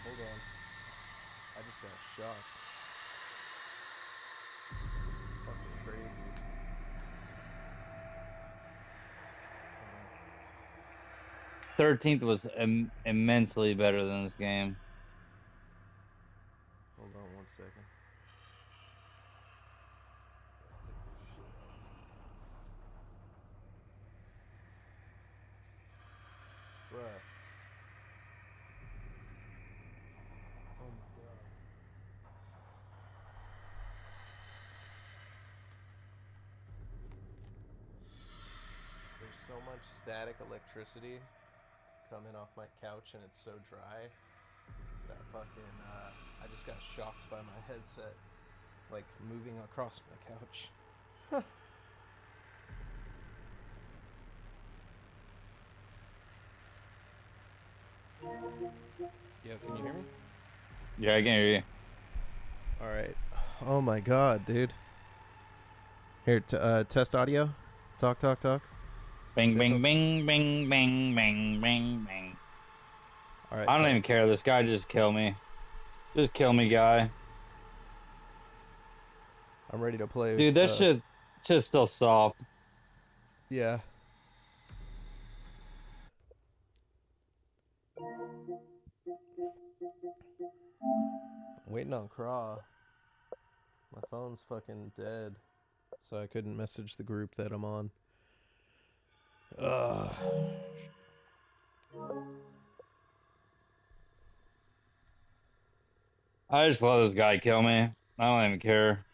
Hold on. I just got shocked. It's fucking crazy. 13th was immensely better than this game. Hold on 1 second. Bruh. Oh my god. There's so much static electricity coming off my couch and it's so dry that fucking I just got shocked by my headset like moving across my couch. Yo, can you hear me? Yeah, I can hear you. Alright. Oh my god, dude. Here, test audio. Talk. Bing, bing, bing, bing, bing, bing, bing, bing. Alright, I don't even care. This guy just kill me. Just kill me, guy. I'm ready to play. Dude, this shit's still soft. Yeah. Waiting on Craw. My phone's fucking dead, so I couldn't message the group that I'm on. I just let this guy kill me. I don't even care.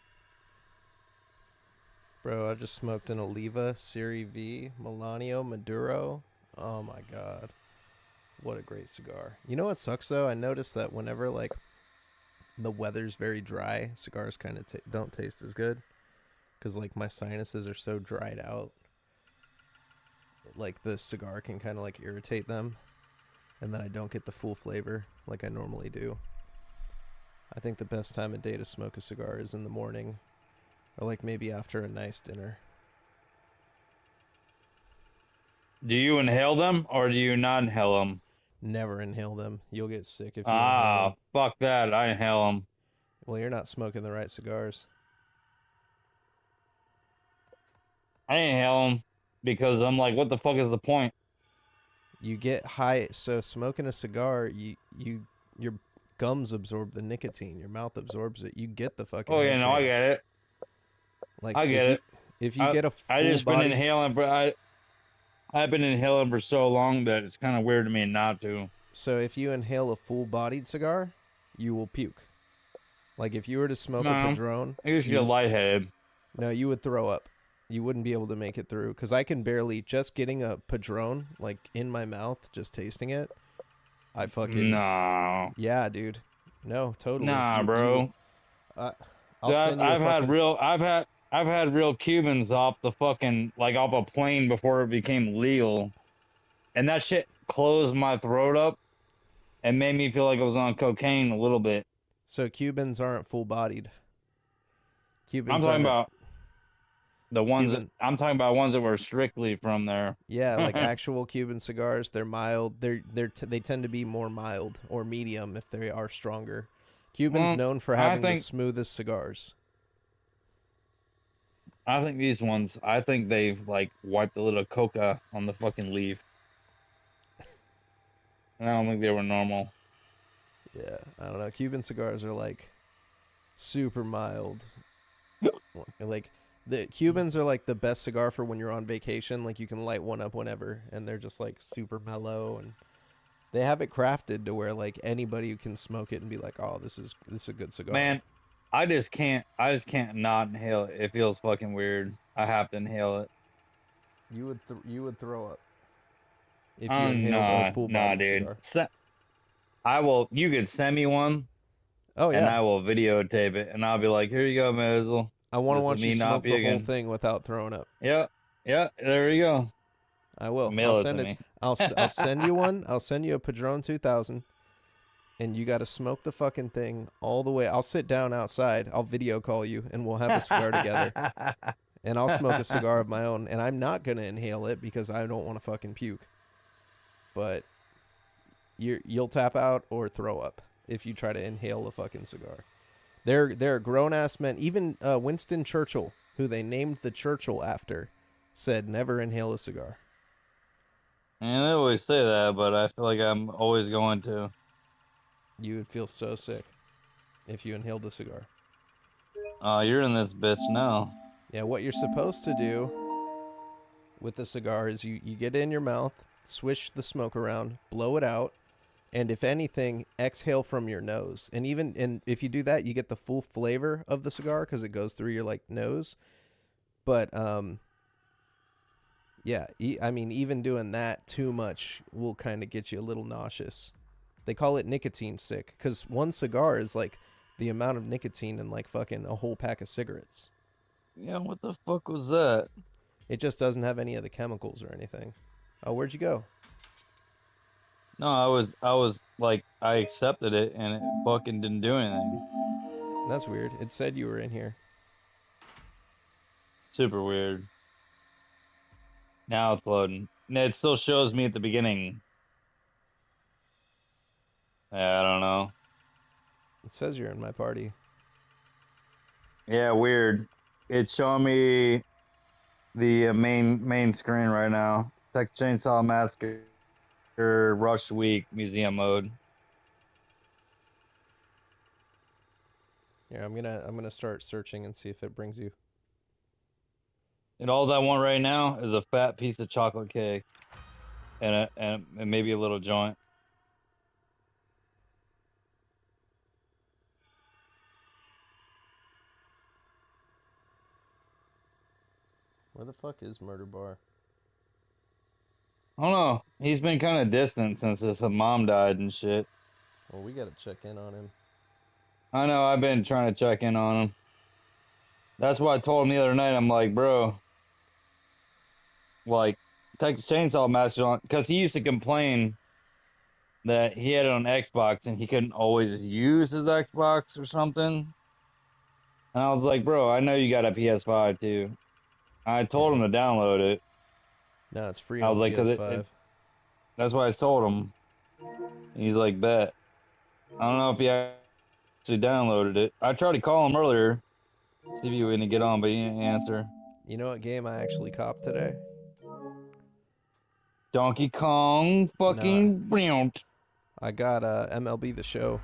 Bro, I just smoked an Oliva Serie V Melanio Maduro. Oh my god. What a great cigar. You know what sucks though? I noticed that whenever like the weather's very dry, cigars kind of don't taste as good. Because like my sinuses are so dried out. Like the cigar can kind of like irritate them. And then I don't get the full flavor like I normally do. I think the best time of day to smoke a cigar is in the morning. Or like maybe after a nice dinner. Do you inhale them or do you not inhale them? Never inhale them. You'll get sick if you inhale them. Fuck that. I inhale them. Well, you're not smoking the right cigars. I inhale them because I'm like, what the fuck is the point? You get high. So smoking a cigar, your gums absorb the nicotine. Your mouth absorbs it. You get the fucking. Oh yeah, no, I get it. Like I get it. If you get a full I just body, been inhaling, but I've been inhaling for so long that it's kind of weird to me not to. So if you inhale a full-bodied cigar, you will puke. Like if you were to smoke a Padron, I just get lightheaded. No, you would throw up. You wouldn't be able to make it through because I can barely just getting a Padron like in my mouth, just tasting it. I fucking yeah, dude. No, totally. Nah, bro. I've had real Cubans off the fucking off a plane before it became legal, and that shit closed my throat up and made me feel like I was on cocaine a little bit. So Cubans aren't full-bodied. I'm talking about the ones I'm talking about ones that were strictly from there. Yeah, like actual Cuban cigars, they're mild. They tend to be more mild or medium if they are stronger. Cuban's known for having the smoothest cigars. I think these ones, I think they've wiped a little coca on the fucking leaf. And I don't think they were normal. Yeah, I don't know. Cuban cigars are like super mild. Like the Cubans are like the best cigar for when you're on vacation. Like you can light one up whenever, and they're just like super mellow, and they have it crafted to where like anybody can smoke it and be like, oh, this is a good cigar. Man, I just can't. I just can't not inhale it. It feels fucking weird. I have to inhale it. You would throw up if you Oh inhaled a nah, nah, full-bodied dude. cigar. I will. You could send me one, Oh and yeah, I will videotape it, and I'll be like, "Here you go, Mazel. I want to This is watch you me not smoke the whole puking." thing without throwing up. Yep, yep. There you go. I will. I'll Mail it to send it. me. I'll send you one. I'll send you a Padron 2000, and you got to smoke the fucking thing all the way. I'll sit down outside. I'll video call you, and we'll have a cigar together. And I'll smoke a cigar of my own, and I'm not gonna inhale it because I don't want to fucking puke. But you'll tap out or throw up if you try to inhale a fucking cigar. They're grown ass men. Even Winston Churchill, who they named the Churchill after, said never inhale a cigar. And I always say that, but I feel like I'm always going to. You would feel so sick if you inhaled a cigar. You're in this bitch now. Yeah, what you're supposed to do with the cigar is you get it in your mouth, swish the smoke around, blow it out, and if anything, exhale from your nose. And if you do that, you get the full flavor of the cigar because it goes through your like nose. But yeah, I mean, even doing that too much will kind of get you a little nauseous. They call it nicotine sick because one cigar is like the amount of nicotine in like fucking a whole pack of cigarettes. Yeah, what the fuck was that? It just doesn't have any of the chemicals or anything. Oh, where'd you go? No, I was like, I accepted it and it fucking didn't do anything. That's weird. It said you were in here. Super weird. Now it's loading. It still shows me at the beginning. Yeah, I don't know. It says you're in my party. Yeah, weird. It's showing me the main screen right now. Texas Chainsaw Massacre Rush Week Museum Mode. Yeah, I'm gonna start searching and see if it brings you. And all I want right now is a fat piece of chocolate cake and maybe a little joint. Where the fuck is Murder Bar? I don't know. He's been kind of distant since his mom died and shit. Well, we gotta check in on him. I know. I've been trying to check in on him. That's why I told him the other night. I'm like, bro, like Texas Chainsaw Massacre, because he used to complain that he had it on Xbox and he couldn't always use his Xbox or something. And I was like, bro, I know you got a PS5 too. I told Yeah. him to download it. No, it's free I was on like, PS5. that's why I told him. And he's like, bet. I don't know if he actually downloaded it. I tried to call him earlier, see if he was gonna get on, but he didn't answer. You know what game I actually copped today? Donkey Kong No, fucking brilliant. I got MLB The Show.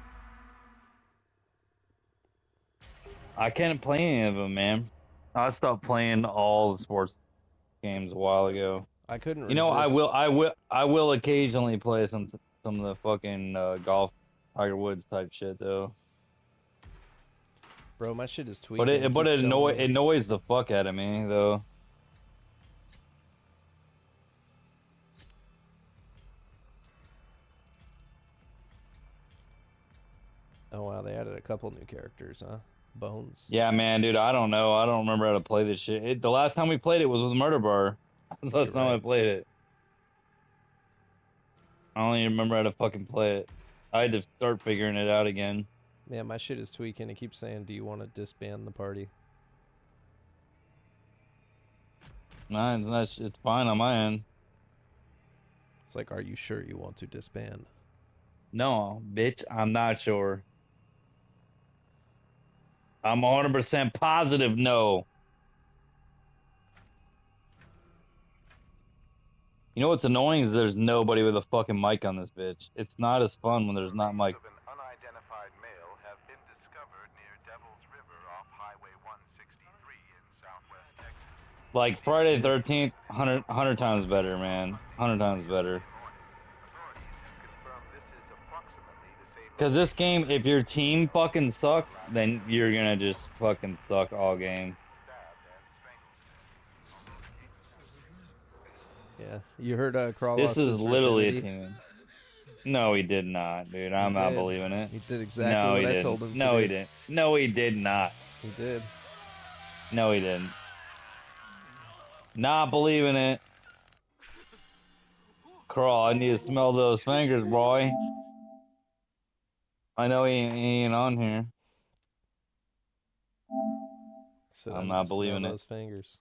I can't play any of them, man. I stopped playing all the sports games a while ago. I couldn't You know, resist. I will occasionally play some of the fucking golf, Tiger Woods type shit though. Bro, my shit is But tweaking. It it keeps telling it me. annoys the fuck out of me though. Oh wow, they added a couple new characters, huh? Bones. Yeah, man, dude, I don't know. I don't remember how to play this shit. The last time we played it was with Murder Bar. That's the last You're time I right. played it. I don't even remember how to fucking play it. I had to start figuring it out again. Yeah, my shit is tweaking. It keeps saying, "Do you want to disband the party?" Nah, it's fine on my end. It's like, "Are you sure you want to disband?" No, bitch, I'm not sure. I'm 100% positive no. You know what's annoying is there's nobody with a fucking mic on this bitch. It's not as fun when there's not mic. Of an unidentified male have been discovered near Devil's River off Highway 163 in southwest Texas. Like Friday the 13th, 100 times better, man. 100 times better. Authorities have confirmed this is approximately the same Because this game, if your team fucking sucks, then you're gonna just fucking suck all game. Yeah, you heard Crawl This lost is his literally a virginity. team. No, he did not, dude. He I'm not did. believing it. He did exactly No, what he I didn't. told him to No, he do. didn't. No, he did not. He did. No, he didn't. Not believing it. Crawl, I need to smell those fingers, boy. I know he ain't on here. Said I I'm need to not smell believing it. those fingers.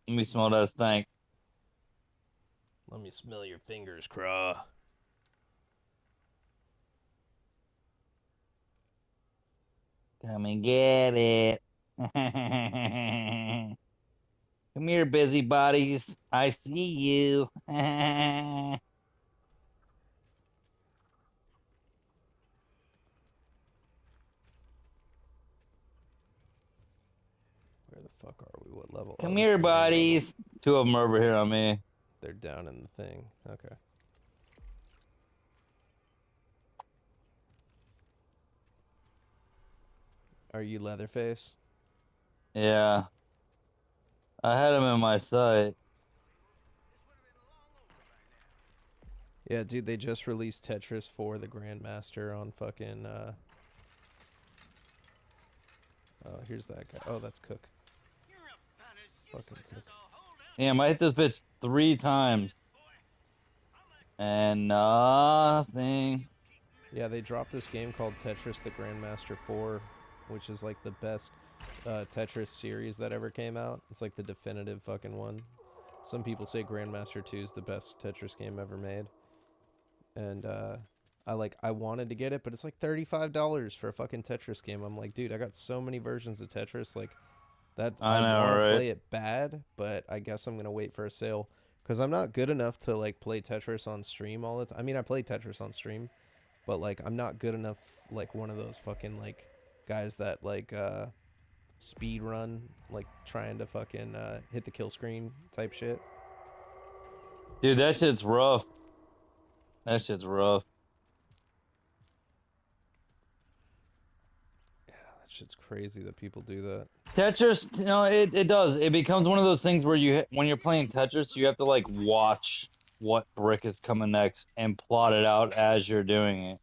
Let me smell that stank. Let me smell your fingers, Craw. Come and get it. Come here, busybodies. I see you. Where Where the fuck are we? What level? Come this here, is the main level. buddies. Two of them over here on me. They're down in the thing. Okay. Are you Leatherface? Yeah. I had him in my sight. Yeah, dude, they just released Tetris 4 the Grandmaster on fucking oh, here's that guy. Oh, that's Cook. Fucking Cook. Damn, I hit this bitch 3 times. And nothing. Yeah, they dropped this game called Tetris the Grandmaster 4, which is like the best Tetris series that ever came out. It's like the definitive fucking one. Some people say Grandmaster 2 is the best Tetris game ever made. And I wanted to get it, but it's like $35 for a fucking Tetris game. I'm like, dude, I got so many versions of Tetris, like that I know, want to right? play it bad, but I guess I'm gonna wait for a sale because I'm not good enough to like play Tetris on stream all the time. I mean, I play Tetris on stream, but like I'm not good enough like one of those fucking like guys that like speed run, like trying to fucking hit the kill screen type shit. Dude, that shit's rough. That shit's rough. That shit's crazy that people do that. Tetris, you know, it does. It becomes one of those things where when you're playing Tetris, you have to like watch what brick is coming next and plot it out as you're doing it.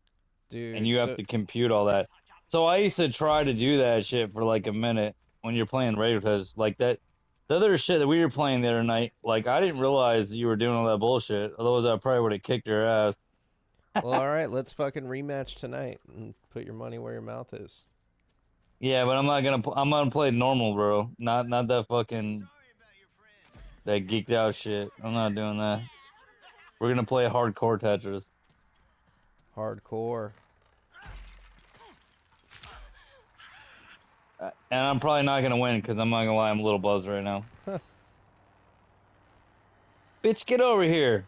Dude, And you have to compute all that. So I used to try to do that shit for like a minute when you're playing regular Tetris. Like that, the other shit that we were playing the other night, like I didn't realize you were doing all that bullshit. Otherwise, I probably would have kicked your ass. well, all right, let's fucking rematch tonight and put your money where your mouth is. Yeah, but I'm not gonna. I'm gonna play normal, bro. Not that fucking that geeked out shit. I'm not doing that. We're gonna play hardcore Tetris. Hardcore. And I'm probably not gonna win because I'm not gonna lie, I'm a little buzzed right now. Bitch, get over here!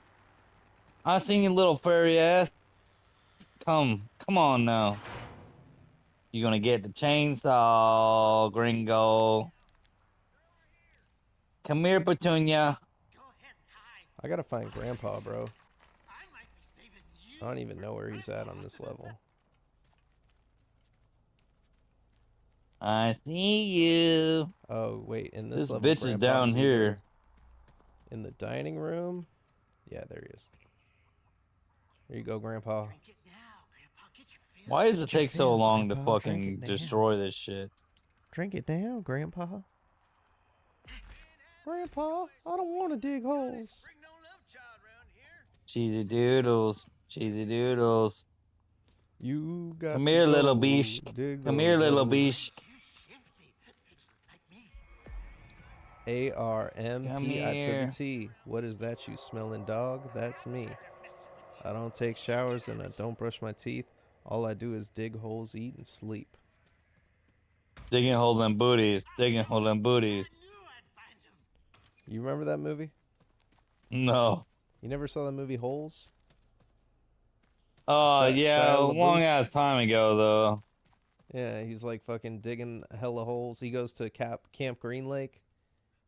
I seen you, little furry ass. Come on now. You gonna get the chainsaw, gringo? Come here, Petunia. I gotta find Grandpa, bro. I don't even know where he's at on this level. I see you. Oh, wait, in this level, bitch is Grandpa's down either here. in the dining room. Yeah, there he is. There you go, Grandpa. Why does it Get your take so fill, long to Grandpa. Drink fucking it now. destroy this shit? Drink it now, Grandpa. Grandpa, I don't want to dig holes. Cheesy doodles. Cheesy doodles. You got Come to here, go little beast. dig Come those here, little holes. beast. ARMP to the T. What is that, you smelling dog? That's me. I don't take showers and I don't brush my teeth. All I do is dig holes, eat, and sleep. Digging hole them booties. Digging hole them booties. You remember that movie? No. You never saw that movie Holes? Yeah, a Shia long LaBeouf? ass time ago though. Yeah, he's like fucking digging hella holes. He goes to Camp Green Lake.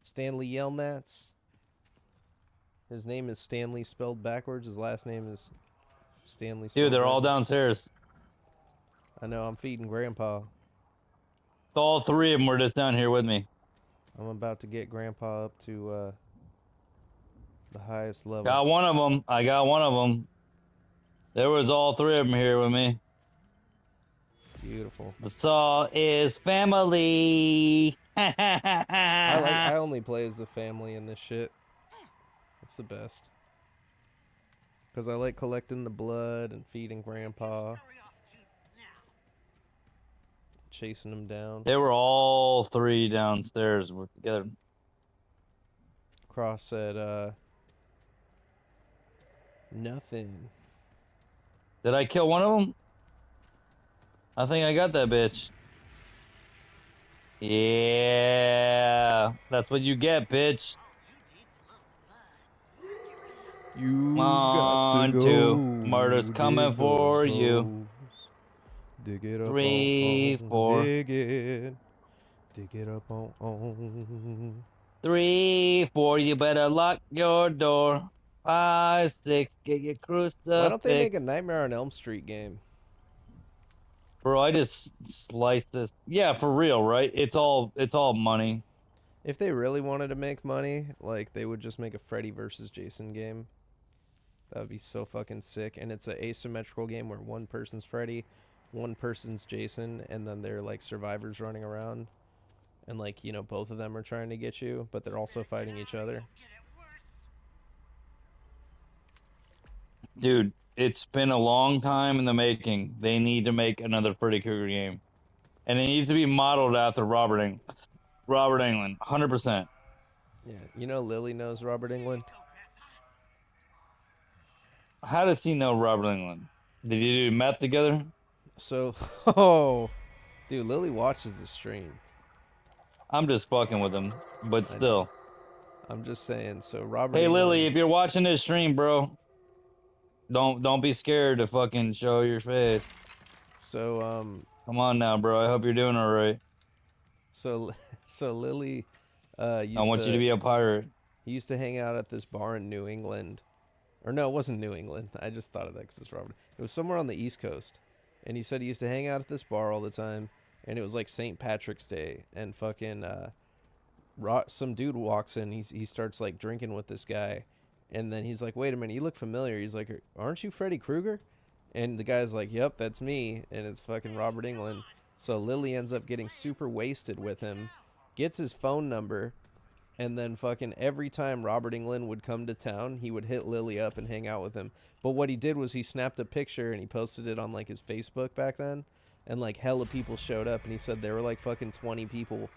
Stanley Yelnats. His name is Stanley spelled backwards. His last name is Stanley Dude, Small they're all Brothers. downstairs. I know, I'm feeding Grandpa. All three of them were just down here with me. I'm about to get Grandpa up to the highest level. Got one of them. I got one of them. There was all three of them here with me. Beautiful. The saw is family. I only play as the family in this shit. It's the best. Because I like collecting the blood and feeding Grandpa. Chasing him down. They were all three downstairs together. Cross said, nothing. Did I kill one of them? I think I got that bitch. Yeah, that's what you get, bitch. You One, got to two. go. Murder's coming Dig for those you. holes. Dig it up 3, on, 4. dig it. Dig it up on. 3, 4. You better lock your door. 5, 6. Get your crucifix. Why don't they make a Nightmare on Elm Street game? Bro, I just sliced this. Yeah, for real, right? It's all money. If they really wanted to make money, like, they would just make a Freddy versus Jason game. That would be so fucking sick. And it's an asymmetrical game where one person's Freddy, one person's Jason, and then they're like survivors running around. And like, you know, both of them are trying to get you, but they're also fighting each other. Dude, it's been a long time in the making. They need to make another Freddy Krueger game. And it needs to be modeled after Robert Englund, 100%. Yeah, you know Lily knows Robert Englund? How does he know Robert Englund? Did you do meth together? So, oh, dude, Lily watches the stream. I'm just fucking with him, but still. I'm just saying. So Robert. Hey Englund, Lily, if you're watching this stream, bro, don't be scared to fucking show your face. So come on now, bro. I hope you're doing all right. So Lily, I want you to be a pirate. He used to hang out at this bar in New England, or no, it wasn't New England. I just thought of that because it's Robert. It was somewhere on the East Coast, and he said he used to hang out at this bar all the time, and it was like St. Patrick's Day, and fucking some dude walks in. He starts like drinking with this guy, and then he's like, "Wait a minute, you look familiar." He's like, "Aren't you Freddy Krueger?" And the guy's like, "Yep, that's me," and it's fucking Robert Englund. So Lily ends up getting super wasted with him, gets his phone number, and then fucking every time Robert Englund would come to town, he would hit Lily up and hang out with him. But what he did was he snapped a picture and he posted it on like his Facebook back then, and like hella people showed up, and he said there were like fucking 20 people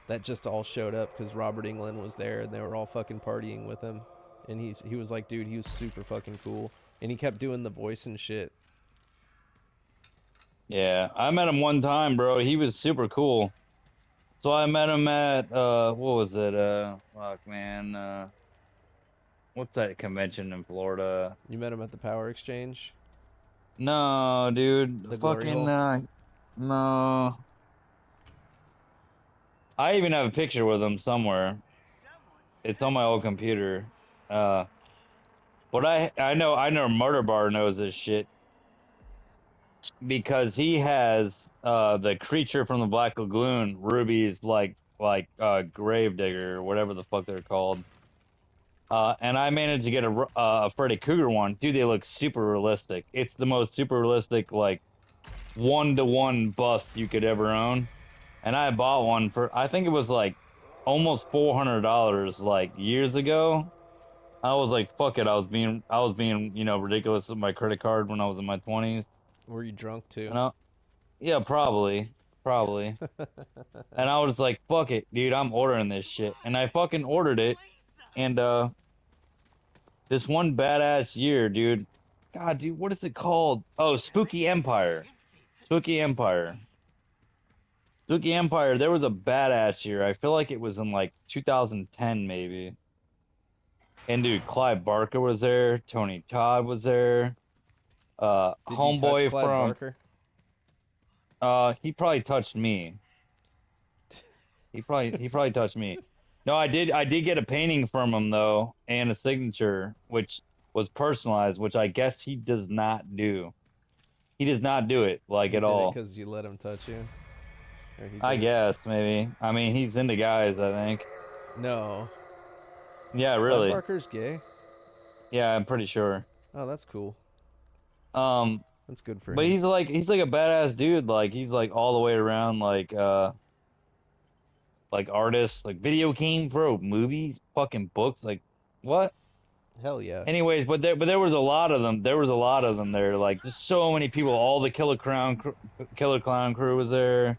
that just all showed up because Robert Englund was there, and they were all fucking partying with him. And he was like, dude, he was super fucking cool, and he kept doing the voice and shit. Yeah, I met him one time, bro. He was super cool. So I met him at what was it? Fuck, man. What's that convention in Florida? You met him at the Power Exchange? No, dude. The Glory fucking Hole? no. I even have a picture with him somewhere. It's on my old computer. But I know Murder Bar knows this shit. Because he has the creature from the Black Lagoon, Ruby's like Gravedigger or whatever the fuck they're called. And I managed to get a Freddy Krueger one. Dude, they look super realistic. It's the most super realistic, like, one-to-one bust you could ever own. And I bought one for, I think it was like almost $400 like years ago. I was like, fuck it. I was being, you know, ridiculous with my credit card when I was in my 20s. Were you drunk too? Yeah, probably. And I was like, fuck it, dude, I'm ordering this shit. And I fucking ordered it. And this one badass year, dude. God, dude, what is it called? Oh, Spooky Empire. Spooky Empire. There was a badass year. I feel like it was in like 2010 maybe. And dude, Clive Barker was there. Tony Todd was there. Did Homeboy you touch Clive from Barker? He probably touched me. He probably touched me. No, I did get a painting from him though, and a signature, which was personalized, which I guess he does not do. He does not do it like He at did it all. because you let him touch you, or he I did it. guess maybe. I mean, he's into guys, I think. No, Yeah, Clive really. Barker's gay. Yeah, I'm pretty sure. Oh, that's cool. Um, That's good for but him. he's like a badass dude. Like he's like all the way around like artist, like video game, bro, movies, fucking books, like what? Hell yeah. Anyways, but there was a lot of them. There was a lot of them there. Like just so many people. All the Killer Clown crew was there.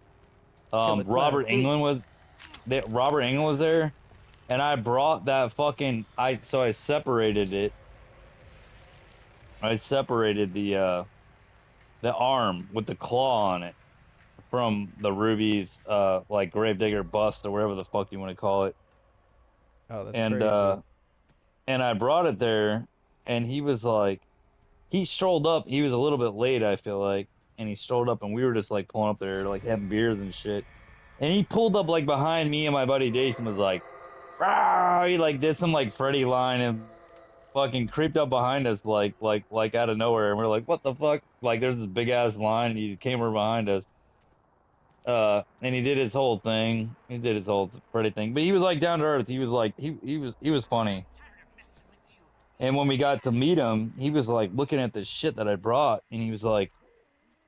Killer Clown crew. Robert Englund was there, and I brought that fucking I separated it. I separated the arm with the claw on it from the Ruby's like Gravedigger bust or whatever the fuck you want to call it. Oh, that's And crazy. I brought it there, and he was like, he strolled up. He was a little bit late, I feel like, and he strolled up, and we were just like pulling up there, like having beers and shit. And he pulled up like behind me and my buddy Jason was like, "Rah!" He like did some like Freddy line and fucking creeped up behind us like out of nowhere, and we're like, "What the fuck?" Like there's this big ass line, and he came over behind us. And he did his whole thing. He did his whole Freddy thing, but he was like down to earth. He was like he was funny. And when we got to meet him, he was like looking at the shit that I brought, and he was like,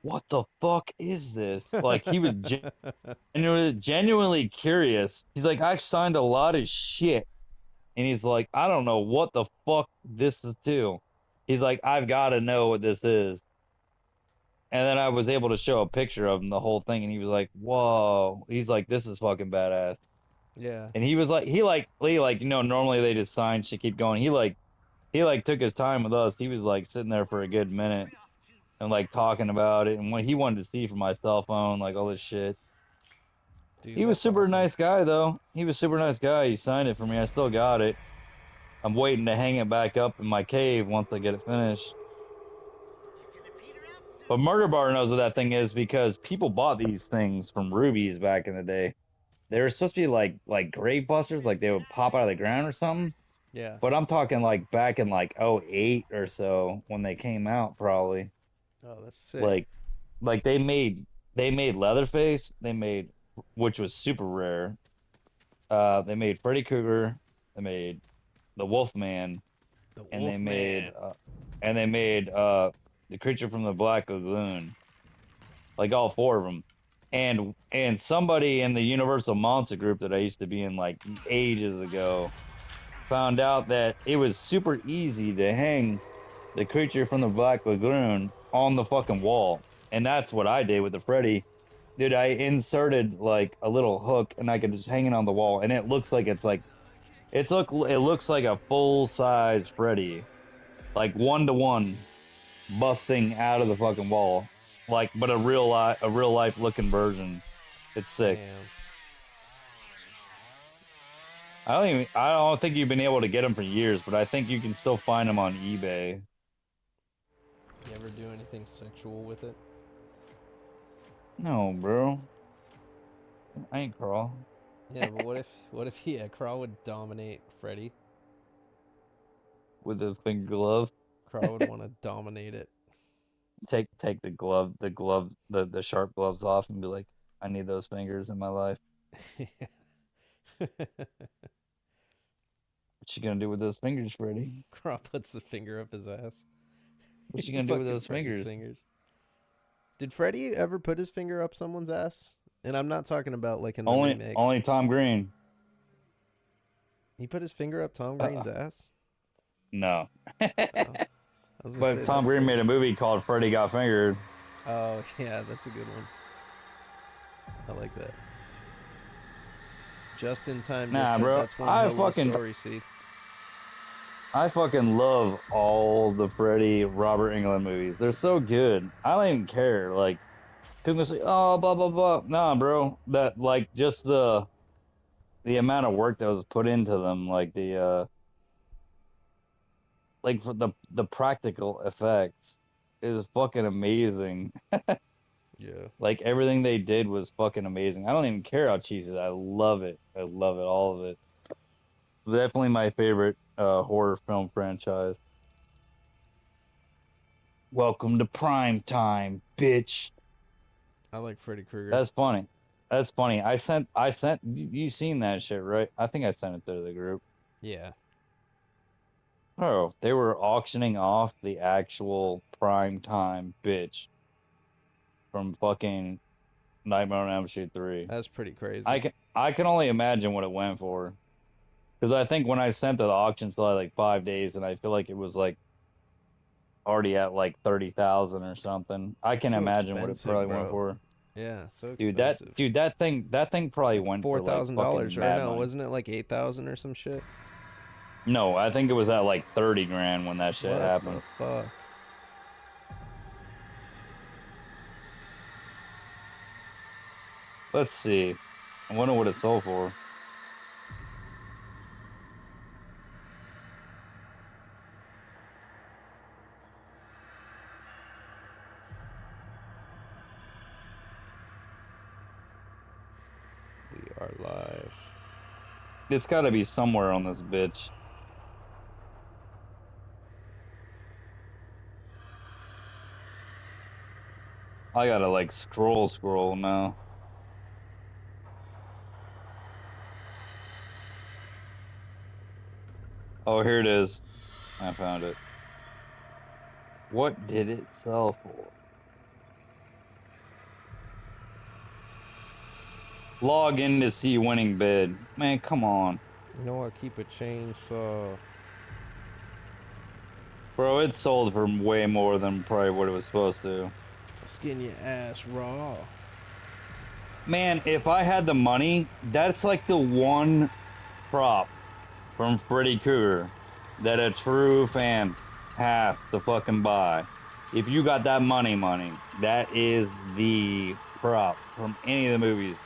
"What the fuck is this?" Like he was genuinely curious. He's like, "I've signed a lot of shit," and he's like, "I don't know what the fuck this is too." He's like, "I've got to know what this is." And then I was able to show a picture of him, the whole thing, and he was like, "Whoa!" He's like, "This is fucking badass." Yeah. And he was like, normally they just sign shit, keep going. He took his time with us. He was like sitting there for a good minute and like talking about it and what he wanted to see from my cell phone, like all this shit. Dude, He was that's super awesome. nice guy though. He was super nice guy. He signed it for me. I still got it. I'm waiting to hang it back up in my cave once I get it finished. But Murder Bar knows what that thing is because people bought these things from Ruby's back in the day. They were supposed to be like grave busters, like they would pop out of the ground or something. Yeah. But I'm talking like back in like '08 or so when they came out, probably. Oh, that's sick. Like they made Leatherface, which was super rare. They made Freddy Krueger, they made the Wolfman, The and they Wolfman. made the creature from the Black Lagoon, like all four of them. And somebody in the Universal Monster group that I used to be in like ages ago found out that it was super easy to hang the creature from the Black Lagoon on the fucking wall. And that's what I did with the Freddy. Dude, I inserted like a little hook and I could just hang it on the wall and it looks like it looks like a full size Freddy. Like 1-to-1 busting out of the fucking wall. Like but a real life looking version. It's sick. Damn. I don't think you've been able to get them for years, but I think you can still find them on eBay. You ever do anything sexual with it? No, bro. I ain't crawl. Yeah, but what if yeah, Crawl would dominate Freddy? With the finger glove. Crawl would want to dominate it. Take the sharp gloves off and be like, I need those fingers in my life. What you gonna do with those fingers, Freddy? Crawl puts the finger up his ass. What you gonna do with Fucking those Freddy's fingers? fingers. Did Freddy ever put his finger up someone's ass? And I'm not talking about like in the Only remake. only Tom Green. He put his finger up Tom Uh, Green's ass? no. Oh. I was gonna But say Tom that's Green gross. made a movie called Freddy Got Fingered. Oh yeah, that's a good one. I like that. Just in time just Nah, said bro. that's one hell of a story, Seed. I fucking love all the Freddy Robert Englund movies. They're so good. I don't even care. Like people say, "Oh, blah blah blah." Nah, bro. That like just the amount of work that was put into them, like like for the practical effects is fucking amazing. Yeah. Like everything they did was fucking amazing. I don't even care how cheesy it is. I love it. I love it. All of it. Definitely my favorite horror film franchise. Welcome to prime time, bitch. I like Freddy Krueger. That's funny. That's funny. You seen that shit, right? I think I sent it to the group. Yeah. Oh, they were auctioning off the actual prime time bitch from fucking Nightmare on Elm Street 3. That's pretty crazy. I can only imagine what it went for. Because I think when I sent to the auction still had like 5 days, and I feel like it was like already at like 30,000 or something. I It's can so imagine what it expensive, probably bro. went for. Yeah, so Dude, expensive. that thing probably like went for like $4,000, fucking right? mad No, money. wasn't it like 8,000 or some shit? No, I think it was at like 30 grand when that shit What happened. the fuck? Let's see. I wonder what it sold for. We are live. It's got to be somewhere on this bitch. I gotta like scroll now. Oh, here it is. I found it. What did it sell for? Log in to see winning bid. Man, come on. You know what? Keep a chainsaw. Bro, it sold for way more than probably what it was supposed to. Skin your ass raw. Man, if I had the money, that's like the one prop from Freddy Krueger that a true fan has to fucking buy. If you got that money, that is the prop from any of the movies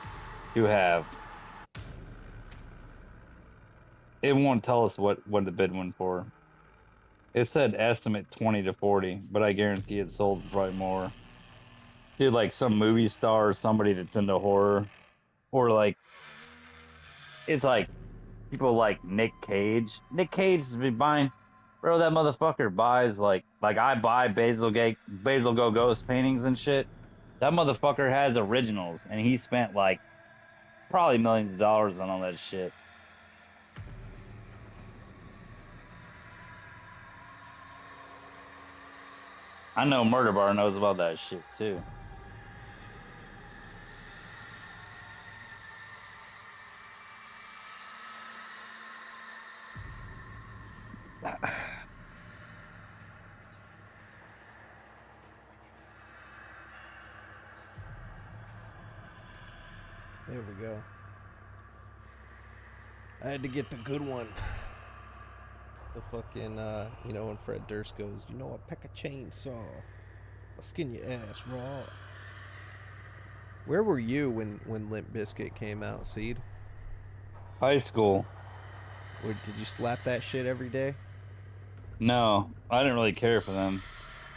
you have. It won't tell us what the bid went for. It said estimate 20 to 40, but I guarantee it sold for probably more. Dude, like some movie star or somebody that's into horror, or like it's like people like Nick Cage. Nick Cage has been buying, bro. That motherfucker buys like I buy Basil Go Ghost paintings and shit. That motherfucker has originals, and he spent like probably millions of dollars on all that shit. I know Murder Bar knows about that shit too. There we go. I had to get the good one. The fucking, you know, when Fred Durst goes, you know, I peck a chainsaw. I'll skin your ass raw. Where were you when Limp Bizkit came out, Seed? High school. Or did you slap that shit every day? No, I didn't really care for them.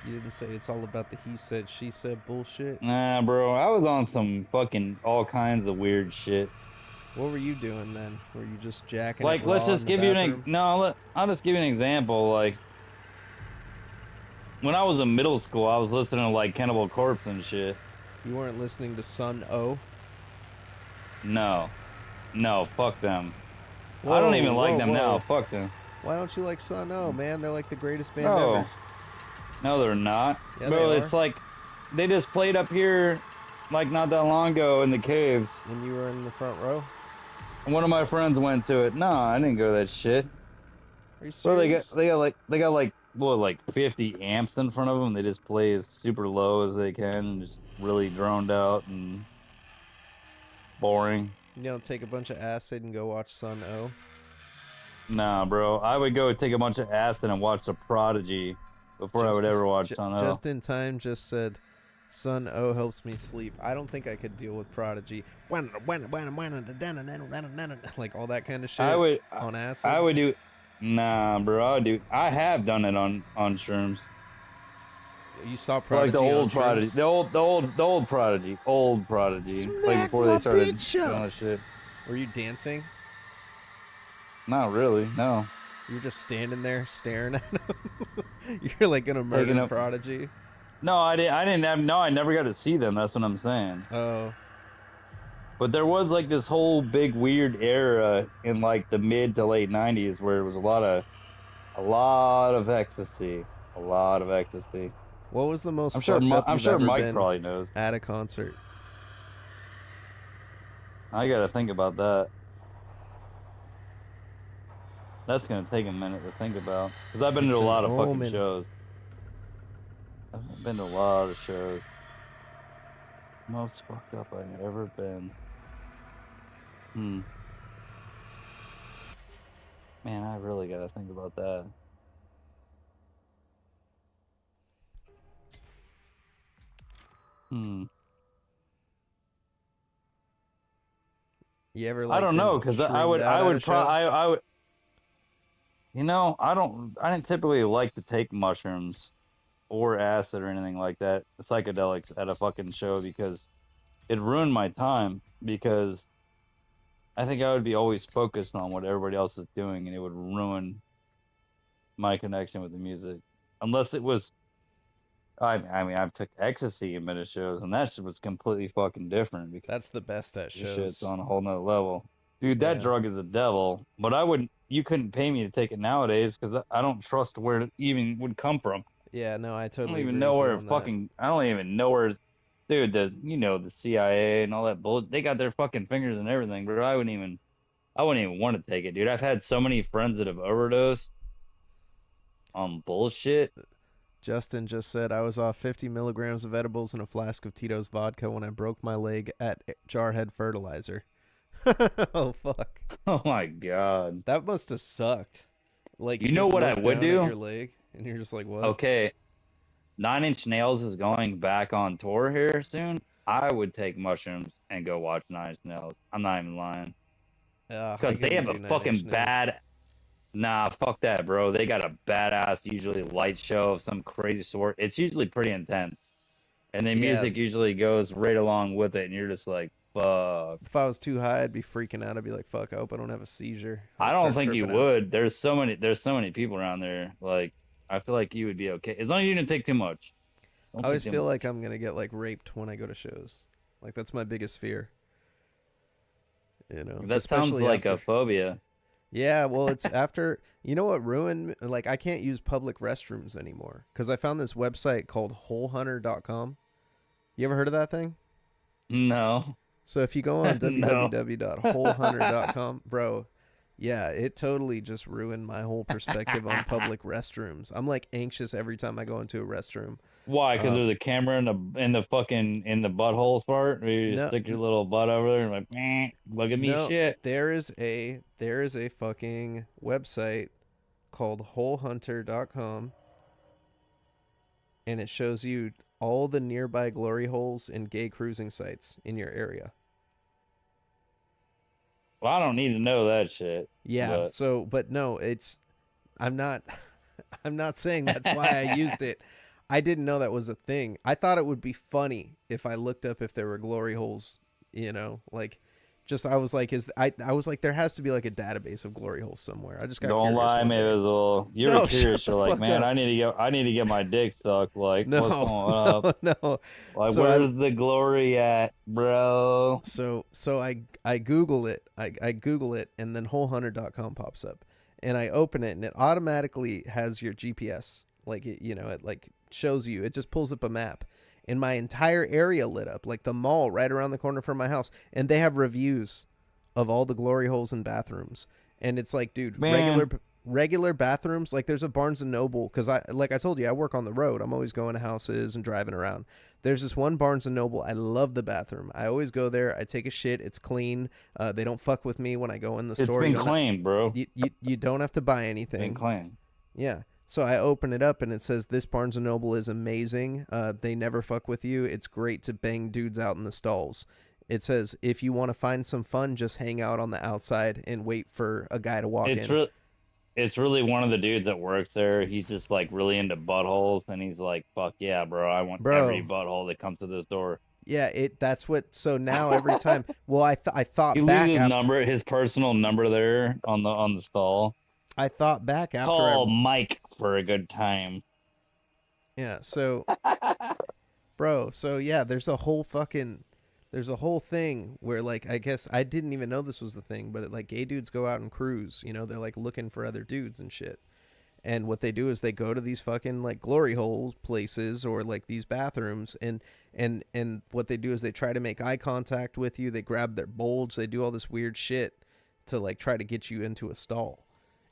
You didn't say it's all about the he said, she said bullshit? Nah, bro, I was on some fucking all kinds of weird shit. What were you doing then? Were you just jacking Like, it raw let's just in give the you bathroom? I'll just give you an example. Like, when I was in middle school, I was listening to like Cannibal Corpse and shit. You weren't listening to Sun O? No, fuck them. Whoa, I don't even like them whoa. now. Fuck them. Why don't you like Sun O, man? They're like the greatest band Bro, ever. no, they're not. Yeah, Bro, they it's are. like they just played up here like not that long ago in the caves. And you were in the front row? One of my friends went to it. No, I didn't go to that shit. Are you Bro, serious? they got like what, like 50 amps in front of them. They just play as super low as they can, and just really droned out and boring. You don't take a bunch of acid and go watch Sun O? Nah, bro. I would go take a bunch of acid and watch The Prodigy before I would ever watch Sun O. Just in time just said, Sun O helps me sleep. I don't think I could deal with Prodigy. Like all that kind of shit on acid. I would do. Nah, bro. I have done it on shrooms. You saw Prodigy Like the old on Prodigy, shrooms? the old Prodigy, Smack like before my they started bitch doing up. that shit. Were you dancing? Not really, no. You're just standing there staring at him. You're like gonna murder Taking up- Prodigy. No, I didn't have. No, I never got to see them. That's what I'm saying. Oh, But there was like this whole big weird era in like the mid to late '90s where it was a lot of ecstasy, a lot of ecstasy. what was the most I'm sure. fucked up I'm you've sure ever Mike been probably knows. at a concert? I gotta think about that. That's gonna take a minute to think about because I've been It's to a an lot of fucking omen. shows. I've been to a lot of shows. Most fucked up I've ever been. Man, I really gotta think about that. You ever I like don't know been because shroomed out at a show? I would. You know, I didn't typically like to take mushrooms or acid or anything like that, psychedelics at a fucking show because it ruined my time because I think I would be always focused on what everybody else is doing and it would ruin my connection with the music. Unless it was, I mean, I've took ecstasy in many shows and that shit was completely fucking different because That's the best at this shit's shows. on a whole nother level. Dude, that Yeah. drug is a devil, but you couldn't pay me to take it nowadays because I don't trust where it even would come from. Yeah, no, I I totally don't even agree know with you where on that. fucking. I don't even know where. Dude, the CIA and all that bullshit. They got their fucking fingers and everything, bro. I wouldn't even want to take it, dude. I've had so many friends that have overdosed on bullshit. Justin just said I was off 50 milligrams of edibles and a flask of Tito's vodka when I broke my leg at Jarhead Fertilizer. Oh fuck, Oh my god. that must have sucked. Like You know just what I look would down do? at your leg and you're just like, what? Okay, Nine Inch Nails is going back on tour here soon. I would take mushrooms and go watch Nine Inch Nails. I'm not even lying. I Because they couldn't have a do 9 fucking Inch Nails. bad. Nah, fuck that, bro. They got a badass, usually light show of some crazy sort. It's usually pretty intense. And then Yeah. music usually goes right along with it, and you're just like, fuck. If I was too high, I'd be freaking out. I'd be like, fuck, I hope I don't have a seizure. I I'd don't start think you tripping out. would. There's so many people around there. Like, I feel like you would be okay. As long as you didn't take too much. Don't I always take too feel much. like I'm gonna get like raped when I go to shows. Like that's my biggest fear. You know, That sounds especially like after... a phobia. Yeah, well, it's after, you know what ruined me? Like I can't use public restrooms anymore because I found this website called WholeHunter.com. You ever heard of that thing? No. So if you go on No. www.WholeHunter.com, bro, yeah, it totally just ruined my whole perspective on public restrooms. I'm like anxious every time I go into a restroom. Why? Because there's a camera in the butthole part where you just No, stick your little butt over there and like, look at me, no, shit. there is a fucking website called WholeHunter.com, and it shows you all the nearby glory holes and gay cruising sites in your area. Well, I don't need to know that shit. Yeah. But no, I'm not saying that's why I used it. I didn't know that was a thing. I thought it would be funny if I looked up if there were glory holes, you know, like just, I was like, I was like, there has to be like a database of glory holes somewhere. I just got Don't curious lie, one day. Mazel. You No, were curious. shut the You're like, fuck man, up. I need to get my dick sucked. Like, No, what's going up? no. Like, So where's the glory at, bro? So I Google it. I Google it, and then WholeHunter.com pops up, and I open it, and it automatically has your GPS. Like it, you know, it like shows you. It just pulls up a map, and my entire area lit up, like the mall right around the corner from my house, and they have reviews of all the glory holes and bathrooms, and it's like, dude, Man. regular bathrooms. Like there's a Barnes and Noble, because I told you, I work on the road. I'm always going to houses and driving around. There's this one Barnes and Noble. I love the bathroom. I always go there. I take a shit. It's clean. They don't fuck with me when I go in the store. It's been cleaned, bro. You don't have to buy It's anything. been cleaned. Yeah. So I open it up and it says, this Barnes and Noble is amazing. They never fuck with you. It's great to bang dudes out in the stalls. It says, if you want to find some fun, just hang out on the outside and wait for a guy to walk in. It's really one of the dudes that works there. He's just like really into buttholes, and he's like, "Fuck yeah, bro! I want every butthole that comes to this door." Yeah, that's what. So now every time, well, I thought he back leaves after, his personal number there on the stall. I thought back after Call Mike for a good time. yeah, so bro, so yeah, there's a whole thing where like I guess I didn't even know this was the thing, but like gay dudes go out and cruise, you know, they're like looking for other dudes and shit. And what they do is they go to these fucking like glory hole places or like these bathrooms and what they do is they try to make eye contact with you, they grab their bulge, they do all this weird shit to like try to get you into a stall.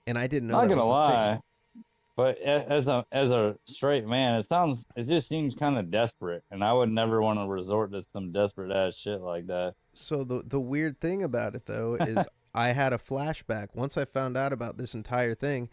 And I didn't know Not that gonna was the lie, thing. but as a straight man, it just seems kind of desperate, and I would never want to resort to some desperate ass shit like that. So the weird thing about it though is I had a flashback once I found out about this entire thing.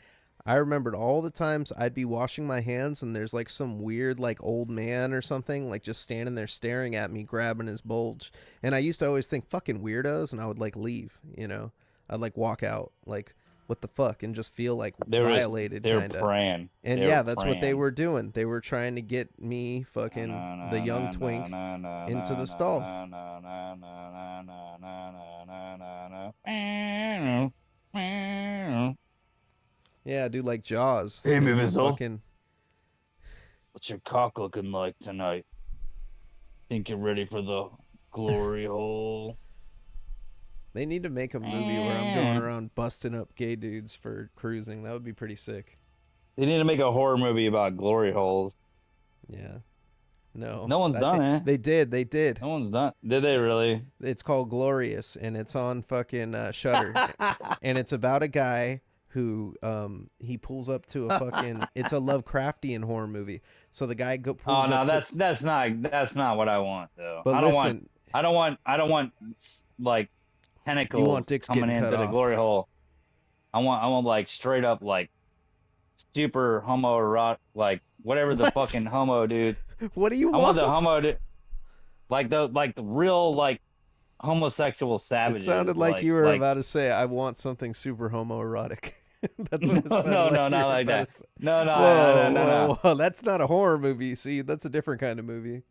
I remembered all the times I'd be washing my hands and there's like some weird like old man or something like just standing there staring at me grabbing his bulge. And I used to always think fucking weirdos and I would like leave, you know. I'd like walk out like what the fuck and just feel like They were violated they were kind of. praying. And They yeah, were that's what they praying. were doing. They were trying to get me fucking the young twink into the stall. Yeah, dude, like Jaws. Hey, They were Mizzle, fucking. what's your cock looking like tonight? Think you're ready for the glory hole? They need to make a movie where I'm going around busting up gay dudes for cruising. That would be pretty sick. They need to make a horror movie about glory holes. Yeah. No. No one's done it. They did. They did. No one's done. Did they really? It's called Glorious, and it's on fucking Shudder, and it's about a guy who he pulls up to a fucking. It's a Lovecraftian horror movie. So the guy Oh pulls no, up. that's not what I want though. But listen, I don't want like tentacles you want dicks coming getting into cut the off. glory hole. I want like straight up like super homoerotic, like whatever the What? fucking homo dude. What do you I want? want the homo dude, like the real like homosexual savages. It sounded like you were about to say, "I want something super homoerotic." That's what it sounded no, like no, you not were like about that. to say. No, no, Whoa, no, no, no. whoa, whoa! That's not a horror movie. See, that's a different kind of movie.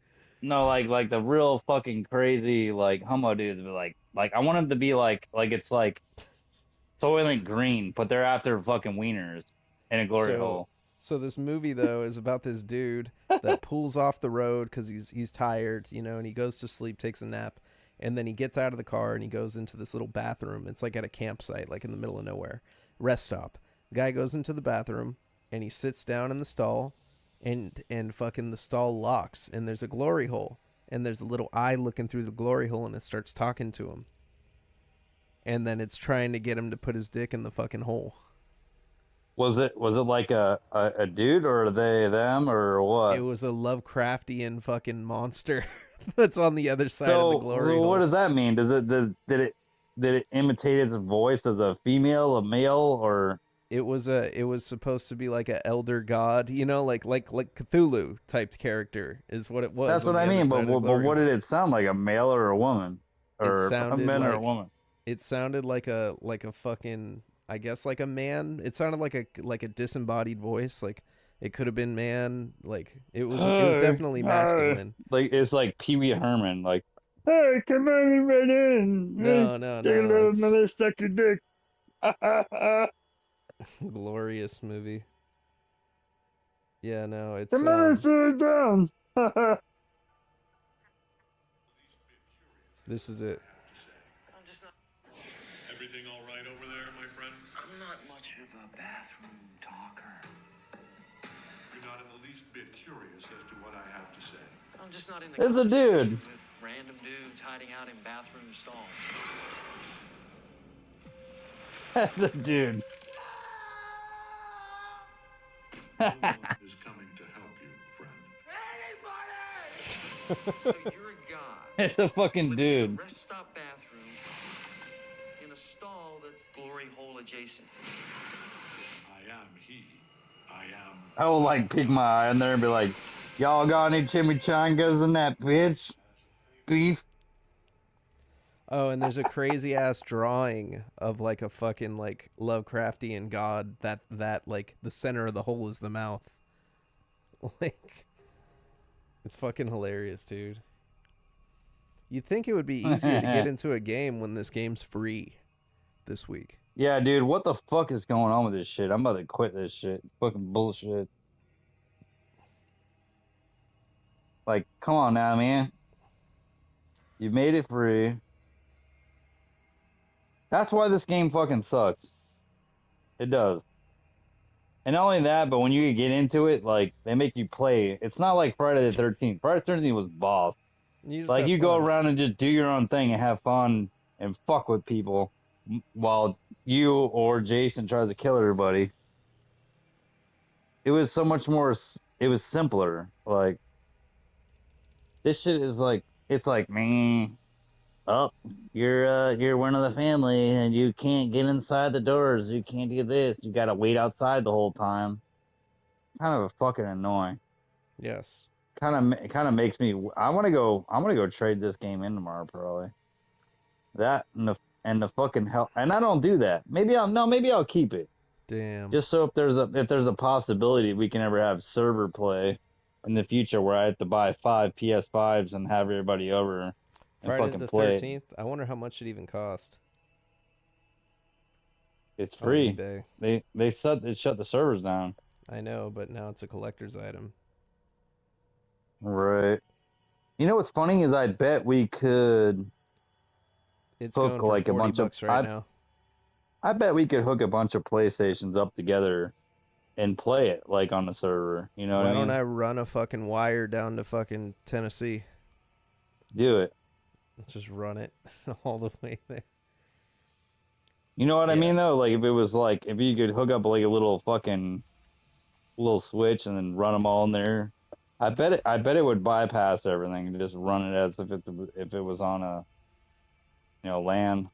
No, like the real fucking crazy like homo dudes, but like I want them to be like it's like Soylent Green, but they're after fucking wieners in a glory hole. So this movie though is about this dude that pulls off the road because he's tired, you know, and he goes to sleep, takes a nap, and then he gets out of the car and he goes into this little bathroom. It's like at a campsite, like in the middle of nowhere, rest stop. The guy goes into the bathroom and he sits down in the stall, and fucking the stall locks, and there's a glory hole, and there's a little eye looking through the glory hole, and it starts talking to him, and then it's trying to get him to put his dick in the fucking hole. Was it like a dude or they them or what? It was a Lovecraftian fucking monster that's on the other side of the glory So hole. what does that mean? Did it imitate its voice as a female, a male, or It was supposed to be like an elder god, you know, like Cthulhu type character is what it was. that's what I mean? But what did it sound like? A male or a woman, or a man or a woman? It sounded like a fucking, I guess, like a man. It sounded like a disembodied voice. Like it could have been man. Like it was definitely masculine. Like it's like Pee Wee Herman. Like, hey, come on right in. No. Take a little mother suck your dick. Glorious movie. Yeah, no, it's Come on, sit it down. This is it. Everything all right over there, my friend? I'm not much of a bathroom talker. You're not in the least bit curious as to what I have to say. I'm just not in the It's a dude. conversation with random dudes hiding out in bathroom stalls. That's a dude. No one is coming to help you, friend. So you're a guy It's a fucking living in a dude. rest stop bathroom in a stall that's glory hole adjacent. I am he. I am. I will like peek my eye in there and be like, y'all got any chimichangas in that bitch? Beef? Oh, and there's a crazy ass drawing of like a fucking like Lovecraftian god that like the center of the hole is the mouth. Like it's fucking hilarious, dude. You'd think it would be easier to get into a game when this game's free this week. Yeah, dude, what the fuck is going on with this shit? I'm about to quit this shit. Fucking bullshit. Like, come on now, man. You made it free. That's why this game fucking sucks. It does. And not only that, but when you get into it, like, they make you play. It's not like Friday the 13th. Friday the 13th was boss. You just Like, have you go fun. around and just do your own thing and have fun and fuck with people while you or Jason tries to kill everybody. It was so much more, it was simpler. Like, this shit is like, it's like, man, oh, you're one of the family and you can't get inside the doors. You can't do this. You gotta wait outside the whole time. Kind of fucking annoying. Yes. Kind of makes me. I want to go. I'm gonna go trade this game in tomorrow, probably. That and the fucking hell. And I don't do that. Maybe I'll keep it. Damn. Just so if there's a possibility we can ever have server play in the future where I have to buy 5 PS5s and have everybody over and Friday fucking the play it. 13th. I wonder how much it even cost It's on free. eBay. They shut the servers down. I know, but now it's a collector's item. Right. You know what's funny is I bet we could It's hook going for like a 40 bunch of bucks right now. I bet we could hook a bunch of PlayStations up together and play it like on the server. You know what Why I don't mean? I run a fucking wire down to fucking Tennessee? Do it. Let's just run it all the way there. You know what I Yeah. mean though? Like if you could hook up like a little fucking little switch and then run them all in there. I bet it would bypass everything and just run it as if it was on a LAN.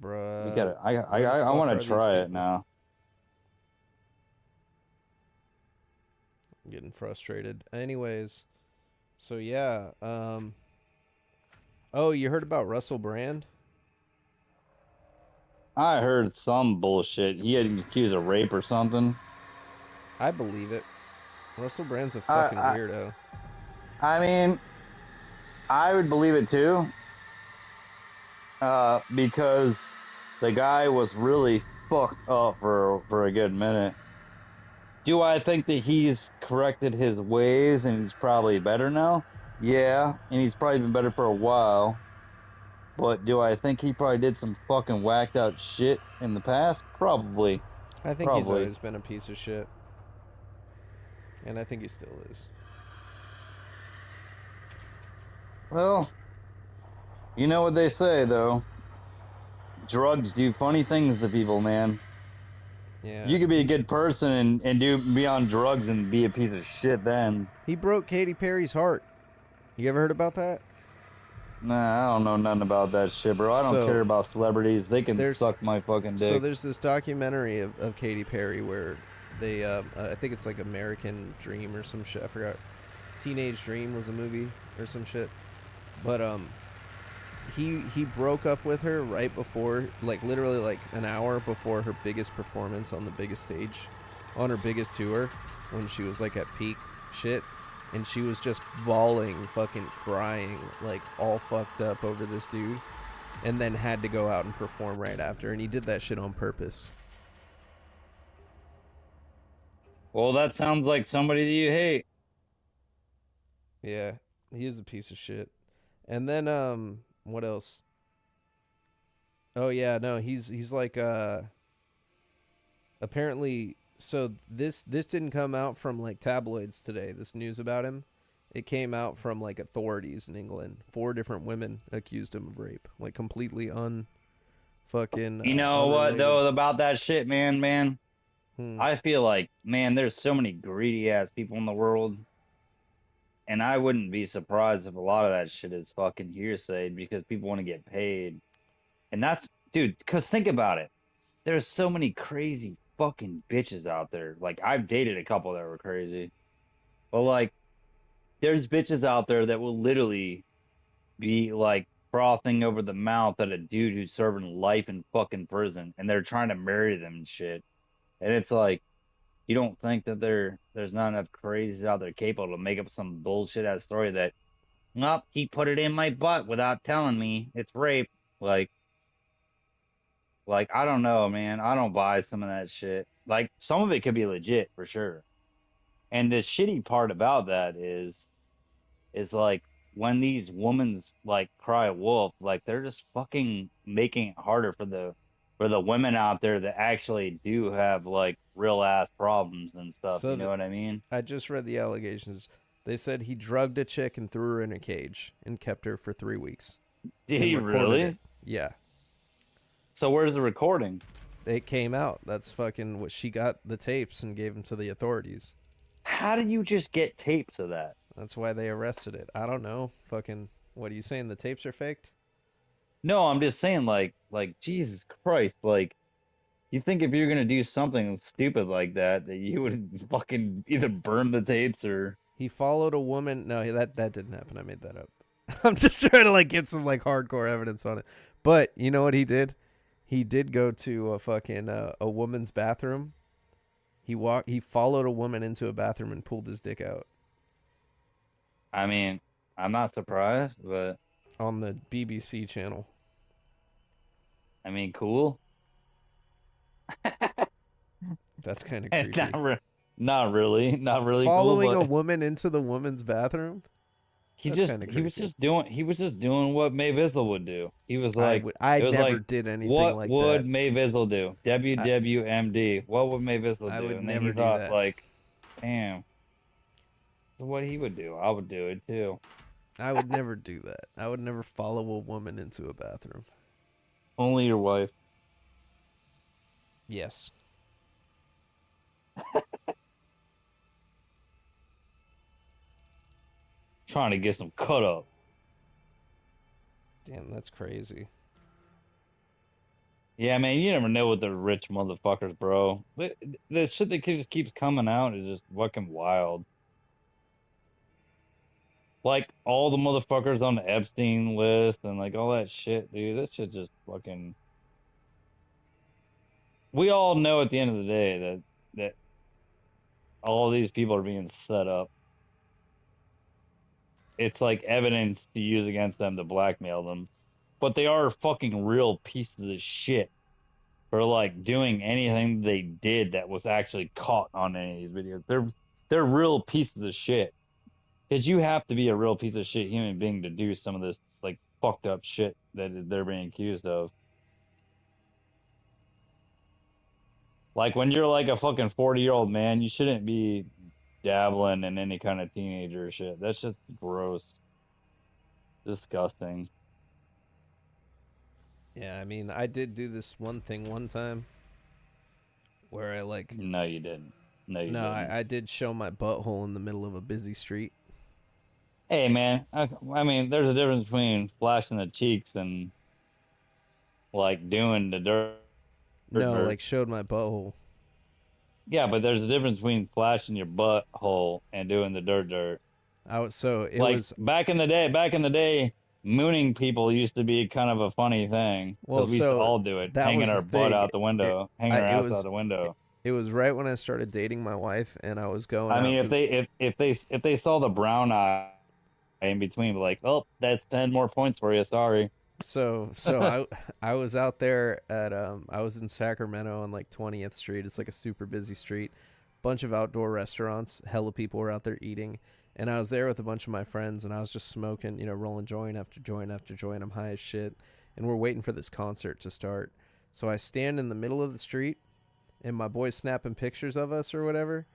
We Bruh. gotta. Where the I fuck want are to these try it people? now. I'm getting frustrated. Anyways, so yeah. Oh, you heard about Russell Brand? I heard some bullshit. He had accused of rape or something. I believe it. Russell Brand's a I fucking weirdo. I mean, I would believe it too. Because the guy was really fucked up for a good minute. Do I think that he's corrected his ways and he's probably better now? Yeah, and he's probably been better for a while. But do I think he probably did some fucking whacked out shit in the past? Probably. I think he's Probably. always been a piece of shit. And I think he still is. Well, you know what they say though. Drugs do funny things to people, man. Yeah. You could be a good person and be on drugs and be a piece of shit then. He broke Katy Perry's heart. You ever heard about that? Nah, I don't know nothing about that shit, bro. I don't care about celebrities. They can suck my fucking dick. So there's this documentary of Katy Perry where they, I think it's like American Dream or some shit. I forgot. Teenage Dream was a movie or some shit. But he broke up with her right before, like literally like an hour before her biggest performance on the biggest stage, on her biggest tour, when she was like at peak shit. And she was just bawling, fucking crying, like all fucked up over this dude. And then had to go out and perform right after. And he did that shit on purpose. Well, that sounds like somebody that you hate. Yeah, he is a piece of shit. And then, what else? Oh yeah, no, he's like, apparently, so this didn't come out from like tabloids today, this news about him. It came out from like authorities in England. 4 different women accused him of rape, like completely You know what unrelated. though about that shit, man? Hmm. I feel like, man, there's so many greedy ass people in the world. And I wouldn't be surprised if a lot of that shit is fucking hearsay because people want to get paid. And that's, dude, because think about it. There's so many crazy fucking bitches out there. Like, I've dated a couple that were crazy. But, like, there's bitches out there that will literally be, like, frothing over the mouth at a dude who's serving life in fucking prison. And they're trying to marry them and shit. And it's like, you don't think that there's not enough crazies out there capable to make up some bullshit ass story that, nope, he put it in my butt without telling me it's rape. Like, Like, I don't know, man. I don't buy some of that shit. Like, some of it could be legit for sure. And the shitty part about that is like when these women's like cry wolf, like they're just fucking making it harder for the women out there that actually do have like real ass problems and stuff. So You know what I mean? I just read the allegations. They said he drugged a chick and threw her in a cage and kept her for 3 weeks Did and he recorded it. really? Yeah, So where's the recording? it came out. That's fucking what she got the tapes and gave them to the authorities. How do you just get tapes of that? That's why they arrested it. I don't know. Fucking, what are you saying? The tapes are faked? No, I'm just saying, like Jesus Christ, like you think if you're gonna do something stupid like that, that you would fucking either burn the tapes or He followed a woman. No, that didn't happen. I made that up. I'm just trying to like get some like hardcore evidence on it. But you know what he did? He did go to a fucking a woman's bathroom. He followed a woman into a bathroom and pulled his dick out I mean, I'm not surprised, but on the BBC channel. I mean, cool. That's kind of And creepy. not really, not really Following cool, a but woman into the woman's bathroom? That's kind of he was creepy. just doing what May Vissel would do. He was like, I it was never like, did anything what like would that. May Vissel do? I, WWMD. What would May Vissel I do? would And then he never do thought that. like, damn, that's what he would do. I would do it too. I would never do that. I would never follow a woman into a bathroom. Only your wife. Yes. Trying to get some cut up. Damn, that's crazy. Yeah, man, you never know with the rich motherfuckers, bro. But the shit that just keeps coming out is just fucking wild. Like all the motherfuckers on the Epstein list and like all that shit, dude. That shit just fucking. We all know at the end of the day that all these people are being set up. It's like evidence to use against them to blackmail them, but they are fucking real pieces of shit for like doing anything they did that was actually caught on any of these videos. They're real pieces of shit. Because you have to be a real piece of shit human being to do some of this like fucked up shit that they're being accused of. Like when you're like a fucking 40-year-old man, you shouldn't be dabbling in any kind of teenager shit. That's just gross. Disgusting. Yeah, I mean, I did do this one thing one time where I like. No, you didn't. No, you No, didn't. I did show my butthole in the middle of a busy street. Hey, man. I mean, there's a difference between flashing the cheeks and like doing the dirt. No, like showed my butthole. Yeah, but there's a difference between flashing your butthole and doing the dirt. I was so it Like was back in the day, mooning people used to be kind of a funny thing well. because we used to So all do it, that hanging was our the butt thing. out the window, hanging our ass out the window. It was right when I started dating my wife, and I was going I out. mean, 'Cause if they saw the brown eye in between, like, oh, that's 10 more points for you. Sorry. I was out there at I was in Sacramento on like 20th Street. It's like a super busy street, bunch of outdoor restaurants. Hella people were out there eating, and I was there with a bunch of my friends, and I was just smoking, rolling joint after joint after joint. I'm high as shit, and we're waiting for this concert to start. So I stand in the middle of the street, and my boys snapping pictures of us or whatever.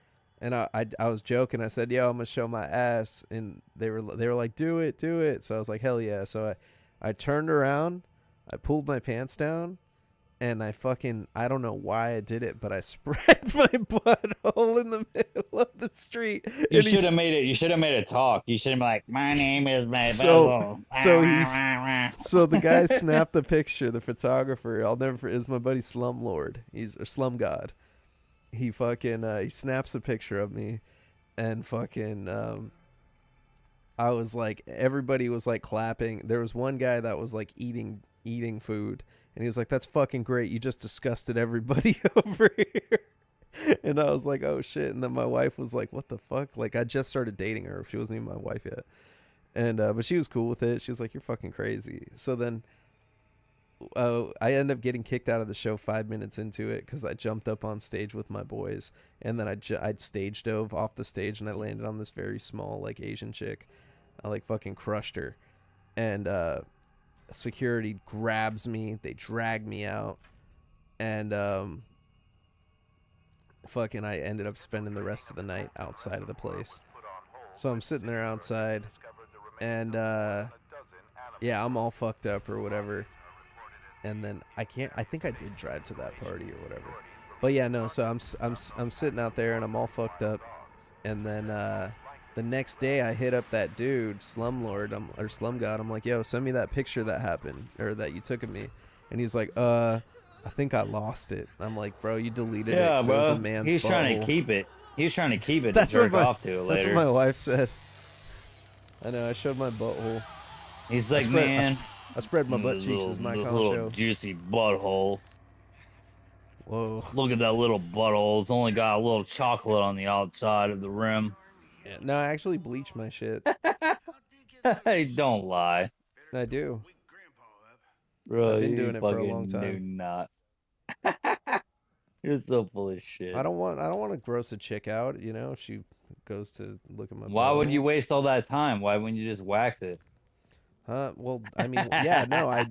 And I was joking. I said, "Yo, I'm gonna show my ass," and they were like, "Do it, do it." So I was like, "Hell yeah!" So I turned around, I pulled my pants down, and I don't know why I did it, but I spread my butthole in the middle of the street. You should have made it. You should have made it talk. You should have been like, "My name is May So Bezel." so the guy snapped the picture. The photographer, I'll never forget, is my buddy Slumlord. He's a Slum God. He fucking he snaps a picture of me, and fucking I was like, everybody was like clapping. There was one guy that was like eating food, and he was like, "That's fucking great. You just disgusted everybody over here." And I was like, "Oh shit!" And then my wife was like, "What the fuck?" Like I just started dating her. She wasn't even my wife yet, and but she was cool with it. She was like, "You're fucking crazy." So then I ended up getting kicked out of the show 5 minutes into it because I jumped up on stage with my boys, and then I stage dove off the stage, and I landed on this very small like Asian chick. I like fucking crushed her, and security grabs me. They drag me out, and fucking I ended up spending the rest of the night outside of the place. So I'm sitting there outside, and yeah, I'm all fucked up or whatever. And then I think I did drive to that party or whatever. But yeah, no. So I'm sitting out there and I'm all fucked up. And then the next day I hit up that dude, Slumlord, or Slum God. I'm like, yo, send me that picture that happened or that you took of me. And he's like, I think I lost it. I'm like, bro, you deleted it. Yeah, So it was a bro. man's He's trying to butthole. keep it. He's trying to keep it to That's what jerk off to That's later. what my wife said. I know. I showed my butthole. He's like, man. I spread my butt cheeks as my little concho. juicy butthole. Whoa. Look at that little butthole. It's only got a little chocolate on the outside of the rim. Yeah, no, I actually bleach my shit. Hey, don't lie. I do. Bro, I've been you doing it for a fucking long time. do not. You're so full of shit. I don't want to gross a chick out, you know, if she goes to look at my Why would butthole. you waste all that time? Why wouldn't you just wax it? Well, I mean, yeah, no,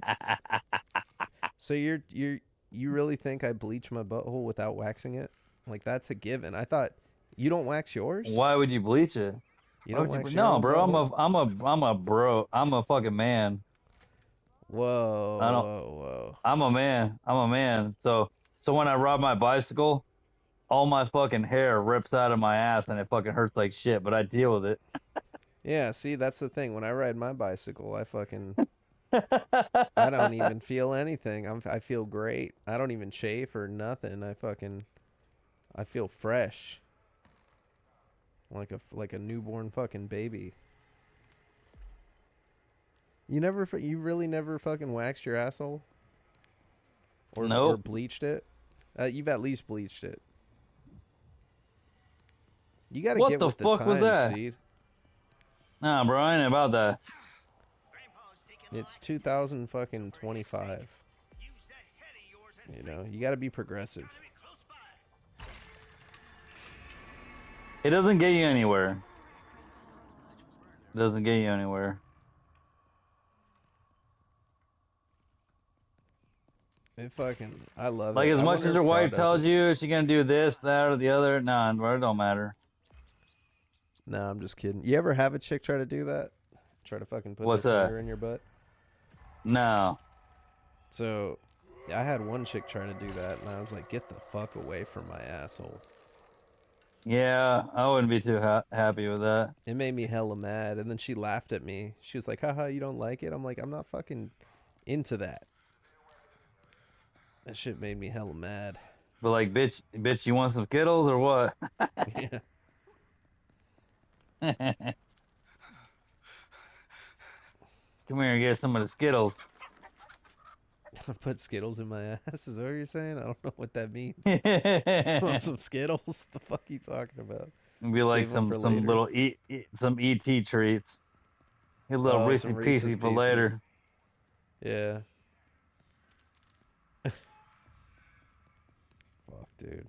So you really think I bleach my butthole without waxing it? Like that's a given. I thought you don't wax yours? Why would you bleach it? You Why don't would you wax ble- your No, own bro. butthole? I'm a bro. I'm a fucking man. Whoa, I don't. whoa. I'm a man. I'm a man. So when I ride my bicycle, all my fucking hair rips out of my ass and it fucking hurts like shit. But I deal with it. Yeah, see, that's the thing. When I ride my bicycle, I don't even feel anything. I feel great. I don't even chafe or nothing. I feel fresh. Like a newborn fucking baby. You really never fucking waxed your asshole? Or Nope. bleached it? You've at least bleached it. You gotta What get the with the fuck was times, that? Seed. Nah, bro, I ain't about that. It's 2025. You know, you gotta be progressive. It doesn't get you anywhere. It doesn't get you anywhere. I love Like it. as I much wonder as if your Crow wife does tells it. you she gonna do this, that, or the other, nah, bro, it don't matter. No, I'm just kidding. You ever have a chick try to do that? Try to fucking put What's their that? finger in your butt? No. So, I had one chick trying to do that, and I was like, get the fuck away from my asshole. Yeah, I wouldn't be too happy with that. It made me hella mad, and then she laughed at me. She was like, haha, you don't like it? I'm like, I'm not fucking into that. That shit made me hella mad. But like, bitch, you want some Skittles or what? Yeah. Come here and get some of the Skittles. Put Skittles in my ass? Is that what you're saying? I don't know what that means. Want some Skittles? The fuck are you talking about? It'd be like Save 'em some for later. little some ET treats. Get a little Some Reese's Pieces for later. Yeah. Fuck, dude.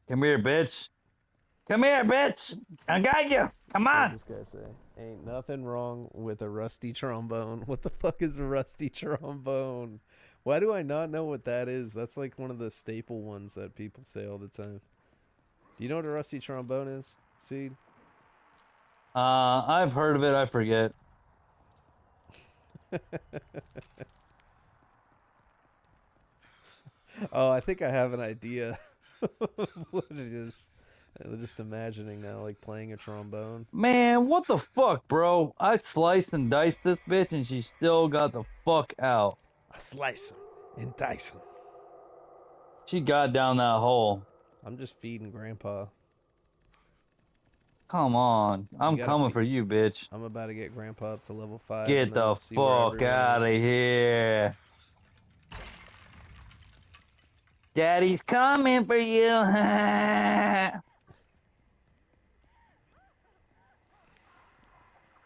Come here, bitch. Come here, bitch. I got you. Come on. What's this guy say? Ain't nothing wrong with a rusty trombone. What the fuck is a rusty trombone? Why do I not know what that is? That's like one of the staple ones that people say all the time. Do you know what a rusty trombone is, Seed? I've heard of it. I forget. Oh, I think I have an idea what it is. I'm just imagining now, like playing a trombone. Man, what the fuck, bro? I sliced and diced this bitch and she still got the fuck out. I slice 'em and dice 'em. She got down that hole. I'm just feeding Grandpa. Come on. I'm coming for you, bitch. I'm about to get Grandpa up to level 5. Get the fuck out of here. Daddy's coming for you.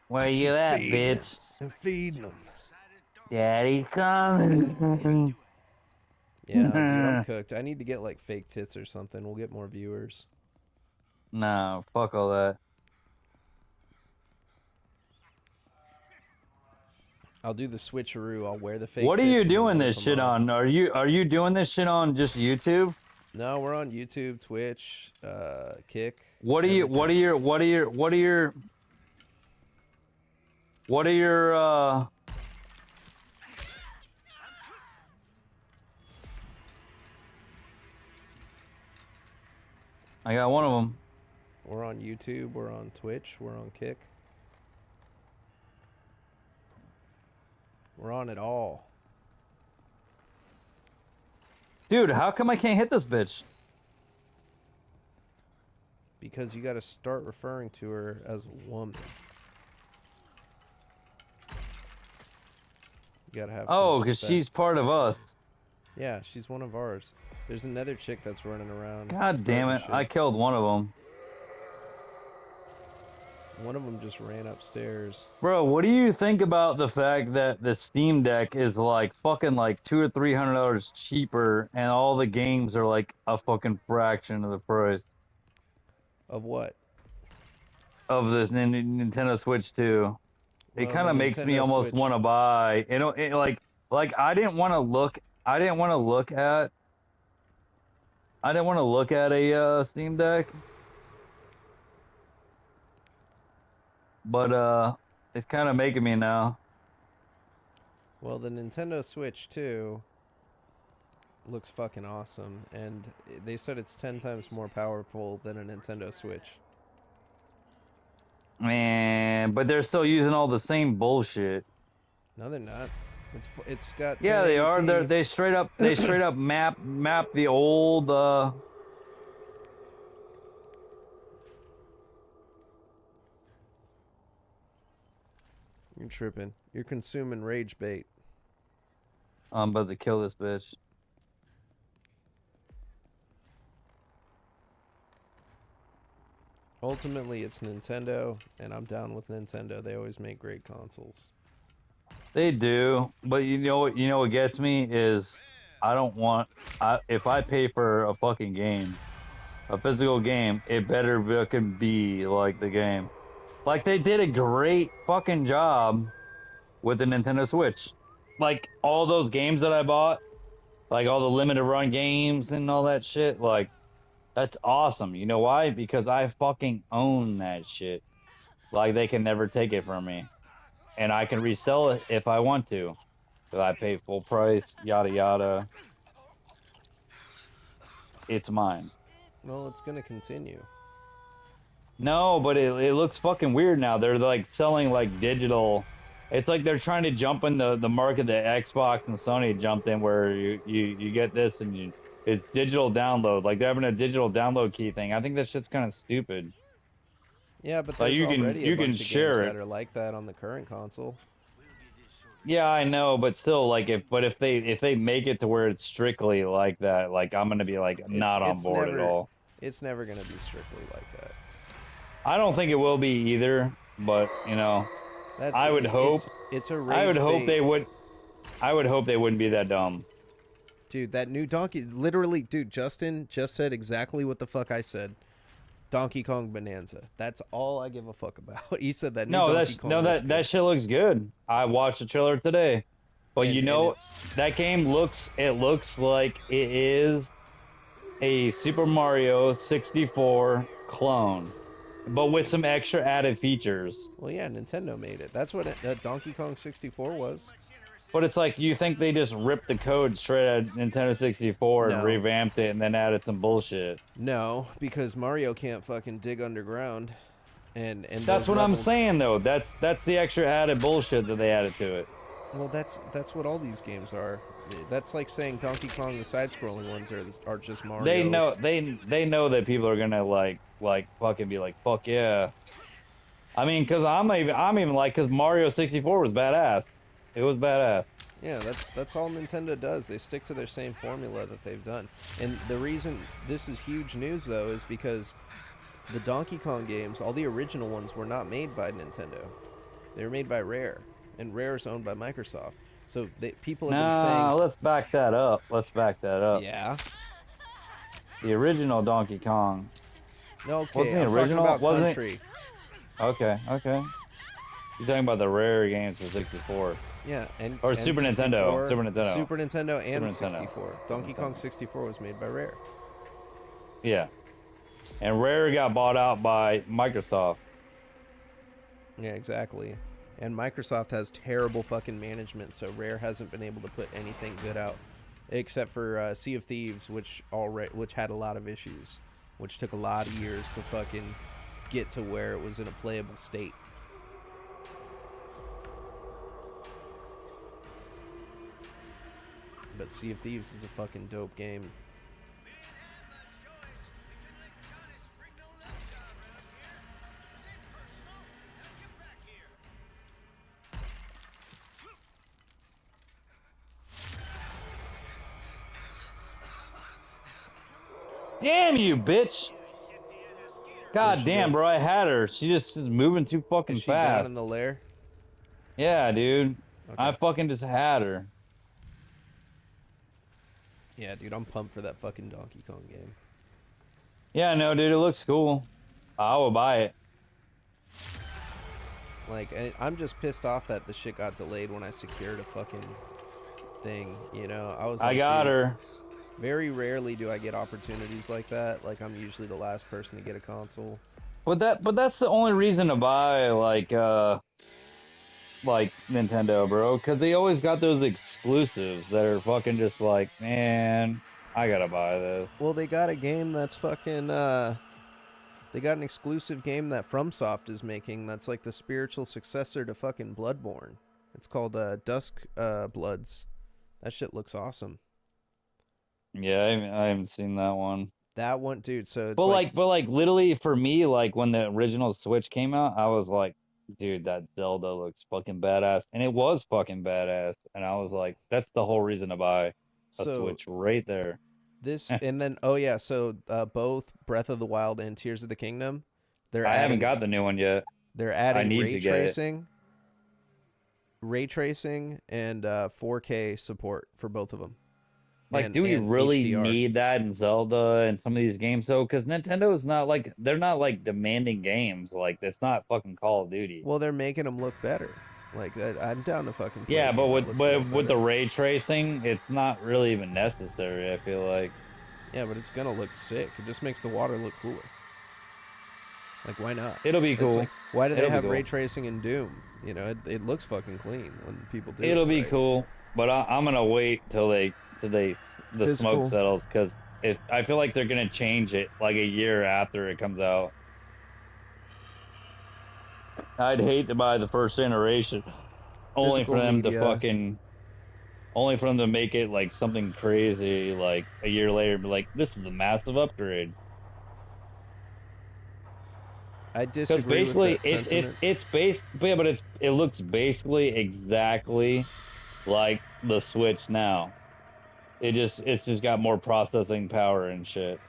Where you at, bitch? I'm feeding him. Daddy coming. Yeah, dude, I'm cooked. I need to get like fake tits or something. We'll get more viewers. No, fuck all that. I'll do the switcheroo. I'll wear the fake What are tits you and then doing whip this 'em shit off. on? Are you doing this shit on just YouTube? No, we're on YouTube, Twitch, Kick. What are you? What are everything. your? What are your? What are your? What are your? I got one of them. We're on YouTube. We're on Twitch. We're on Kick. We're on it all. Dude, how come I can't hit this bitch? Because you got to start referring to her as a woman. You got to have some Oh, because respect. she's part of us. Yeah, she's one of ours. There's another chick that's running around. God damn it! starting I shit. killed one of them. One of them just ran upstairs. Bro, what do you think about the fact that the Steam Deck is like fucking like $200 or $300 cheaper, and all the games are like a fucking fraction of the price Of what? of the Nintendo Switch 2? It Well, kind the of makes me Nintendo almost Switch. want to buy. You know, like I didn't want to look. I didn't want to look at. I didn't want to look at a Steam Deck, but it's kind of making me now. Well, the Nintendo Switch 2 looks fucking awesome, and they said it's 10 times more powerful than a Nintendo Switch. Man, but they're still using all the same bullshit. No, they're not. It's got 1080p. Yeah, they are. They straight up map the old You're tripping. You're consuming rage bait. I'm about to kill this bitch. Ultimately, it's Nintendo, and I'm down with Nintendo. They always make great consoles. They do, but you know what gets me is I don't want if I pay for a fucking game, a physical game, it better fucking be like the game. Like they did a great fucking job with the Nintendo Switch. Like all those games that I bought, like all the limited run games and all that shit, like that's awesome. You know why? Because I fucking own that shit. Like they can never take it from me. And I can resell it if I want to. If I pay full price, yada yada. It's mine. Well, it's going to continue. No, but it looks fucking weird now. They're like selling like digital. It's like they're trying to jump in the market that Xbox and Sony jumped in, where you get this and it's digital download. Like they're having a digital download key thing. I think that shit's kind of stupid. Yeah, but Like there's already a you can bunch of games share that it. are like that on the current console. Yeah, I know, but still, like if they make it to where it's strictly like that, like I'm gonna be like not on board at all. It's never going to be strictly like that. I don't think it will be either, but you know, That's I would hope. it's a rage I would hope bait. they would. I would hope they wouldn't be that dumb. Dude, that new Donkey... Literally, dude, Justin just said exactly what the fuck I said. Donkey Kong Bonanza. That's all I give a fuck about. He said that new Donkey Kong looks good. That shit looks good. I watched the trailer today, but And- you and know it's- that game looks like it is a Super Mario 64 clone, but with some extra added features. Well, yeah, Nintendo made it. That's what Donkey Kong 64 was. But it's like you think they just ripped the code straight out of Nintendo 64 and No. revamped it and then added some bullshit. No, because Mario can't fucking dig underground. And That's those what I'm levels- saying though. That's the extra added bullshit that they added to it. Well, that's what all these games are. That's like saying Donkey Kong, the side-scrolling ones are just Mario. They know that people are gonna like fucking be like, fuck yeah. I mean, cause I'm even like, cause Mario 64 was badass. It was badass. Yeah, that's all Nintendo does. They stick to their same formula that they've done. And the reason this is huge news though is because the Donkey Kong games, all the original ones, were not made by Nintendo. They were made by Rare, and Rare is owned by Microsoft. So people have been saying, No, let's back that up. Let's back that up. yeah. The original Donkey Kong. No, Wasn't okay, the I'm talking original? about Wasn't it? Country. Okay. You're talking about the rare games for 64. Yeah, and Or Super Nintendo. Super Nintendo. Super Nintendo and Super Nintendo. 64. Donkey Kong 64 was made by Rare. Yeah. And Rare got bought out by Microsoft. Yeah, exactly. And Microsoft has terrible fucking management, so Rare hasn't been able to put anything good out, except for Sea of Thieves, which had a lot of issues, which took a lot of years to fucking get to where it was in a playable state. But Sea of Thieves is a fucking dope game. Damn you, bitch! God she damn, go? bro, I had her. She just is moving too fucking Is she down fast. in the lair? Yeah, dude. Okay. I fucking just had her. Yeah, dude, I'm pumped for that fucking Donkey Kong game. Yeah, no, dude, it looks cool. I will buy it. Like, I'm just pissed off that the shit got delayed when I secured a fucking thing, you know? I was like, I got dude, her. very rarely do I get opportunities like that. Like, I'm usually the last person to get a console. But that's the only reason to buy like Nintendo, bro, because they always got those exclusives that are fucking just like, man, I gotta buy this. Well, they got a game that's fucking, they got an exclusive game that FromSoft is making that's like the spiritual successor to fucking Bloodborne. It's called Dusk Bloods. That shit looks awesome. Yeah, I haven't seen that one. That one, dude, so it's But like literally for me, like when the original Switch came out, I was like, dude, that Zelda looks fucking badass. And it was fucking badass. And I was like, that's the whole reason to buy a Switch right there. This, and then, oh yeah, so both Breath of the Wild and Tears of the Kingdom, I haven't got the new one yet. They're adding need ray to get it. tracing, and 4K support for both of them. Like, do we really need that in Zelda and some of these games though? Because Nintendo is not like, they're not like demanding games. Like, it's not fucking Call of Duty. Well, they're making them look better. Like, I'm down to fucking play Yeah, a but game that looks with the better. ray tracing, it's not really even necessary, I feel like. Yeah, but it's gonna look sick. It just makes the water look cooler. Like, why not? It'll be cool. Like, why do they It'll be have cool. ray tracing in Doom? You know, it looks fucking clean when people do it. It'll be right? cool, but I'm gonna wait till the Physical. smoke settles, because I feel like they're gonna change it like a year after it comes out. I'd hate to buy the first generation only for them to make it like something crazy like a year later, but like, this is a massive upgrade. I Because disagree basically with that sentiment. it looks basically exactly like the Switch now. It's just got more processing power and shit.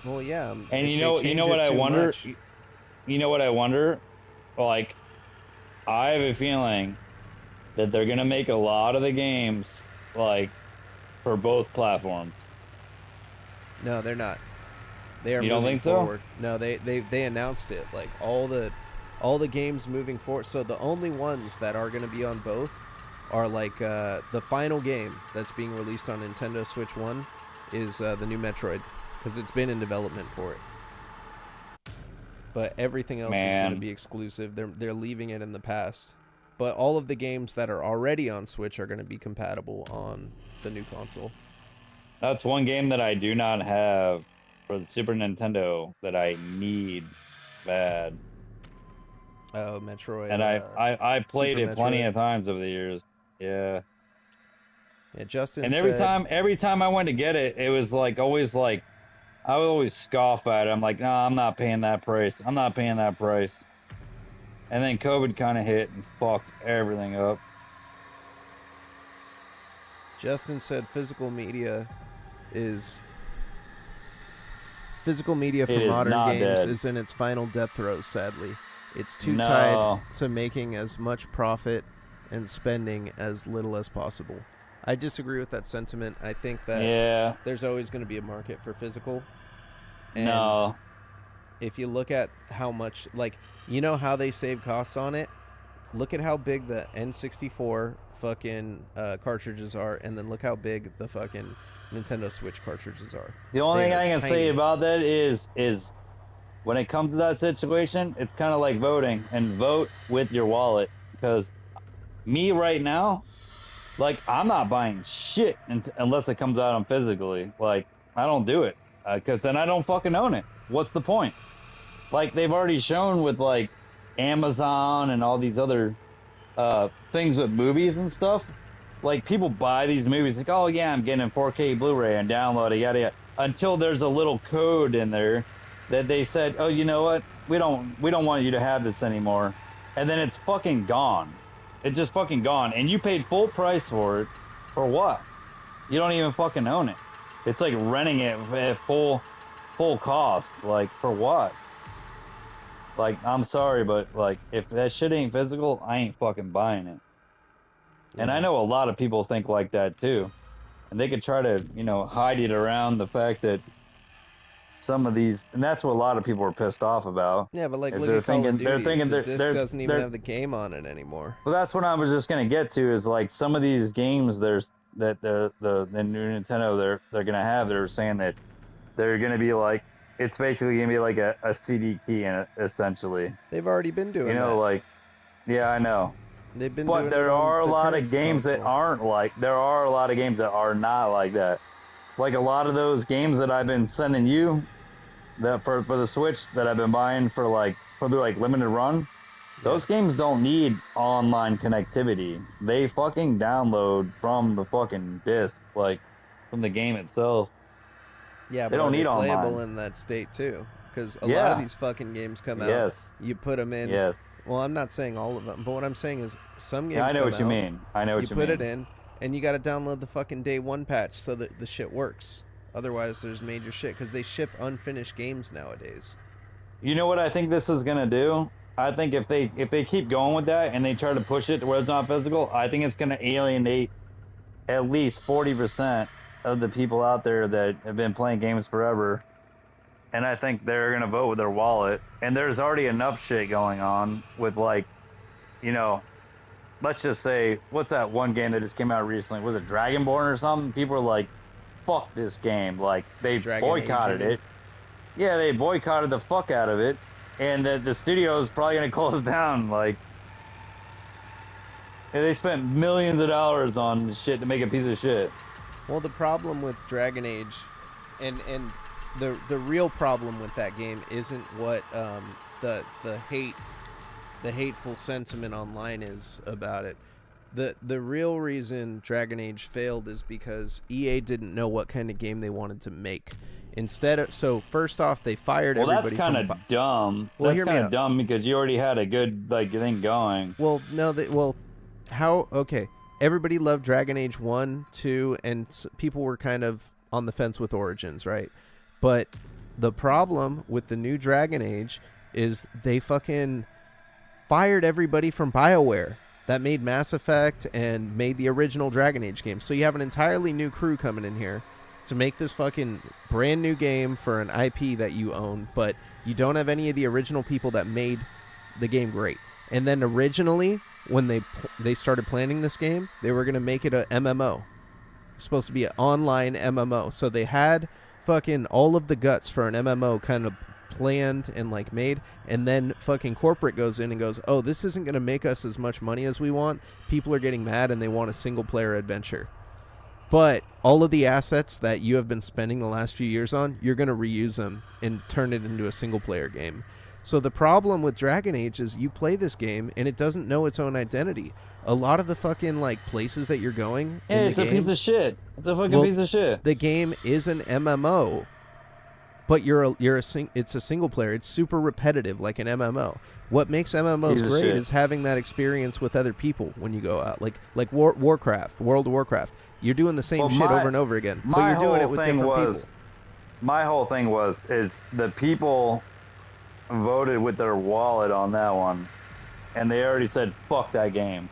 Well, yeah. And if you they know change what it I too wonder? much- You know what I wonder? Like, I have a feeling that they're gonna make a lot of the games like for both platforms. No, they're not. They are You don't moving think so? forward. No, they announced it. Like all the games moving forward. So the only ones that are going to be on both are like the final game that's being released on Nintendo Switch 1 is the new Metroid, because it's been in development for it. But everything else is going to be exclusive. They're leaving it in the past. But all of the games that are already on Switch are going to be compatible on the new console. That's one game that I do not have for the Super Nintendo that I need bad. Oh, Metroid. And I played Super it plenty Metroid. of times over the years. Yeah. Yeah, Justin And said, every time I went to get it, it was like always like, I would always scoff at it. I'm like, no, I'm not paying that price. I'm not paying that price. And then COVID kind of hit and fucked everything up. Justin said physical media for is modern not games dead. is in its final death throes, sadly. It's too No. tied to making as much profit and spending as little as possible. I disagree with that sentiment. I think that Yeah. there's always going to be a market for physical. And No. if you look at how much, like, you know how they save costs on it? Look at how big the N64 fucking cartridges are, and then look how big the fucking Nintendo Switch cartridges are. The only They thing are I can tiny. say about that is when it comes to that situation, it's kind of like voting, and vote with your wallet. Because me right now, like, I'm not buying shit unless it comes out on physically. Like, I don't do it because then I don't fucking own it. What's the point? Like, they've already shown with like Amazon and all these other things with movies and stuff. Like, people buy these movies like, oh yeah, I'm getting a 4K Blu-ray and download it, yada yada. Until there's a little code in there that they said, oh, you know what? We don't want you to have this anymore. And then it's fucking gone. It's just fucking gone. And you paid full price for it. For what? You don't even fucking own it. It's like renting it at full cost. Like, for what? Like, I'm sorry, but like, if that shit ain't physical, I ain't fucking buying it. And I know a lot of people think like that too. And they could try to, you know, hide it around the fact that some of these, and that's what a lot of people are pissed off about. Yeah, but like, is look they're at Call of thinking- they're Duty. thinking The they're- disc doesn't even have the game on it anymore. Well, that's what I was just gonna get to. Is like some of these games that the new Nintendo they're gonna have. They're saying that they're gonna be like, it's basically gonna be like a CD key in it, essentially. They've already been doing You know, that. like, yeah, I know. They've been But doing there it on are a the lot of current games that console. aren't like. There are a lot of games that are not like that. Like a lot of those games that I've been sending you, that for the Switch that I've been buying for the limited run. Those games don't need online connectivity. They fucking download from the fucking disc, like from the game itself. Yeah, They but don't are need they playable online. in that state too? Because a lot Yeah. of these fucking games come out. Yes. You put them in. Yes. Well, I'm not saying all of them, but what I'm saying is some games Yeah, I know come what you out, mean. I know what you you put mean. it in, and you got to download the fucking day one patch so that the shit works. Otherwise, there's major shit because they ship unfinished games nowadays. You know what I think this is gonna do? I think if they keep going with that and they try to push it to where it's not physical, I think it's gonna alienate at least 40% of the people out there that have been playing games forever. And I think they're gonna vote with their wallet. And there's already enough shit going on with, like, you know, let's just say, what's that one game that just came out recently? Was it Dragonborn or something? People are like, fuck this game. Like, they Dragon Age, boycotted you mean? it. Yeah, they boycotted the fuck out of it. And the studio is probably gonna close down. Like, and they spent millions of dollars on shit to make a piece of shit. Well, the problem with Dragon Age, and the real problem with that game isn't what the hateful sentiment online is about it. The real reason Dragon Age failed is because EA didn't know what kind of game they wanted to make. So first off, they fired everybody. Well, that's kind of dumb. Well, That's hear me kind of out. dumb because you already had a good thing going. Well, no, okay. Everybody loved Dragon Age 1, 2, and people were kind of on the fence with Origins, right? But the problem with the new Dragon Age is they fucking fired everybody from BioWare that made Mass Effect and made the original Dragon Age game. So you have an entirely new crew coming in here to make this fucking brand new game for an IP that you own, but you don't have any of the original people that made the game great. And then originally, when they started planning this game, they were going to make it a MMO. It's supposed to be an online MMO. So they had fucking all of the guts for an MMO kind of planned and like made, and then fucking corporate goes in and goes, oh, this isn't going to make us as much money as we want. People are getting mad and they want a single player adventure. But all of the assets that you have been spending the last few years on, you're going to reuse them and turn it into a single player game. So the problem with Dragon Age is you play this game and it doesn't know its own identity. A lot of the fucking like places that you're going in Hey, the it's a game, piece of shit. It's a fucking piece of shit. the game is an MMO, but it's a single player. It's super repetitive like an MMO. What makes MMOs Piece of great shit. is having that experience with other people when you go out. Like Warcraft, World of Warcraft. You're doing the same shit over and over again, but you're doing it with different people. My whole thing is the people voted with their wallet on that one, and they already said fuck that game.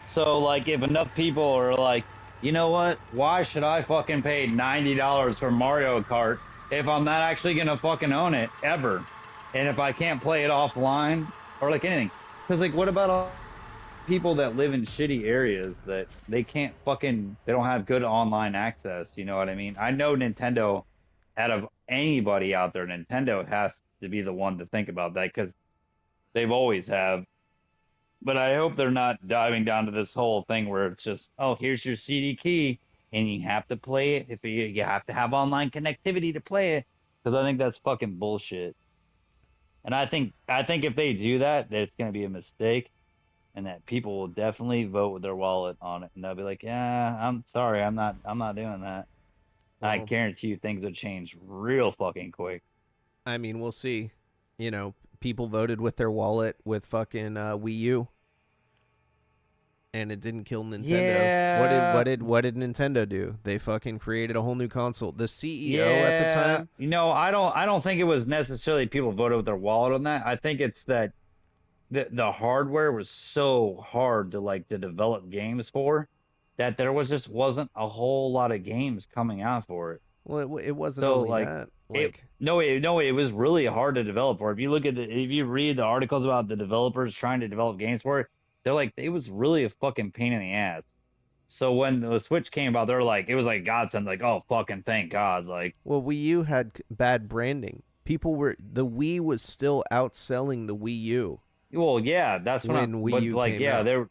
So like, if enough people are like, you know what? Why should I fucking pay $90 for Mario Kart if I'm not actually gonna fucking own it ever? And if I can't play it offline or like anything, because like, what about all people that live in shitty areas that they can't fucking, they don't have good online access? You know what I mean? I know Nintendo, out of anybody out there, Nintendo has to be the one to think about that because they've always have. But I hope they're not diving down to this whole thing where it's just, oh, here's your CD key, and you have to play it. If you have to have online connectivity to play it, because I think that's fucking bullshit. And I think if they do that, that it's going to be a mistake, and that people will definitely vote with their wallet on it, and they'll be like, yeah, I'm sorry, I'm not doing that. I Well, guarantee you things will change real fucking quick. I mean, we'll see. You know, people voted with their wallet with fucking Wii U, and it didn't kill Nintendo. Yeah, What did Nintendo do? They fucking created a whole new console. The CEO at the yeah. time, I don't think it was necessarily people voted with their wallet on that. I think it's that the hardware was so hard to like to develop games for that there was just wasn't a whole lot of games coming out for it. well, it wasn't So only like that. it Like, no it no it was really hard to develop for. If you look at if you read the articles about the developers trying to develop games for it, they're like it was really a fucking pain in the ass. So when the Switch came out, they're like it was like godsend, like oh fucking thank God, like well, Wii U had bad branding. The Wii was still outselling the Wii U well yeah that's what when I'm Wii but U like came yeah out. there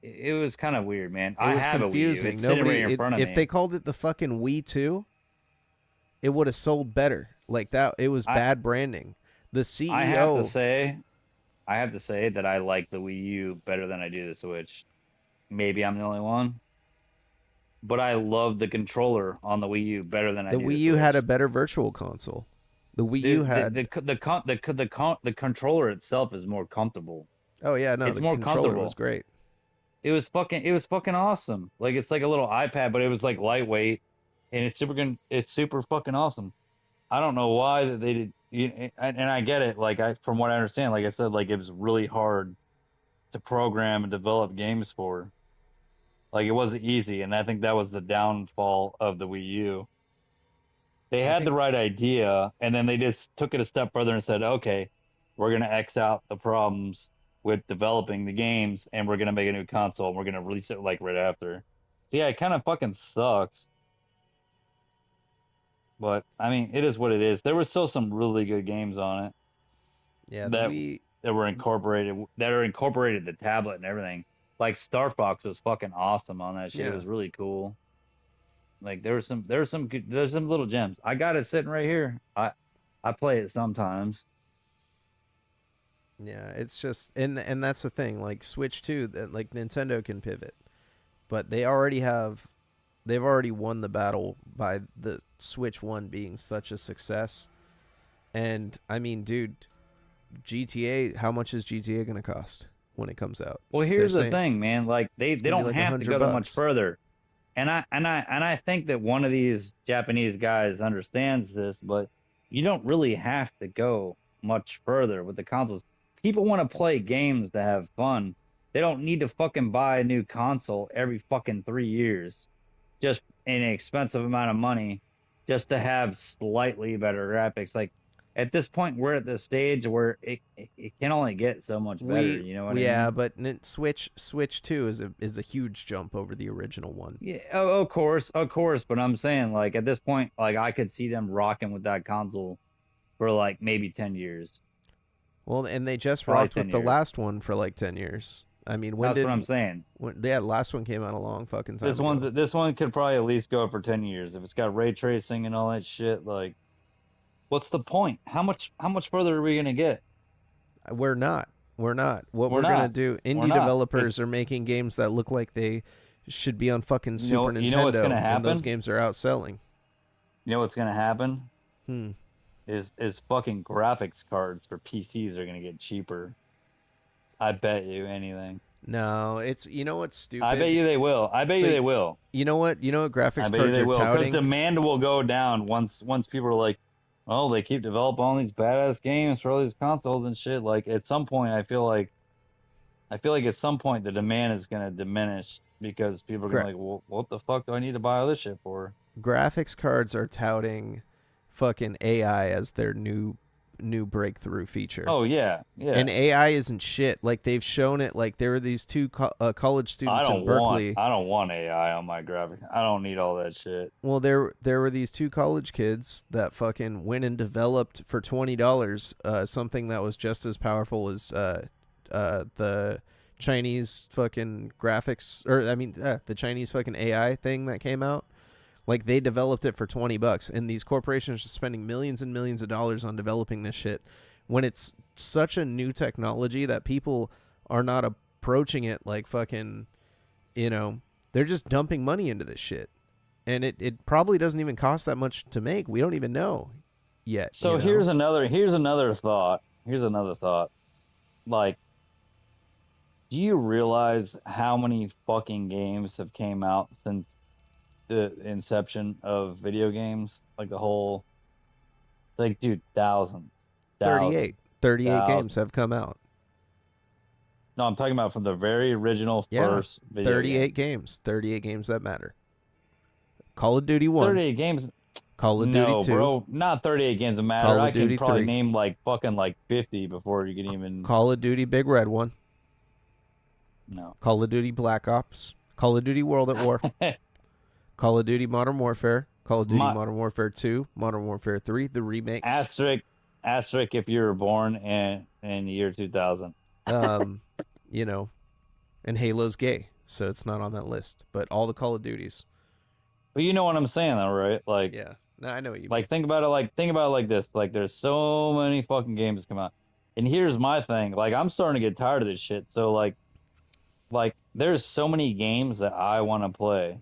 it was kind of weird, man. It I was have a Wii U. confusing. It's sitting right in front of If me. they called it the fucking Wii 2, it would have sold better. Like that, it was I bad branding. The I have to CEO, say, I have to say that I like the Wii U better than I do the Switch. Maybe I'm the only one, but I love the controller on the Wii U better than I the do Wii the U had a Switch. better virtual console. The Wii U had, The controller itself is more comfortable. oh yeah, no, It's the more controller was comfortable. great. It was fucking awesome. Like it's like a little iPad, but it was like lightweight, and it's super fucking awesome. I don't know why that they did, and I get it. Like from what I understand, like I said, like it was really hard to program and develop games for. Like it wasn't easy, and I think that was the downfall of the Wii U. They I had the think, right idea, and then they just took it a step further and said, okay, we're gonna X out the problems with developing the games, and we're gonna make a new console, and we're gonna release it like right after. So yeah, it kind of fucking sucks. But I mean, it is what it is. There were still some really good games on it yeah, the that Wii, that were incorporated that are incorporated the tablet and everything. Like Star Fox was fucking awesome on that shit. It yeah, was really cool. Like there's some little gems. I got it sitting right here. I play it sometimes. yeah. It's just, and that's the thing. Like Switch 2, that like Nintendo can pivot, but they've already won the battle by the Switch 1 being such a success. And I mean, dude, GTA, how much is GTA going to cost when it comes out? Well, They're here's the saying thing, man. Like it's they going to be don't like a have to hundred go that much bucks. further. And I think that one of these Japanese guys understands this, but you don't really have to go much further with the consoles. People want to play games to have fun. They don't need to fucking buy a new console every fucking 3 years, just an expensive amount of money, just to have slightly better graphics. Like at this point, we're at the stage where it can only get so much better. You know what I Yeah, mean? but Switch 2 is a huge jump over the original one. Yeah, of course. But I'm saying, like, at this point, like, I could see them rocking with that console for like maybe 10 years, Well, and they just probably rocked with 10 the years. last one for like 10 years. I mean, That's what I'm saying. the last one came out a long fucking time ago. This one could probably at least go for 10 years if it's got ray tracing and all that shit. Like, what's the point? How much further are we gonna get? We're not. We're not. What We're we're gonna not. do? We're Indie not. developers are making games that look like they should be on fucking Super You know what's gonna Nintendo, and those happen? games are outselling. You know what's gonna happen Hmm. is fucking graphics cards for PCs are gonna get cheaper. I bet you anything. No, it's, you know what's I bet stupid. you they will. I bet So you they will. you know what? You know what I graphics bet you cards they are will, because touting? demand will go down once people are like, oh, they keep developing all these badass games for all these consoles and shit. Like at some point, I feel like I feel like at some point the demand is going to diminish because people are going to like, well, what the fuck do I need to buy all this shit for? Graphics cards are touting fucking AI as their new breakthrough feature. Oh yeah, yeah. And AI isn't shit. Like they've shown it. Like there were these two college students in Berkeley. I don't want AI on my graphic. I don't need all that shit. Well, there were these two college kids that fucking went and developed for $20 something that was just as powerful as the Chinese fucking graphics, or I mean the Chinese fucking AI thing that came out. Like they developed it for $20, and these corporations are spending millions and millions of dollars on developing this shit when it's such a new technology that people are not approaching it like fucking, you know, they're just dumping money into this shit. And it probably doesn't even cost that much to make. We don't even know yet. So you know? here's another thought. Like, do you realize how many fucking games have came out since the inception of video games? Like the whole, like, dude, thousands. 38 games have come out. No, I'm talking about from the very original first video 38 games. 38 games that matter. Call of Duty 1. 38 games. Call of Duty 2. Bro, not 38 games that matter. Call of I Duty can probably 3. name like fucking like 50 before you can even. Call of Duty Big Red 1. No. Call of Duty Black Ops. Call of Duty World at War. Call of Duty Modern Warfare. Call of Duty Modern Warfare 2. Modern Warfare 3. The remakes. Asterisk if you were born in the year 2000. You know, and Halo's gay, so it's not on that list. But all the Call of Duties. But you know what I'm saying, though, right? Like, yeah, no, I know what you like mean. think about it like this. Like, there's so many fucking games come out, and here's my thing. Like, I'm starting to get tired of this shit. So like there's so many games that I want to play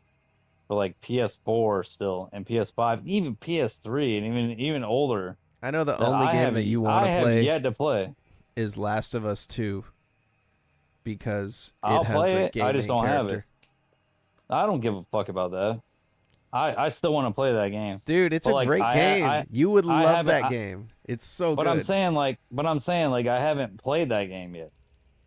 for like PS4 still and PS5, even PS3, and even older. I know the only game that you want to play. I have yet to play is Last of Us 2 because I'll it has play a it. gaming I just don't character. have it. I don't give a fuck about that. I still want to play that game. Dude, it's a great game. You would love that game. It's so good. But I'm saying like I haven't played that game yet.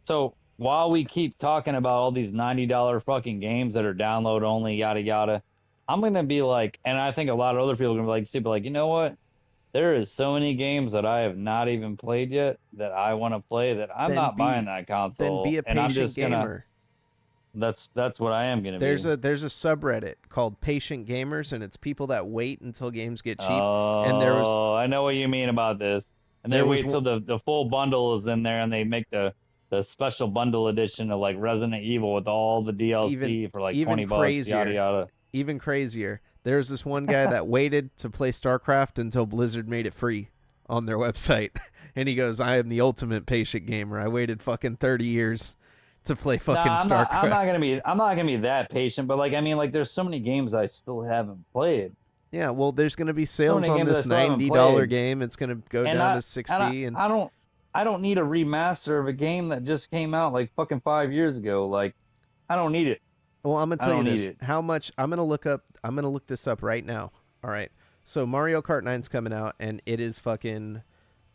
So while we keep talking about all these $90 fucking games that are download only, yada yada, I'm gonna be like, and I think a lot of other people are gonna be like, super, like, you know what? There is so many games that I have not even played yet that I want to play that I'm not buying that console. Then be a patient gamer. That's what I am gonna be. There's a subreddit called Patient Gamers, and it's people that wait until games get cheap. Oh, and there was, I know what you mean about this. And they wait till the full bundle is in there, and they make the special bundle edition of like Resident Evil with all the DLC for like $20. Crazier, yada yada. Even crazier. There's this one guy that waited to play StarCraft until Blizzard made it free on their website, and he goes, "I am the ultimate patient gamer. I waited fucking 30 years to play fucking StarCraft." I'm not gonna be that patient, but like, I mean, like, there's so many games I still haven't played. Yeah, well, there's gonna be sales on this $90 game. It's gonna go down to $60, and I don't need a remaster of a game that just came out like fucking 5 years ago. Like, I don't need it. Well, I'm gonna tell you this. How much? I'm gonna look this up right now. All right. So Mario Kart 9's coming out, and it is fucking.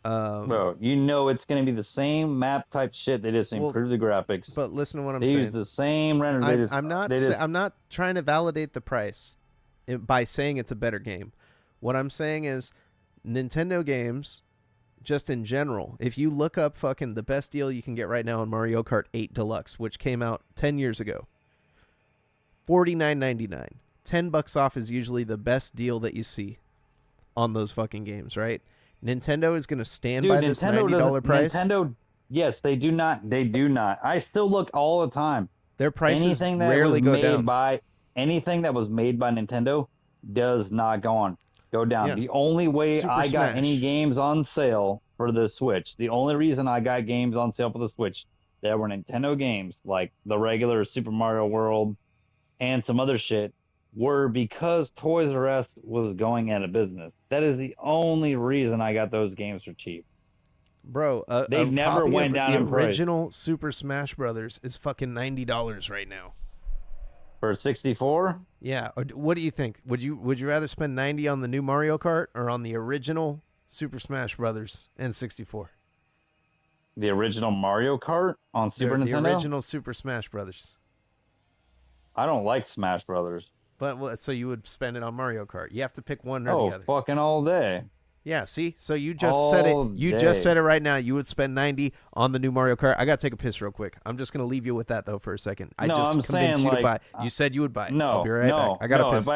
Bro, you know it's gonna be the same map type shit. They just improve the graphics. But listen to what I'm saying. They use the same render. I'm not trying to validate the price by saying it's a better game. What I'm saying is, Nintendo games, just in general, if you look up fucking the best deal you can get right now on Mario Kart 8 Deluxe, which came out 10 years ago. $49.99. $10 off is usually the best deal that you see on those fucking games, right? Nintendo is going to stand by this $90 price. Nintendo, yes, they do not. They do not. I still look all the time. Their prices rarely go down. Anything that was made by Nintendo does not go down. Yeah. The only way I got any games on sale for the Switch, the only reason I got games on sale for the Switch that were Nintendo games, like the regular Super Mario World and some other shit, were because Toys R Us was going out of business. That is the only reason I got those games for cheap. Bro, they never went down in price. The original Super Smash Brothers is fucking $90 right now. For 64? Yeah. What do you think? Would you rather spend $90 on the new Mario Kart or on the original Super Smash Brothers and 64? The original Mario Kart on Super The Nintendo? original Super Smash Brothers. I don't like Smash Brothers. But so you would spend it on Mario Kart. You have to pick one or the Oh, other. fucking all day. Yeah, see? So you just said it. All You day. just said it right now. You would spend 90 on the new Mario Kart. I got to take a piss real quick. I'm just going to leave you with that though for a second. I No, just I'm convinced saying, you to like, buy. You said you would buy it. No, I'll be right no, back. I got to no. piss.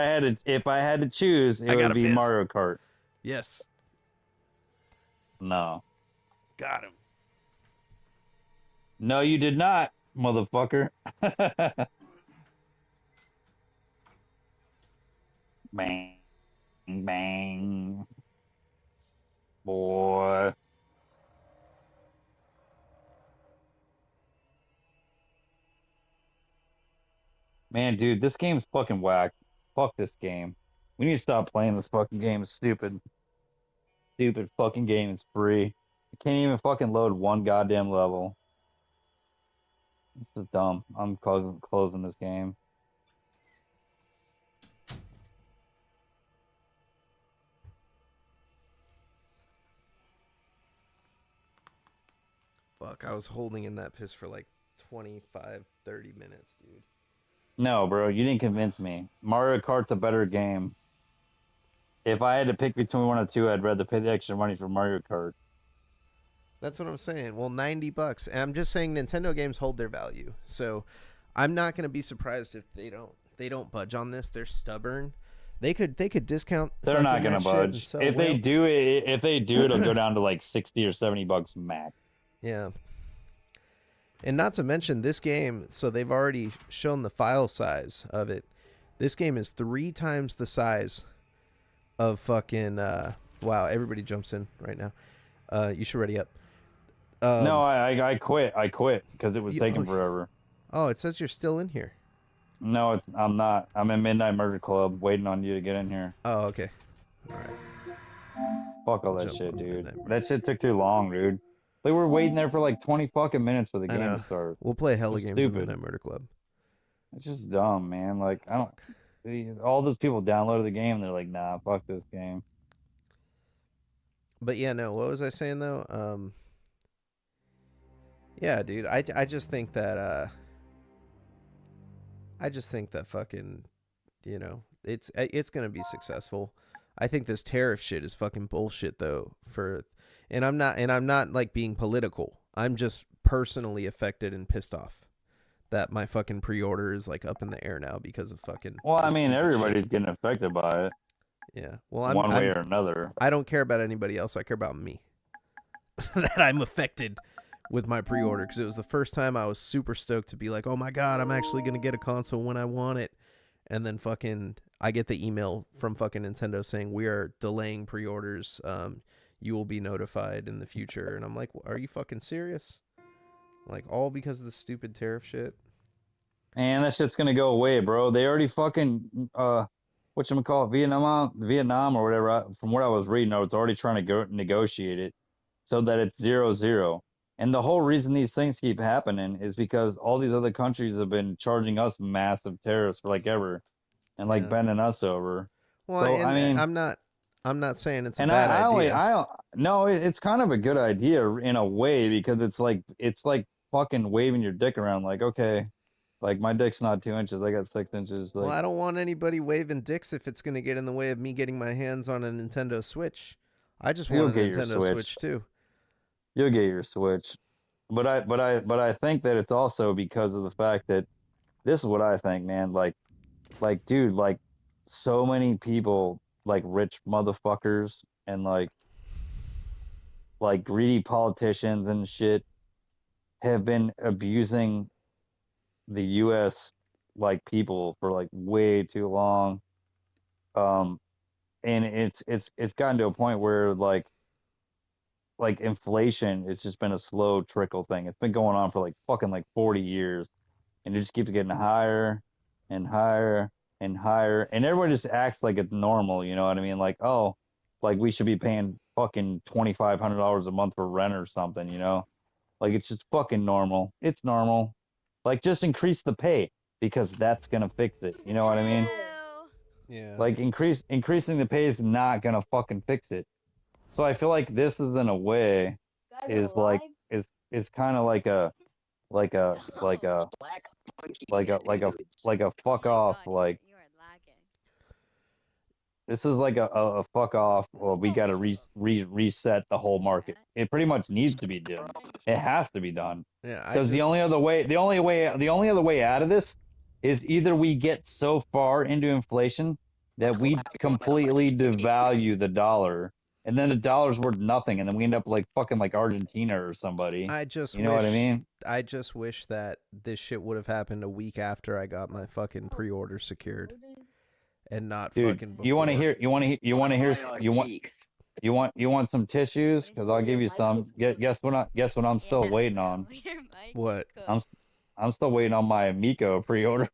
If I had to choose, it I would gotta be piss. Mario Kart. Yes. No. Got him. No, you did not, motherfucker. Bang, bang, boy. Man, dude, this game's fucking whack. Fuck this game. We need to stop playing this fucking game. It's stupid. Stupid fucking game. It's free. I can't even fucking load one goddamn level. This is dumb. I'm closing this game. Fuck, I was holding in that piss for like 25, 30 minutes, dude. No, bro, you didn't convince me. Mario Kart's a better game. If I had to pick between one or two, I'd rather pay the extra money for Mario Kart. That's what I'm saying. Well, $90. And I'm just saying Nintendo games hold their value. So I'm not going to be surprised if they don't budge on this. They're stubborn. They could discount. They're not gonna budge. If they do it, it'll go down to like $60 or $70 max. Yeah. And not to mention this game, so they've already shown the file size of it. This game is 3 times the size of fucking wow, everybody jumps in right now. You should ready up. No, I quit. I quit because it was taking forever. Oh, it says you're still in here. No, I'm not. I'm in Midnight Murder Club waiting on you to get in here. Oh, okay. All right. Fuck all that shit, dude. That shit took too long, dude. They were waiting there for like 20 fucking minutes for the game to start. We'll play hella games in Stupid. Midnight Murder Club. It's just dumb, man. Like, I don't. All those people downloaded the game. They're like, nah, fuck this game. But yeah, no. What was I saying though? Yeah, dude. I just think that fucking, you know, it's gonna be successful. I think this tariff shit is fucking bullshit though. And I'm not like being political. I'm just personally affected and pissed off that my fucking pre-order is like up in the air now because of fucking. Well, I mean, everybody's getting affected by it. Yeah. Well, one way or another. I don't care about anybody else. I care about me. That I'm affected with my pre-order because it was the first time I was super stoked to be like, oh my god, I'm actually gonna get a console when I want it, and then fucking I get the email from fucking Nintendo saying we are delaying pre-orders. You will be notified in the future, and I'm like, are you fucking serious? Like all because of the stupid tariff shit. And that shit's gonna go away, bro. They already fucking whatchamacallit, Vietnam or whatever. From what I was reading, I was already trying to go negotiate it so that it's 0-0. And the whole reason these things keep happening is because all these other countries have been charging us massive tariffs for like ever, and like bending us over. Well, so, and I mean, I'm not saying it's a bad idea. No, it's kind of a good idea in a way because it's like fucking waving your dick around like, okay, like my dick's not 2 inches, I got 6 inches. Like, well, I don't want anybody waving dicks if it's going to get in the way of me getting my hands on a Nintendo Switch. I just want a Nintendo Switch too. You'll get your Switch, but I think that it's also because of the fact that this is what I think, man. Like, dude, like so many people, like rich motherfuckers and like greedy politicians and shit, have been abusing the U.S. like people for like way too long, and it's gotten to a point where like inflation has just been a slow trickle thing. It's been going on for like fucking like 40 years, and it just keeps getting higher and higher and higher, and everyone just acts like it's normal. You know what I mean? Like, oh, like we should be paying fucking $2,500 a month for rent or something. You know, like it's just fucking normal. It's normal. Like just increase the pay because that's gonna fix it. You know what I mean? Yeah. Like increasing the pay is not gonna fucking fix it. So I feel like this is in a way is is kind of like a like a like a like a fuck off. Like You are lagging. this is like a fuck off. Well, we got to reset the whole market. It pretty much needs to be done. It has to be done. Yeah, Because the only other way out of this is either we get so far into inflation that we completely devalue the dollar, and then the dollar's worth nothing, and then we end up like fucking like Argentina or somebody. I just You know what I mean? I just wish that this shit would have happened a week after I got my fucking pre-order secured, and not Dude, fucking before. you want some tissues? Because I'll give you some. Guess what I'm still waiting on. What? I'm still waiting on my Amico pre-order.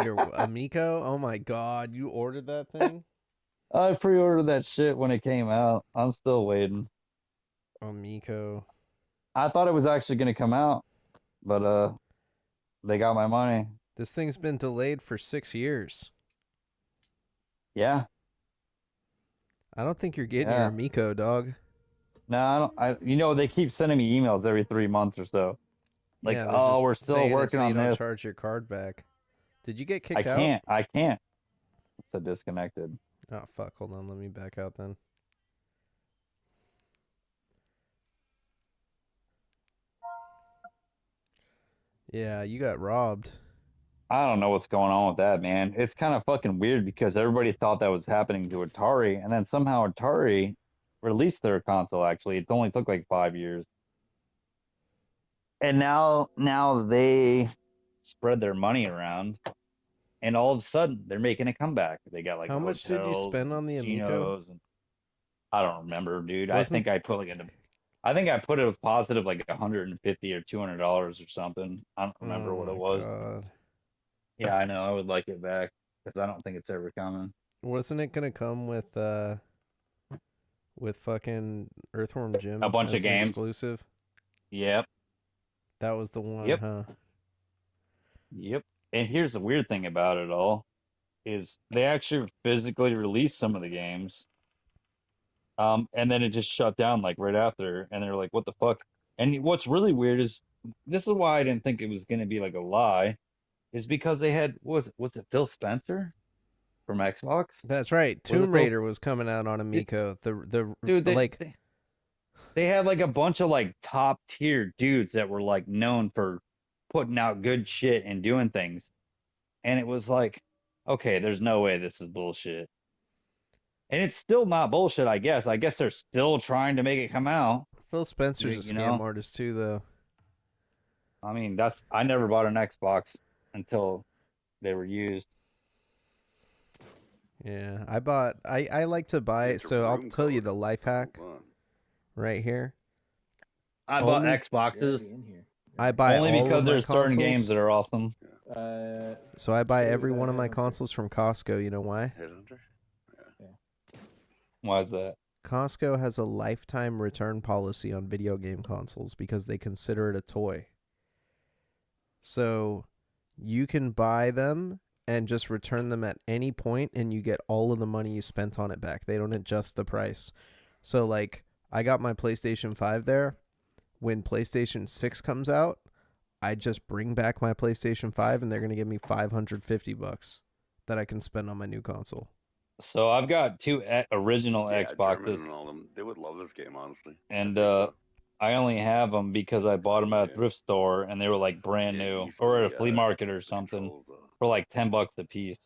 Your Amico? Oh my god, you ordered that thing? I pre-ordered that shit when it came out. I'm still waiting. Amico. I thought it was actually gonna come out, but they got my money. This thing's been delayed for 6 years. Yeah. I don't think you're getting your Amico, dog. No, I don't. They keep sending me emails every 3 months or so. Like, Yeah, oh, we're still working so on you don't this. charge your card back. Did you get kicked out? I can't. It's a disconnected. Oh fuck! Hold on, let me back out then. Yeah, you got robbed. I don't know what's going on with that, man. It's kind of fucking weird because everybody thought that was happening to Atari, and then somehow Atari released their console. Actually, it only took like 5 years, and now they spread their money around, and all of a sudden they're making a comeback. They got like how much did you spend on the Amico? I don't remember, dude. I think I put it with positive like $150 or $200 or something. I don't remember what it was. God. Yeah, I know. I would like it back because I don't think it's ever coming. Wasn't it gonna come with fucking Earthworm Jim? A bunch of games. Exclusive? Yep. That was the one, Yep. huh? Yep. And here's the weird thing about it all is they actually physically released some of the games. And then it just shut down like right after, and they're like, what the fuck? And what's really weird is this is why I didn't think it was gonna be like a lie, is because they had was it Phil Spencer from Xbox? That's right. Tomb Raider was coming out on Amico. Dude, they had like a bunch of like top tier dudes that were like known for putting out good shit and doing things. And it was like, okay, there's no way this is bullshit. And it's still not bullshit, I guess. I guess they're still trying to make it come out. Phil Spencer's a scam artist too, though. I mean, I never bought an Xbox until they were used. Yeah, I like to buy, so I'll tell you the life hack right here. I bought Xboxes. I buy only all because of my there's certain consoles. games that are awesome. So I buy every one of my consoles from Costco. You know why? Why is that? Costco has a lifetime return policy on video game consoles because they consider it a toy. So you can buy them and just return them at any point, and you get all of the money you spent on it back. They don't adjust the price. So, like, I got my PlayStation 5 there. When PlayStation 6 comes out, I just bring back my PlayStation 5, and they're going to give me $550 that I can spend on my new console. So I've got two original Xboxes. German and all them. They would love this game, honestly. And I only have them because I bought them at a thrift store, and they were like brand new, or at a flea market or something, for like $10 a piece.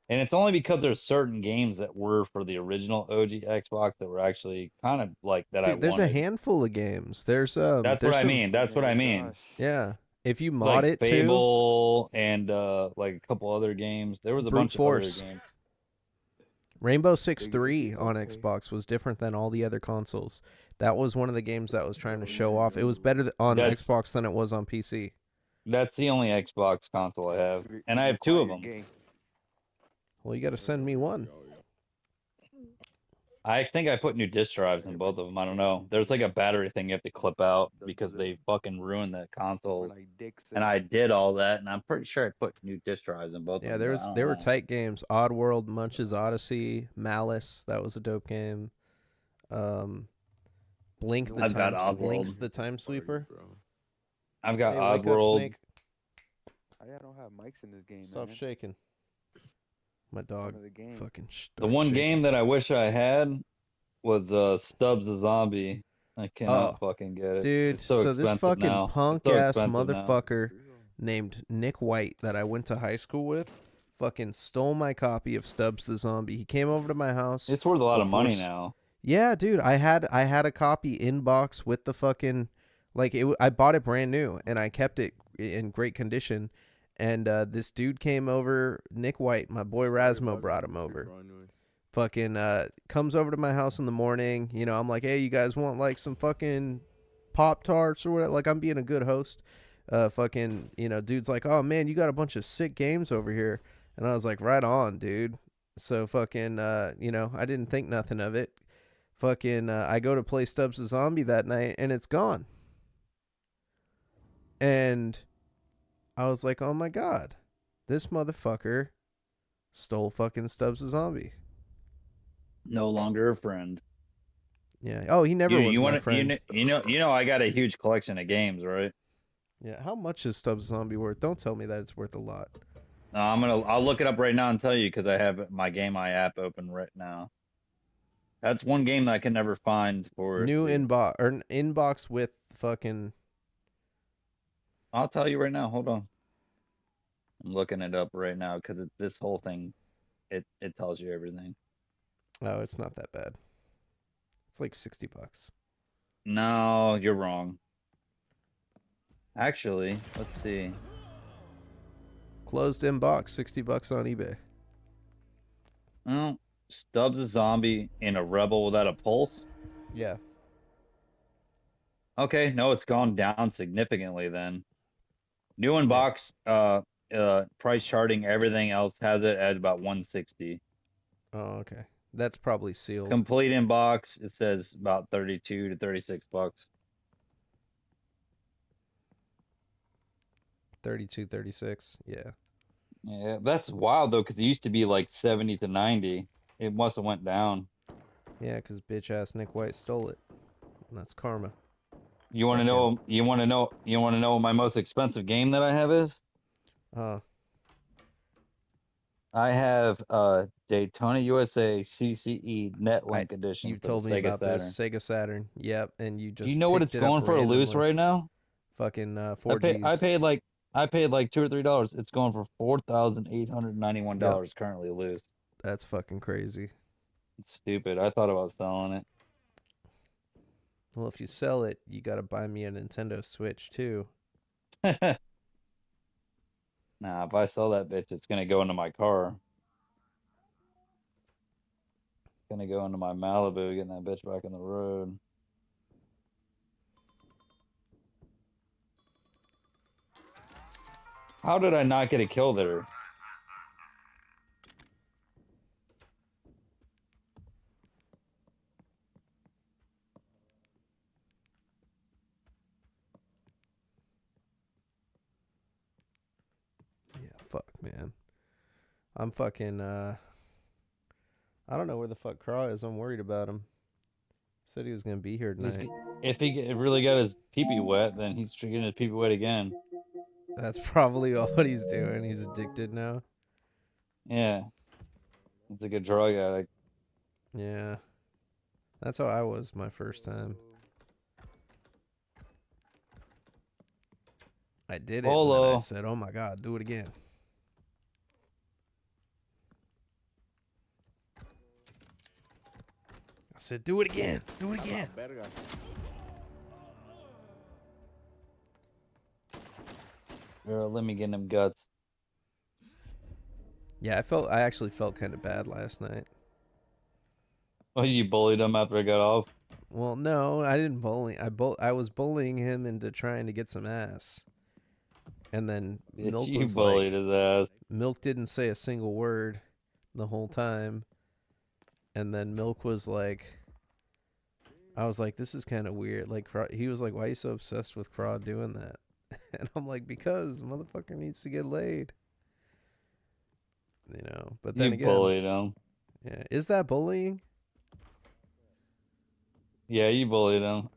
And it's only because there's certain games that were for the original OG Xbox that were actually kind of like that. Dude, there's a handful of games. That's what I mean. That's what I mean. Yeah. If you mod it too. Fable and like a couple other games. There was a bunch of other games. Rainbow Six 3 on Xbox was different than all the other consoles. That was one of the games that was trying to show off. It was better on Xbox than it was on PC. That's the only Xbox console I have, and I have two of them. Well, you got to send me one. I think I put new disk drives in both of them. I don't know. There's like a battery thing you have to clip out because they fucking ruined the consoles. And I did all that, and I'm pretty sure I put new disk drives in both of them. Yeah, there were tight games. Oddworld, Munch's Odyssey, Malice. That was a dope game. Blink No the one's I've got time. playing Blinks Oddworld. the time parties, sweeper. bro. I've got Hey, wake up, Oddworld. Snake. I don't have mics in this game, Stop man. shaking. My dog Of the game. fucking The starts one shaking. game that I wish I had was Stubbs the Zombie. I cannot fucking get it. Dude, It's so this expensive fucking now. It's punk so ass expensive now. motherfucker named Nick White that I went to high school with fucking stole my copy of Stubbs the Zombie. He came over to my house. It's worth a lot of before money s- now. Yeah, dude, I had a copy in box with the fucking I bought it brand new and I kept it in great condition. And this dude came over, Nick White, my boy Rasmo brought him over. Fucking comes over to my house in the morning. You know, I'm like, hey, you guys want like some fucking Pop-Tarts or whatever? Like, I'm being a good host. Fucking, you know, dude's like, oh man, you got a bunch of sick games over here. And I was like, right on, dude. So fucking, you know, I didn't think nothing of it. Fucking, I go to play Stubbs the Zombie that night and it's gone. And I was like, oh my God, this motherfucker stole fucking Stubbs the Zombie. No longer a friend. Yeah. Oh, he never was my friend. You know, I got a huge collection of games, right? Yeah. How much is Stubbs Zombie worth? Don't tell me that it's worth a lot. No, I'll look it up right now and tell you because I have my Game Eye app open right now. That's one game that I can never find for New inbox or an inbox with fucking. I'll tell you right now. Hold on. I'm looking it up right now because this whole thing, it tells you everything. Oh, it's not that bad. It's like $60. No, you're wrong. Actually, let's see. Closed inbox, $60 on eBay. Oh, Stubbs a zombie in a rebel without a pulse. Yeah. Okay, no, it's gone down significantly then. New inbox, price charting, everything else has it at about 160. Oh, okay. That's probably sealed. Complete inbox, it says about 32 to 36 bucks. 32, 36. Yeah. Yeah, that's wild though, because it used to be like 70 to 90. It must have went down. Yeah, because bitch ass Nick White stole it. And that's karma. You want to know? You want to know? You want to know what my most expensive game that I have is? I have Daytona USA CCE Netlink edition. You for told the me Sega about Saturn. this Sega Saturn. Yep, and you just You know what picked it's it up going for a loose randomly. right now? Fucking 4Gs. I paid like $2 or $3. It's going for $4,891 currently loose. That's fucking crazy. It's stupid. I thought about selling it. Well, if you sell it, you got to buy me a Nintendo Switch too. Nah, if I sell that bitch, it's gonna go into my car. It's gonna go into my Malibu, getting that bitch back on the road. How did I not get a kill there? Yeah, fuck, man. I'm fucking, I don't know where the fuck Craw is. I'm worried about him. Said he was going to be here tonight. If he really got his pee-pee wet, then he's getting his pee-pee wet again. That's probably what he's doing. He's addicted now. Yeah. He's like a drug addict. Yeah. That's how I was my first time. I did it, and then I said, oh my God, do it again. I said, do it again. Do it again. Girl, let me get them guts. Yeah, I actually felt kind of bad last night. Oh, you bullied him after I got off? Well, no, I didn't bully. I was bullying him into trying to get some ass. And then Milk was bullied his ass. Milk didn't say a single word the whole time. And then Milk was like, I was like, this is kind of weird. Like, he was like, why are you so obsessed with Craw doing that? And I'm like, because motherfucker needs to get laid. You know, but then again, bullied him. Yeah, is that bullying? Yeah, you bullied him.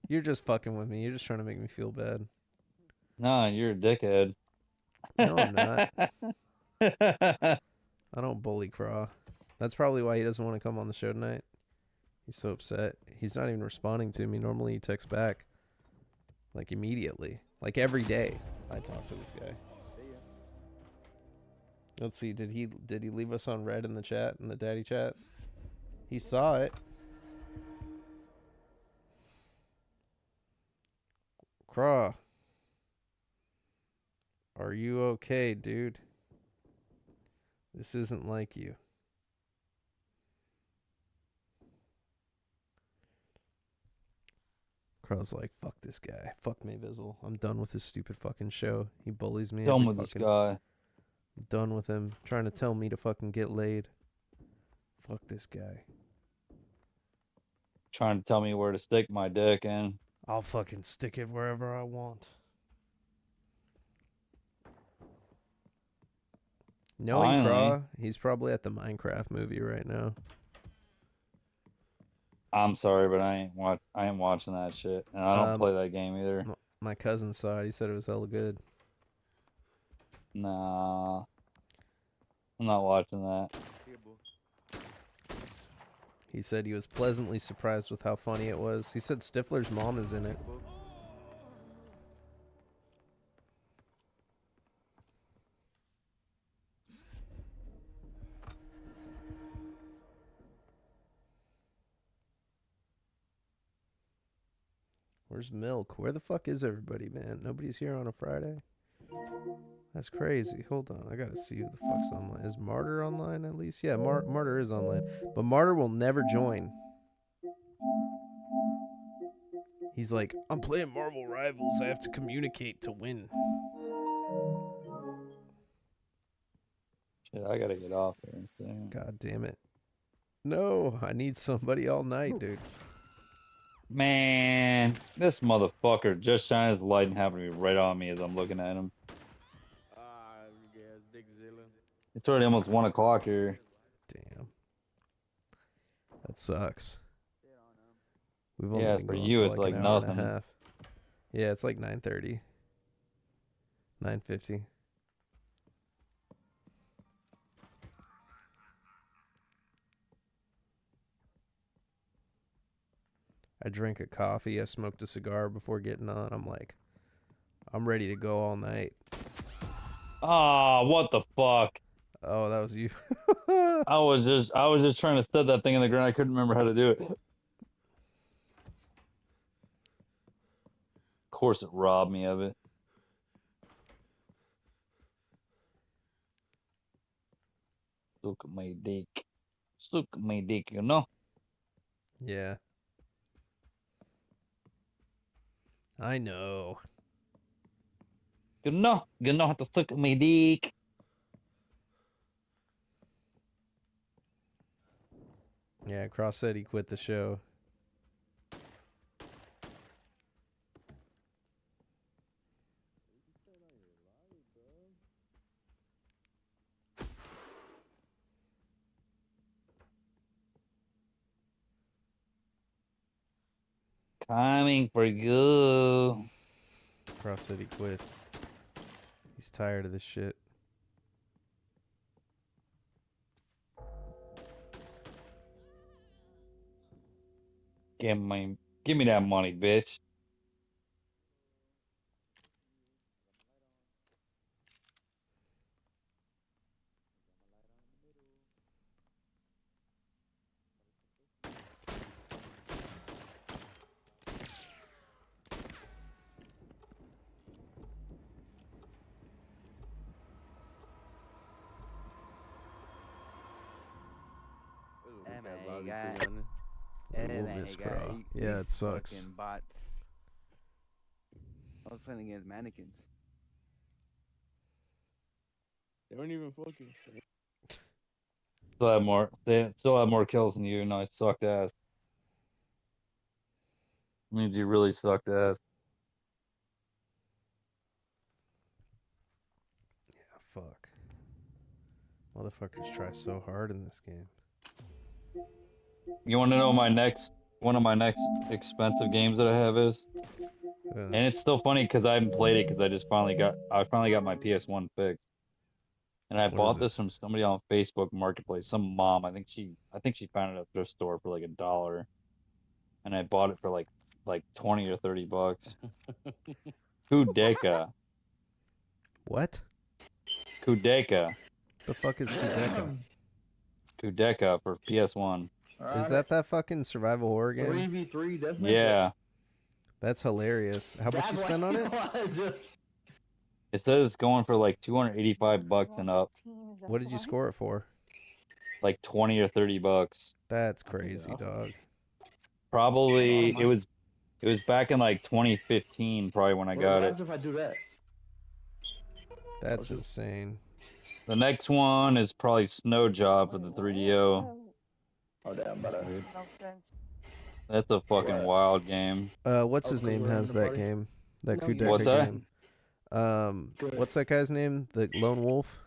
You're just fucking with me. You're just trying to make me feel bad. Nah, you're a dickhead. No, I'm not. I don't bully Craw. That's probably why he doesn't want to come on the show tonight. He's so upset. He's not even responding to me. Normally he texts back like immediately. Like every day I talk to this guy. Let's see, did he leave us on red in the chat, in the daddy chat? He saw it. Craw. Are you okay, dude? This isn't like you. Craw's like, fuck this guy. Fuck Mayvizzle. I'm done with his stupid fucking show. He bullies me Done every with this fucking... guy. I'm done with him. Trying to tell me to fucking get laid. Fuck this guy. Trying to tell me where to stick my dick in. I'll fucking stick it wherever I want. Knowing Finally. Craw, he's probably at the Minecraft movie right now. I'm sorry, but I ain't watching that shit. And I don't play that game either. My cousin saw it. He said it was hella good. Nah. I'm not watching that. He said he was pleasantly surprised with how funny it was. He said Stifler's mom is in it. Where's Milk? Where the fuck is everybody, man? Nobody's here on a Friday? That's crazy. Hold on. I gotta see who the fuck's online. Is Martyr online at least? Yeah, Martyr is online. But Martyr will never join. He's like, I'm playing Marvel Rivals. I have to communicate to win. Shit, I gotta get off here soon. God damn it. No, I need somebody all night, dude. Man, this motherfucker just shined his light and happened to be right on me as I'm looking at him. It's already almost 1 o'clock here. Damn. That sucks. We've Yeah, been for going you, for it's like like an hour nothing. and a half. Yeah, it's like 9:30. 9:50. I drank a coffee. I smoked a cigar before getting on. I'm like, I'm ready to go all night. Ah, what the fuck? Oh, that was you. I was just trying to set that thing in the ground. I couldn't remember how to do it. Of course, it robbed me of it. Look at my dick. Look at my dick, you know? Yeah. I know. You know how to suck at my dick. Yeah, Cross said he quit the show. Coming for you. Cross said he quits. He's tired of this shit. Give me that money, bitch. Remove this Crow. Yeah, it sucks. Bots. I was playing against mannequins. They don't even fucking say. Still have more kills than you. Nice sucked ass. Means you really sucked ass. Yeah, fuck. Motherfuckers try so hard in this game. You want to know my next one of my next expensive games that I have is. And it's still funny because I haven't played it because I finally got my PS1 fixed. And I What is bought it? this from somebody on Facebook Marketplace, some mom. I think she found it at a thrift store for like $1. And I bought it for like 20 or 30 bucks. Kudeka. What? Kudeka. The fuck is Kudeka? Kudeka for PS1. Is that fucking survival horror game? 3v3 deathmatch? Yeah. That's hilarious. How much you spend on it? It says it's going for like 285 bucks and up. What did you score it for? Like 20 or 30 bucks. That's crazy, dog. Probably it was back in like 2015 probably when I got it. What happens if I do that? That's insane. The next one is probably Snow Job for the 3DO. Oh damn, better. That's a fucking wild game. What's his name has that game? That Kudeka What's that? game. What's that guy's name? The Lone Wolf?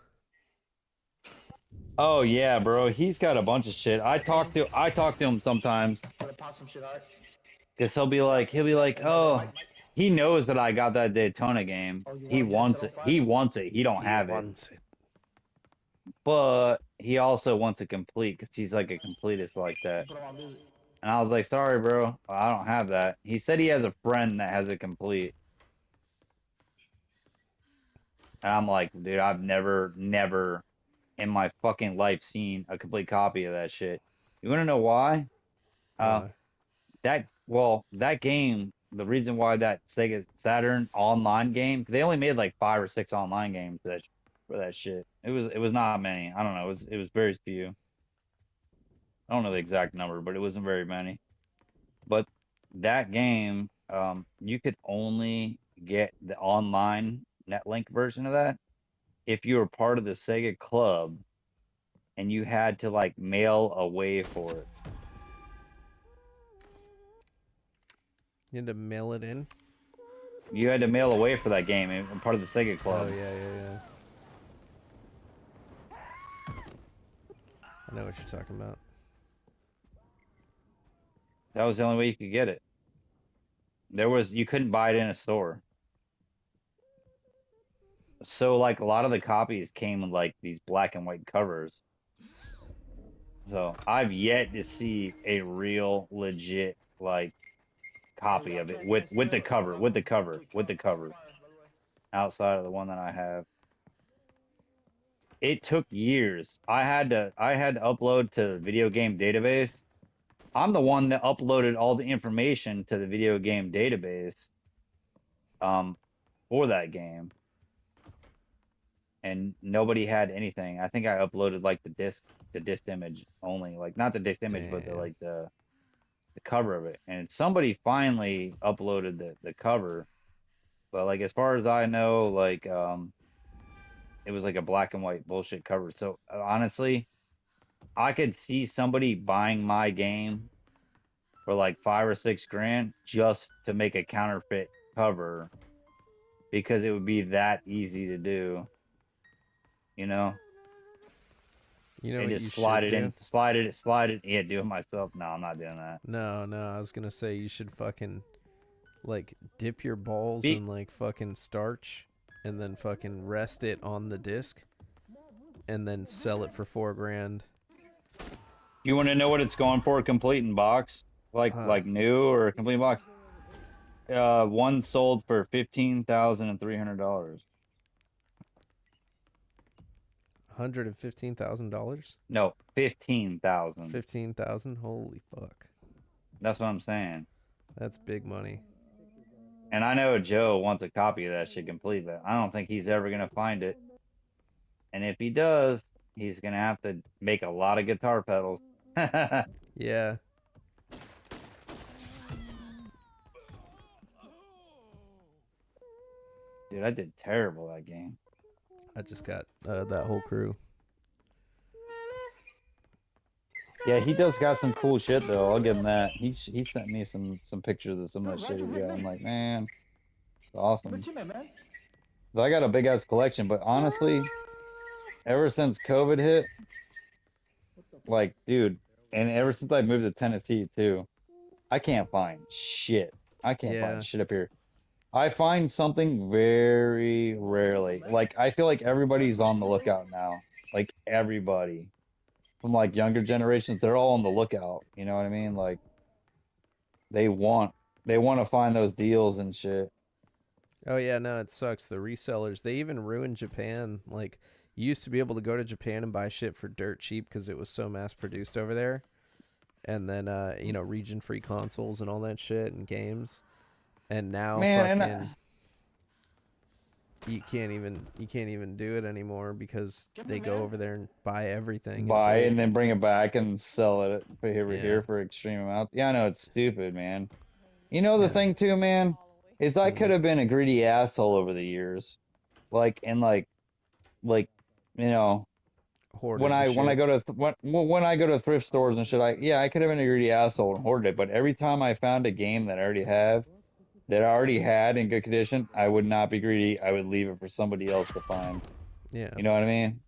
Oh yeah, bro. He's got a bunch of shit. I talk to him sometimes. Cause he'll be like, oh, he knows that I got that Daytona game. He wants it. He wants it. He don't have it. But he also wants it complete because he's like a completist like that. And I was like, sorry, bro, I don't have that. He said he has a friend that has it complete. And I'm like, dude, I've never in my fucking life seen a complete copy of that shit. You want to know why? That game, the reason why that Sega Saturn online game, they only made like 5 or 6 online games for that shit. It was not many. I don't know. It was very few. I don't know the exact number, but it wasn't very many. But that game, you could only get the online NetLink version of that if you were part of the Sega Club and you had to like mail away for it. You had to mail it in? You had to mail away for that game and part of the Sega Club. Oh, yeah. I know what you're talking about. That was the only way you could get it. You couldn't buy it in a store. So like a lot of the copies came with like these black and white covers. So I've yet to see a real legit like copy of it with the cover outside of the one that I have. It took years. I had to upload to the video game database. I'm the one that uploaded all the information to the video game database for that game. And nobody had anything. I think I uploaded like the disc image only, like not the disc image, but the cover of it. And somebody finally uploaded the cover, but like as far as I know, like it was like a black and white bullshit cover. So honestly, I could see somebody buying my game for like 5 or 6 grand just to make a counterfeit cover because it would be that easy to do. You know? You know and what just you slide should it do? in, slide it. Yeah, do it myself. No, I'm not doing that. No, I was gonna say you should fucking like dip your balls in like fucking starch and then fucking rest it on the disc and then sell it for 4 grand. You want to know what it's going for complete in box? Like new or a complete box? One sold for $15,300. $115,000? No, 15,000. 15,000? Holy fuck. That's what I'm saying. That's big money. And I know Joe wants a copy of that shit complete, but I don't think he's ever gonna find it. And if he does, he's gonna have to make a lot of guitar pedals. Yeah. Dude, I did terrible that game. I just got that whole crew. Yeah, he does got some cool shit though. I'll give him that. He sent me some pictures of some of that shit he's got. I'm like, man, it's awesome. So I got a big ass collection, but honestly, ever since COVID hit, like, dude, and ever since I moved to Tennessee too, I can't find shit. I can't Yeah. find shit up here. I find something very rarely. Like, I feel like everybody's on the lookout now. Like, everybody. From, like, younger generations, they're all on the lookout. You know what I mean? Like, they want to find those deals and shit. Oh yeah, no, it sucks. The resellers, they even ruined Japan. Like, you used to be able to go to Japan and buy shit for dirt cheap because it was so mass produced over there. And then region free consoles and all that shit and games. And now Man, fucking you can't even do it anymore because they go over there and buy everything in buy it and bulk. then bring it back and sell it over Yeah. here for extreme amounts. Yeah, I know, it's stupid, man. You know the Yeah. thing too, man, is I could have been a greedy asshole over the years. Like, you know, when Hoarded the I shit. go to when I go to thrift stores and shit, I could have been a greedy asshole and hoarded it. But every time I found a game that I already had in good condition, I would not be greedy. I would leave it for somebody else to find. Yeah. You know what I mean?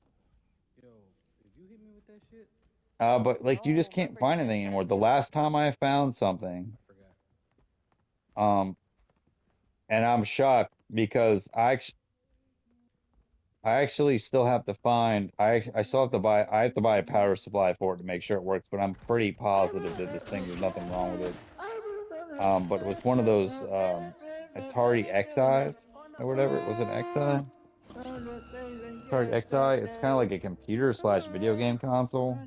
But like you just can't find anything anymore. The last time I found something, um, and I'm shocked because I actually still have to find I still have to buy I have to buy a power supply for it to make sure it works, but I'm pretty positive that this thing there's nothing wrong with it. But it was one of those Atari XIs or whatever. Was it XI? Atari XI. It's kind of like a computer slash video game console.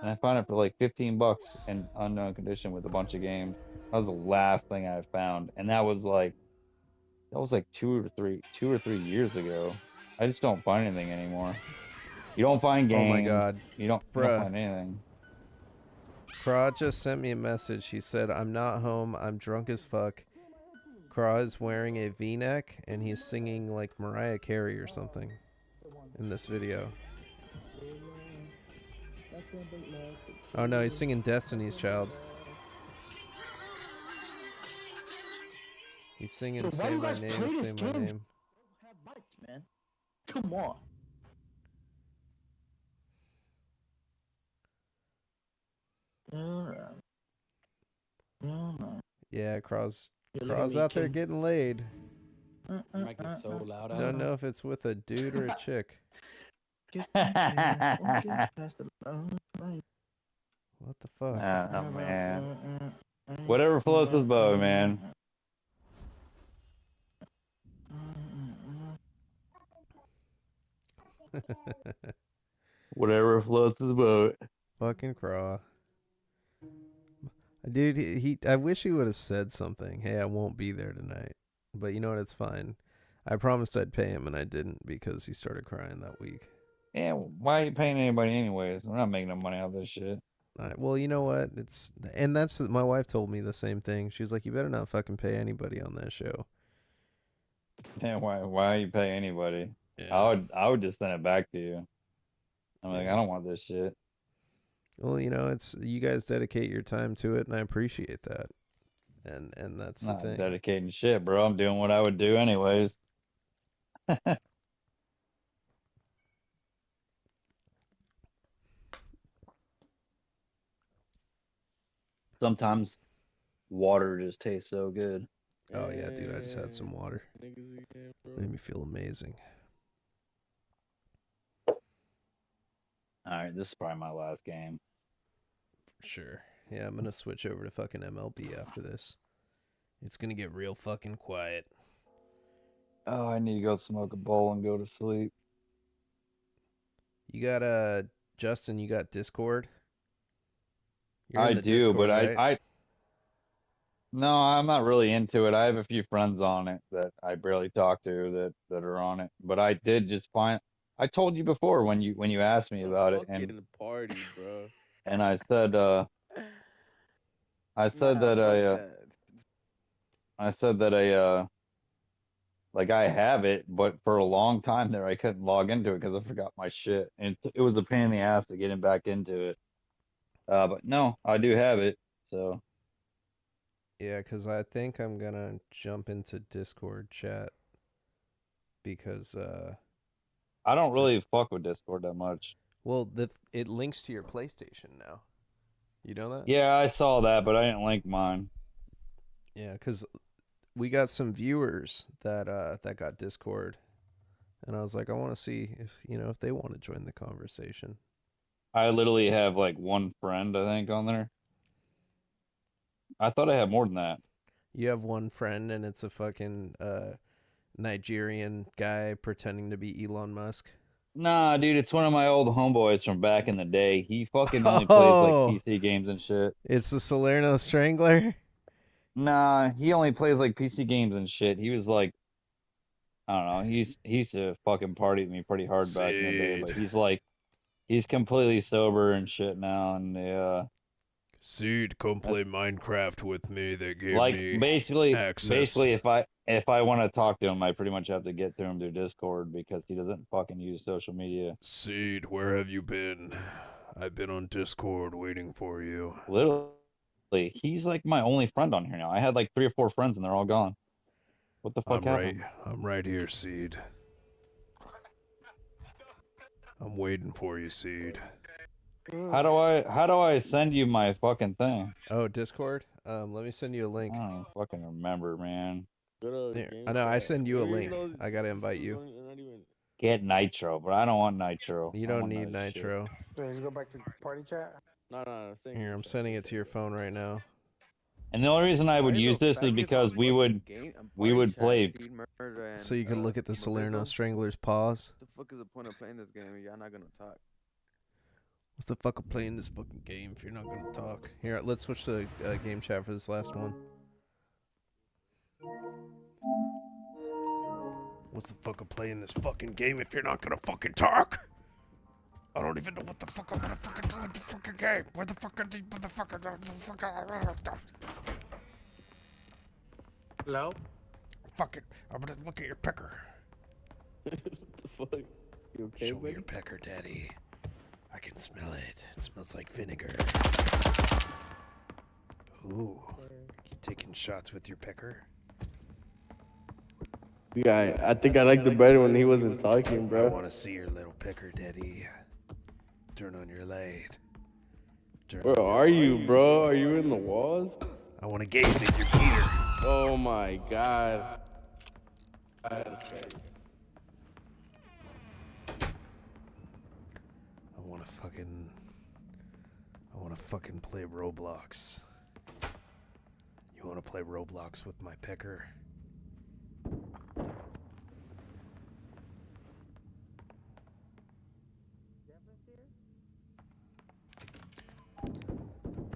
And I found it for like 15 bucks in unknown condition with a bunch of games. That was the last thing I found. And that was like 2 or 3 years ago. I just don't find anything anymore. You don't find Oh my games. god. You don't Bruh. find anything. Craw just sent me a message. He said, I'm not home. I'm drunk as fuck. Craw is wearing a v-neck and he's singing like Mariah Carey or something in this video. Oh no, he's singing Destiny's Child. He's singing Dude, why Say you My guys Name, play Say this My game? Name. Have bikes, man. Come on. Yeah, Craw's Yeah, look at me, out there king. getting laid. Mic is so loud out Don't here. know if it's with a dude or a chick. Get past the line. What the fuck? Oh man. Whatever floats his boat, man. Whatever floats his boat. Fucking Craw. Dude, I wish he would have said something. Hey, I won't be there tonight. But you know what? It's fine. I promised I'd pay him, and I didn't because he started crying that week. Yeah, why are you paying anybody anyways? We're not making no money off this shit. Well, you know what? That's my wife told me the same thing. She's like, you better not fucking pay anybody on that show. Yeah, why are you paying anybody? Yeah. I would just send it back to you. I'm like, Yeah. I don't want this shit. Well, it's you guys dedicate your time to it, and I appreciate that. And that's I'm the not thing. dedicating shit, bro. I'm doing what I would do anyways. Sometimes water just tastes so good. Oh yeah, dude, I just had some water. Made me feel amazing. All right, this is probably my last game. For sure. Yeah, I'm gonna switch over to fucking MLB after this. It's gonna get real fucking quiet. Oh, I need to go smoke a bowl and go to sleep. You got Justin, you got Discord? You're I in the do, but Discord, right? no, I'm not really into it. I have a few friends on it that I barely talk to that are on it. But I did just find I told you before when you asked me about it Fucking party, bro. and I said Nah, that fuck that. I said that like I have it, but for a long time there I couldn't log into it because I forgot my shit. And it was a pain in the ass to get it back into it. But no, I do have it. So Yeah, because I think I'm gonna jump into Discord chat because I don't this really fuck with Discord that much. well it links to your PlayStation now. You know that? Yeah, I saw that, but I didn't link mine. Yeah, because we got some viewers that got Discord, and I was like, I want to see if they want to join the conversation. I literally have like one friend, I think, on there. I thought I had more than that. You have one friend, and it's a fucking Nigerian guy pretending to be Elon Musk. Nah, dude, it's one of my old homeboys from back in the day. He fucking only plays like Oh, PC games and shit. it's the Salerno Strangler. Nah, he only plays like PC games and shit. He was like, I don't know. He used to fucking party with me pretty hard back in the day, but he's completely sober and shit now, and Seed, come play Minecraft with me. They gave like me basically access. if I want to talk to him, I pretty much have to get to him through Discord because he doesn't fucking use social media. Seed, where have you been? I've been on Discord waiting for you. Literally, he's like my only friend on here now. I had like 3 or 4 friends and they're all gone. What the fuck happened? I'm right here, Seed. I'm waiting for you, Seed. How do I send you my fucking thing? Oh, Discord? Let me send you a link. I don't even fucking remember, man. Here, I know, I send you a link. I gotta invite you. Get Nitro, but I don't want Nitro. You I don't want need that shit. Nitro. Wait, go back to party chat? No. Here, I'm sending it to your phone right now. And the only reason I would use this is because we would play. So you can look at the Salerno Strangler's paws. What the fuck is the point of playing this game if y'all not gonna talk? What's the fuck of playing this fucking game if you're not gonna talk? Here, let's switch to game chat for this last one. What's the fuck of playing this fucking game if you're not gonna fucking talk? I don't even know what the fuck I'm gonna fucking do in the fucking game. Where the fuck are these motherfuckers? Hello? Fuck it. I'm gonna look at your pecker. What the fuck? You okay, Show me buddy? your pecker, Daddy. I can smell it. It smells like vinegar. Ooh. You taking shots with your pecker? Yeah, I think I liked it better when he wasn't talking, I bro. want to see your little pecker, Daddy. Turn on your light. Where are you, bro? Are you in the walls? I want to gaze at your Peter. Oh my god. That's crazy. I want to fucking play Roblox. You want to play Roblox with my pecker?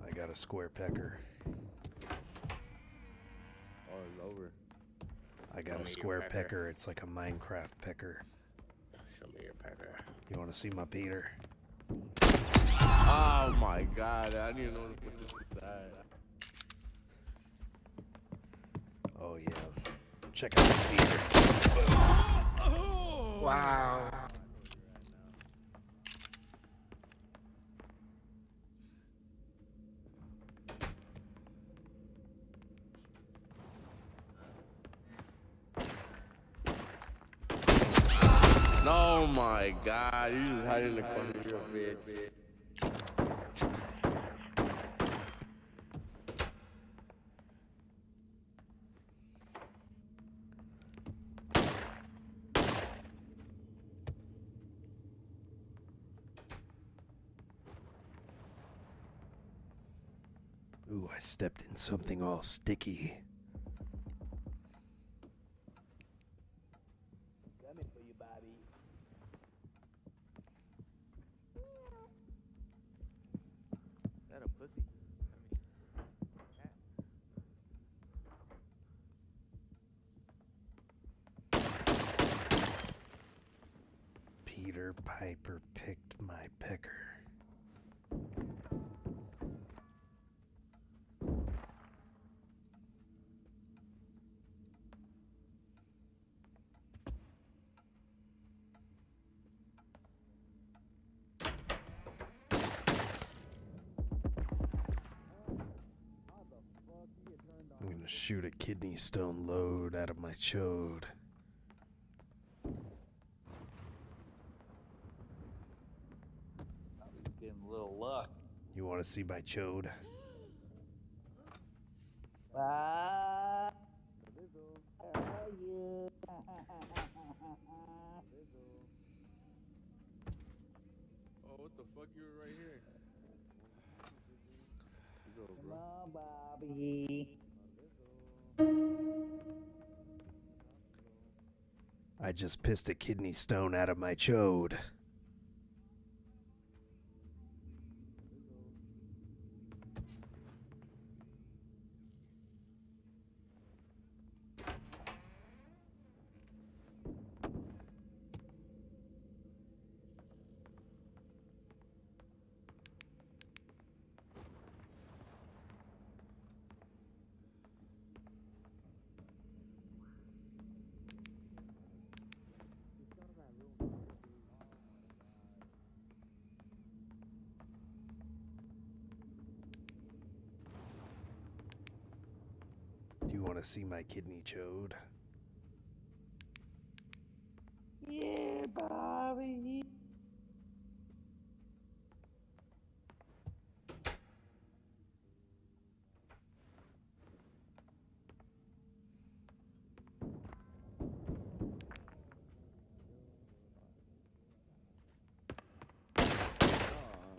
I got a square pecker. Oh, it's over. I got a square pecker. It's like a Minecraft pecker. Show me your pecker. You want to see my Peter? Oh my god, I didn't even know what to put this aside. Oh yeah. Check out my Peter. Wow. Oh my god, you just hide in the corner of your bed. Ooh, I stepped in something all sticky. Is that a pussy? Peter Piper picked my pecker. I'm gonna shoot a kidney stone load out of my chode. Getting a little luck. You want to see my chode? Oh, what the fuck? You were right here. I just pissed a kidney stone out of my chode. Do you want to see my kidney chode? Yeah, Bobby.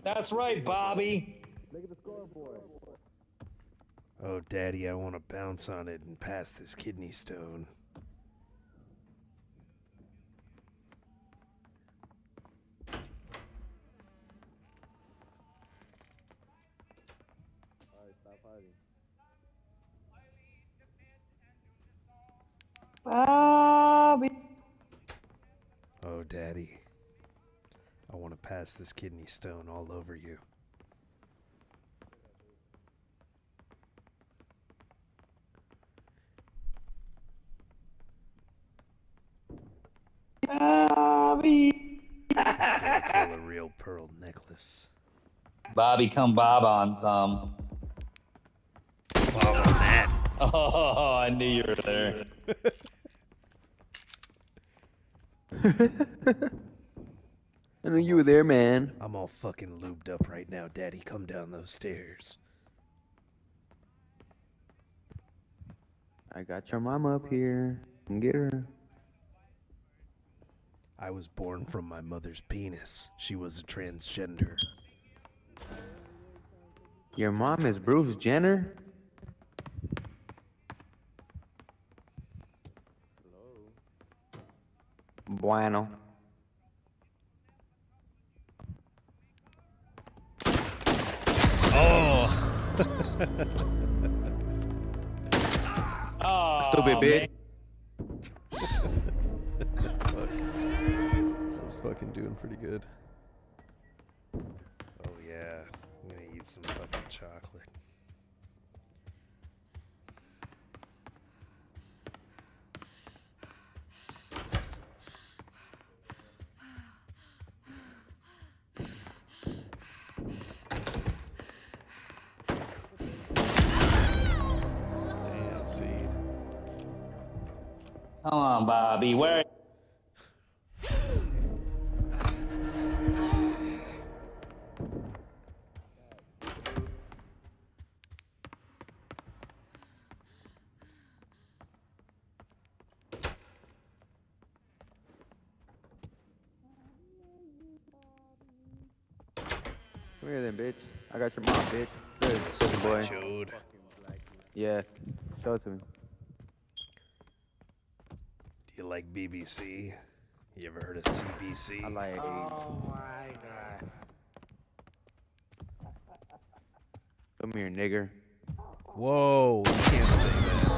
That's right, Bobby. Look at the scoreboard. Oh, Daddy, I want to bounce on it and pass this kidney stone. Alright, stop hiding. Bobby. Oh, Daddy, I want to pass this kidney stone all over you. Bobby. That's what I call a real pearl necklace. Bobby, come bob on some. Bob on that. Oh, I knew you were there. I knew you were there, man. I'm all fucking lubed up right now, Daddy. Come down those stairs. I got your mama up here. Come get her. I was born from my mother's penis. She was a transgender. Your mom is Bruce Jenner? Bueno. Oh! Oh, Stupid bitch. I was fucking doing pretty good. Oh yeah, I'm gonna eat some fucking chocolate. Damn, seed. Come on, Bobby. Where? Come here then, bitch. I got your mom, bitch. Good, See good my boy. chode. Yeah. Show it to me. Do you like BBC? You ever heard of CBC? I like. Oh my god. Come here, nigger. Whoa, you can't say that.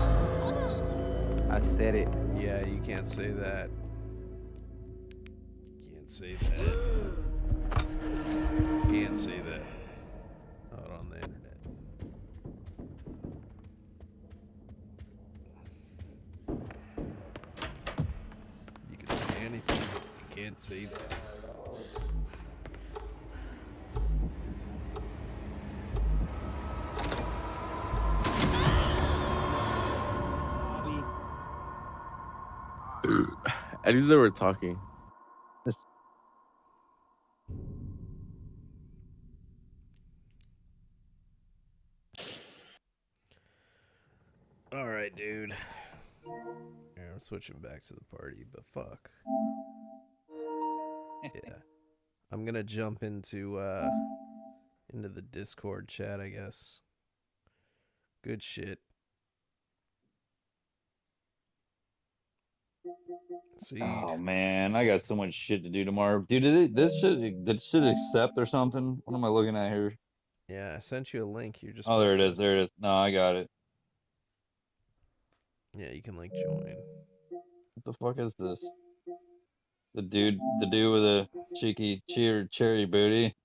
I said it. Yeah, you can't say that. Can't say that. Can't say that. Not on the internet. You can say anything. You can't say that. At least they were talking. Alright, dude. Yeah, I'm switching back to the party, but fuck. Yeah. I'm gonna jump into the Discord chat, I guess. Good shit. See. Oh man, I got so much shit to do tomorrow, dude. Did it accept or something? What am I looking at here? Yeah, I sent you a link. You're just Oh, there supposed it to. is. There it is. No, I got it. Yeah, you can like join. What the fuck is this? The dude with the cheeky cherry booty.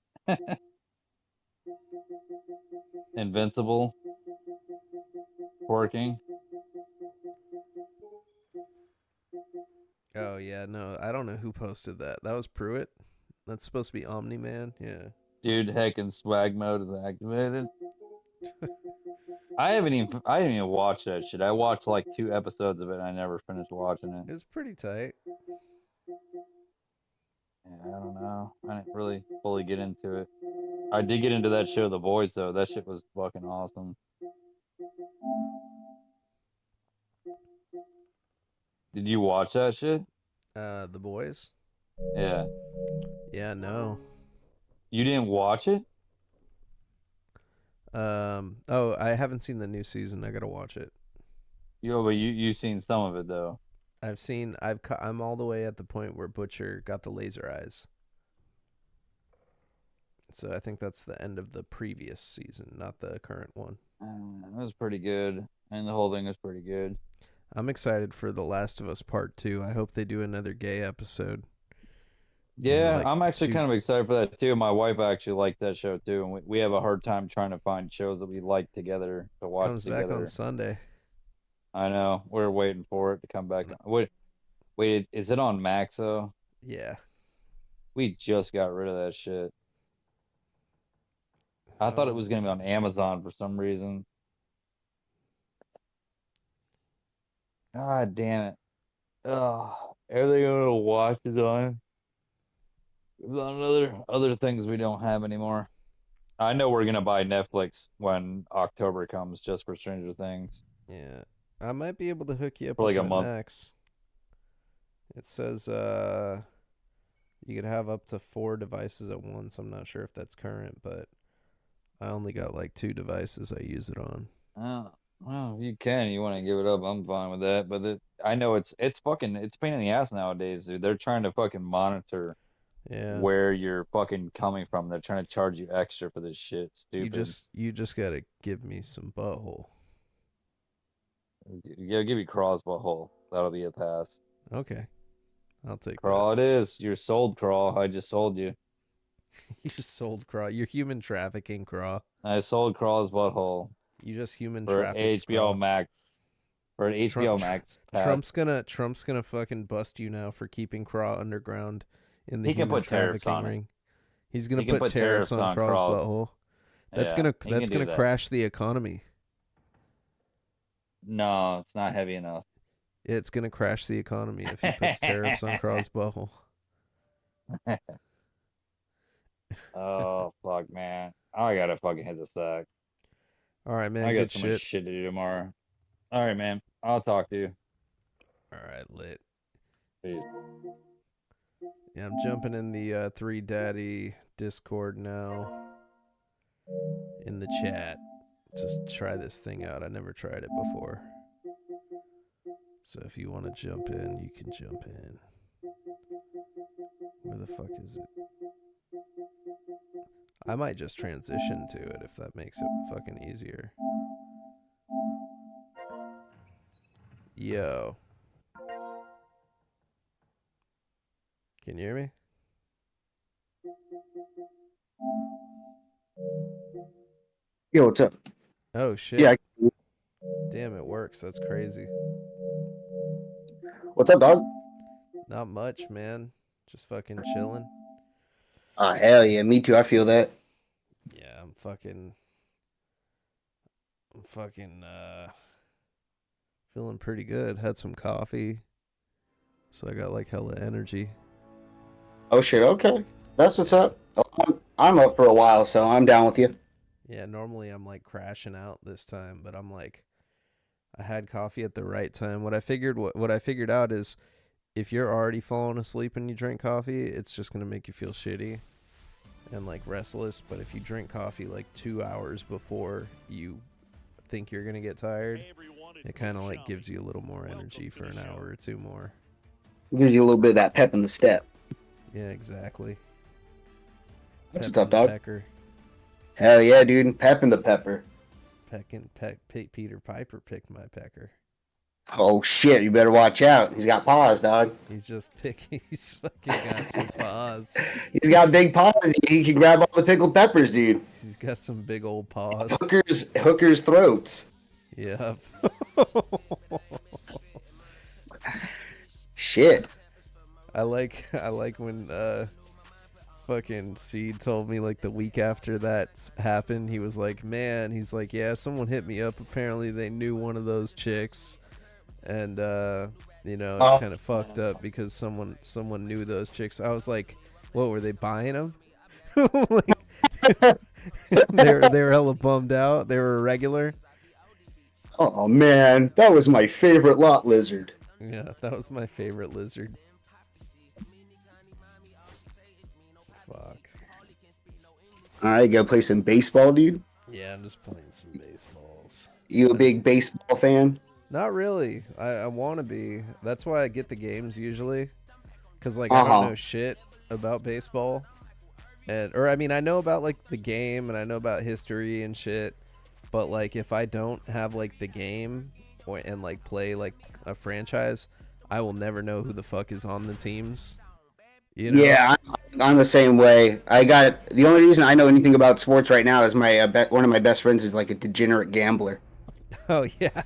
Invincible. Working. Oh yeah, no, I don't know who posted that. That was Pruitt. That's supposed to be Omni Man. Yeah. Dude, heckin' swag mode is activated. I didn't even watch that shit. I watched like 2 episodes of it and I never finished watching it. It's pretty tight. Yeah, I don't know. I didn't really fully get into it. I did get into that show, The Boys, though. That shit was fucking awesome. Did you watch that shit? The Boys? Yeah. Yeah, no. You didn't watch it? Oh, I haven't seen the new season. I gotta watch it. But you seen some of it though. I'm all the way at the point where Butcher got the laser eyes. So I think that's the end of the previous season, not the current one. It was pretty good, and the whole thing was pretty good. I'm excited for The Last of Us Part 2. I hope they do another gay episode. Yeah, like, I'm actually kind of excited for that too. My wife actually liked that show too, and we have a hard time trying to find shows that we like together to watch Comes together. back on Sunday. I know. We're waiting for it to come back. Wait, is it on Max though? Yeah. We just got rid of that shit. I thought it was gonna be on Amazon for some reason. God damn it. Oh, everything I'm gonna watch is on. On other things we don't have anymore. I know we're gonna buy Netflix when October comes just for Stranger Things. Yeah. I might be able to hook you up For with like a my month. Max. It says you could have up to 4 devices at once. I'm not sure if that's current, but I only got like 2 devices I use it on. Oh, well, if you can, you want to give it up, I'm fine with that. But I know it's a pain in the ass nowadays, dude. They're trying to fucking monitor where you're fucking coming from. They're trying to charge you extra for this shit. Stupid. You just gotta give me some butthole. Yeah, give you Craw's butthole. That'll be a pass. Okay. I'll take Crawl it is. You're sold, Crawl. I just sold you. You just sold Craw. You're human trafficking, Craw. I sold Craw's butthole. You just human for trafficked HBO Craw. Max. For an HBO Max pass. Trump's gonna fucking bust you now for keeping Craw underground in the He can human put tariffs trafficking on it. ring. He's gonna put tariffs on Craw's butthole. That's Yeah, gonna crash the economy. No, it's not heavy enough. It's gonna crash the economy if he puts tariffs on Craw's butthole. Oh fuck, man! I gotta fucking hit the sack. All right, man. I got Good so shit. much shit to do tomorrow. All right, man. I'll talk to you. All right, lit. Peace. Yeah, I'm jumping in the 3 Daddy Discord now. In the chat. Just try this thing out. I never tried it before. So if you want to jump in, you can jump in. Where the fuck is it? I might just transition to it if that makes it fucking easier. Yo. Can you hear me? Yo, what's up? Oh shit. Yeah. Damn, it works. That's crazy. What's up, dog? Not much, man. Just fucking chilling. Ah, hell yeah, me too. I feel that. Yeah, I'm fucking feeling pretty good. Had some coffee. So I got like hella energy. Oh shit, okay. That's what's up. I'm up for a while, so I'm down with you. Yeah, normally I'm like crashing out this time, but I'm like I had coffee at the right time. What I figured out is if you're already falling asleep and you drink coffee, it's just gonna make you feel shitty and like restless. But if you drink coffee like 2 hours before you think you're gonna get tired, it kind of like gives you a little more energy for an hour or two more. Gives you a little bit of that pep in the step. Yeah, exactly. What's Pep up, in the dog? pecker. Hell yeah, dude. Pep in the pepper. Peter Piper picked my pecker. Oh shit, you better watch out. He's got paws, dog. He's just picking. He's fucking got some paws. He's got big paws. He can grab all the pickled peppers, dude. He's got some big old paws. Hookers' throats. Yep. Shit. I like when fucking Seed told me like the week after that happened, he was like, man, he's like, yeah, someone hit me up. Apparently they knew one of those chicks, and you know, it's kind of fucked up because someone knew those chicks. I was like, what, were they buying them? Like, they were hella bummed out. They were a regular. Oh man, that was my favorite lot lizard. Yeah, that was my favorite lizard. Fuck. Alright, go play some baseball, dude. Yeah, I'm just playing some baseballs. You a big baseball fan? Not really. I want to be. That's why I get the games usually. Because, like, I don't know shit about baseball. Or, I mean, I know about, like, the game, and I know about history and shit. But, like, if I don't have, like, the game and, like, play, like, a franchise, I will never know who the fuck is on the teams. You know? Yeah, I'm the same way. The only reason I know anything about sports right now is one of my best friends is, like, a degenerate gambler. Oh, yeah.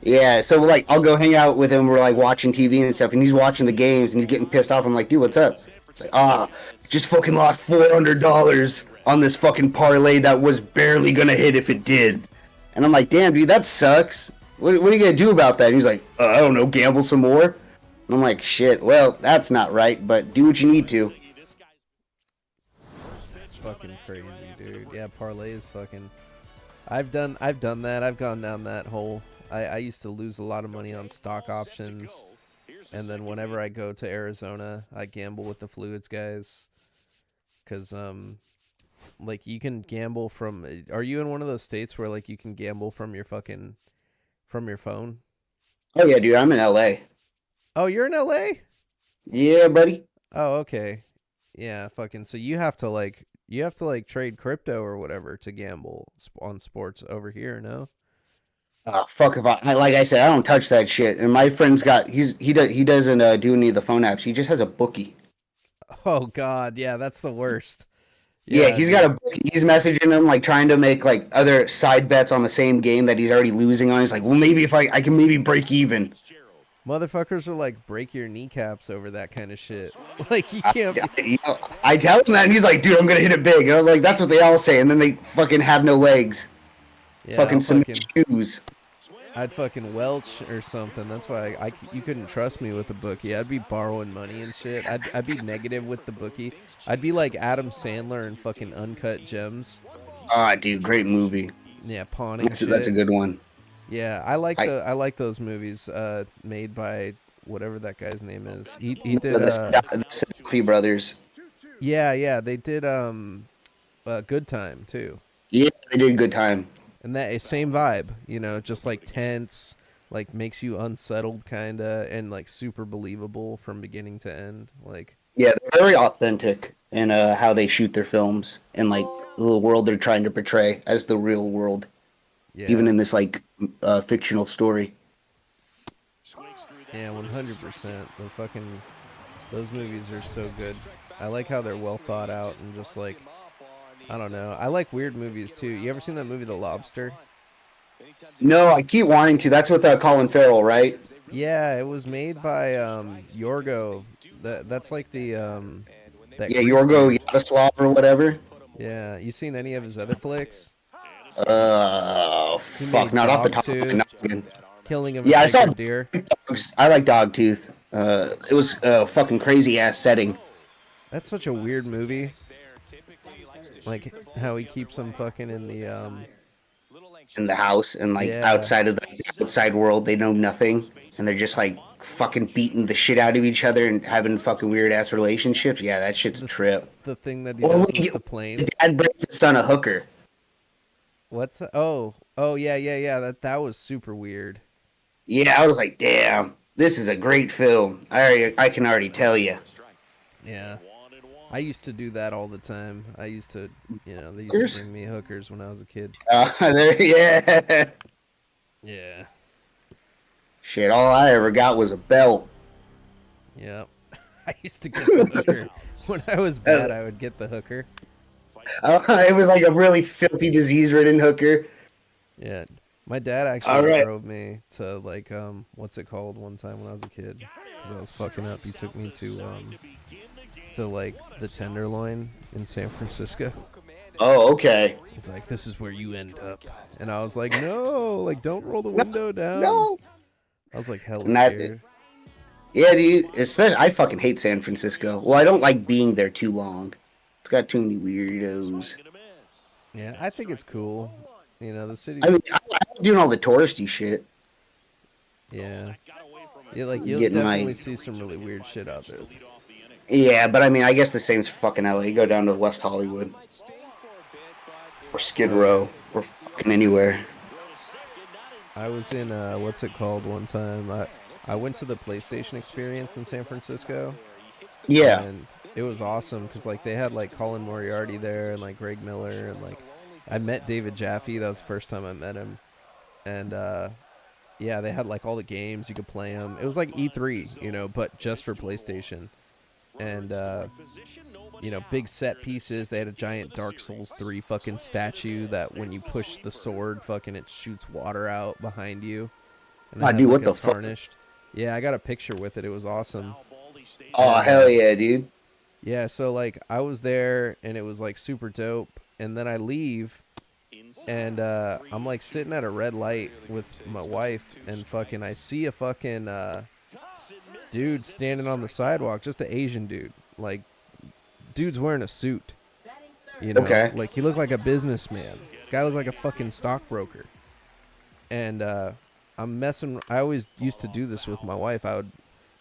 Yeah, so, like, I'll go hang out with him. We're, like, watching TV and stuff, and he's watching the games, and he's getting pissed off. I'm like, dude, what's up? It's like, just fucking lost $400 on this fucking parlay that was barely gonna hit if it did. And I'm like, damn, dude, that sucks. What are you gonna do about that? And he's like, I don't know, gamble some more? And I'm like, shit, well, that's not right, but do what you need to. It's fucking crazy, dude. Yeah, parlay is fucking... I've done that. I've gone down that hole. I used to lose a lot of money on stock options. And then whenever I go to Arizona, I gamble with the Fluids guys. Because, like, you can gamble from... Are you in one of those states where, like, you can gamble from your phone? Oh, yeah, dude, I'm in LA. Oh, you're in LA? Yeah, buddy. Oh, okay. Yeah, fucking... So you have to, like, trade crypto or whatever to gamble on sports over here, no? Fuck if like I said, I don't touch that shit. And my friend's he doesn't do any of the phone apps. He just has a bookie. Oh God, yeah, that's the worst. Yeah, he's got a bookie. He's messaging him like trying to make like other side bets on the same game that he's already losing on. He's like, well, maybe if I can maybe break even. Motherfuckers are like break your kneecaps over that kind of shit. Like you can't. I tell him that, and he's like, dude, I'm gonna hit it big. And I was like, that's what they all say, and then they fucking have no legs. Yeah, fucking some shoes. I'd fucking welch or something. That's why you couldn't trust me with the bookie. I'd be borrowing money and shit. I'd be negative with the bookie. I'd be like Adam Sandler in fucking Uncut Gems. Dude, great movie. Yeah, pawning. That's a good one. Yeah, I like those movies made by whatever that guy's name is. He did the Safdie brothers. Yeah, they did Good Time too. Yeah, they did Good Time. And that same vibe, you know, just like tense, like makes you unsettled kinda, and like super believable from beginning to end. Like, yeah, they're very authentic in how they shoot their films and like the world they're trying to portray as the real world. Yeah. Even in this like fictional story. Yeah, 100%. Those movies are so good. I like how they're well thought out and just like, I don't know. I like weird movies too. You ever seen that movie The Lobster? No, I keep wanting to. That's with Colin Farrell, right? Yeah, it was made by Yorgo. That's like the Yorgo Yaroslav or whatever. Yeah, you seen any of his other flicks? Fuck, not off the top of my noggin. Killing of a Sacred Deer. I like Dogtooth. It was a fucking crazy ass setting. That's such a weird movie. Like how he keeps them fucking in the house and like outside of the outside world. They know nothing, and they're just like fucking beating the shit out of each other and having fucking weird ass relationships. Yeah, that shit's a trip. The thing that he Or does when with the plane. dad brings his son a hooker. What's oh yeah. That was super weird. Yeah, I was like, damn, this is a great film. I can already tell you. Yeah. I used to do that all the time. I used to, they used to bring me hookers when I was a kid. Yeah. Yeah. Shit, all I ever got was a belt. Yeah. I used to get the hooker. When I was bad, I would get the hooker. It was like a really filthy, disease-ridden hooker. Yeah. My dad actually drove me to, like, what's it called one time when I was a kid? Because I was fucking up. He took me to like, the Tenderloin in San Francisco. Oh, okay. He's like, this is where you end up. And I was like, no, like, don't roll the window down. No. I was like, hella scared. Yeah, dude. Especially, I fucking hate San Francisco. Well, I don't like being there too long. It's got too many weirdos. Yeah, I think it's cool. The city. I mean, I like doing all the touristy shit. Yeah. Yeah, like, you'll definitely see some really weird shit out there. Yeah, but I mean, I guess the same's fucking LA. You go down to West Hollywood. Or Skid Row. Or fucking anywhere. I was in, what's it called one time? I went to the PlayStation Experience in San Francisco. Yeah. And it was awesome because, like, they had, like, Colin Moriarty there and, like, Greg Miller. And, like, I met David Jaffe. That was the first time I met him. And, yeah, they had, like, all the games. You could play them. It was like E3, but just for PlayStation. And, big set pieces. They had a giant Dark Souls 3 fucking statue that when you push the sword, fucking it shoots water out behind you. And dude, what the fuck? Yeah, I got a picture with it. It was awesome. Oh, hell yeah, dude. Yeah, so, like, I was there, and it was, like, super dope. And then I leave, and I'm, like, sitting at a red light with my wife, and fucking I see a fucking dude standing on the sidewalk, just an Asian dude. Like, dude's wearing a suit. Okay. Like, he looked like a businessman. Guy looked like a fucking stockbroker. And I always used to do this with my wife.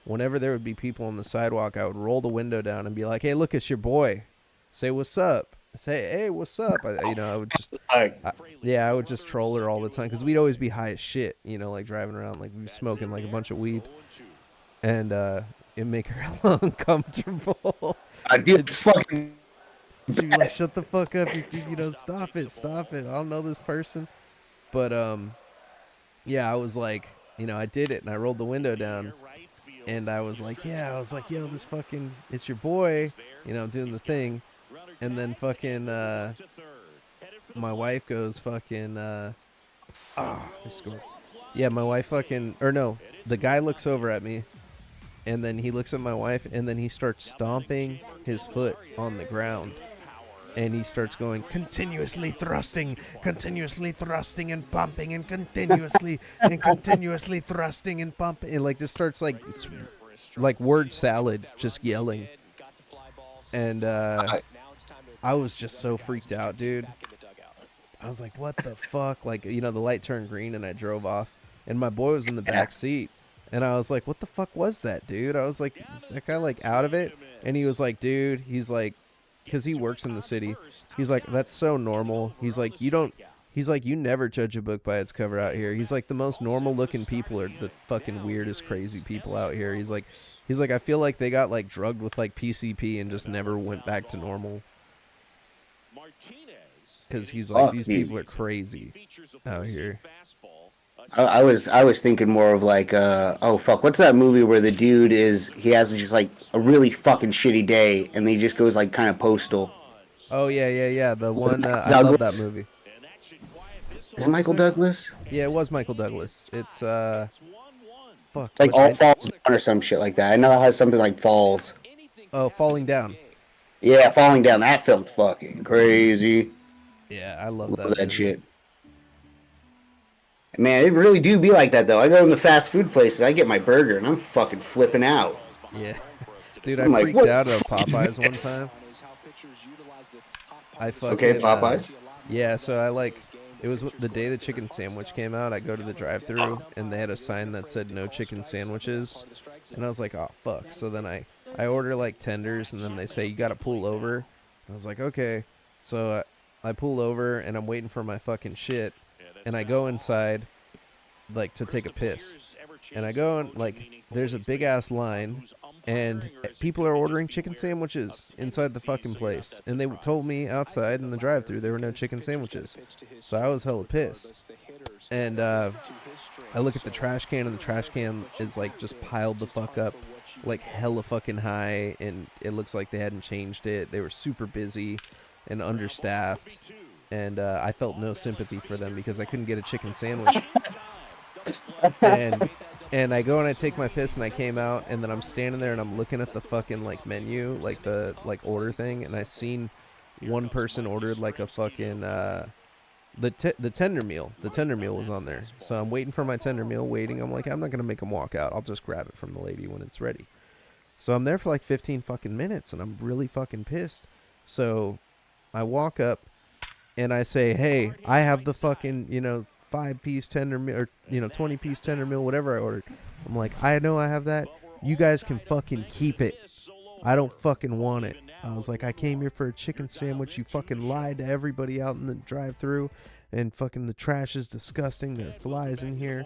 Whenever there would be people on the sidewalk, I would roll the window down and be like, hey, look, it's your boy. Say, what's up? Say, hey, what's up? I would just, I would just troll her all the time because we'd always be high as shit, like driving around, like we'd be smoking like a bunch of weed. And it'd make her hella uncomfortable. Dude, fucking. She'd be like, shut the fuck up. Stop it. I don't know this person. But, yeah, I was like, I did it and I rolled the window down and I was like, yo, this fucking, it's your boy, I'm doing the thing. And then fucking, my wife goes fucking, they scored. Yeah, my wife fucking, or no, the guy looks over at me and then he looks at my wife and then he starts stomping his foot on the ground. And he starts going, continuously thrusting and pumping and continuously thrusting and pumping. And like just starts like word salad, just yelling. And I was just so freaked out, dude. I was like, what the fuck? Like, the light turned green and I drove off. And my boy was in the back seat. And I was like, what the fuck was that, dude? I was like, is that guy like out of it? And he was like, dude, he's like, because he works in the city. He's like, that's so normal. He's like, you never judge a book by its cover out here. He's like, the most normal looking people are the fucking weirdest, crazy people out here. He's like, I feel like they got like drugged with like PCP and just never went back to normal. Because he's like, these people are crazy out here. I was thinking more of like, what's that movie where the dude he has just like a really fucking shitty day and then he just goes like kind of postal. Oh yeah. The one, I love that movie. Is it Michael Douglas? Yeah, it was Michael Douglas. It's, fuck. It's like All Falls Down or some shit like that. I know it has something like Falls. Oh, Falling Down. Yeah, Falling Down. That film's fucking crazy. Yeah, I love that shit. Man, it really do be like that, though. I go in the fast food places, I get my burger, and I'm fucking flipping out. Yeah. Dude, I freaked out at Popeyes one time. Okay, Popeyes? Yeah, so It was the day the chicken sandwich came out. I go to the drive-thru and they had a sign that said no chicken sandwiches, and I was like, oh fuck. So then I order like tenders, and then they say you got to pull over. I was like, okay. So I pull over and I'm waiting for my fucking shit, and I go inside like to take a piss, and I go and like there's a big ass line, and people are ordering chicken sandwiches inside the fucking place, and they told me outside in the drive-thru there were no chicken sandwiches. So I was hella pissed, and I look at the trash can, and the trash can is like just piled the fuck up like hella fucking high, and it looks like they hadn't changed it. They were super busy and understaffed, and I felt no sympathy for them because I couldn't get a chicken sandwich. And I go and I take my piss, and I came out, and then I'm standing there and I'm looking at the fucking like menu, like the like order thing, and I seen one person ordered like a fucking the tender meal. The tender meal was on there, so I'm waiting for my tender meal. I'm like, I'm not gonna make them walk out. I'll just grab it from the lady when it's ready. So I'm there for like 15 fucking minutes, and I'm really fucking pissed. So I walk up and I say, hey, I have the fucking 5-piece tender meal, or 20-piece tender meal, whatever I ordered. I'm like, I know I have that. You guys can fucking keep it. I don't fucking want it. I was like, I came here for a chicken sandwich. You fucking lied to everybody out in the drive-thru, and fucking the trash is disgusting. There are flies in here.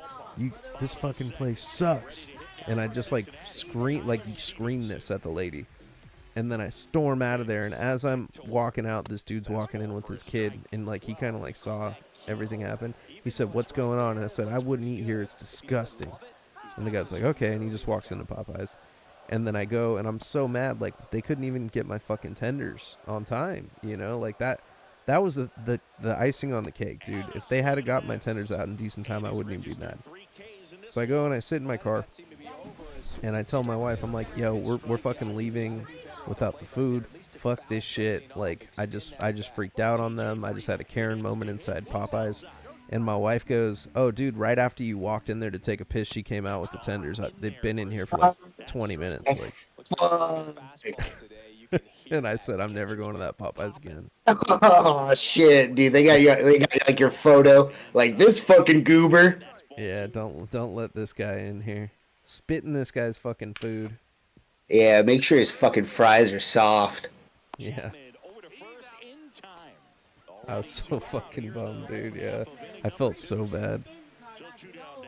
This fucking place sucks. And I just like scream this at the lady. And then I storm out of there, and as I'm walking out, this dude's walking in with his kid, and like he kind of like saw everything happen. He said, what's going on? And I said, I wouldn't eat here. It's disgusting. And the guy's like, okay. And he just walks into Popeyes. And then I go, and I'm so mad. Like, they couldn't even get my fucking tenders on time. Like that was the icing on the cake, dude. If they had got my tenders out in decent time, I wouldn't even be mad. So I go and I sit in my car, and I tell my wife, I'm like, yo, we're fucking leaving without the food. Fuck this shit. Like, I just freaked out on them. I just had a Karen moment inside Popeyes. And my wife goes, oh, dude, right after you walked in there to take a piss, she came out with the tenders. They've been in here for like 20 minutes. Like. And I said, I'm never going to that Popeyes again. Oh, shit, dude. They got like your photo. Like, this fucking goober. Yeah, don't let this guy in here. Spit in this guy's fucking food. Yeah, make sure his fucking fries are soft. Yeah. I was so fucking bummed, dude. Yeah, I felt so bad.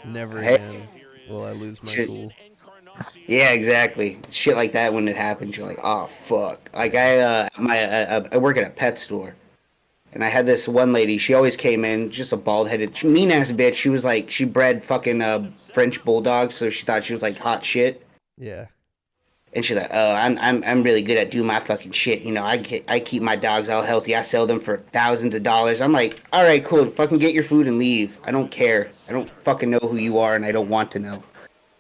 Never again will I lose my cool. Yeah, exactly. Shit like that when it happens, you're like, oh fuck. Like I work at a pet store, and I had this one lady. She always came in, just a bald-headed, mean-ass bitch. She was like, she bred fucking French bulldogs, so she thought she was like hot shit. Yeah. And she's like, oh, I'm really good at doing my fucking shit. I keep my dogs all healthy. I sell them for thousands of dollars. I'm like, all right, cool. Fucking get your food and leave. I don't care. I don't fucking know who you are, and I don't want to know.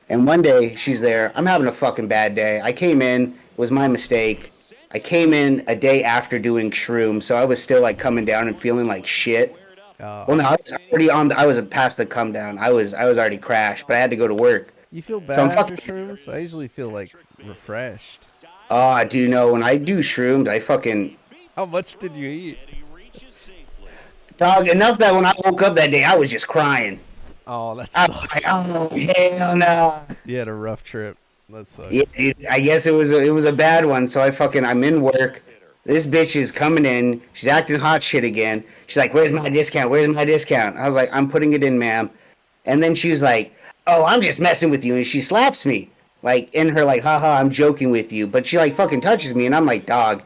And one day, she's there. I'm having a fucking bad day. I came in. It was my mistake. I came in a day after doing shrooms, so I was still like coming down and feeling like shit. Well, no, I was already I was past the come down. I was already crashed, but I had to go to work. You feel bad after shrooms? I usually feel like refreshed. Oh, I do know. When I do shrooms, I fucking... How much did you eat? Dog, enough that when I woke up that day, I was just crying. Oh, that sucks. Like, oh, hell no. You had a rough trip. That sucks. Yeah, dude, I guess it was a bad one, so I'm in work. This bitch is coming in. She's acting hot shit again. She's like, where's my discount? Where's my discount? I was like, I'm putting it in, ma'am. And then she was like, oh, I'm just messing with you. And she slaps me. Like, in her, like, haha, I'm joking with you. But she, like, fucking touches me. And I'm like, dog,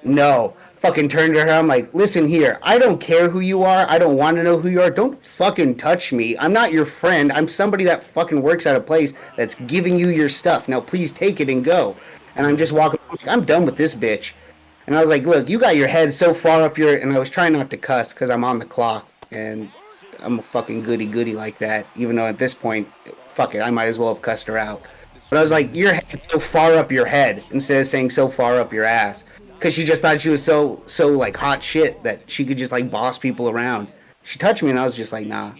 no. Fucking turned to her. I'm like, listen here. I don't care who you are. I don't want to know who you are. Don't fucking touch me. I'm not your friend. I'm somebody that fucking works at a place that's giving you your stuff. Now, please take it and go. And I'm just walking. I'm done with this bitch. And I was like, look, you got your head so far up your... And I was trying not to cuss because I'm on the clock. And I'm a fucking goody-goody like that. Even though at this point, fuck it, I might as well have cussed her out. But I was like, your head so far up your head instead of saying so far up your ass. Because she just thought she was so like hot shit that she could just like boss people around. She touched me and I was just like, nah.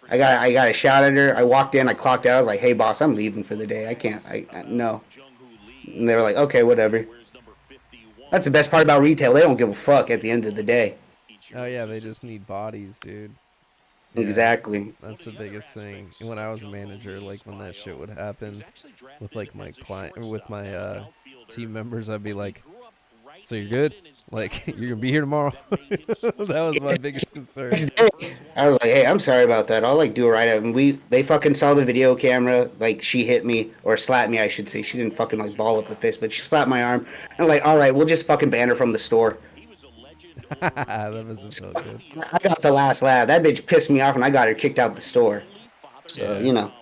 I got a shot at her. I walked in, I clocked out. I was like, hey boss, I'm leaving for the day. I can't, no. And they were like, okay, whatever. That's the best part about retail. They don't give a fuck at the end of the day. Oh yeah, they just need bodies, dude. Yeah, Exactly. that's the biggest thing. When I was a manager, like when that shit would happen with like my client, with my team members, I'd be like, "So you're good? Like you're gonna be here tomorrow?" That was my biggest concern. Next day, I was like, "Hey, I'm sorry about that. I'll like do it right up." And they fucking saw the video camera. Like she hit me or slapped me, I should say. She didn't fucking like ball up the fist, but she slapped my arm. And like, all right, we'll just fucking ban her from the store. That doesn't feel good. I got the last laugh. That bitch pissed me off, and I got her kicked out the store. So Yeah. you know,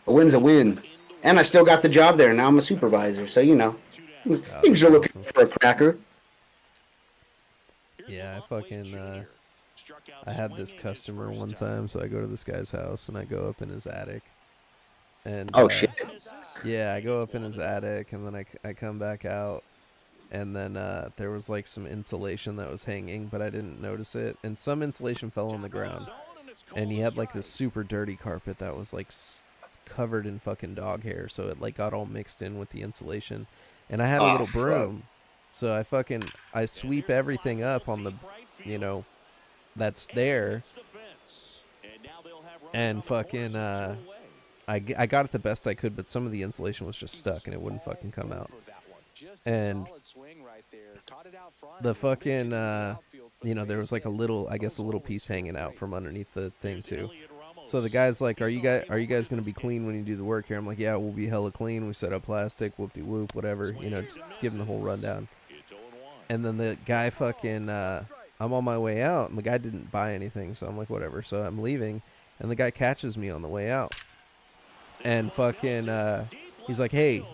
a win's a win. And I still got the job there. Now I'm a supervisor. So you know, things are looking for a cracker. Yeah, I fucking I had this customer one time, so I go to this guy's house and I go up in his attic. And Oh shit. yeah, I go up in his attic and then I come back out, and then there was like some insulation that was hanging, but I didn't notice it, and some insulation fell on the ground, and he had like this super dirty carpet that was like covered in fucking dog hair, so it like got all mixed in with the insulation, and I had a little broom, so I sweep everything up on the, you know, that's there, and fucking I got it the best I could, but some of the insulation was just stuck and it wouldn't fucking come out. And the fucking you know, there was like a little piece hanging out from underneath the thing too. So the guy's like, are you guys gonna be clean when you do the work here? I'm like, yeah, we'll be hella clean. We set up plastic, whoop-de-whoop, whatever, you know, just give him the whole rundown. And then the guy fucking I'm on my way out, and the guy didn't buy anything, so I'm like, whatever. So I'm leaving, and the guy catches me on the way out, and fucking he's like, hey,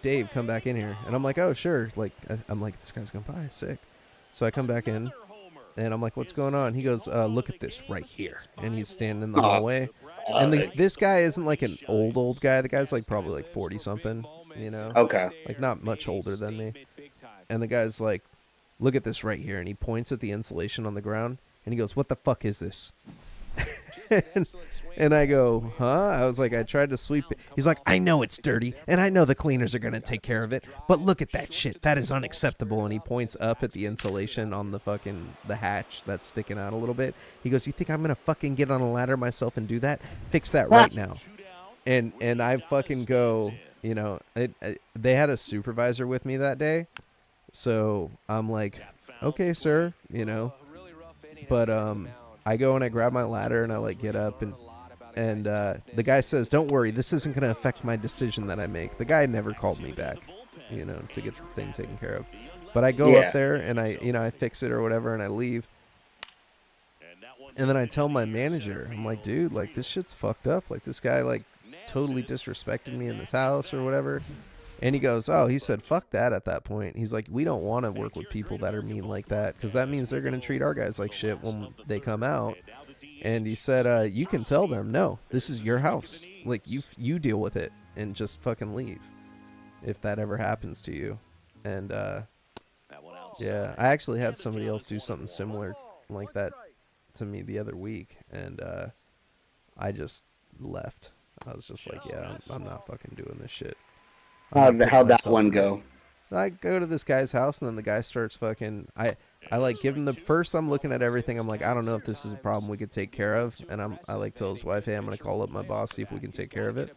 Dave, come back in here. And I'm like, oh, sure. Like, I'm like, this guy's gonna buy, sick. So I come back in, and I'm like, what's going on? He goes, look at this right here. And he's standing in the hallway. And this guy isn't like an old guy. The guy's like probably like 40 something, you know? Okay. Like not much older than me. And the guy's like, look at this right here. And he points at the insulation on the ground, and he goes, what the fuck is this? and I go, huh? I was like, I tried to sweep it. He's like, I know it's dirty, and I know the cleaners are going to take care of it, but look at that shit. That is unacceptable. And he points up at the insulation on the hatch that's sticking out a little bit. He goes, you think I'm going to fucking get on a ladder myself and do that? Fix that right now. And I fucking go, you know, they had a supervisor with me that day, so I'm like, okay, sir, you know, but I go and I grab my ladder and I like get up, and the guy says, don't worry, this isn't going to affect my decision that I make. The guy never called me back, you know, to get the thing taken care of. But I go up there and I fix it or whatever, and I leave. And then I tell my manager, I'm like, dude, like this shit's fucked up. Like this guy like totally disrespected me in this house or whatever. And he goes, oh, he said, fuck that at that point. He's like, we don't want to work with people that are mean like that, because that means they're going to treat our guys like shit when they come out. And he said, you can tell them, no, this is your house. Like, you deal with it and just fucking leave if that ever happens to you. And, yeah, I actually had somebody else do something similar like that to me the other week. And I just left. I was just like, yeah, I'm not fucking doing this shit. How'd that one go? I go to this guy's house, and then the guy starts fucking. I like give him the first. I'm looking at everything. I'm like, I don't know if this is a problem we could take care of. And I like tell his wife, hey, I'm gonna call up my boss, see if we can take care of it.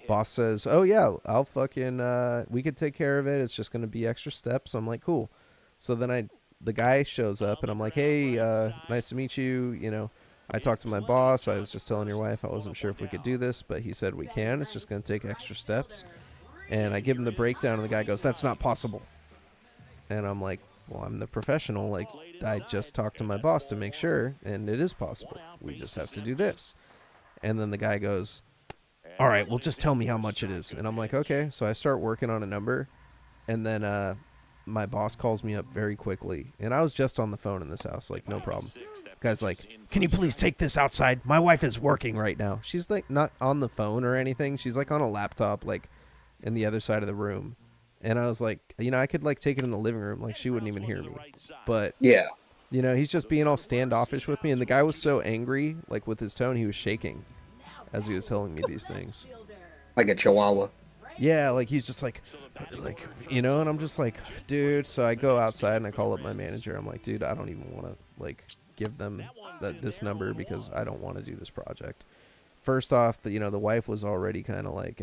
Boss says, oh yeah, I'll fucking we could take care of it. It's just gonna be extra steps. I'm like, cool. So then the guy shows up, and I'm like, hey, nice to meet you. You know, I talked to my boss. I was just telling your wife I wasn't sure if we could do this, but he said we can. It's just gonna take extra steps. And I give him the breakdown, and the guy goes, that's not possible. And I'm like, well, I'm the professional. Like, I just talked to my boss to make sure, and it is possible. We just have to do this. And then the guy goes, all right, well, just tell me how much it is. And I'm like, okay. So I start working on a number, and then my boss calls me up very quickly. And I was just on the phone in this house, like, no problem. The guy's like, can you please take this outside? My wife is working right now. She's, like, not on the phone or anything. She's, like, on a laptop, like, in the other side of the room. And I was like, you know, I could like take it in the living room, like she wouldn't even hear me. But yeah, you know, he's just being all standoffish with me, and the guy was so angry, like with his tone, he was shaking as he was telling me these things. Like a chihuahua. Yeah, like he's just like, you know, and I'm just like, dude. So I go outside and I call up my manager. I'm like, dude, I don't even want to like give them this number because I don't want to do this project. First off, the wife was already kind of like,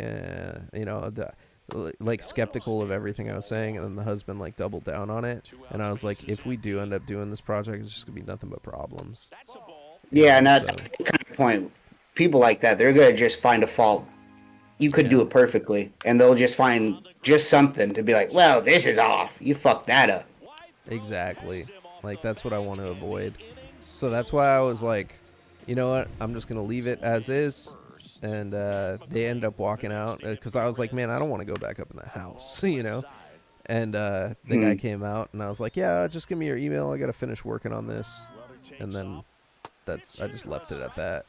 like skeptical of everything I was saying, and then the husband like doubled down on it, and I was like, if we do end up doing this project, it's just gonna be nothing but problems. Yeah, and at that kind of point, people like that, they're gonna just find a fault. You could do it perfectly, and they'll just find just something to be like, well, this is off. You fucked that up. Exactly. Like, that's what I want to avoid. So that's why I was like, you know what? I'm just going to leave it as is. And they end up walking out because I was like, man, I don't want to go back up in the house, you know? And the guy came out, and I was like, yeah, just give me your email. I got to finish working on this. And then I just left it at that.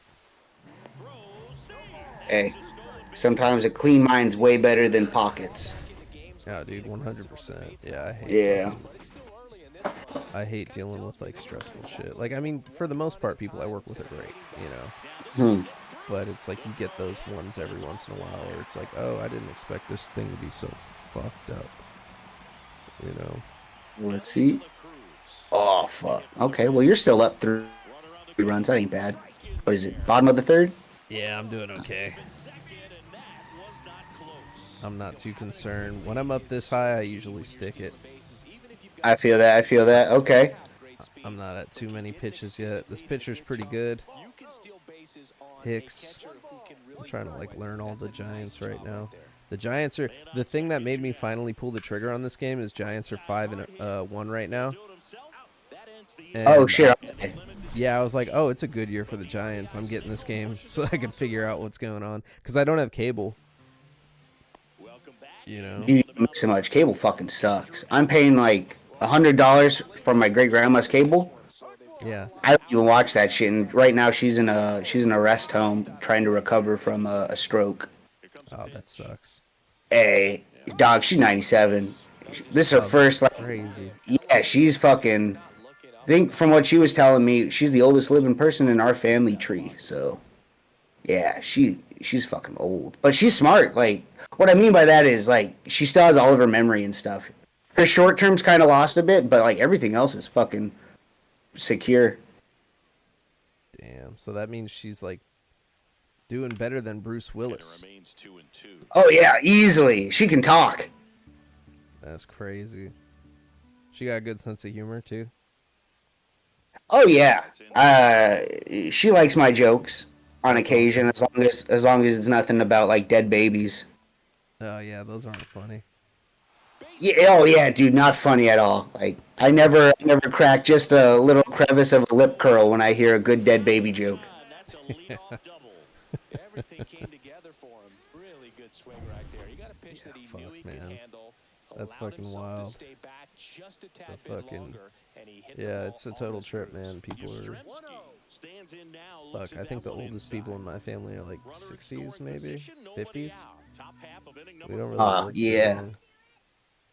Hey. Sometimes a clean mind's way better than pockets. Yeah, dude, 100%. Yeah, I hate dealing with like stressful shit. Like, I mean, for the most part, people I work with are great, you know. But it's like you get those ones every once in a while where it's like, oh, I didn't expect this thing to be so fucked up. You know. Let's see. Oh fuck. Okay, well you're still up 3 runs. That ain't bad. What is it? Bottom of the third? Yeah, I'm doing okay. I'm not too concerned. When I'm up this high, I usually stick it. I feel that. Okay. I'm not at too many pitches yet. This pitcher's pretty good. Hicks. I'm trying to like learn all the Giants right now. The Giants are the thing that made me finally pull the trigger on this game is Giants are 5-1 right now. And oh shit. Yeah, I was like, oh, it's a good year for the Giants. I'm getting this game so I can figure out what's going on because I don't have cable. You know, You don't mix so much. Cable fucking sucks. I'm paying like $100 for my great grandma's cable. Yeah, I don't even watch that shit. And right now she's in a rest home trying to recover from a stroke. Oh, that sucks. Hey, dog, she's 97. This is her first like. Crazy. Yeah, she's fucking. I think from what she was telling me, she's the oldest living person in our family tree. So, yeah, she's fucking old, but she's smart. Like, what I mean by that is like she still has all of her memory and stuff. Her short term's kind of lost a bit, but like everything else is fucking secure. Damn. So that means she's like doing better than Bruce Willis. Oh yeah, easily. She can talk. That's crazy. She got a good sense of humor too. Oh yeah. She likes my jokes on occasion, as long as it's nothing about like dead babies. Oh yeah, those aren't funny. Yeah, oh yeah, dude, not funny at all. Like I never crack just a little crevice of a lip curl when I hear a good dead baby joke. Fuck, man. That's fucking wild. The fucking yeah, it's a total trip, man. People are fuck. I think the oldest people in my family are like 60s, maybe 50s. We don't really. Yeah.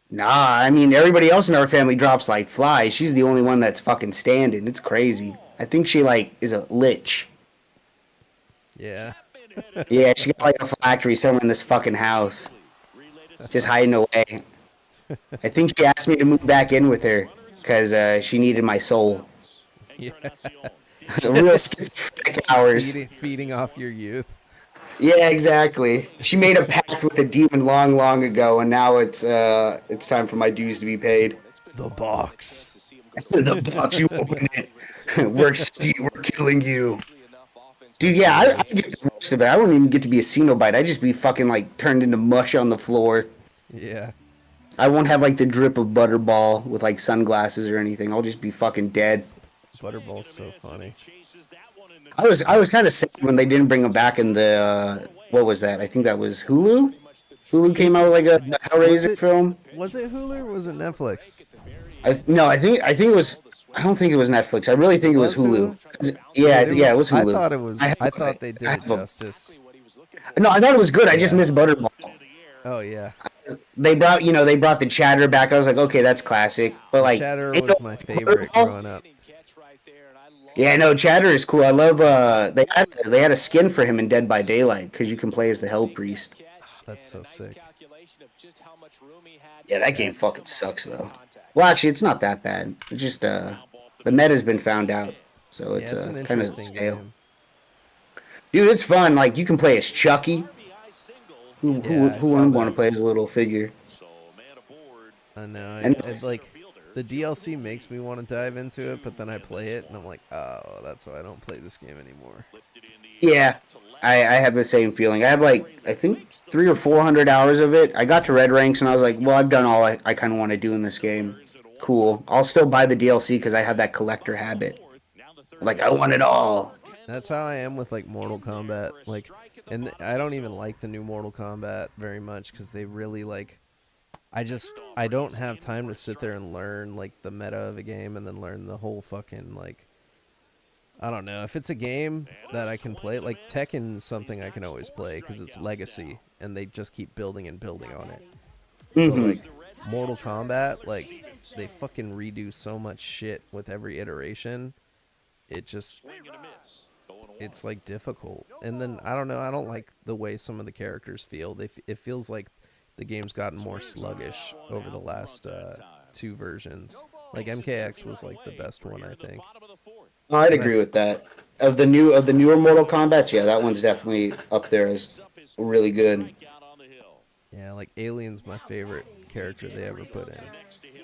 Nah, I mean everybody else in our family drops like flies. She's the only one that's fucking standing. It's crazy. I think she like is a lich. Yeah. Yeah, she got like a factory somewhere in this fucking house, just hiding away. I think she asked me to move back in with her because she needed my soul. Yeah. Real schizophrenic hours. Feeding off your youth. Yeah, exactly. She made a pact with a demon long, long ago, and now it's time for my dues to be paid. The box. The box, you open it. We're killing you. Dude, yeah, I get the worst of it. I wouldn't even get to be a Cenobite. I'd just be fucking, like, turned into mush on the floor. Yeah. I won't have, like, the drip of Butterball with, like, sunglasses or anything. I'll just be fucking dead. Butterball's so funny. I was kind of sad when they didn't bring him back in the, what was that? I think that was Hulu? Hulu came out with, like, a Hellraiser film. Was it Hulu or was it Netflix? I think it was... I don't think it was Netflix. I really think it was Hulu. Yeah, it was Hulu. I thought they did it justice. No, I thought it was good. I just missed Butterball. Oh yeah. They brought the Chatter back. I was like, okay, that's classic. But like, Chatter was my favorite growing up. Yeah, no, Chatter is cool. I love. They had a skin for him in Dead by Daylight because you can play as the Hell Priest. That's so sick. Yeah, that game fucking sucks though. Well, actually, it's not that bad. It's just the meta's been found out, so Yeah, it's it's an kind of interesting stale. game. Dude, it's fun. Like you can play as Chucky. Yeah, I Who saw wouldn't want to that. play as a little figure? I know. And Like the DLC makes me want to dive into it, but then I play it and I'm like, oh, that's why I don't play this game anymore. yeah, I have the same feeling. I have like I think 300 or 400 hours of it. I got to red ranks and I was like, well, I've done all I kind of want to do in this game. Cool. I'll still buy the DLC because I have that collector habit. Like I want it all. That's how I am with like Mortal Kombat. Like, and I don't even like the new Mortal Kombat very much because they really like. I don't have time to sit there and learn like the meta of a game and then learn the whole fucking like. I don't know if it's a game that I can play. Like Tekken is something I can always play because it's legacy and they just keep building and building on it. But like Mortal Kombat, like they fucking redo so much shit with every iteration. It's like difficult. And then I don't know, I don't like the way some of the characters feel. It feels like the game's gotten more sluggish over the last two versions. Like MKX was like the best one, I think. Oh, I'd agree with that. Of the newer Mortal Kombat, yeah, that one's definitely up there as really good. Yeah, like Alien's my favorite character they ever put in.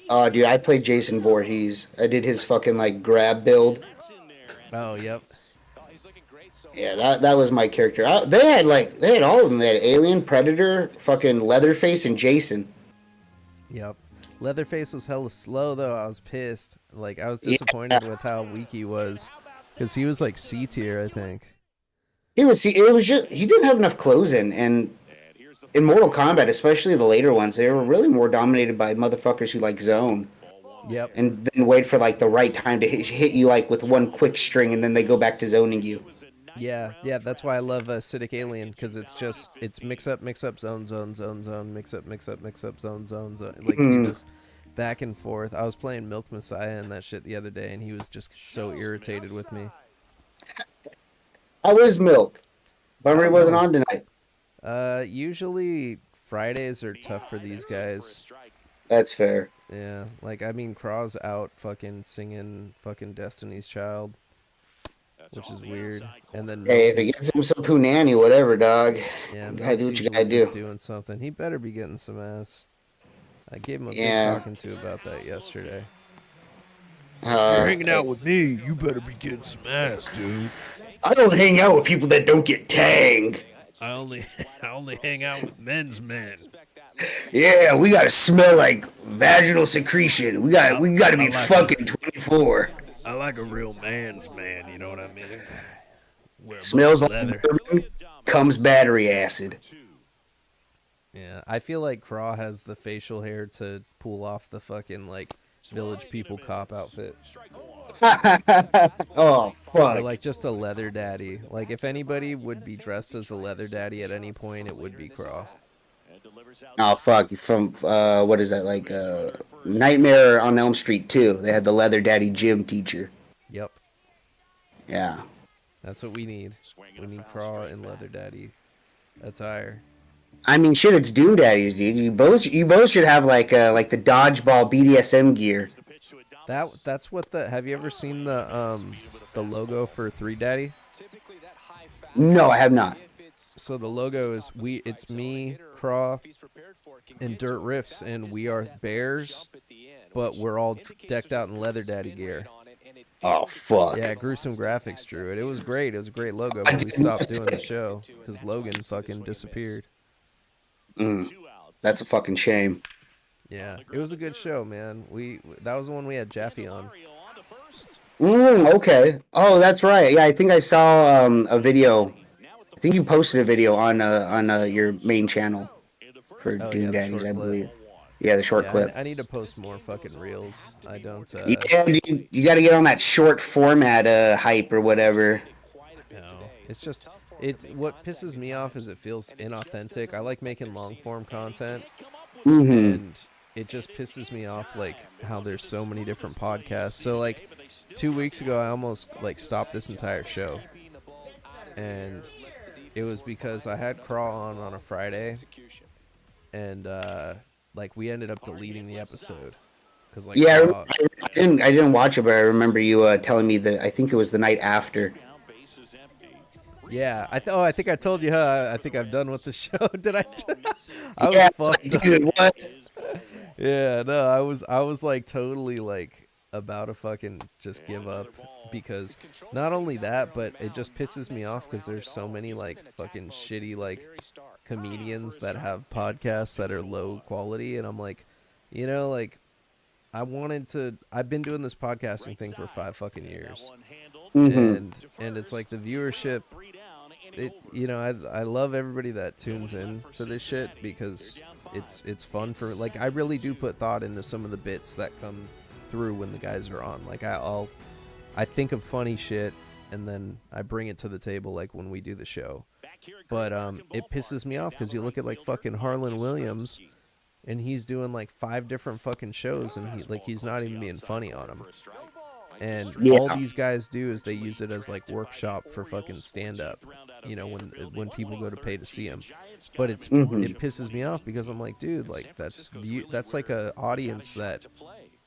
Oh, dude, I played Jason Voorhees. I did his fucking like grab build. Oh, yep. Yeah, that was my character. They had all of them. They had Alien, Predator, fucking Leatherface, and Jason. Yep. Leatherface was hella slow though. I was pissed. Like I was disappointed with how weak he was, because he was like C tier, I think. It was just he didn't have enough clothes and in Mortal Kombat, especially the later ones, they were really more dominated by motherfuckers who like zone. Yep. And then wait for like the right time to hit you like with one quick string, and then they go back to zoning you. Yeah, that's why I love Acidic Alien, because it's mix up, zone, mix up, zone. Like you just back and forth. I was playing Milk Messiah and that shit the other day, and he was just so irritated with me. How is Milk? Bummer he wasn't on tonight. Usually Fridays are tough for these guys. That's fair. Yeah, like I mean, Craw's out fucking singing fucking Destiny's Child, which is weird. And then hey, if he gets him some punani, whatever, dog. Yeah, you gotta do what you gotta just do. Doing something. He better be getting some ass. I gave him a big talking to about that yesterday. If you're hanging out with me, you better be getting some ass, dude. I don't hang out with people that don't get tanged. I only hang out with men's men. Yeah, we gotta smell like vaginal secretion. We gotta be fucking 24. I like a real man's man, you know what I mean? Smells like bourbon, comes battery acid. Yeah, I feel like Craw has the facial hair to pull off the fucking like Village People cop outfit. Oh fuck! Or like just a leather daddy. Like if anybody would be dressed as a leather daddy at any point, it would be Craw. Oh fuck! From what is that like? Nightmare on Elm Street 2. They had the leather daddy gym teacher. Yep. Yeah. That's what we need. We need Craw and leather daddy attire. I mean, shit, it's Doom Daddies, dude. You both should have like the dodgeball BDSM gear. That's what the. Have you ever seen the logo for 3 Daddy? No, I have not. So the logo is it's me, Craw, and Dirt Riffs, and we are bears, but we're all decked out in leather daddy gear. Oh fuck! Yeah, Gruesome Graphics drew it. It was great. It was a great logo, but we stopped doing the show because Logan fucking disappeared. That's a fucking shame. Yeah, it was a good show, man. That was the one we had Jaffe on. Okay. Oh, that's right. Yeah, I think I saw a video. I think you posted a video on your main channel for Doom Daddies, I believe. Yeah, the short clip. I need to post more fucking reels. I don't. Yeah, dude, you got to get on that short format hype or whatever. No, it's what pisses me off is it feels inauthentic. I like making long form content, and it just pisses me off like how there's so many different podcasts. So like 2 weeks ago, I almost like stopped this entire show, and it was because I had Craw on a Friday, and like we ended up deleting the episode because like Yeah, Raw- I didn't watch it, but I remember you telling me that I think it was the night after. yeah, I think I told you, I think I'm done with the show. Did I? I was Yeah, fucked it's like, dude, what? Yeah, no, I was like totally like about to fucking just give up because not only that, but it just pisses me off because there's so many like fucking shitty like comedians that have podcasts that are low quality, and I'm like, you know, like I've been doing this podcasting thing for 5 fucking years, Mm-hmm. and it's like the viewership. I love everybody that tunes in to this shit because it's fun for like I really do put thought into some of the bits that come through when the guys are on. Like I think of funny shit and then I bring it to the table like when we do the show. But it pisses me off because you look at like fucking Harlan Williams and he's doing like 5 different fucking shows and he's not even being funny on them. And all these guys do is they use it as like workshop for fucking stand up, you know, when people go to pay to see him. But it pisses me off because I'm like, dude, like that's like a audience that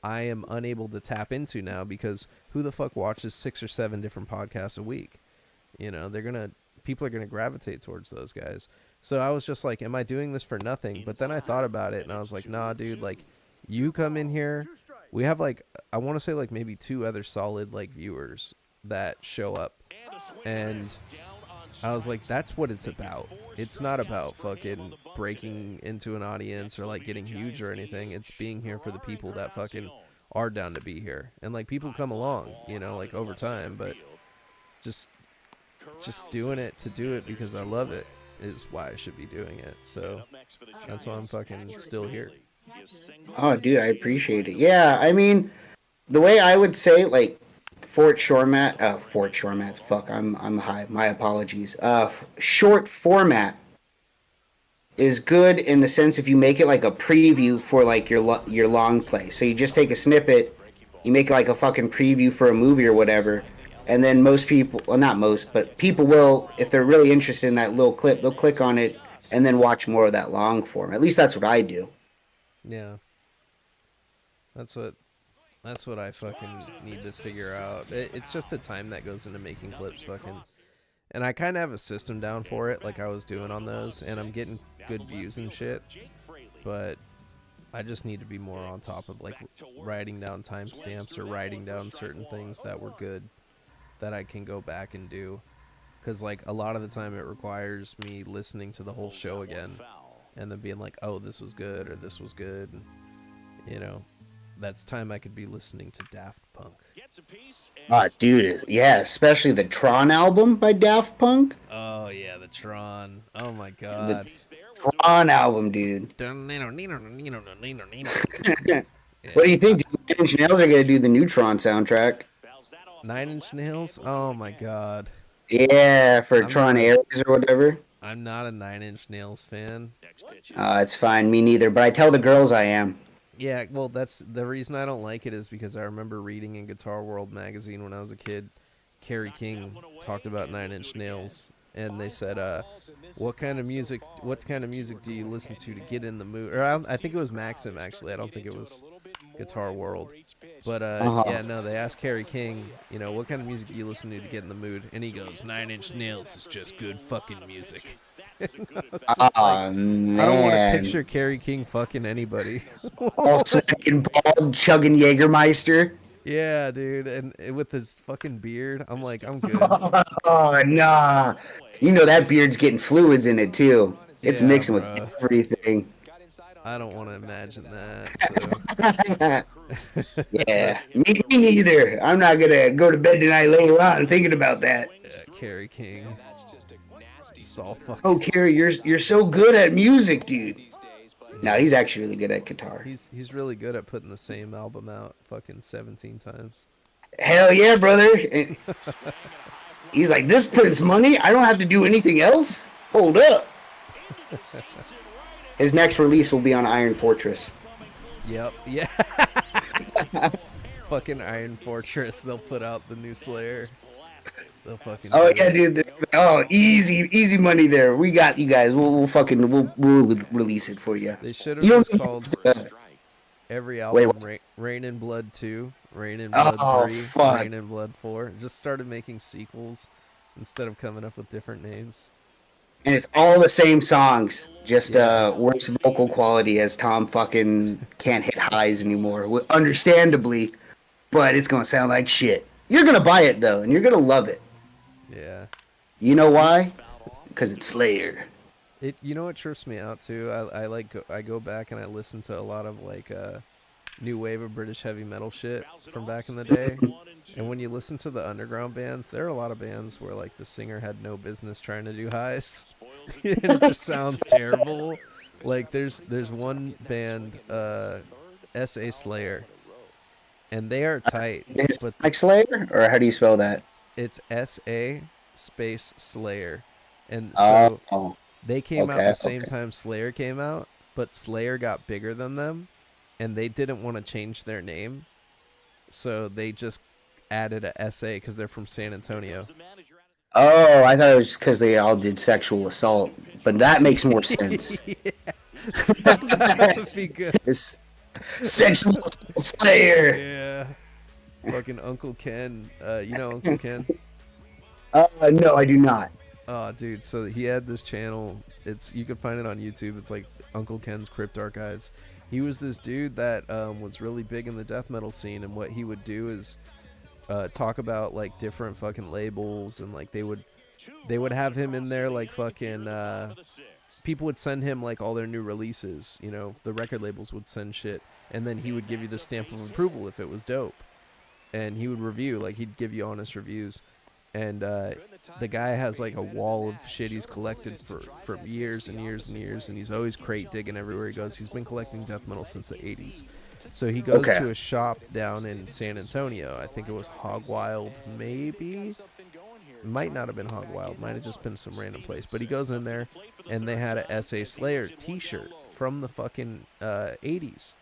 I am unable to tap into now because who the fuck watches 6 or 7 different podcasts a week? You know, people are gonna gravitate towards those guys. So I was just like, am I doing this for nothing? But then I thought about it and I was like, nah, dude, like you come in here. We have like, I want to say like maybe 2 other solid like viewers that show up. And I was like, that's what it's about. It's not about fucking breaking into an audience or like getting huge or anything. It's being here for the people that fucking are down to be here. And like people come along, you know, like over time, but just doing it to do it because I love it is why I should be doing it. So that's why I'm fucking still here. Oh, dude, I appreciate it. Yeah, I mean, the way I would say, like, Fort Short format. Fuck, I'm high. My apologies. Short format is good in the sense if you make it like a preview for like your long play. So you just take a snippet, you make like a fucking preview for a movie or whatever, and then most people, well, not most, but people will, if they're really interested in that little clip, they'll click on it and then watch more of that long form. At least that's what I do. Yeah. That's what I fucking need to figure out. It's just the time that goes into making clips fucking. And I kind of have a system down for it like I was doing on those and I'm getting good views and shit. But I just need to be more on top of like writing down timestamps or writing down certain things that were good that I can go back and do. Cuz like a lot of the time it requires me listening to the whole show again and then being like, "Oh, this was good," or "This was good." And, you know, that's time I could be listening to Daft Punk. Ah, dude, yeah, especially the Tron album by Daft Punk. Oh yeah, the Tron. Oh my god. The Tron album, dude. Yeah. What do you think? Nine Inch Nails are gonna do the new Tron soundtrack? 9 Inch Nails? Oh my god. Yeah, for Tron Ares or whatever. I'm not a 9 Inch Nails fan. It's fine, me neither. But I tell the girls I am. Yeah, well, that's the reason I don't like it is because I remember reading in Guitar World magazine when I was a kid, Kerry King talked about 9 Inch Nails, and they said, what kind of music do you listen to get in the mood? Or I think it was Maxim, actually. I don't think it was Guitar World. But, yeah, no, they asked Kerry King, you know, what kind of music do you listen to get in the mood? And he goes, 9 Inch Nails is just good fucking music. Man. I don't want to picture Kerry King fucking anybody. All sweating, bald, chugging Jägermeister. Yeah, dude, and with his fucking beard, I'm like, I'm good. Oh, nah. You know that beard's getting fluids in it, too. It's mixing with everything. I don't want to imagine that. So. Yeah, me neither. I'm not going to go to bed tonight later on thinking about that. Yeah, Kerry King. All fucking... Oh, Kerry, you're so good at music, dude. No, he's actually really good at guitar. He's really good at putting the same album out fucking 17 times. Hell yeah, brother. He's like, this prints money. I don't have to do anything else. Hold up. His next release will be on Iron Fortress. Yep. Yeah. Fucking Iron Fortress. They'll put out the new Slayer. They'll fucking. Oh do yeah, it. dude. Oh, easy money there. We got you guys. We'll release it for you. They should have You don't just called every Wait, album what? Rain in Blood 2, Rain in Blood Oh 3, fuck. Rain in Blood 4. Just started making sequels instead of coming up with different names. And it's all the same songs, just Yeah. worse vocal quality as Tom fucking can't hit highs anymore. Understandably, but it's gonna sound like shit. You're gonna buy it though, and you're gonna love it. Yeah. You know why? Because it's Slayer. You know what trips me out too? I go back and I listen to a lot of like new wave of British heavy metal shit from back in the day. And when you listen to the underground bands, there are a lot of bands where like the singer had no business trying to do highs. And it just sounds terrible. Like there's one band, SA Slayer, and they are tight, but Like Slayer, or how do you spell that? it's SA space Slayer. And so Oh, they came out okay, the same okay. time Slayer came out, but Slayer got bigger than them, and they didn't want to change their name, so they just added a SA because they're from San Antonio. Oh, I thought it was because they all did sexual assault, but that makes more sense. That would be good. It's sexual assault Slayer. Yeah. Fucking Uncle Ken. You know Uncle Ken? No, I do not. Oh, dude. So he had this channel. You can find it on YouTube. It's like Uncle Ken's Crypt Archives. He was this dude that was really big in the death metal scene, and what he would do is talk about like different fucking labels, and like they would have him in there like fucking people would send him like all their new releases, you know, the record labels would send shit, and then he would give you the stamp of approval if it was dope, and he would review, like he'd give you honest reviews. And the guy has like a wall of shit he's collected for years and years and years, and he's always crate digging everywhere he goes. He's been collecting death metal since the 80s. So he goes to a shop down in San Antonio. I think it was Hog Wild, maybe. Might not have been Hog Wild. Might have just been some random place. But he goes in there, and they had a SA Slayer t-shirt from the fucking 80s.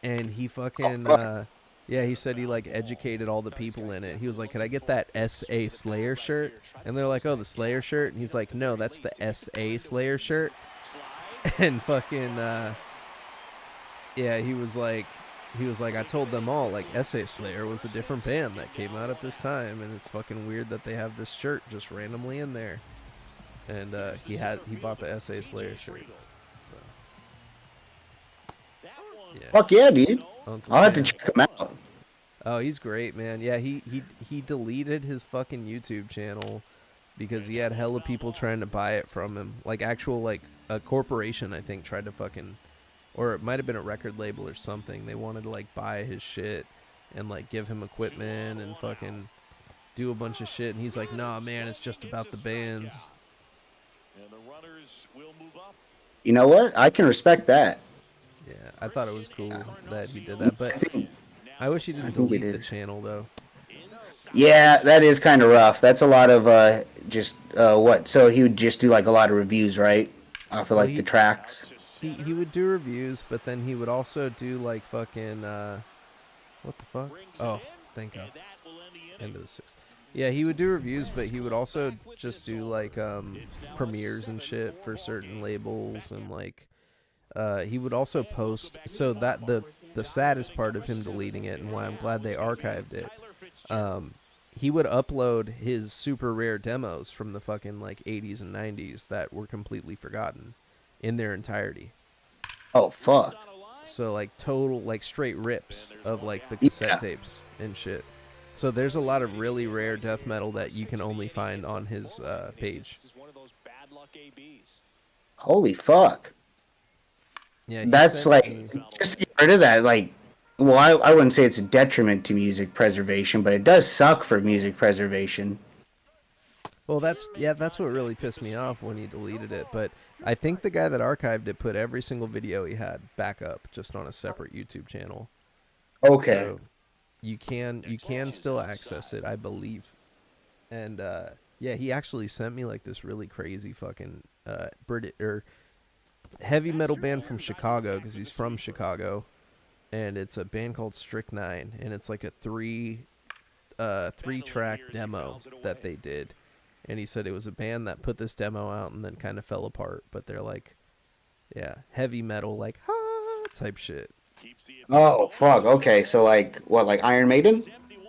And he fucking... yeah, he said he like educated all the people in it. He was like, "Could I get that SA Slayer shirt?" And they're like, "Oh, the Slayer shirt?" And he's like, "No, that's the SA Slayer shirt." And fucking yeah, he was like, "I told them all like SA Slayer was a different band that came out at this time, and it's fucking weird that they have this shirt just randomly in there." And he bought the SA Slayer shirt. So yeah. Fuck yeah, dude. Uncle I'll have to Ken. check him out. Oh, he's great, man. Yeah, he deleted his fucking YouTube channel because he had hella people trying to buy it from him. Like actual like a corporation, I think, tried to fucking, or it might have been a record label or something. They wanted to like buy his shit and like give him equipment and fucking do a bunch of shit, and he's like, "Nah, man, it's just about the bands." You know what? I can respect that. Yeah, I thought it was cool that he did that, but I wish he didn't think he delete the did. channel though. Yeah, that is kind of rough. That's a lot of just what? So he would just do like a lot of reviews, right? Off of Well, like the tracks. He would do reviews, but then he would also do like fucking what the fuck? Oh, thank God. End of the sixth. Yeah, he would do reviews, but he would also just do like premieres and shit for certain labels, and like he would also post. So that the saddest part of him deleting it, and why I'm glad they archived it, he would upload his super rare demos from the fucking like 80s and 90s that were completely forgotten in their entirety. Oh fuck. So like total like straight rips of like the cassette tapes and shit. So there's a lot of really rare death metal that you can only find on his page. Holy fuck. Yeah, that's like just to get rid of that. Like, well, I wouldn't say it's a detriment to music preservation, but it does suck for music preservation. Well, that's what really pissed me off when he deleted it. But I think the guy that archived it put every single video he had back up just on a separate YouTube channel. Okay. So you can still access it, I believe. And yeah, he actually sent me like this really crazy fucking British or heavy metal band from Chicago, because he's from Chicago, and it's a band called Strychnine, and it's like a 3 3-track demo that they did, and he said it was a band that put this demo out and then kind of fell apart. But they're like, yeah, heavy metal, like type shit. Oh fuck. Okay, so like what, like Iron Maiden,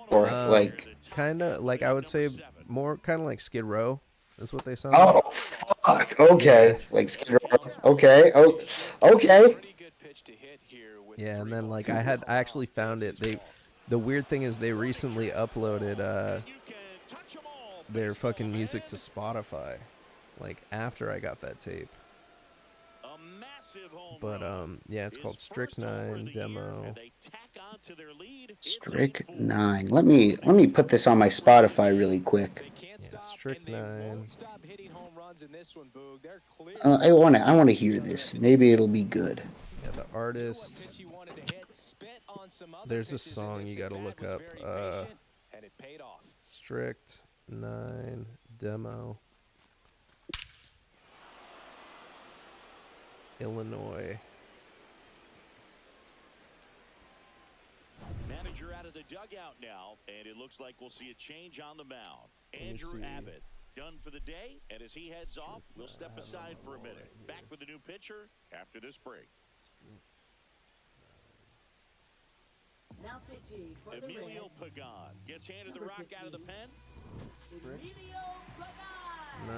or like? Kind of like, I would say more kind of like Skid Row is what they sound Oh like. fuck. Okay, Yeah. like Skid Row. Okay. Oh, okay. Yeah, and then like I actually found it. The weird thing is they recently uploaded their fucking music to Spotify, like after I got that tape. But yeah, it's called Strychnine Demo. Strychnine. Let me put this on my Spotify really quick. Yeah, Strychnine. I wanna hear this. Maybe it'll be good. Yeah, the artist. There's a song you gotta look up. Strychnine Demo. Illinois. Manager out of the dugout now, and it looks like we'll see a change on the mound. Andrew Abbott done for the day, and as he heads off, we'll step aside for a minute. Back with a new pitcher after this break. Now pitching for the Emilio Pagan gets handed the rock out of the pen. Emilio Pagan. 9.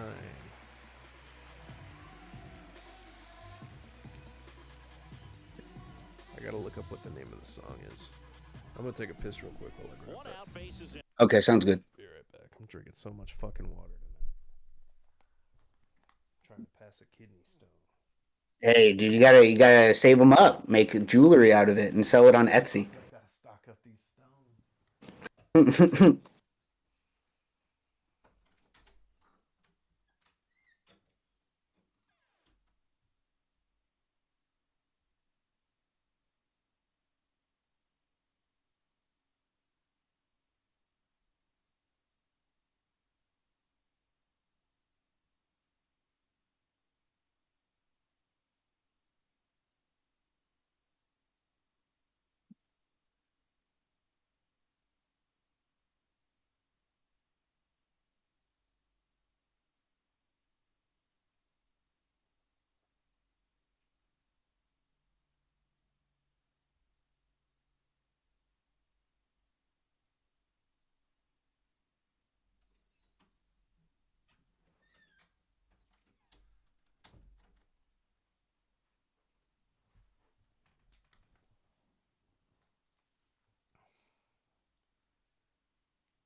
I gotta look up what the name of the song is. I'm gonna take a piss real quick while I grab that. Okay, sounds good. Be right back. I'm drinking so much fucking water tonight. I'm trying to pass a kidney stone. Hey, dude, you gotta save them up, make jewelry out of it, and sell it on Etsy. Gotta stock up these stones.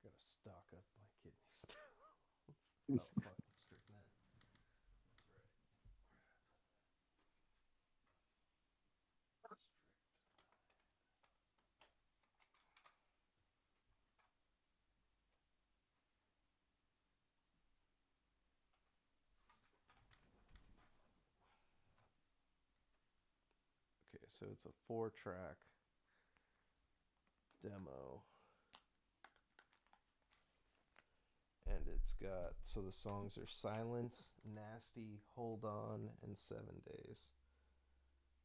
Gotta stock up my kidney stones. Oh, fucking strychnine. Okay, so it's a 4-track demo. And it's got, so the songs are Silence, Nasty, Hold On, and 7 Days.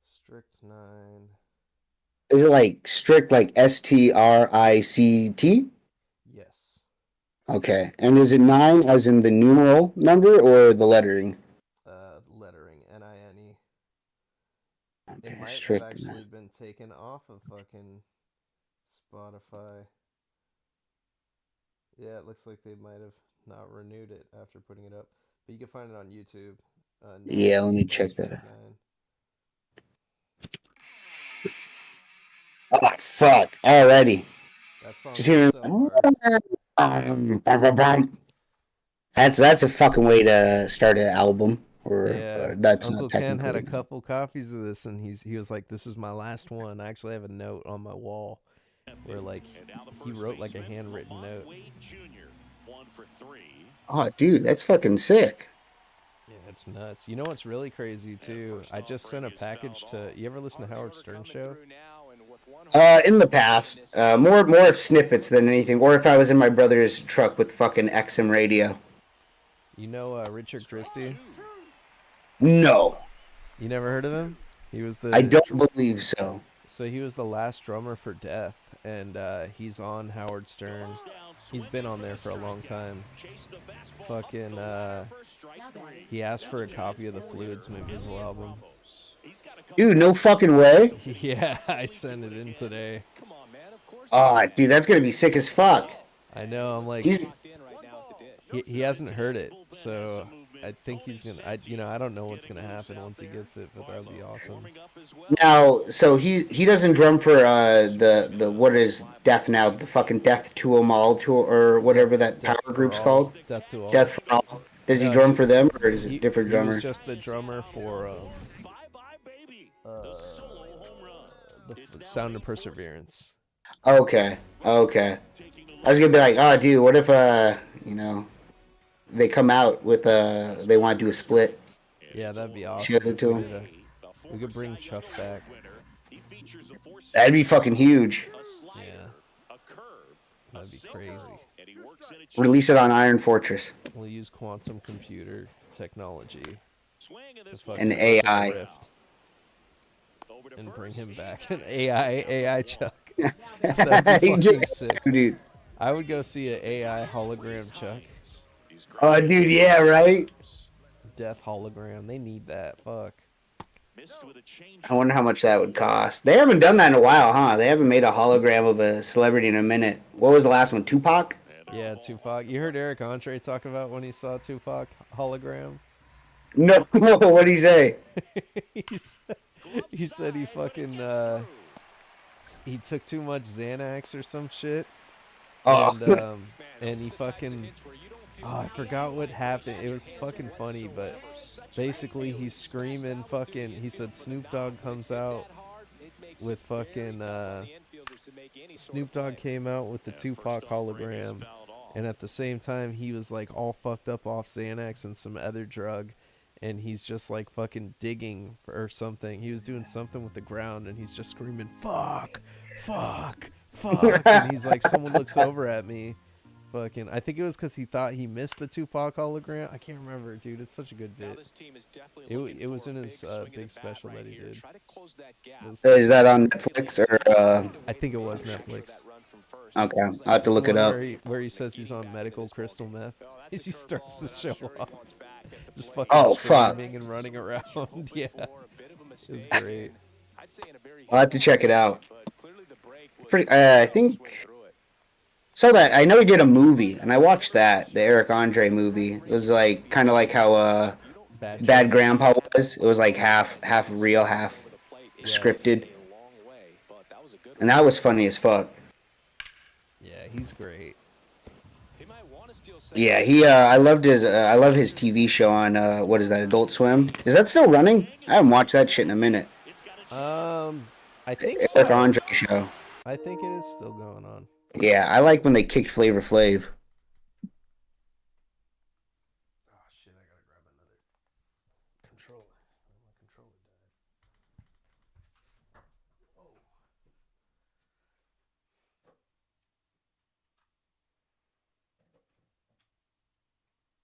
Strychnine. Is it like strict, like STRICT? Yes. Okay, and is it 9 as in the numeral number or the lettering? Lettering, NINE. Okay, It might have Strychnine. actually been taken off of fucking Spotify. Yeah, it looks like they might have not renewed it after putting it up. But you can find it on YouTube. Yeah, let me check that out. Oh, fuck, already. That song Just hearing, so hard. That's a fucking way to start an album. Or that's Uncle not Ken technically. had a couple copies of this, and he was like, "This is my last one." I actually have a note on my wall where like he wrote like a handwritten note. Oh, dude, that's fucking sick. Yeah, it's nuts. You know what's really crazy too? I just sent a package to. You ever listen to Howard Stern show? In the past, more snippets than anything, or if I was in my brother's truck with fucking XM radio. You know Richard Christie? No. You never heard of him? He was the. I don't believe so. So he was the last drummer for Death, and he's on Howard Stern. He's been on there for a long time. Fucking, he asked for a copy of the Fluids Invisible album. Dude, no fucking way. Yeah, I sent it in today. Oh, dude, that's gonna be sick as fuck. I know. I'm like, he hasn't heard it, so I think he's gonna. I don't know what's gonna happen once he gets it, but that would be awesome. Now, so he doesn't drum for the what is Death now? The fucking Death to 'em All tour or whatever that Death power for group's All. called. Death to All. Death for All. Does he No, drum for them or is it different He was drummers? just the drummer for the Sound of Perseverance. Okay, okay. I was gonna be like, oh, dude, what if they come out with they want to do a split? Yeah, that'd be awesome. Shows it to him. We could bring Chuck back. That'd be fucking huge. Yeah. That'd be crazy. Release it on Iron Fortress. We'll use quantum computer technology to fucking And close the AI. rift and bring him back. An AI Chuck. That'd be fucking sick. Dude. I would go see an AI hologram Chuck. Oh, dude, yeah, right? Death hologram. They need that. Fuck. I wonder how much that would cost. They haven't done that in a while, huh? They haven't made a hologram of a celebrity in a minute. What was the last one? Tupac? Yeah, Tupac. You heard Eric Andre talk about when he saw Tupac hologram? No, what'd he say? he said he fucking he took too much Xanax or some shit. Oh. And he fucking I forgot what happened. It was fucking funny, but basically he's screaming fucking. He said Snoop Dogg comes out with fucking Snoop Dogg came out with the Tupac hologram, and at the same time he was like all fucked up off Xanax and some other drug, and he's just like fucking digging or something. He was doing something with the ground, and he's just screaming fuck, fuck, fuck, and he's like, someone looks over at me. Fucking, I think it was because he thought he missed the Tupac hologram. I can't remember, dude. It's such a good bit. It was in his big special that he did. Is that on Netflix or? I think it was Netflix. Okay, I'll have to look it up. Where he says he's on medical crystal meth. He starts the show off just fucking screaming and running around. Yeah, it's great. I'll have to check it out. I think. So that I know he did a movie, and I watched that, the Eric Andre movie. It was like kind of like how Bad Grandpa was. It was like half real, half scripted, and that was funny as fuck. Yeah, he's great. Yeah, I loved his I love his TV show on what is that, Adult Swim? Is that still running? I haven't watched that shit in a minute. I think Eric so. Andre show. I think it is still going on. Yeah, I like when they kicked Flavor Flav. Oh shit, I gotta grab another controller. My controller died.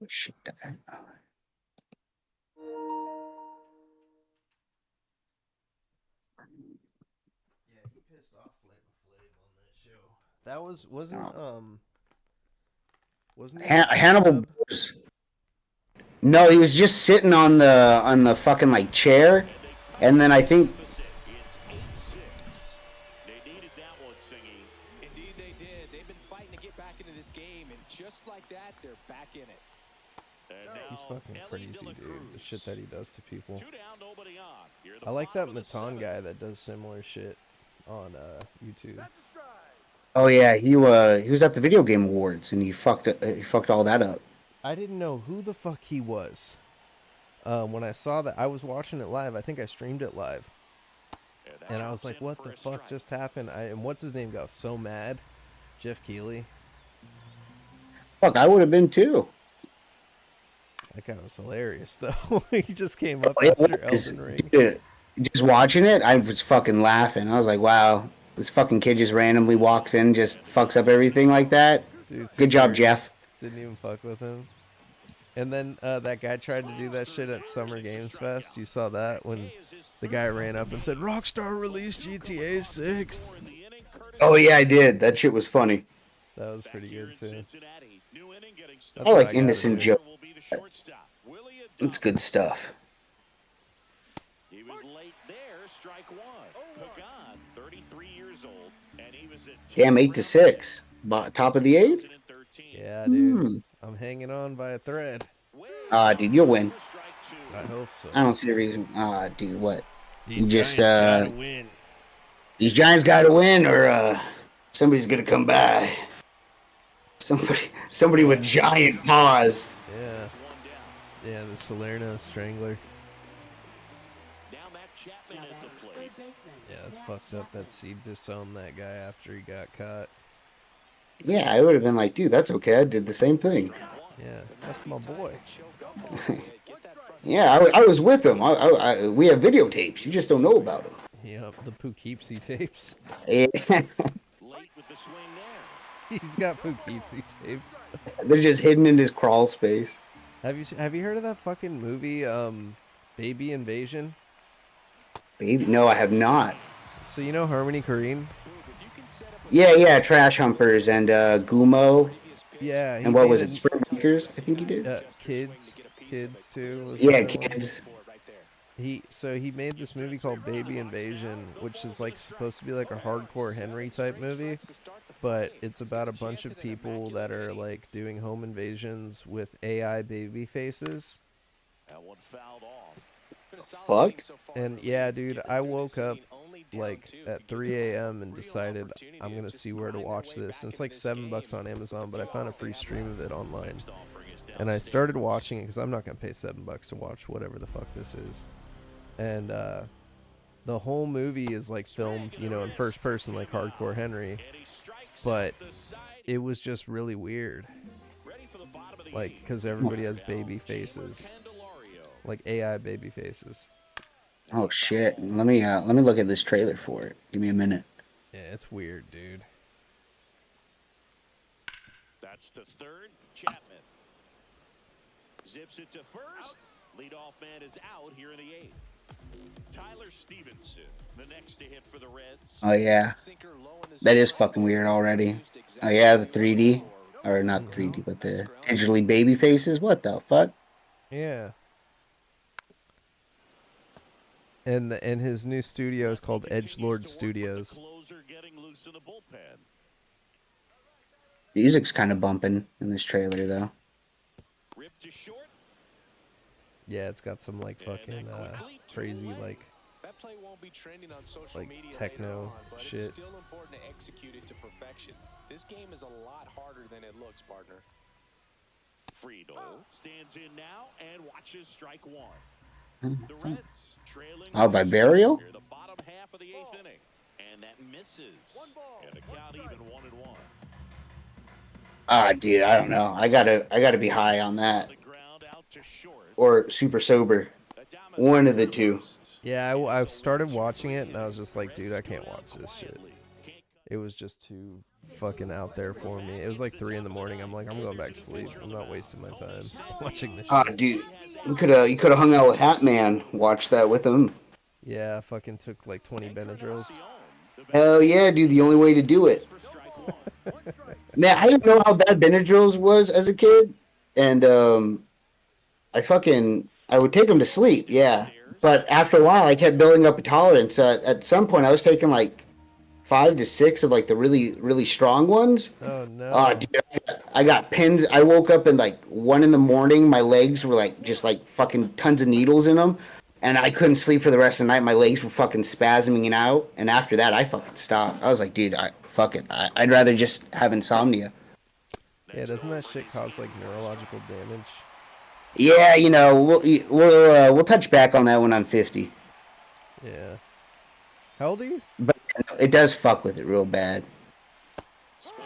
Oh shit. Yeah, he pissed off Flavor Flav on that show. That wasn't Hannibal Buress. No, he was just sitting on the fucking like chair, and then I think. They needed that one, Singy. Indeed, they did. They've been fighting to get back into this game, and just like that, they're back in it. He's fucking crazy, dude. The shit that he does to people. I like that Matan guy that does similar shit on YouTube. Oh yeah, he was at the Video Game Awards and he fucked all that up. I didn't know who the fuck he was. When I saw that, I was watching it live. I think I streamed it live, and I was like, "What the fuck just happened?" And what's his name got so mad? Jeff Keighley. Fuck, I would have been too. That guy was hilarious, though. He just came up after Elden Ring. Dude, just watching it, I was fucking laughing. I was like, wow, this fucking kid just randomly walks in, just fucks up everything like that. Dude, good job, Jeff. Didn't even fuck with him. And then that guy tried to do that shit at Summer Games Fest. You saw that when the guy ran up and said, Rockstar released GTA 6. Oh yeah, I did. That shit was funny. That was pretty good too. I like innocent Joe. It's good stuff. He was late there, strike one. Pagan, 33 years old, and he was at Damn, 8-6. Top of the 8th? Yeah, dude. I'm hanging on by a thread. Dude, you'll win. I hope so. I don't see a reason. Dude, what? These You just Giants gotta win. These Giants gotta win, or somebody's gonna come by. Somebody with giant paws. Yeah. Yeah, the Salerno Strangler. Yeah, that's fucked up that Seed disowned that guy after he got caught. Yeah, I would have been like, dude, that's okay. I did the same thing. Yeah, that's my boy. Yeah, I was with him. We have videotapes. You just don't know about them. Yep, the Poughkeepsie tapes. Yeah. He's got Poughkeepsie tapes. They're just hidden in his crawl space. Have you heard of that fucking movie, Baby Invasion? Baby? No, I have not. So you know Harmony Korine? Yeah, Trash Humpers and Gumo. Yeah. And what was it? Spring Breakers? I think he did. Kids too. Yeah, Kids. He made this movie called Baby Invasion, which is like supposed to be like a hardcore Henry type movie, but it's about a bunch of people that are like doing home invasions with AI baby faces. That one fouled off. Fuck. And yeah, dude, I woke up like at 3 a.m. and decided I'm gonna see where to watch this. And it's like $7 on Amazon, but I found a free stream of it online. And I started watching it because I'm not gonna pay $7 to watch whatever the fuck this is. And the whole movie is like filmed, you know, in first person, like hardcore Henry. But it was just really weird, like because everybody has baby faces, like AI baby faces. Oh shit! Let me look at this trailer for it. Give me a minute. Yeah, it's weird, dude. That's the third. Chapman zips it to first. Leadoff man is out here in the 8th. Tyler Stevenson, the next to hit for the Reds. Oh yeah, that is fucking weird already. Oh yeah, the 3D, or not 3D, but the digitally baby faces. What the fuck? Yeah. And his new studio is called Edgelord Studios. Music's kind of bumping in this trailer though. Yeah, it's got some like fucking crazy like techno shit. Still important to execute it to perfection. This game is a lot harder than it looks, partner. Friedel stands in now and watches strike one. The Reds trailing By Burial? the bottom half of the 8th inning, and that misses. And the count even 1-1. Dude, I don't know. I gotta be high on that, or super sober. One of the two. Yeah, I started watching it and I was just like, dude, I can't watch this shit. It was just too fucking out there for me. It was like 3 in the morning. I'm like, I'm going back to sleep. I'm not wasting my time watching this shit. Dude, you could have hung out with Hat Man. Watched that with him. Yeah, I fucking took like 20 Benadryls. Hell yeah, dude. The only way to do it. Man, I didn't know how bad Benadryls was as a kid, and I would take them to sleep. Yeah, but after a while, I kept building up a tolerance. At some point, I was taking like 5 to 6 of like the really, really strong ones. Oh no! Dude, I got pins. I woke up in like 1 in the morning. My legs were like just like fucking tons of needles in them, and I couldn't sleep for the rest of the night. My legs were fucking spasming out, and after that, I fucking stopped. I was like, dude, fuck it. I'd rather just have insomnia. Yeah, doesn't that shit cause like neurological damage? Yeah, you know, we'll touch back on that when I'm 50. Yeah. How old are you? But it does fuck with it real bad.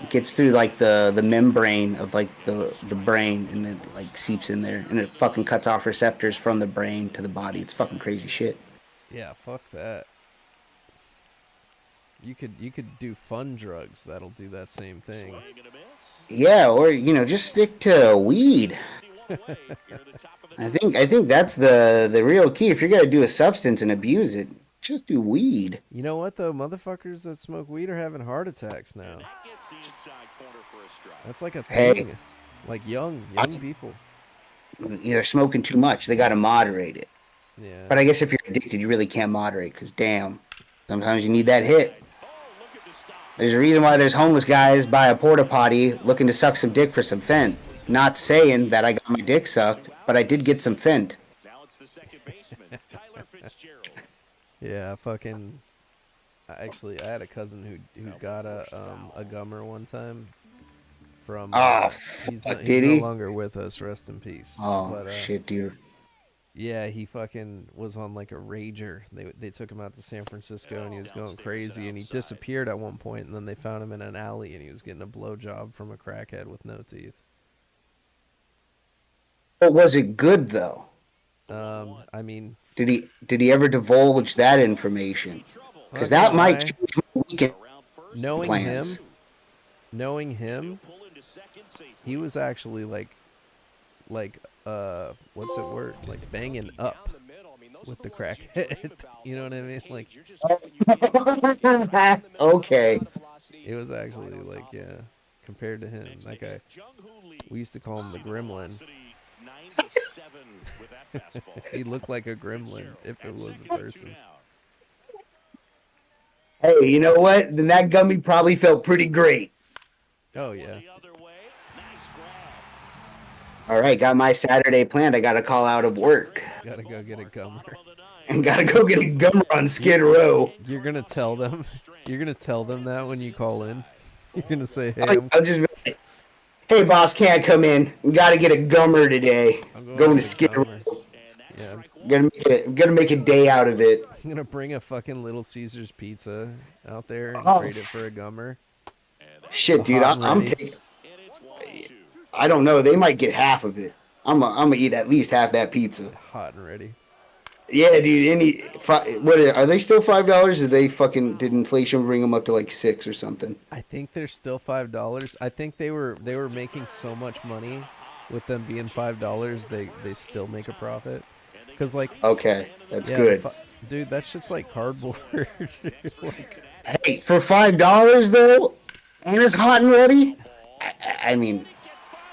It gets through like the membrane of like the brain, and it like seeps in there, and it fucking cuts off receptors from the brain to the body. It's fucking crazy shit. Yeah, fuck that. You could do fun drugs that'll do that same thing. Yeah, or you know, just stick to weed. I think that's the real key. If you're gonna do a substance and abuse it, just do weed. You know what though? Motherfuckers that smoke weed are having heart attacks now. That's like a Hey. thing. Like young people. They're smoking too much. They gotta moderate it. Yeah. But I guess if you're addicted, you really can't moderate because damn, sometimes you need that hit. There's a reason why there's homeless guys by a porta potty looking to suck some dick for some fent. Not saying that I got my dick sucked, but I did get some fent. Yeah, fucking. Actually, I had a cousin who got a gummer one time. From he's no longer with us. Rest in peace. Oh but, shit, dude. Yeah, he fucking was on like a rager. They took him out to San Francisco and he was going crazy and he disappeared at one point and then they found him in an alley and he was getting a blowjob from a crackhead with no teeth. But was it good though? I mean, did he ever divulge that information? Because that might change my weekend plans. Knowing him, he was actually like what's it word? Like banging up with the crackhead. You know what I mean? Like okay. It was actually like, yeah, compared to him, that guy, we used to call him the Gremlin. He looked like a gremlin if it was a person. Hey, you know what? Then that gummy probably felt pretty great. Oh yeah. All right, got my Saturday planned. I got to call out of work. Gotta go get a gummer. And gotta go get a gummer on Skid Row. You're gonna tell them. You're gonna tell them that when you call in. You're gonna say, "Hey, I'll just be like, hey, boss, can't come in. Gotta get a gummer today. Going to Skid Row. Yeah. Gonna make a day out of it. I'm gonna bring a fucking Little Caesars pizza out there and trade it for a gummer. Shit, dude, I'm taking. I don't know. They might get half of it. I'm gonna eat at least half that pizza. Hot and ready. Yeah, dude. What are they still $5? Did inflation bring them up to like $6 or something? I think they're still $5. I think they were making so much money with them being $5. They still make a profit. Cause like okay, that's good. Dude, that shit's like cardboard. Like, hey, for $5 though, and it's hot and ready. I mean,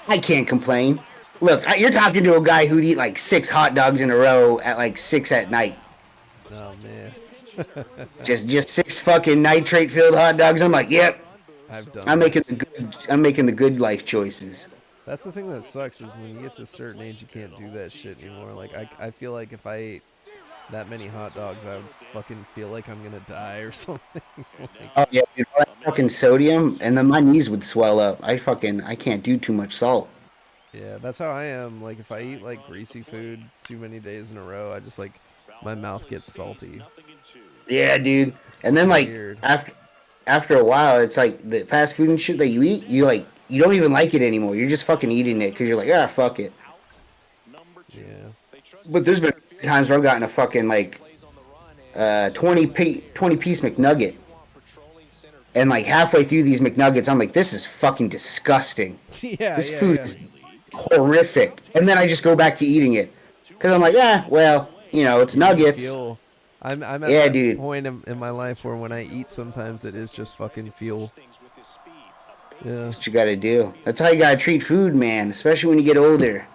I can't complain. Look, you're talking to a guy who'd eat like 6 hot dogs in a row at like 6 at night. Oh man. just 6 fucking nitrate-filled hot dogs. I'm like, yep. I'm making the good life choices. That's the thing that sucks is when you get to a certain age, you can't do that shit anymore. Like I feel like if I ate that many hot dogs, I would fucking feel like I'm gonna die or something. Like, oh yeah, dude, all that fucking sodium, and then my knees would swell up. I can't do too much salt. Yeah, that's how I am. Like if I eat like greasy food too many days in a row, I just like my mouth gets salty. Yeah, dude. And then like weird. after a while, it's like the fast food and shit that you eat, you don't even like it anymore. You're just fucking eating it because you're like, fuck it. Yeah. But there's been times where I've gotten a fucking like 20-piece McNugget. And like halfway through these McNuggets, I'm like, this is fucking disgusting. This food is horrific. And then I just go back to eating it. Because I'm like, well, it's nuggets. I'm at that point in my life where when I eat, sometimes it is just fucking fuel. Yeah. That's what you gotta do. That's how you gotta treat food, man. Especially when you get older.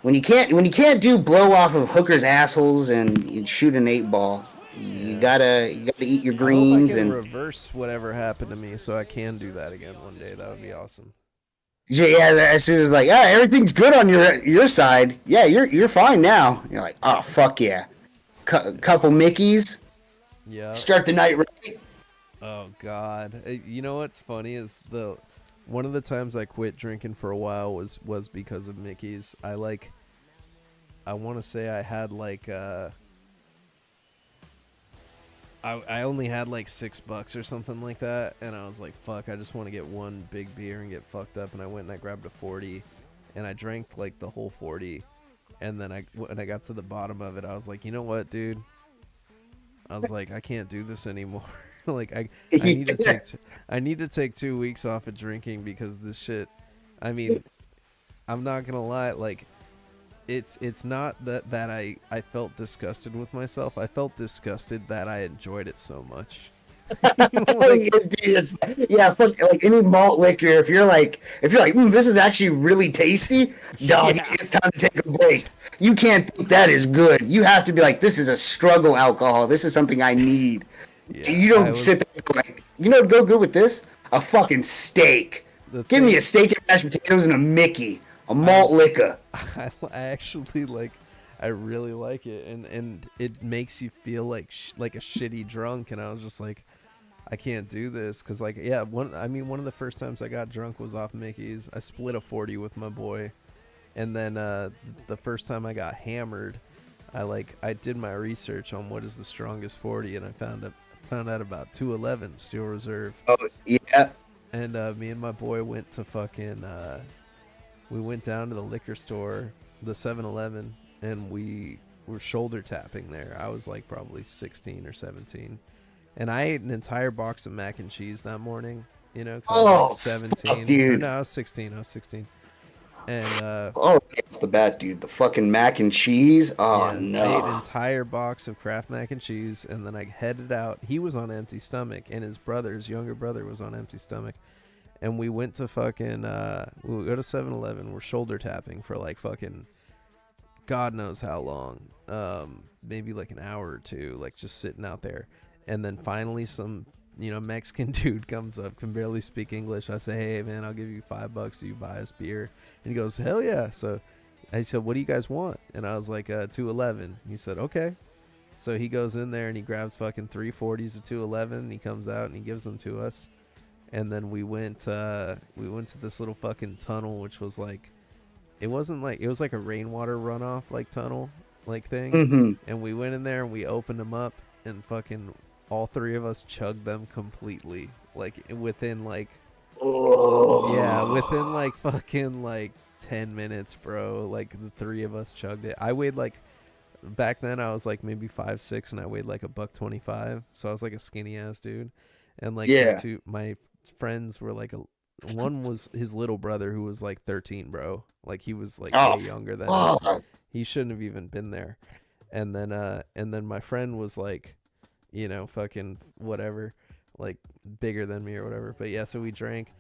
When you can't do blow off of hookers' assholes and shoot an 8-ball, you gotta eat your greens I hope I can and reverse whatever happened to me, so I can do that again one day. That would be awesome. Yeah, as soon as like, everything's good on your side. Yeah, you're fine now. You're like, oh fuck yeah, couple Mickeys. Yeah. Start the night right. Oh God, you know what's funny is one of the times I quit drinking for a while was because of Mickey's. I want to say I had like I only had like $6 or something like that, and I was like, fuck, I just want to get one big beer and get fucked up, and I went and I grabbed a 40, and I drank like the whole 40, and then when I got to the bottom of it, I was like, you know what, dude? I was like, I can't do this anymore. Like I need to take 2 weeks off of drinking because this shit. I mean, I'm not gonna lie. Like it's not that I felt disgusted with myself. I felt disgusted that I enjoyed it so much. Yeah, fuck, like any malt liquor. If you're like, this is actually really tasty, dog. Yeah. It's time to take a break. You can't think that is good. You have to be like, this is a struggle alcohol. This is something I need. Yeah, you don't sit there and go like, you know what'd go good with this? A fucking steak. Give me a steak and mashed potatoes and a Mickey. A malt liquor. I actually like. I really like it, and it makes you feel like a shitty drunk. And I was just like, I can't do this because one of the first times I got drunk was off Mickey's. I split a 40 with my boy, and then the first time I got hammered, I did my research on what is the strongest 40, and I found out about 211 Steel Reserve. Oh yeah. And me and my boy went to we went down to the liquor store, the 7-Eleven, and we were shoulder tapping there. I was like probably 16 or 17. And I ate an entire box of mac and cheese that morning, you know, because I was like 17. Fuck, dude. No, I was 16. And off the bat, dude, the fucking mac and cheese. Oh yeah, no. I ate an entire box of Kraft mac and cheese, and then I headed out. He was on empty stomach, and his younger brother, was on empty stomach. And we went to fucking we go to 7-Eleven. We're shoulder tapping for like fucking God knows how long. Maybe like an hour or two, like just sitting out there. And then finally some, Mexican dude comes up, can barely speak English. I say, hey, man, I'll give you $5. Do you buy us beer? And he goes, hell yeah. So I said, what do you guys want? And I was like, 211. He said, okay. So he goes in there and he grabs fucking 3 40s of 211. And he comes out and he gives them to us. And then we went to this little fucking tunnel, which was like, it was like a rainwater runoff like tunnel like thing. Mm-hmm. And we went in there and we opened them up, and fucking all 3 of us chugged them completely, like within like within like fucking like 10 minutes, bro. Like the 3 of us chugged it. I weighed like, back then I was like maybe 5'6", and I weighed like $125, so I was like a skinny ass dude. And like my friends were like one was his little brother who was like 13, bro. Like he was like way younger than us. He shouldn't have even been there. And then my friend was like, fucking whatever, like bigger than me or whatever. But yeah, so we drank,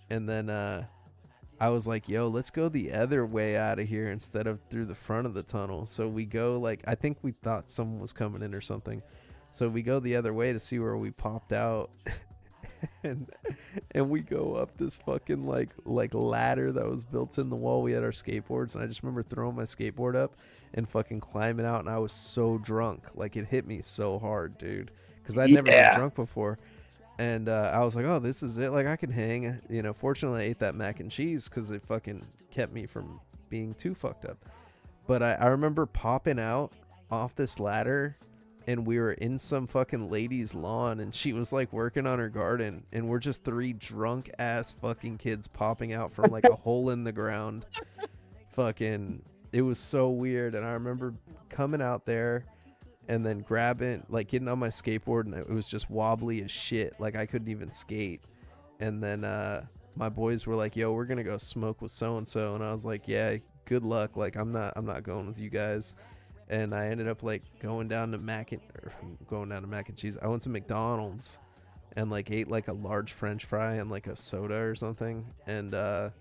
and then I was like, yo, let's go the other way out of here instead of through the front of the tunnel. So we go, like, I think we thought someone was coming in or something. So we go the other way to see where we popped out. and we go up this fucking like ladder that was built in the wall. We had our skateboards, and I just remember throwing my skateboard up and fucking climbing out, and I was so drunk, like it hit me so hard, dude, because I'd never been drunk before. And I was like, oh, this is it, like I can hang. Fortunately I ate that mac and cheese because it fucking kept me from being too fucked up. But I remember popping out off this ladder, and we were in some fucking lady's lawn, and she was like working on her garden, and we're just 3 drunk ass fucking kids popping out from like a hole in the ground. Fucking, it was so weird. And I remember coming out there and then getting on my skateboard, and it was just wobbly as shit. Like I couldn't even skate. And then my boys were like, yo, we're gonna go smoke with so and so, and I was like, yeah, good luck. Like I'm not going with you guys. And I ended up like going down to mac and cheese. I went to McDonald's and like ate like a large French fry and like a soda or something. And then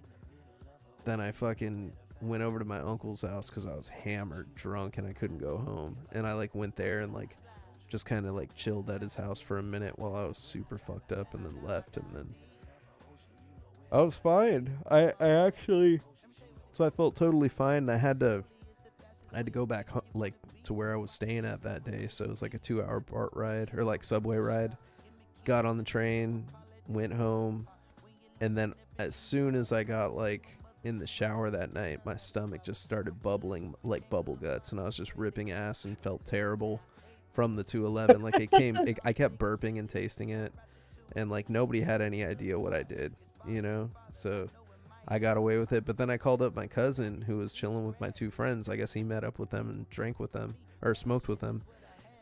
I fucking went over to my uncle's house because I was hammered drunk and I couldn't go home. And I like went there and like just kind of like chilled at his house for a minute while I was super fucked up, and then left. And then I was fine. I actually, so I felt totally fine. I had to go back like to where I was staying at that day, so it was like a 2-hour BART ride or like subway ride. Got on the train, went home, and then as soon as I got like in the shower that night, my stomach just started bubbling like bubble guts, and I was just ripping ass and felt terrible from the 211. Like I kept burping and tasting it, and like nobody had any idea what I did, so I got away with it. But then I called up my cousin who was chilling with my 2 friends. I guess he met up with them and drank with them or smoked with them.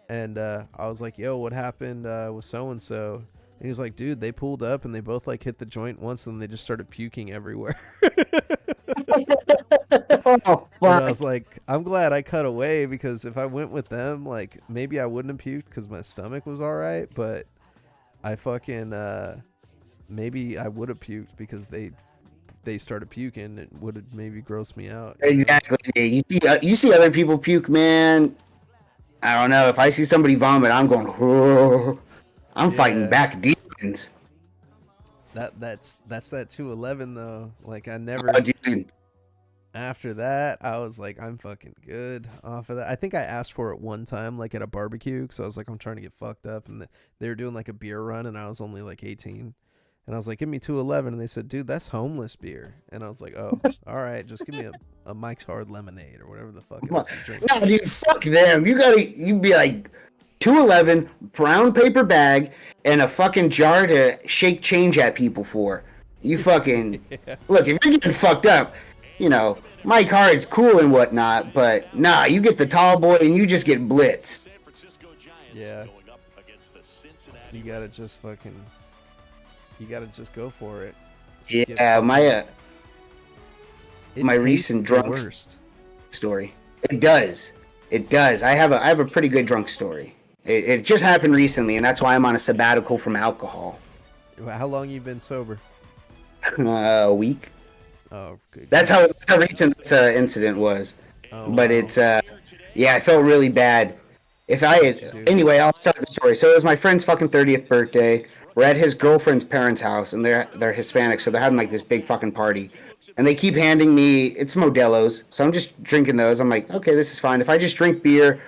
And I was like, yo, what happened with so-and-so? And he was like, dude, they pulled up and they both like hit the joint once, and they just started puking everywhere. Oh But I was fuck. like, I'm glad I cut away because if I went with them, like maybe I wouldn't have puked because my stomach was all right. But I fucking maybe I would have puked because they started puking. It would have maybe grossed me out. You know? Exactly. You see other people puke, man. I don't know. If I see somebody vomit, I'm going. "Whoa." I'm fighting Yeah. back demons. That's that 211 though. Like I Oh, never. dude. After that, I was like, I'm fucking good off of that. I think I asked for it one time, like at a barbecue, because I was like, I'm trying to get fucked up, and they were doing like a beer run, and I was only like 18, and I was like, give me 211, and they said, dude, that's homeless beer, and I was like, oh, all right, just give me a Mike's Hard Lemonade or whatever the fuck else you drink. No, dude, fuck them. You'd be like 211 brown paper bag and a fucking jar to shake change at people for. You fucking Yeah. look, if you're getting fucked up, you know, Mike Hard's cool and whatnot, but nah, you get the tall boy and you just get blitzed. Yeah. You gotta just fucking. You gotta just go for it. Just get Yeah, fucking- my It my tastes recent the drunk worst. story. It does. It does. I have a pretty good drunk story. It just happened recently, and that's why I'm on a sabbatical from alcohol. How long you been sober? A week. Oh, good. That's how recent this incident was. Oh, But wow. it's yeah, I felt really bad. If I had, anyway, I'll start the story. So it was my friend's fucking 30th birthday. We're at his girlfriend's parents' house, and they're Hispanic, so they're having like this big fucking party. And they keep handing me it's Modelo's, so I'm just drinking those. I'm like, okay, this is fine. If I just drink beer,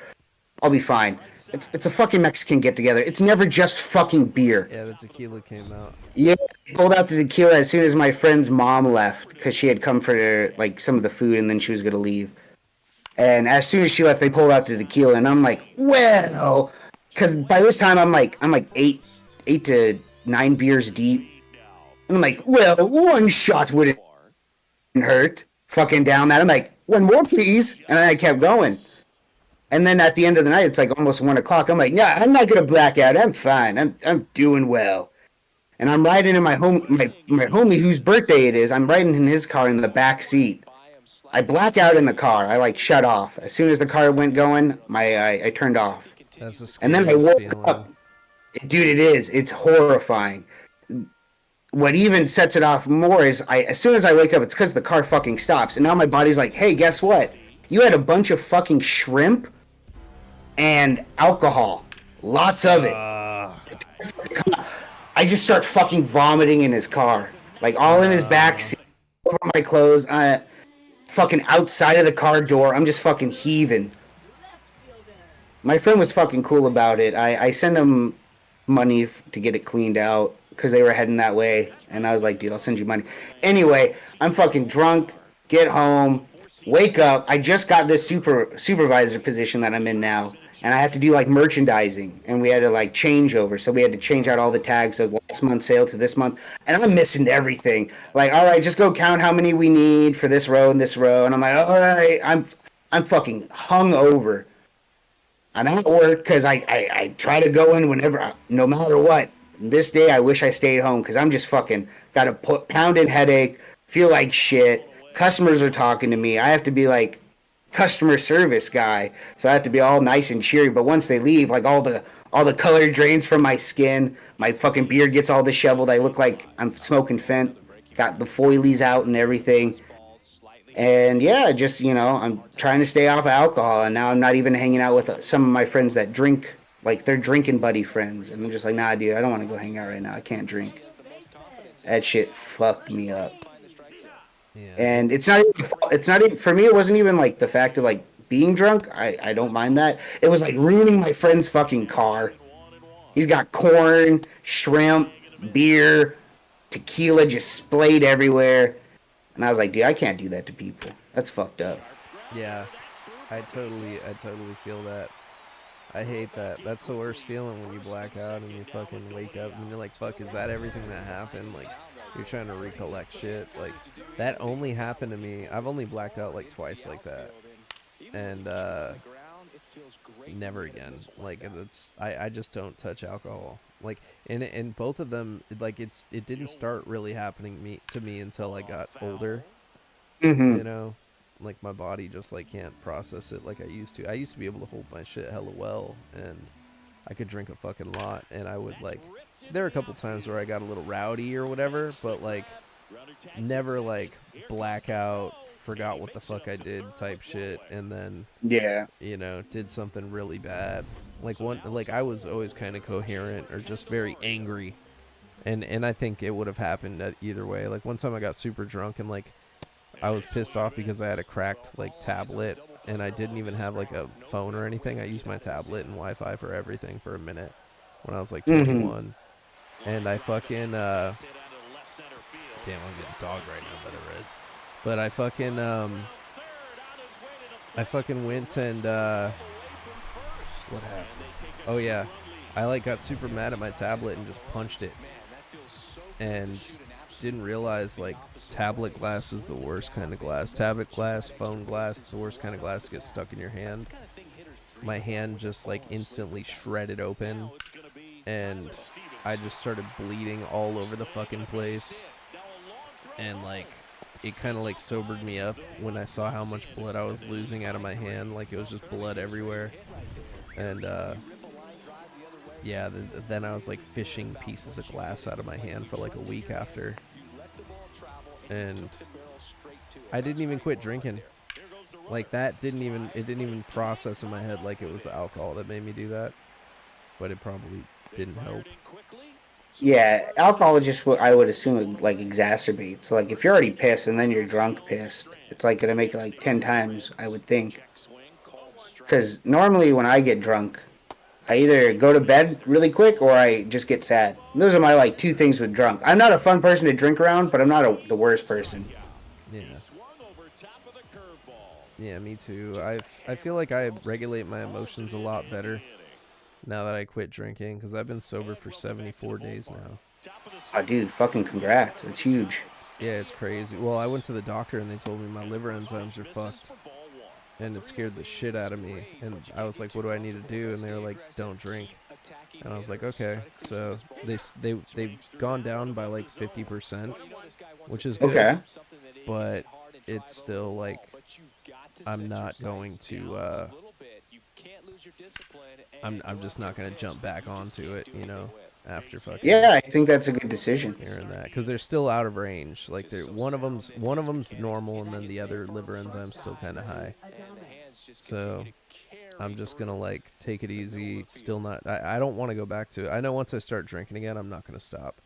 I'll be fine. It's a fucking Mexican get together. It's never just fucking beer. Yeah, the tequila came out. Yeah, I pulled out the tequila as soon as my friend's mom left because she had come for like some of the food and then she was gonna leave. And as soon as she left, they pulled out the tequila, and I'm like, well, because by this time I'm like eight to nine beers deep, and I'm like, well, one shot wouldn't hurt. Fucking down that, I'm like, one more, please, and then I kept going. And then at the end of the night, it's like almost 1 o'clock. I'm like, yeah, I'm not gonna black out. I'm fine. I'm doing well. And I'm riding in my homie whose birthday it is. I'm riding in his car in the back seat. I black out in the car. I like shut off. As soon as the car went going, I turned off. That's the And then I scariest woke feeling. up. Dude, it is. It's horrifying. What even sets it off more is as soon as I wake up, it's because the car fucking stops. And now my body's like, hey, guess what? You had a bunch of fucking shrimp and alcohol. Lots of it. I just start fucking vomiting in his car. Like all in his back seat, over my clothes, fucking outside of the car door. I'm just fucking heaving. My friend was fucking cool about it. I sent him money to get it cleaned out because they were heading that way. And I was like, dude, I'll send you money. Anyway, I'm fucking drunk, get home, wake up. I just got this supervisor position that I'm in now. And I have to do like merchandising, and we had to like change over. So we had to change out all the tags of last month's sale to this month. And I'm missing everything. Like, all right, just go count how many we need for this row and this row. And I'm like, all right, I'm fucking hungover. I'm at work because I try to go in whenever, no matter what. This day, I wish I stayed home because I'm just fucking got a pounding headache, feel like shit. Customers are talking to me. I have to be like customer service guy, so I have to be all nice and cheery. But once they leave, like all the color drains from my skin, my fucking beard gets all disheveled. I look like I'm smoking Fent. Got the foilies out and everything. And yeah, just, you know, I'm trying to stay off of alcohol, and now I'm not even hanging out with some of my friends that drink, like they're drinking buddy friends, and I'm just like, nah, dude, I don't want to go hang out right now. I can't drink. That shit fucked me up. Yeah. And it's not even for me. It wasn't even like the fact of like being drunk. I don't mind that. It was like ruining my friend's fucking car. He's got corn, shrimp, beer, tequila just splayed everywhere. And I was like, dude, I can't do that to people. That's fucked up. Yeah, I totally feel that. I hate that. That's the worst feeling when you black out and you fucking wake up and you're like, fuck, is that everything that happened? Like, you're trying to recollect shit. Like, that only happened to me. I've only blacked out like twice like that. And, never again. Like, I just don't touch alcohol. Like, in both of them, like, it didn't start really happening to me until I got older. Mm-hmm. You know? like my body just like can't process it like I used to. I used to be able to hold my shit hella well, and I could drink a fucking lot, and I would like. There are a couple times where I got a little rowdy or whatever, but like never like blackout, forgot what the fuck I did type shit, and then Yeah. you know did something really bad. Like I was always kind of coherent or just very angry, and I think it would have happened either way. Like one time I got super drunk and like I was pissed off because I had a cracked like tablet and I didn't even have like a phone or anything. I used my tablet and Wi-Fi for everything for a minute when I was like 21. And I fucking damn, I'm getting dogged right now by the Reds. But I fucking went and what happened? Oh yeah. I like got super mad at my tablet and just punched it. And didn't realize like tablet glass is the worst kind of glass. Tablet glass, phone glass is the worst kind of glass to get stuck in your hand. My hand just like instantly shredded open, and I just started bleeding all over the fucking place. And like it kind of like sobered me up when I saw how much blood I was losing out of my hand. Like it was just blood everywhere. And yeah, then I was like fishing pieces of glass out of my hand for like a week after. And I didn't even quit drinking. Like that didn't even process in my head like it was the alcohol that made me do that. But it probably didn't help. Yeah, alcohol is just what I would assume it like exacerbates. Like if you're already pissed and then you're drunk pissed, it's like gonna make it like 10 times, I would think. Because normally when I get drunk, I either go to bed really quick or I just get sad. Those are my like two things with drunk. I'm not a fun person to drink around, but I'm not the worst person. Yeah. Yeah, me too. I feel like I regulate my emotions a lot better now that I quit drinking, because I've been sober for 74 days now. Oh, dude, fucking congrats. It's huge. Yeah, it's crazy. Well, I went to the doctor and they told me my liver enzymes are fucked. And it scared the shit out of me. And I was like, what do I need to do? And they were like, don't drink. And I was like, okay. So they've gone down by like 50%, which is good. Okay. But it's still like, I'm not going to, I'm just not going to jump back onto it, you know, after fucking. Yeah, I think that's a good decision. Hearing that, because they're still out of range. Like one of them's normal, and then the other liver enzyme's still kind of high. So I'm just gonna like take it easy. Still not. I don't want to go back to it. I know once I start drinking again, I'm not gonna stop.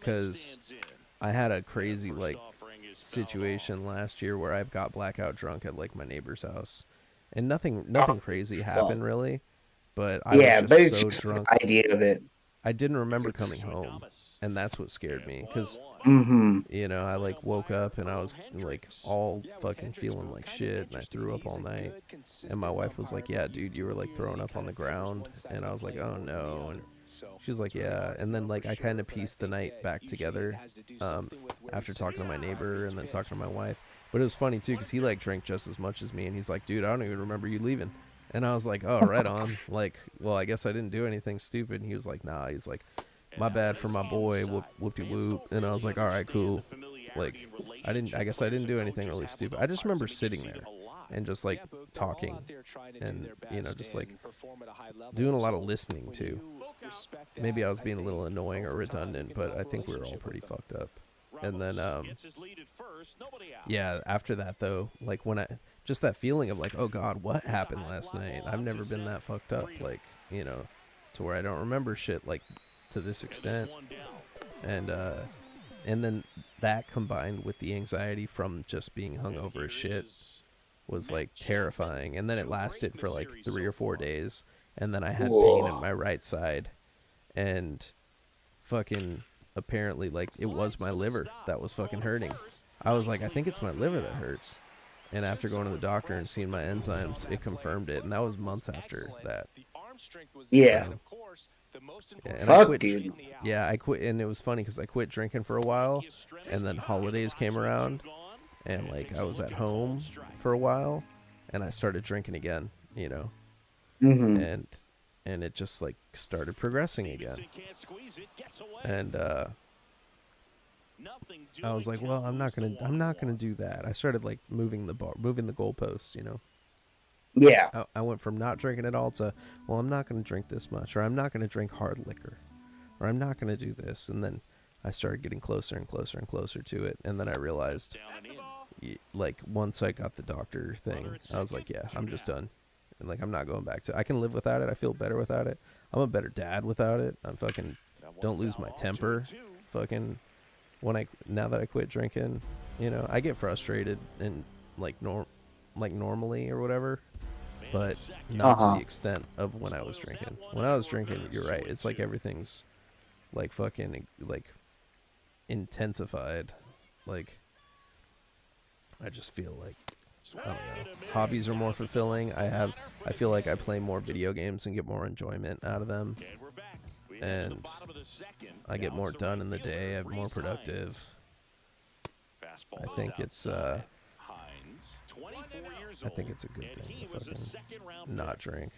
Because I had a crazy like situation last year where I got blackout drunk at like my neighbor's house, and nothing crazy happened really. But I was just so drunk. The idea of it. I didn't remember coming home, and that's what scared me, because you know, I like woke up and I was like all fucking feeling like shit, and I threw up all night, and my wife was like, yeah dude, you were like throwing up on the ground, and I was like, oh no, and she's like, yeah, and then like I kind of pieced the night back together after talking to my neighbor and then talking to my wife. But it was funny too, because he like drank just as much as me, and he's like, dude, I don't even remember you leaving. And I was like, oh, right on. Like, well, I guess I didn't do anything stupid. And he was like, nah. He's like, my bad for my boy. Whoop-de-whoop. And I was like, all right, cool. Like, I guess I didn't do anything really stupid. I just remember sitting there and just like talking and, you know, just like doing a lot of listening too. Maybe I was being a little annoying or redundant, but I think we were all pretty fucked up. And then, yeah, after that though, like when just that feeling of like, oh God, what happened last night? I've never been that fucked up, like, you know, to where I don't remember shit like to this extent. And then that combined with the anxiety from just being hungover as shit was like terrifying. And then it lasted for like 3 or 4 days. And then I had pain in my right side, and fucking apparently like it was my liver that was fucking hurting. I was like, I think it's my liver that hurts. And after going to the doctor and seeing my enzymes, it confirmed it. And that was months after that. Yeah. And fuck, I quit, dude. Yeah, I quit. And it was funny because I quit drinking for a while. And then holidays came around. And like I was at home for a while. And I started drinking again, you know. And it just like started progressing again. And I was like, well, I'm not gonna do that. I started like moving the goalpost, you know. Yeah. I went from not drinking at all to, well, I'm not gonna drink this much, or I'm not gonna drink hard liquor, or I'm not gonna do this, and then I started getting closer and closer and closer to it, and then I realized, like, once I got the doctor thing, I was like, yeah, I'm just done, and like I'm not going back to. I can live without it. I feel better without it. I'm a better dad without it. I'm fucking don't lose my temper. Fucking now that I quit drinking, you know, I get frustrated and like normally or whatever, but not to the extent of when I was drinking. When I was drinking, you're right. It's like everything's like fucking like intensified. Like I just feel like I don't know. Hobbies are more fulfilling. I feel like I play more video games and get more enjoyment out of them. And I get more done in the day. I'm more productive. I think it's a good thing to fucking not drink.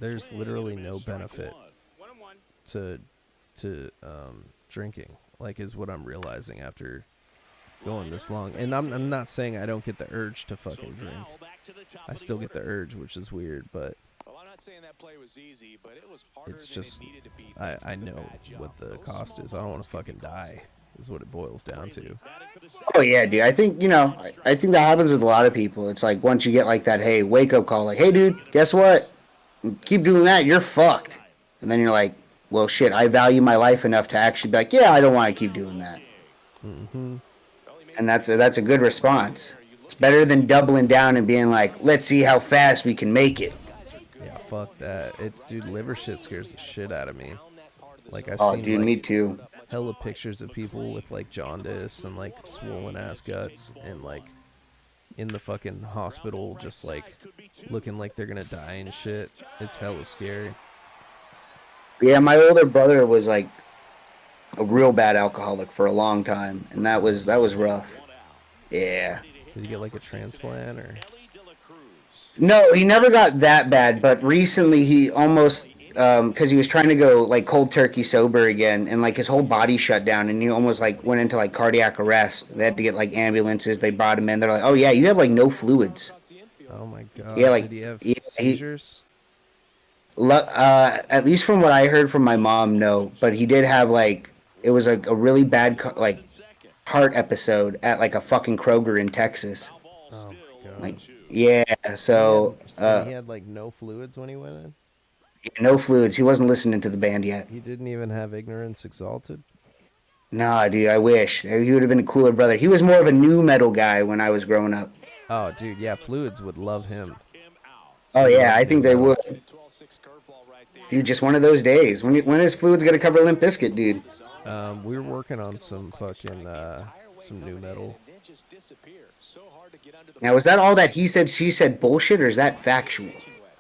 There's literally no benefit to drinking, like, is what I'm realizing after going this long. And I'm not saying I don't get the urge to fucking drink. I still get the urge, which is weird, but it's just I know what the cost is. I don't want to fucking die, is what it boils down to. Oh yeah, dude. I think, you know, I think that happens with a lot of people. It's like once you get like that, hey, wake up call, like, hey, dude, guess what? Keep doing that, you're fucked. And then you're like, well, shit, I value my life enough to actually be like, yeah, I don't want to keep doing that. Mm-hmm. And that's a good response. It's better than doubling down and being like, let's see how fast we can make it. Yeah, fuck that. Dude, liver shit scares the shit out of me. Like I've oh, seen, dude, like, me too. Hella pictures of people with like jaundice and like swollen ass guts and like in the fucking hospital just like looking like they're gonna die and shit. It's hella scary. Yeah, my older brother was like a real bad alcoholic for a long time, and that was rough. Yeah. Did he get like a transplant or? No, he never got that bad, but recently he almost, because he was trying to go like cold turkey sober again, and like his whole body shut down, and he almost like went into like cardiac arrest. They had to get like ambulances. They brought him in. They're like, oh yeah, you have like no fluids. Oh my god. Yeah, like did he have seizures? At least from what I heard from my mom, no, but he did have like, it was like a really bad like heart episode at like a fucking Kroger in Texas. Oh my god. Like, yeah, so he had like no fluids when he went in? No fluids. He wasn't listening to the band yet. He didn't even have Ignorance Exalted? Nah, dude, I wish. He would have been a cooler brother. He was more of a new metal guy when I was growing up. Oh, dude, yeah, Fluids would love him. Oh yeah, I think they would. Dude, just one of those days. When is Fluids gonna cover Limp Bizkit, dude? We were working on some fucking some new metal. Now, is that all that he said, she said bullshit, or is that factual?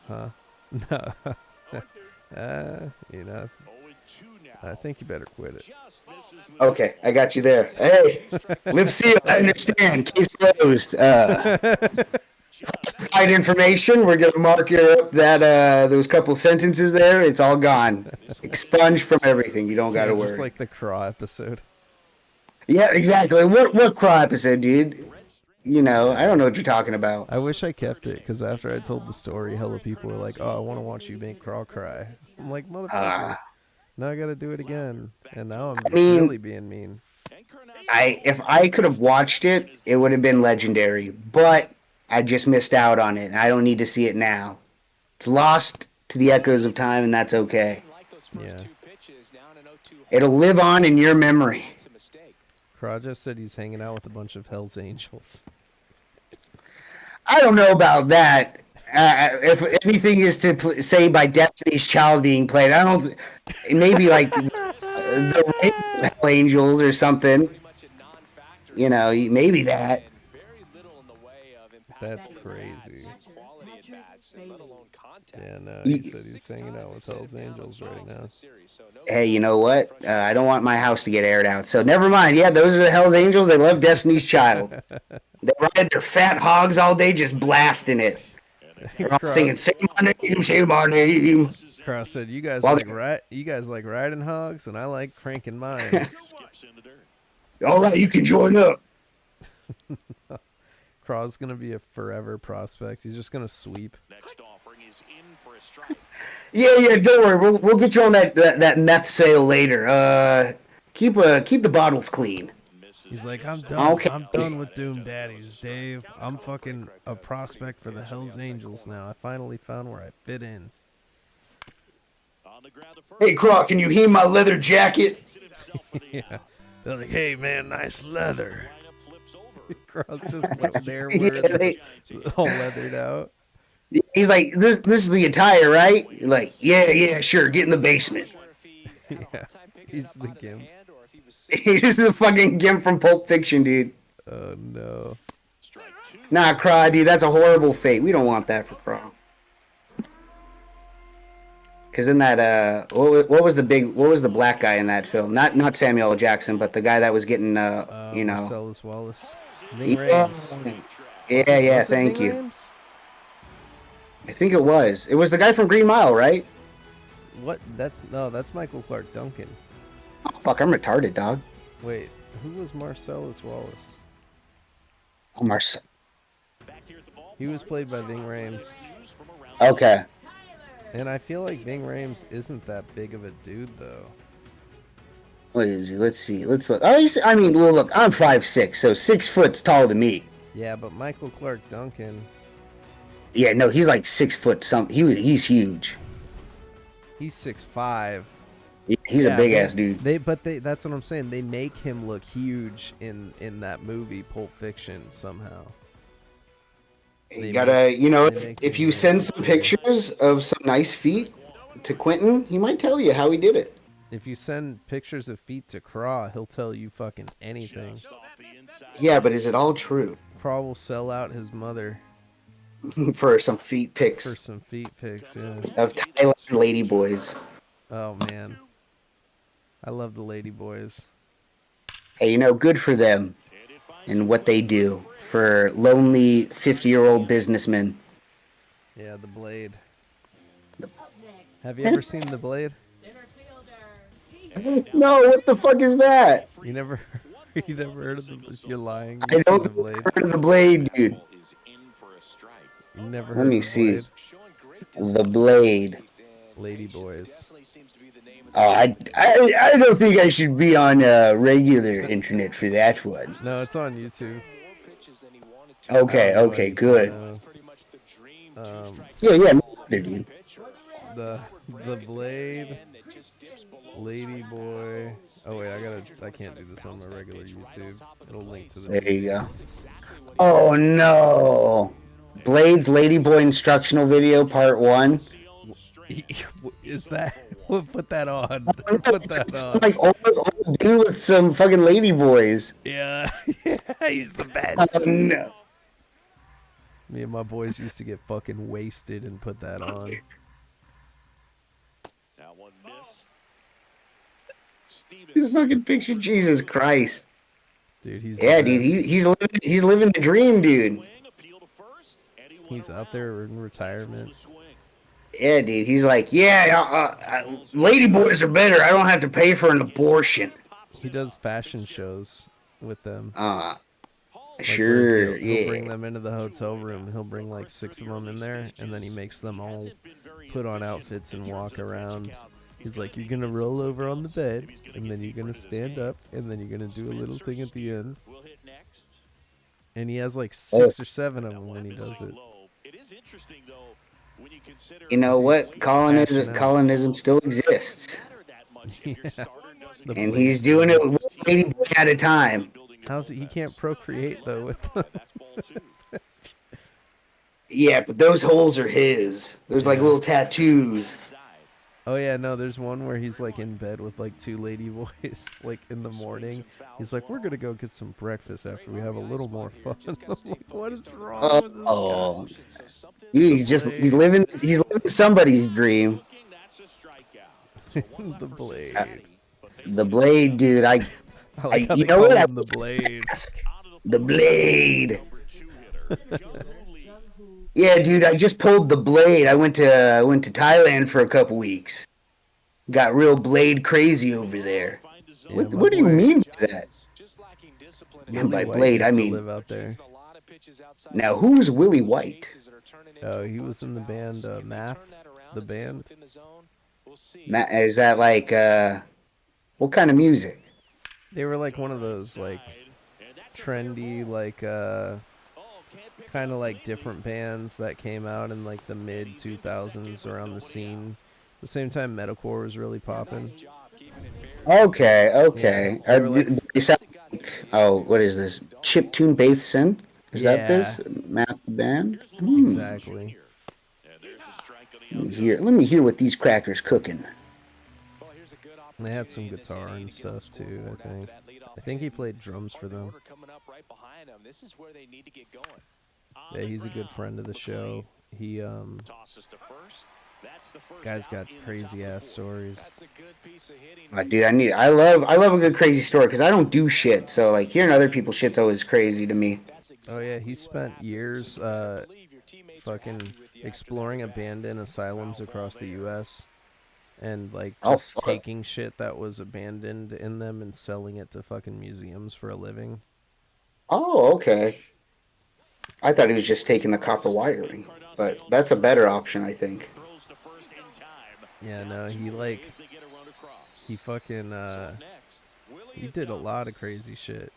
Huh? No. You know, I think you better quit it. Okay, I got you there. Hey, lip seal, I understand. Case closed. Classified information. We're gonna mark up that those couple sentences there. It's all gone. Expunged from everything. You don't gotta worry. Just like the Craw episode. Yeah, exactly. What Craw episode, dude? You know, I don't know what you're talking about. I wish I kept it, because after I told the story, hella people were like, oh, I want to watch you make Craw cry. I'm like, motherfucker, now I gotta do it again. And now I'm really being mean. If I could have watched it, it would have been legendary. But I just missed out on it. I don't need to see it now. It's lost to the echoes of time, and that's okay. Yeah. It'll live on in your memory. Craw just said he's hanging out with a bunch of Hell's Angels. I don't know about that. If anything is to say by Destiny's Child being played, I don't. Maybe like the Hell Angels or something. You know, maybe that. That's crazy. Yeah, no, he said he's hanging out with Hell's Angels right now. Hey, you know what? I don't want my house to get aired out, so never mind. Yeah, those are the Hell's Angels. They love Destiny's Child. They ride their fat hogs all day just blasting it. They're all singing, say my name, say my name. Cross said, "You guys Well, like riding hogs, and I like cranking mine." All right, you can join up. Craw's gonna be a forever prospect. He's just gonna sweep. Yeah, don't worry. We'll get you on that meth sale later. Keep the bottles clean. He's like, I'm done. Okay. I'm done with Doom Daddies, Dave. I'm fucking a prospect for the Hells Angels now. I finally found where I fit in. Hey, Craw, can you heat my leather jacket? Yeah. They're like, hey, man, nice leather. Craw's just like there wearing all leathered out. He's like, this is the attire, right? You're like, yeah, sure. Get in the basement. Yeah, he's the Gimp. He's the fucking Gimp from Pulp Fiction, dude. Oh, no. Nah, Craw, dude, that's a horrible fate. We don't want that for Craw. Because in that, what was the black guy in that film? Not Samuel L. Jackson, but the guy that was getting, Marcellus Wallace. Ving Yeah, Rhames. thank Ving you. Rhames? I think it was. It was the guy from Green Mile, right? What? That's Michael Clark Duncan. Oh, fuck, I'm retarded, dog. Wait, who was Marcellus Wallace? Oh, Marcel. He was played by Ving Rhames. Okay. And I feel like Ving Rhames isn't that big of a dude, though. What is he? Let's see. Let's look. Oh, well, look, I'm 5'6", so 6 foot's taller than me. Yeah, but Michael Clark Duncan, Yeah, no, he's like 6 foot something. He's huge. he's 6'5". He's Yeah, a big ass dude. That's what I'm saying. They make him look huge in that movie Pulp Fiction somehow. You gotta, if you send some pictures of some nice feet to Quentin, he might tell you how he did it. If you send pictures of feet to Craw, he'll tell you fucking anything. Yeah, but is it all true? Craw will sell out his mother For some feet pics. for some feet pics, yeah. Of Thailand ladyboys. Oh, man. I love the lady boys. Hey, good for them and what they do for lonely 50-year-old businessmen. Yeah, The Blade. Have you ever seen The Blade? No, what the fuck is that? You never heard of the? You're lying. I You've don't seen The think Blade. I've heard of the Blade, dude. You never Let heard me of The see. Blade? The Blade. Lady boys. Oh, I don't think I should be on regular internet for that one. No, it's on YouTube. Okay, good. Yeah, me neither, dude. The Blade, Lady Boy. Oh wait, I can't do this on my regular YouTube. It'll link to the. There you go. Oh no, Blade's Ladyboy instructional video part 1. Is that? We'll put that on. Put that It's on. like old dude with some fucking ladyboys. Yeah, he's the best. Oh no. Me and my boys used to get fucking wasted and put that on. That one missed. This fucking picture, Jesus Christ. Dude, he's Yeah, the dude, best. he's living the dream, dude. He's out there in retirement. Yeah, dude, he's like, ladyboys are better. I don't have to pay for an abortion. He does fashion shows with them. Sure, He'll bring them into the hotel room. He'll bring like 6 of them in there, and then he makes them all put on outfits and walk around. He's like, you're gonna roll over on the bed, and then you're gonna stand up, and then you're gonna do a little thing at the end. And he has like 6 or 7 of them when he does it. You know what? Colonism still exists. Yeah. And he's doing it one ladyboy at a time. How's he can't procreate though with them. Yeah, but those holes are his. There's like little tattoos. Oh yeah, no, there's one where he's like in bed with like 2 lady boys, like in the morning. He's like, we're gonna go get some breakfast after we have a little more fun. I'm like, what is wrong with this guy? He's living somebody's dream. The Blade. The Blade, dude. I like how you they know call what? him the Blade. The Blade. Yeah, dude, I just pulled the blade. I went to Thailand for a couple weeks. Got real blade crazy over there. Yeah, What my what do you boy mean by that? And Willie by White blade, I used to mean live out there. now who's Willie White? Oh, he was in the band Math, the band. Is that like what kind of music? They were like one of those like trendy like kind of like different bands that came out in like the mid 2000s around the scene. The same time metalcore was really popping. Okay. Yeah, they were like They sound like, oh, what is this? Chiptune Based Synth? Is that this? Math band? Exactly. Let me hear what these crackers cooking. And they had some guitar and stuff too, I think. I think he played drums for them. Yeah, he's a good friend of the show. He guy's got crazy ass stories. Dude, I love a good crazy story because I don't do shit. So like hearing other people's shit's always crazy to me. Oh yeah, he spent years fucking exploring abandoned asylums across the US and like just taking shit that was abandoned in them and selling it to fucking museums for a living. Oh, okay. I thought he was just taking the copper wiring, but that's a better option, I think. Yeah, no, he fucking he did a lot of crazy shit.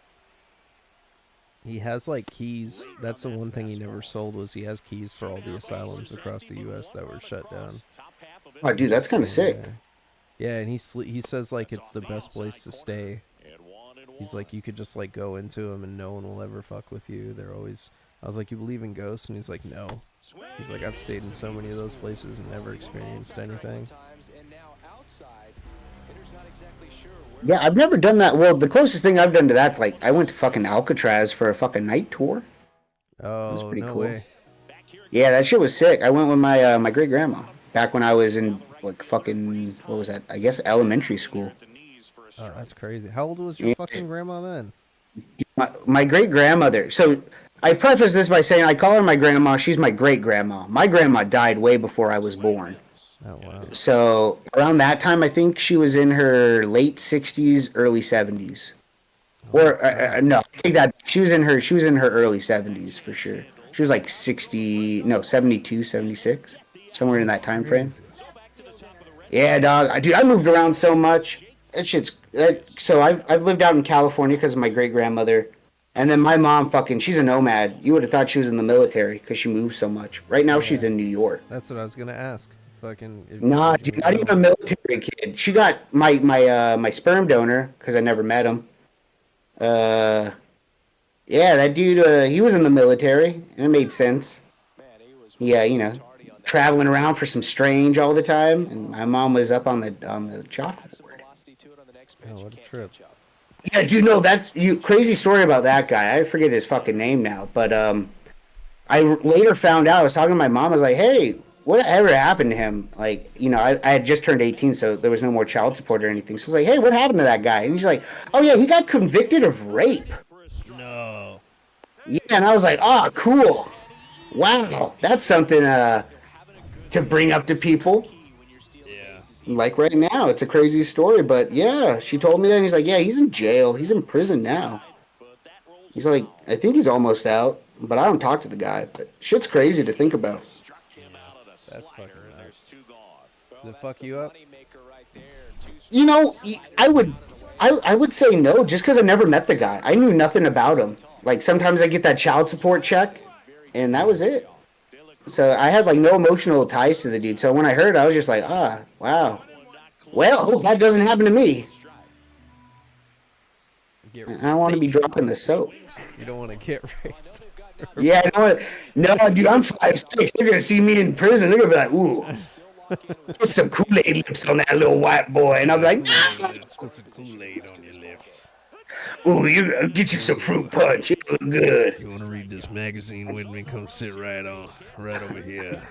He has like keys. That's the one thing he never sold was he has keys for all the asylums across the US that were shut down. Oh, dude, that's kind of sick. Yeah, and he says like it's the best place to stay. He's like you could just like go into them and no one will ever fuck with you. They're always. I was like, you believe in ghosts? And he's like, no. He's like, I've stayed in so many of those places and never experienced anything. Yeah, I've never done that. Well, the closest thing I've done to that, like, I went to fucking Alcatraz for a fucking night tour. Oh, that was pretty cool. Way. Yeah, that shit was sick. I went with my my great grandma back when I was in like fucking what was that? I guess elementary school. Oh, that's crazy. How old was your fucking grandma then? My great grandmother. So I preface this by saying I call her my grandma. She's my great grandma. My grandma died way before I was born. Oh wow. So around that time, I think she was in her late 60s, early 70s. Or no, take that. She was in her early 70s for sure. She was like 72, 76, somewhere in that time frame. Yeah, dog. Dude, I moved around so much. That shit's so I've lived out in California because of my great grandmother, and then my mom she's a nomad. You would have thought she was in the military because she moved so much. Right now she's in New York. That's what I was gonna ask. Fucking. Nah, dude, not even a military kid. She got my sperm donor because I never met him. Yeah, that dude. He was in the military, and it made sense. Yeah, you know, traveling around for some strange all the time, and my mom was up on the chalkboard. Oh, what a trip. Yeah, dude, no, that's crazy story about that guy. I forget his fucking name now, but I later found out. I was talking to my mom. I was like, "Hey, whatever happened to him?" Like, you know, I had just turned 18, so there was no more child support or anything. So I was like, "Hey, what happened to that guy?" And he's like, "Oh yeah, he got convicted of rape." No. Yeah, and I was like, "Oh, cool. Wow, that's something to bring up to people." Like right now, it's a crazy story, but yeah, she told me that. And he's like, yeah, he's in jail. He's in prison now. He's like, I think he's almost out, but I don't talk to the guy. But shit's crazy to think about. That's fucking nuts. Did it fuck you up? You know, I would say no, just because I never met the guy. I knew nothing about him. Like sometimes I get that child support check, and that was it. So I had like no emotional ties to the dude. So when I heard it, I was just like, wow. Well, hope that doesn't happen to me. I don't want to be dropping the soap. You don't want to get raped. Yeah, no, dude, I'm 5'6". They're gonna see me in prison. They're gonna be like, ooh, put some Kool-Aid lips on that little white boy, and I'll be like, nah. Put some Kool-Aid on your lips. Ooh, get you some fruit punch. It look good. You want to read this magazine with me? Come sit right over here.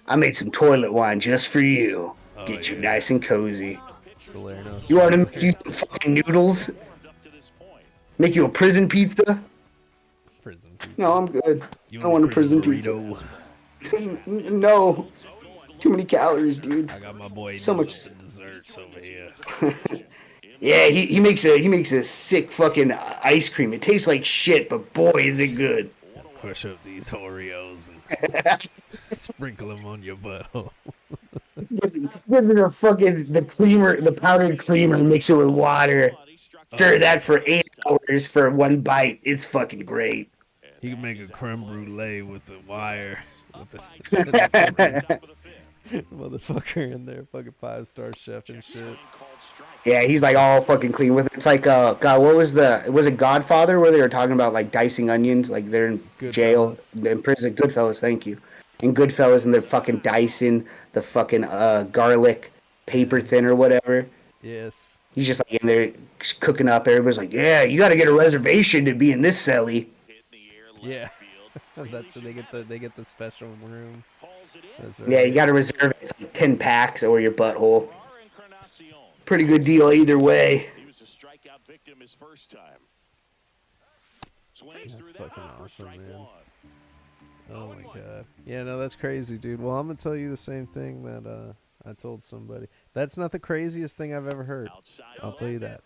I made some toilet wine just for you. Get you nice and cozy. Salerno's You want to make you some fucking noodles? Make you a prison pizza? Prison pizza. No, I'm good. I want a prison pizza. No, too many calories, dude. I got my boy So much. Dizzle the desserts over here. Yeah, he makes a sick fucking ice cream. It tastes like shit, but boy, is it good. Crush up these Oreos and sprinkle them on your butthole. Give me the creamer, the powdered creamer, mix it with water. Stir that for 8 hours for one bite. It's fucking great. He can make a creme brulee with the wire. With the Motherfucker in there, fucking 5-star chef and shit. Yeah, he's like all fucking clean with it. It's like God, what was it Godfather where they were talking about like dicing onions, like they're in jail, in prison. Goodfellas, thank you. In Goodfellas, and they're fucking dicing the fucking garlic paper thin or whatever. Yes. He's just like in there cooking up. Everybody's like, yeah, you got to get a reservation to be in this celly. Yeah. That's they get the special room. Yeah, you got to reserve it. It's like 10 packs or your butthole. Pretty good deal either way. He was a strikeout victim his first time. That's fucking awesome, man. Oh my god. Yeah, no, that's crazy, dude. Well, I'm gonna tell you the same thing that I told somebody. That's not the craziest thing I've ever heard. I'll tell you that.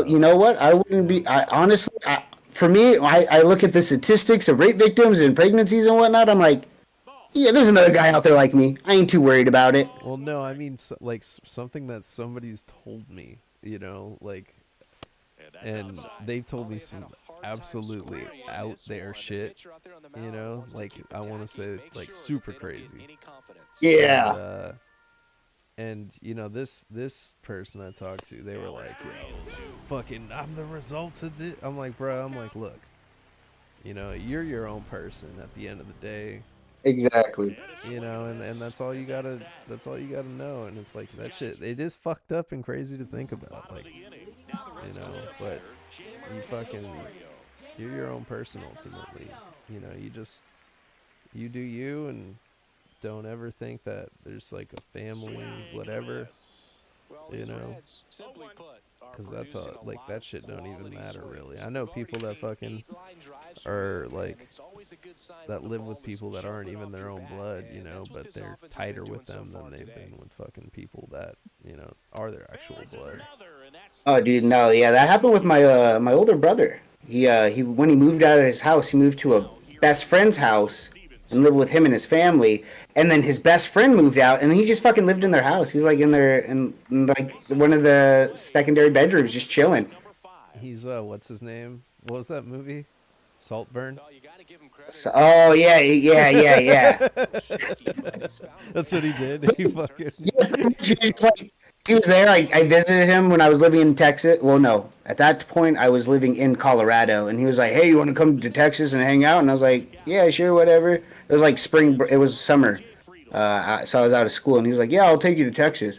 You know what? I wouldn't be. Honestly, for me, I look at the statistics of rape victims and pregnancies and whatnot. I'm like, yeah, there's another guy out there like me. I ain't too worried about it. Well, no, I mean like something that somebody's told me, you know, like, and they've told me some absolutely out there shit, you know, like I want to say like super crazy. Yeah. And you know, this person I talked to, they were like, yo, fucking, I'm the results of this. I'm like, bro, look, you know, you're your own person at the end of the day. Exactly. You know, and that's all you gotta know. And it's like that shit, it is fucked up and crazy to think about, like, you know, but you're your own person ultimately. You know, you do you, and don't ever think that there's like a family, whatever, you know, because that's all, like, that shit don't even matter really. I know people that fucking are like, that live with people that aren't even their own blood, you know, but they're tighter with them than they've been with fucking people that, you know, are their actual blood. Oh, dude, no, yeah, that happened with my my older brother. He when he moved out of his house, he moved to a best friend's house and lived with him and his family. And then his best friend moved out, and he just fucking lived in their house. He was like in like one of the secondary bedrooms, just chilling. He's what's his name? What was that movie? Saltburn. Oh yeah. That's what he did. He fucking. He was there. I visited him when I was living in Texas. Well, no, at that point I was living in Colorado, and he was like, "Hey, you want to come to Texas and hang out?" And I was like, "Yeah, sure, whatever." It was like spring. It was summer, so I was out of school, and he was like, "Yeah, I'll take you to Texas."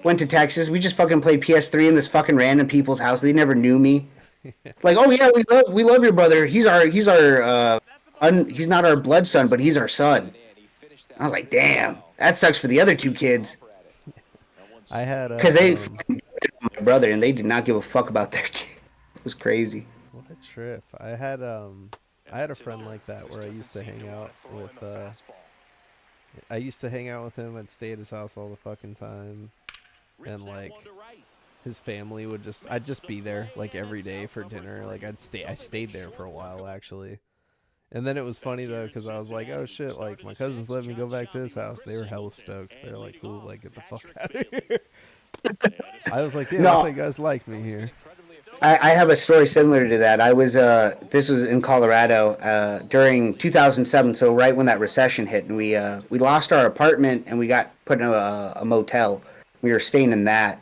Went to Texas. We just fucking played PS3 in this fucking random people's house. They never knew me. Like, oh yeah, we love your brother. He's not our blood son, but he's our son. I was like, damn, that sucks for the other two kids. I had because they my brother, and they did not give a fuck about their kid. It was crazy. What a trip. I had a friend like that where I used to hang out with. I used to hang out with him. I'd stay at his house all the fucking time, and like his family would I'd just be there like every day for dinner. Like I stayed there for a while actually. And then it was funny though, because I was like, oh shit, like my cousins let me go back to his house. They were hella stoked. They're like, cool, like get the fuck out of here. I was like, yeah, no. I think guys like me here. I have a story similar to that. I was this was in Colorado during 2007, so right when that recession hit, and we lost our apartment and we got put in a motel. We were staying in that.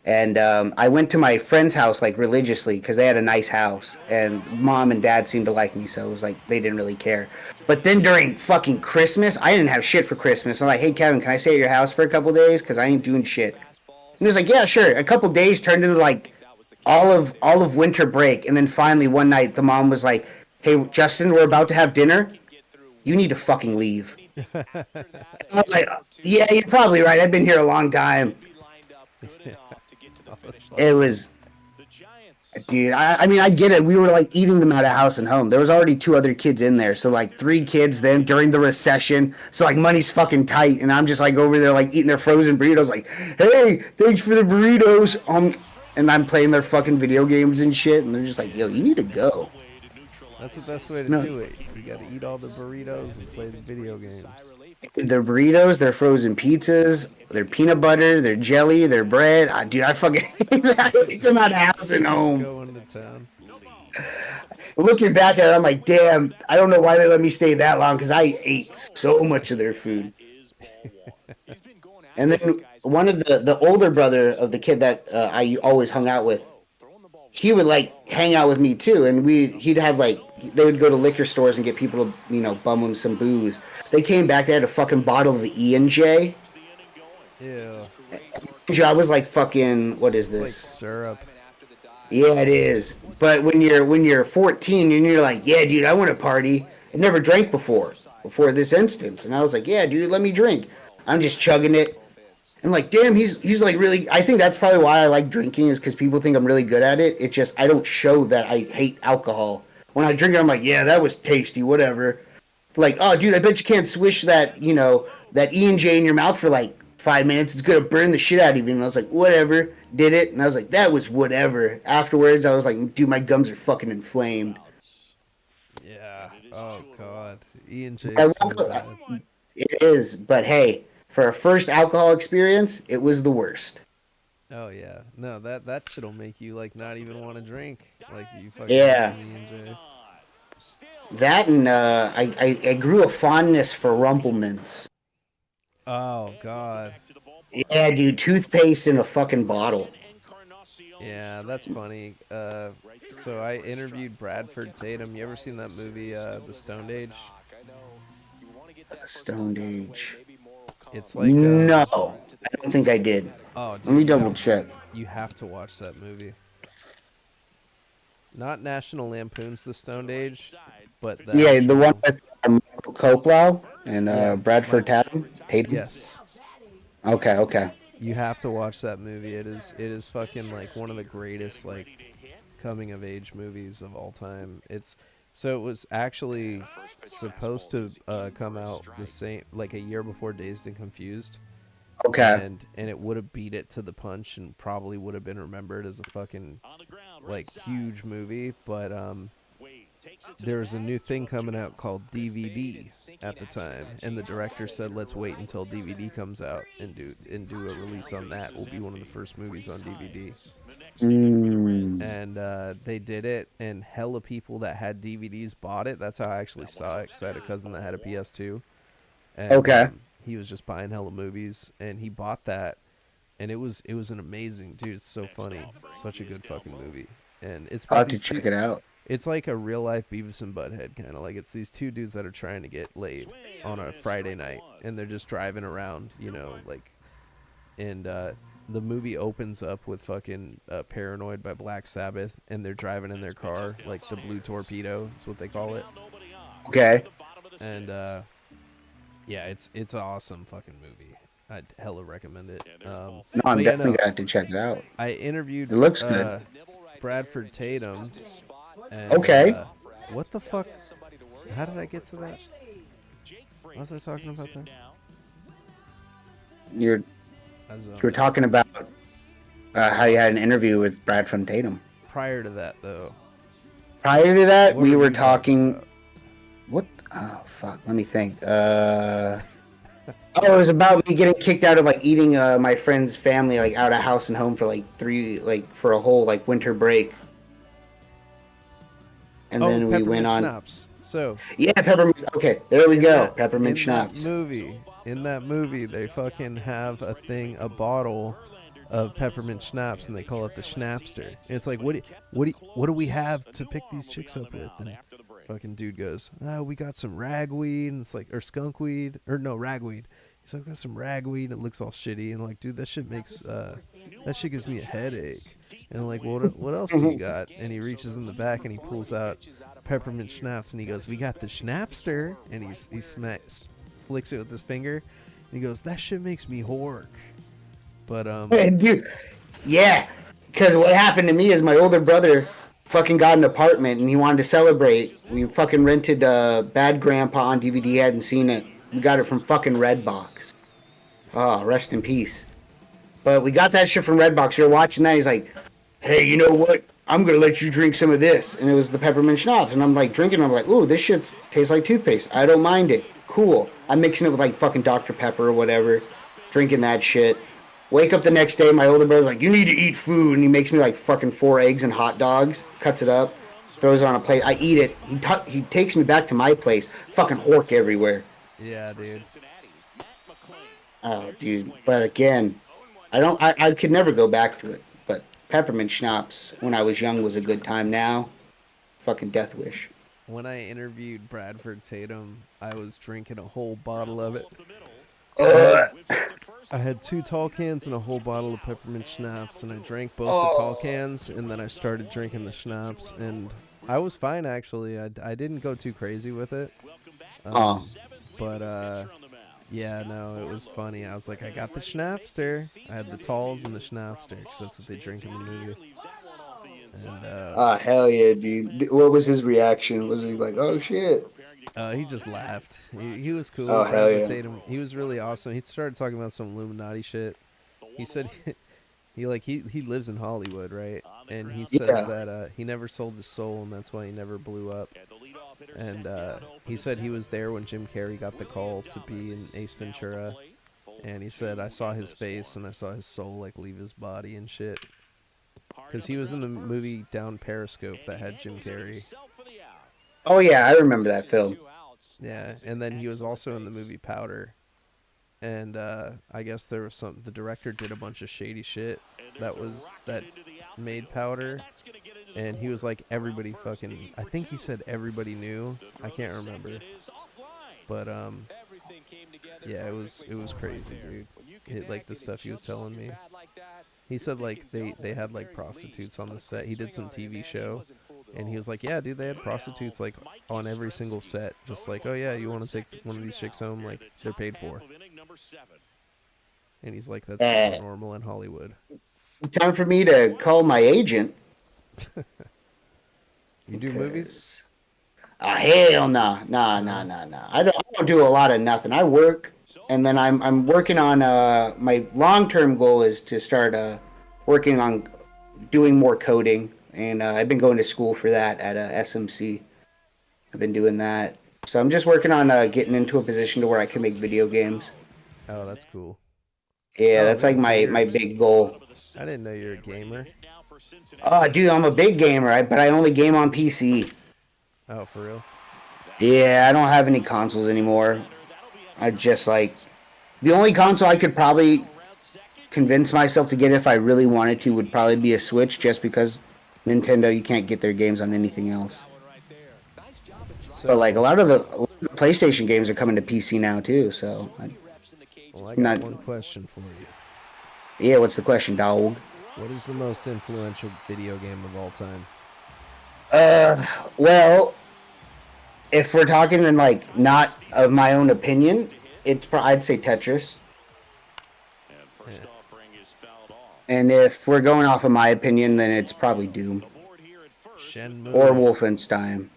And I went to my friend's house like religiously because they had a nice house, and mom and dad seemed to like me, so it was like they didn't really care. But then during fucking Christmas, I didn't have shit for Christmas. I'm like, hey Kevin, can I stay at your house for a couple days? Because I ain't doing shit. And he was like, yeah, sure. A couple days turned into like all of winter break, and then finally one night the mom was like, hey Justin, we're about to have dinner. You need to fucking leave. I was like, yeah, you're probably right. I've been here a long time. It was Dude, I mean, I get it. We were like eating them out of house and home. There was already 2 other kids in there. So like 3 kids then during the recession. So like money's fucking tight. And I'm just like over there like eating their frozen burritos like, hey, thanks for the burritos. And I'm playing their fucking video games and shit. And they're just like, yo, you need to go. That's the best way to No. do it. You got to eat all the burritos and play the video games. Their burritos, their frozen pizzas, their peanut butter, their jelly, their bread. Dude, I fucking eat them out of house and home. Go into town. Looking back at it, I'm like, damn, I don't know why they let me stay that long because I ate so much of their food. And then one of the older brother of the kid that I always hung out with, he would like hang out with me too, and he'd have like they would go to liquor stores and get people to bum them some booze. They came back, they had a fucking bottle of the E&J. Yeah. I was like, fucking, what is It's like this? syrup. Yeah, it is. But when you're 14 and you're like, yeah, dude, I want to party. I never drank before this instance, and I was like, yeah, dude, let me drink. I'm just chugging it. I'm like, damn, he's like really. I think that's probably why I like drinking is because people think I'm really good at it. It's just I don't show that I hate alcohol. When I drink it, I'm like, yeah, that was tasty, whatever. Like, oh, dude, I bet you can't swish that that E&J in your mouth for like 5 minutes. It's gonna burn the shit out of you. And I was like, whatever. Did it, and I was like, that was whatever. Afterwards, I was like, dude, my gums are fucking inflamed. Yeah. Oh god. E&J I is so won't- bad. It is, but hey, for a first alcohol experience, it was the worst. Oh yeah. No, that shit'll make you like not even want to drink. Like you fucking Yeah. have E&J. That and I grew a fondness for Rumplemints. Oh god. Yeah, dude, toothpaste in a fucking bottle. Yeah, that's funny. So I interviewed Bradford Tatum. You ever seen that movie, The Stoned Age? Stoned Age. It's like No, I don't think I did. Oh, dude, Let me you double have- check. You have to watch that movie. Not National Lampoon's The Stoned Age, but the Yeah, the one actual- with Michael Koplow and Yeah, Bradford Tatum. Yes. Okay. You have to watch that movie. It is fucking like one of the greatest like coming of age movies of all time. It was actually supposed to come out the same like a year before Dazed and Confused. Okay. And it would have beat it to the punch and probably would have been remembered as a fucking like huge movie, but there was a new thing coming out called DVD at the time, and the director said, "Let's wait until DVD comes out and do a release on that. Will be one of the first movies on DVD." And they did it, and hella people that had DVDs bought it. That's how I actually saw it, because I had a cousin that had a PS2. And, Okay. he was just buying hella movies, and he bought that, and it was an amazing, dude. It's so funny, such a good fucking movie, and it's I'll have about to these check two- it out. It's like a real life Beavis and Butthead kind of like. It's these two dudes that are trying to get laid on a Friday night, and they're just driving around, like, and the movie opens up with fucking Paranoid by Black Sabbath, and they're driving in their car, like the Blue Torpedo is what they call it. Okay. And yeah, it's an awesome fucking movie. I'd hella recommend it. No, I'm but definitely gonna have to check it out. I interviewed. It looks good. Bradford Tatum. And, Okay. What the fuck? How did I get to that? What was I talking about that? You were talking about how you had an interview with Bradford Tatum. Prior to that, though. Prior to that, What we were were you talking talking. What? Oh fuck! Let me think. Oh, it was about me getting kicked out of like eating my friend's family like out of house and home for for a whole like winter break. And then we Peppermint went on. Schnapps. So Yeah, peppermint. Okay, there we go. Peppermint in schnapps. In that movie, they fucking have a bottle of peppermint schnapps, and they call it the Schnapster. And it's like, what do we have to pick these chicks up with? And fucking dude goes, we got some ragweed, and it's like, or skunkweed, or no, ragweed. He's like, got some ragweed. It looks all shitty, and like, dude, that shit gives me a headache. And I'm like, what else do you got? And he reaches in the back and he pulls out peppermint schnapps, and he goes, we got the Schnapster, and he flicks it with his finger, and he goes, that shit makes me hork. But Dude, yeah, Because what happened to me is my older brother fucking got an apartment and he wanted to celebrate. We fucking rented Bad Grandpa on DVD. He hadn't seen it. We got it from fucking Redbox. Oh, rest in peace. But we got that shit from Redbox. We were watching that. He's like, hey, you know what? I'm going to let you drink some of this. And it was the peppermint schnapps. And I'm like drinking. I'm like, ooh, this shit tastes like toothpaste. I don't mind it. Cool. I'm mixing it with like fucking Dr. Pepper or whatever. Drinking that shit. Wake up the next day. My older brother's like, you need to eat food. And he makes me like fucking 4 eggs and hot dogs. Cuts it up. Throws it on a plate. I eat it. He takes me back to my place. Fucking hork everywhere. Yeah, dude. Oh, dude. But again, I could never go back to it. But peppermint schnapps when I was young was a good time. Now, fucking death wish. When I interviewed Bradford Tatum, I was drinking a whole bottle of it. I had 2 tall cans and a whole bottle of peppermint schnapps, and I drank both the tall cans, and then I started drinking the schnapps, and I was fine, actually. I didn't go too crazy with it. But, yeah, no, it was funny. I was like, I got the Schnapster. I had the talls and the Schnapster, because that's what they drink in the movie. And, hell yeah, dude. What was his reaction? Was he like, oh, shit? He just laughed. He was cool. Oh, hell yeah. Tatum. He was really awesome. He started talking about some Illuminati shit. He said he lives in Hollywood, right? And he says that he never sold his soul, and that's why he never blew up. And he said he was there when Jim Carrey got the call to be in Ace Ventura. And he said, I saw his face and I saw his soul like leave his body and shit. Because he was in the movie Down Periscope that had Jim Carrey. Oh yeah, I remember that film. Yeah, and then he was also in the movie Powder. And I guess there was the director did a bunch of shady shit that made Powder. And he was like, everybody fucking, I think he said everybody knew. I can't remember. But yeah, it was crazy, dude. Like the stuff he was telling me. He said like they had like prostitutes on the set. He did some TV show, and he was like, yeah, dude, they had prostitutes like on every single set. Just like, oh yeah, you want to take one of these chicks home? Like they're paid for. And he's like, that's super normal in Hollywood. Time for me to call my agent. You do movies? Hell nah. I don't do a lot of nothing. I work, and then I'm working on my long-term goal is to start working on doing more coding, and I've been going to school for that at SMC. I've been doing that, so I'm just working on getting into a position to where I can make video games. Oh, that's cool. Yeah, that's like my big goal. I didn't know you're a gamer. Oh, dude, I'm a big gamer, but I only game on PC. Oh, for real? Yeah, I don't have any consoles anymore. I just like the only console I could probably convince myself to get if I really wanted to would probably be a Switch, just because Nintendo, you can't get their games on anything else. But like a lot of the PlayStation games are coming to PC now too, so. Well, I got one question for you. Yeah, what's the question, dog? What is the most influential video game of all time? Well, if we're talking in like not of my own opinion, I'd say Tetris. And if we're going off of my opinion, then it's probably Doom. Shenmue. Or Wolfenstein.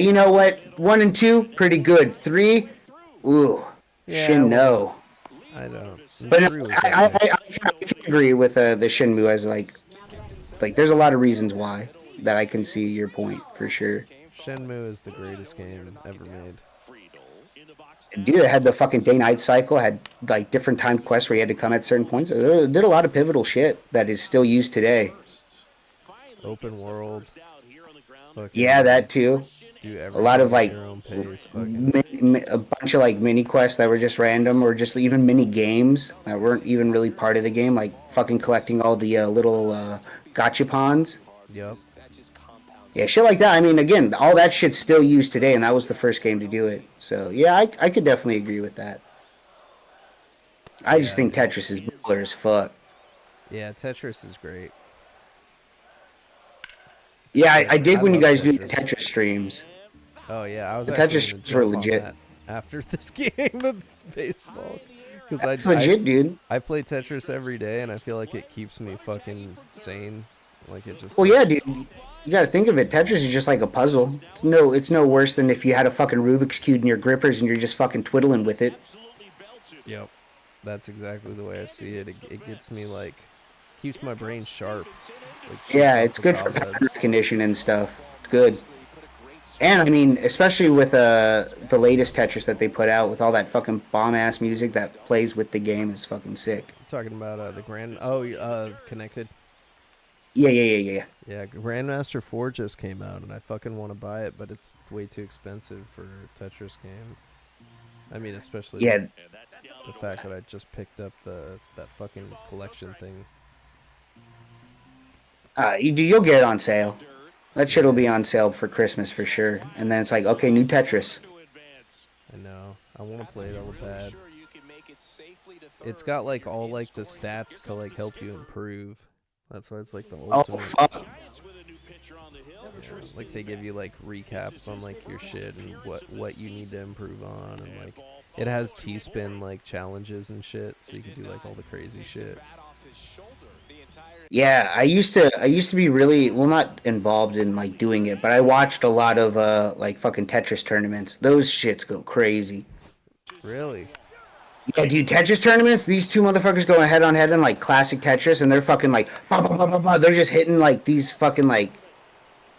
You know what? 1 and 2, pretty good. 3, ooh, Yeah, Shin-no. I don't. But I can agree with the Shenmue as like there's a lot of reasons why that I can see your point for sure. Shenmue is the greatest game ever made. Dude, it had the fucking day-night cycle, had like different timed quests where you had to come at certain points. It did a lot of pivotal shit that is still used today. Open world. Yeah, that too. A lot of like a bunch of like mini quests that were just random, or just even mini games that weren't even really part of the game, like fucking collecting all the little gachapons. Yep. Yeah, shit like that. I mean, again, all that shit's still used today, and that was the first game to do it. So yeah, I could definitely agree with that. I just think Tetris is baller as fuck. Yeah, Tetris is great. Yeah, I dig when you guys do the Tetris streams. Oh yeah, I was the actually Tetris streams were legit. After this game of baseball, Because It's legit, dude. I play Tetris every day, and I feel like it keeps me fucking sane. Like it just. Well, yeah, dude. You gotta think of it. Tetris is just like a puzzle. It's no worse than if you had a fucking Rubik's cube in your grippers and you're just fucking twiddling with it. Yep, that's exactly the way I see it. It gets me like, keeps my brain sharp. Like, Yeah, it's good for pattern recognition and stuff. It's good. And I mean, especially with the latest Tetris that they put out with all that fucking bomb ass music that plays with the game is fucking sick. Talking about the Connected. Yeah. Yeah, Grandmaster 4 just came out, and I fucking want to buy it, but it's way too expensive for a Tetris game. I mean, especially the fact that I just picked up that fucking collection thing. You'll get it on sale. That shit will be on sale for Christmas for sure. And then it's like, okay, new Tetris. I know. I want to play it all bad. It's got like all like the stats to like help you improve. That's why it's like the ultimate. Oh fuck. Yeah, like they give you like recaps on like your shit and what you need to improve on, and like it has T-spin like challenges and shit, so you can do like all the crazy shit. Yeah, I used to be really, well, not involved in like doing it, but I watched a lot of like fucking Tetris tournaments. Those shits go crazy. Really? Yeah, dude, Tetris tournaments, these two motherfuckers going head on head in like classic Tetris, and they're fucking like bah, bah, bah, bah, bah. They're just hitting like these fucking like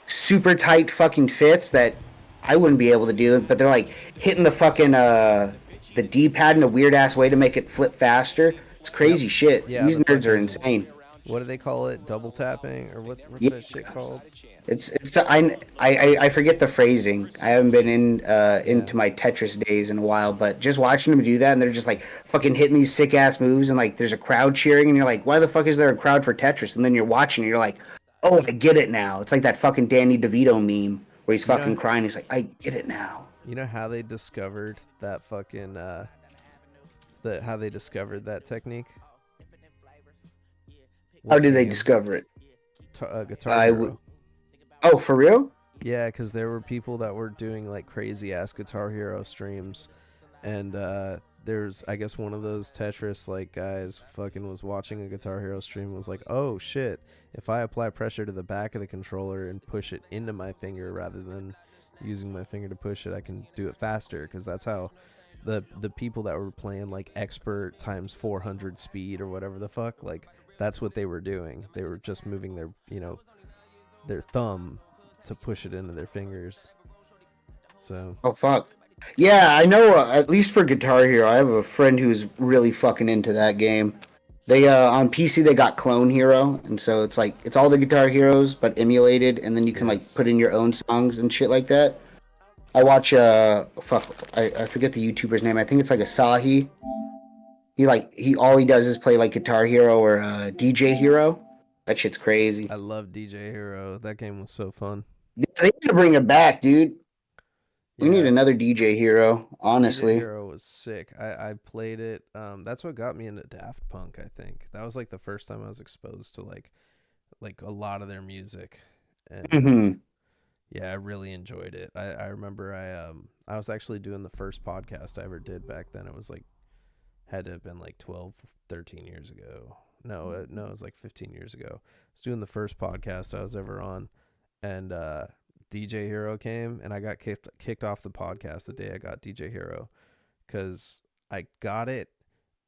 super tight fucking fits that I wouldn't be able to do, but they're like hitting the fucking the D-pad in a weird ass way to make it flip faster. It's crazy shit. Yeah, these nerds are insane. What do they call it? Double tapping, or what's that shit called? I forget the phrasing. I haven't been into my Tetris days in a while, but just watching them do that, and they're just like fucking hitting these sick ass moves, and like there's a crowd cheering, and you're like, why the fuck is there a crowd for Tetris? And then you're watching, and you're like, oh, I get it now. It's like that fucking Danny DeVito meme where he's fucking crying. He's like, I get it now. You know how they discovered that fucking how they discovered that technique? How did they discover it? Guitar Hero. Oh, for real? Yeah, because there were people that were doing like crazy ass Guitar Hero streams, and there's, I guess, one of those Tetris like guys fucking was watching a Guitar Hero stream and was like, oh shit, if I apply pressure to the back of the controller and push it into my finger rather than using my finger to push it, I can do it faster, because that's how the people that were playing like expert times 400 speed or whatever the fuck, like that's what they were doing. They were just moving their, their thumb to push it into their fingers. So. Oh fuck. Yeah, I know. At least for Guitar Hero, I have a friend who's really fucking into that game. They on PC they got Clone Hero, and so it's like it's all the Guitar Heroes but emulated, and then you can like put in your own songs and shit like that. I watch I forget the YouTuber's name. I think it's like Asahi. He all he does is play like Guitar Hero or DJ Hero. That shit's crazy. I love DJ Hero. That game was so fun. They need to bring it back, dude. We need another DJ Hero, honestly. DJ Hero was sick. I played it. That's what got me into Daft Punk, I think. That was like the first time I was exposed to like a lot of their music. And yeah, I really enjoyed it. I remember I was actually doing the first podcast I ever did back then. It was like had to have been like 12, 13 years ago. No, it was like 15 years ago. I was doing the first podcast I was ever on, and DJ Hero came, and I got kicked off the podcast the day I got DJ Hero, because I got it,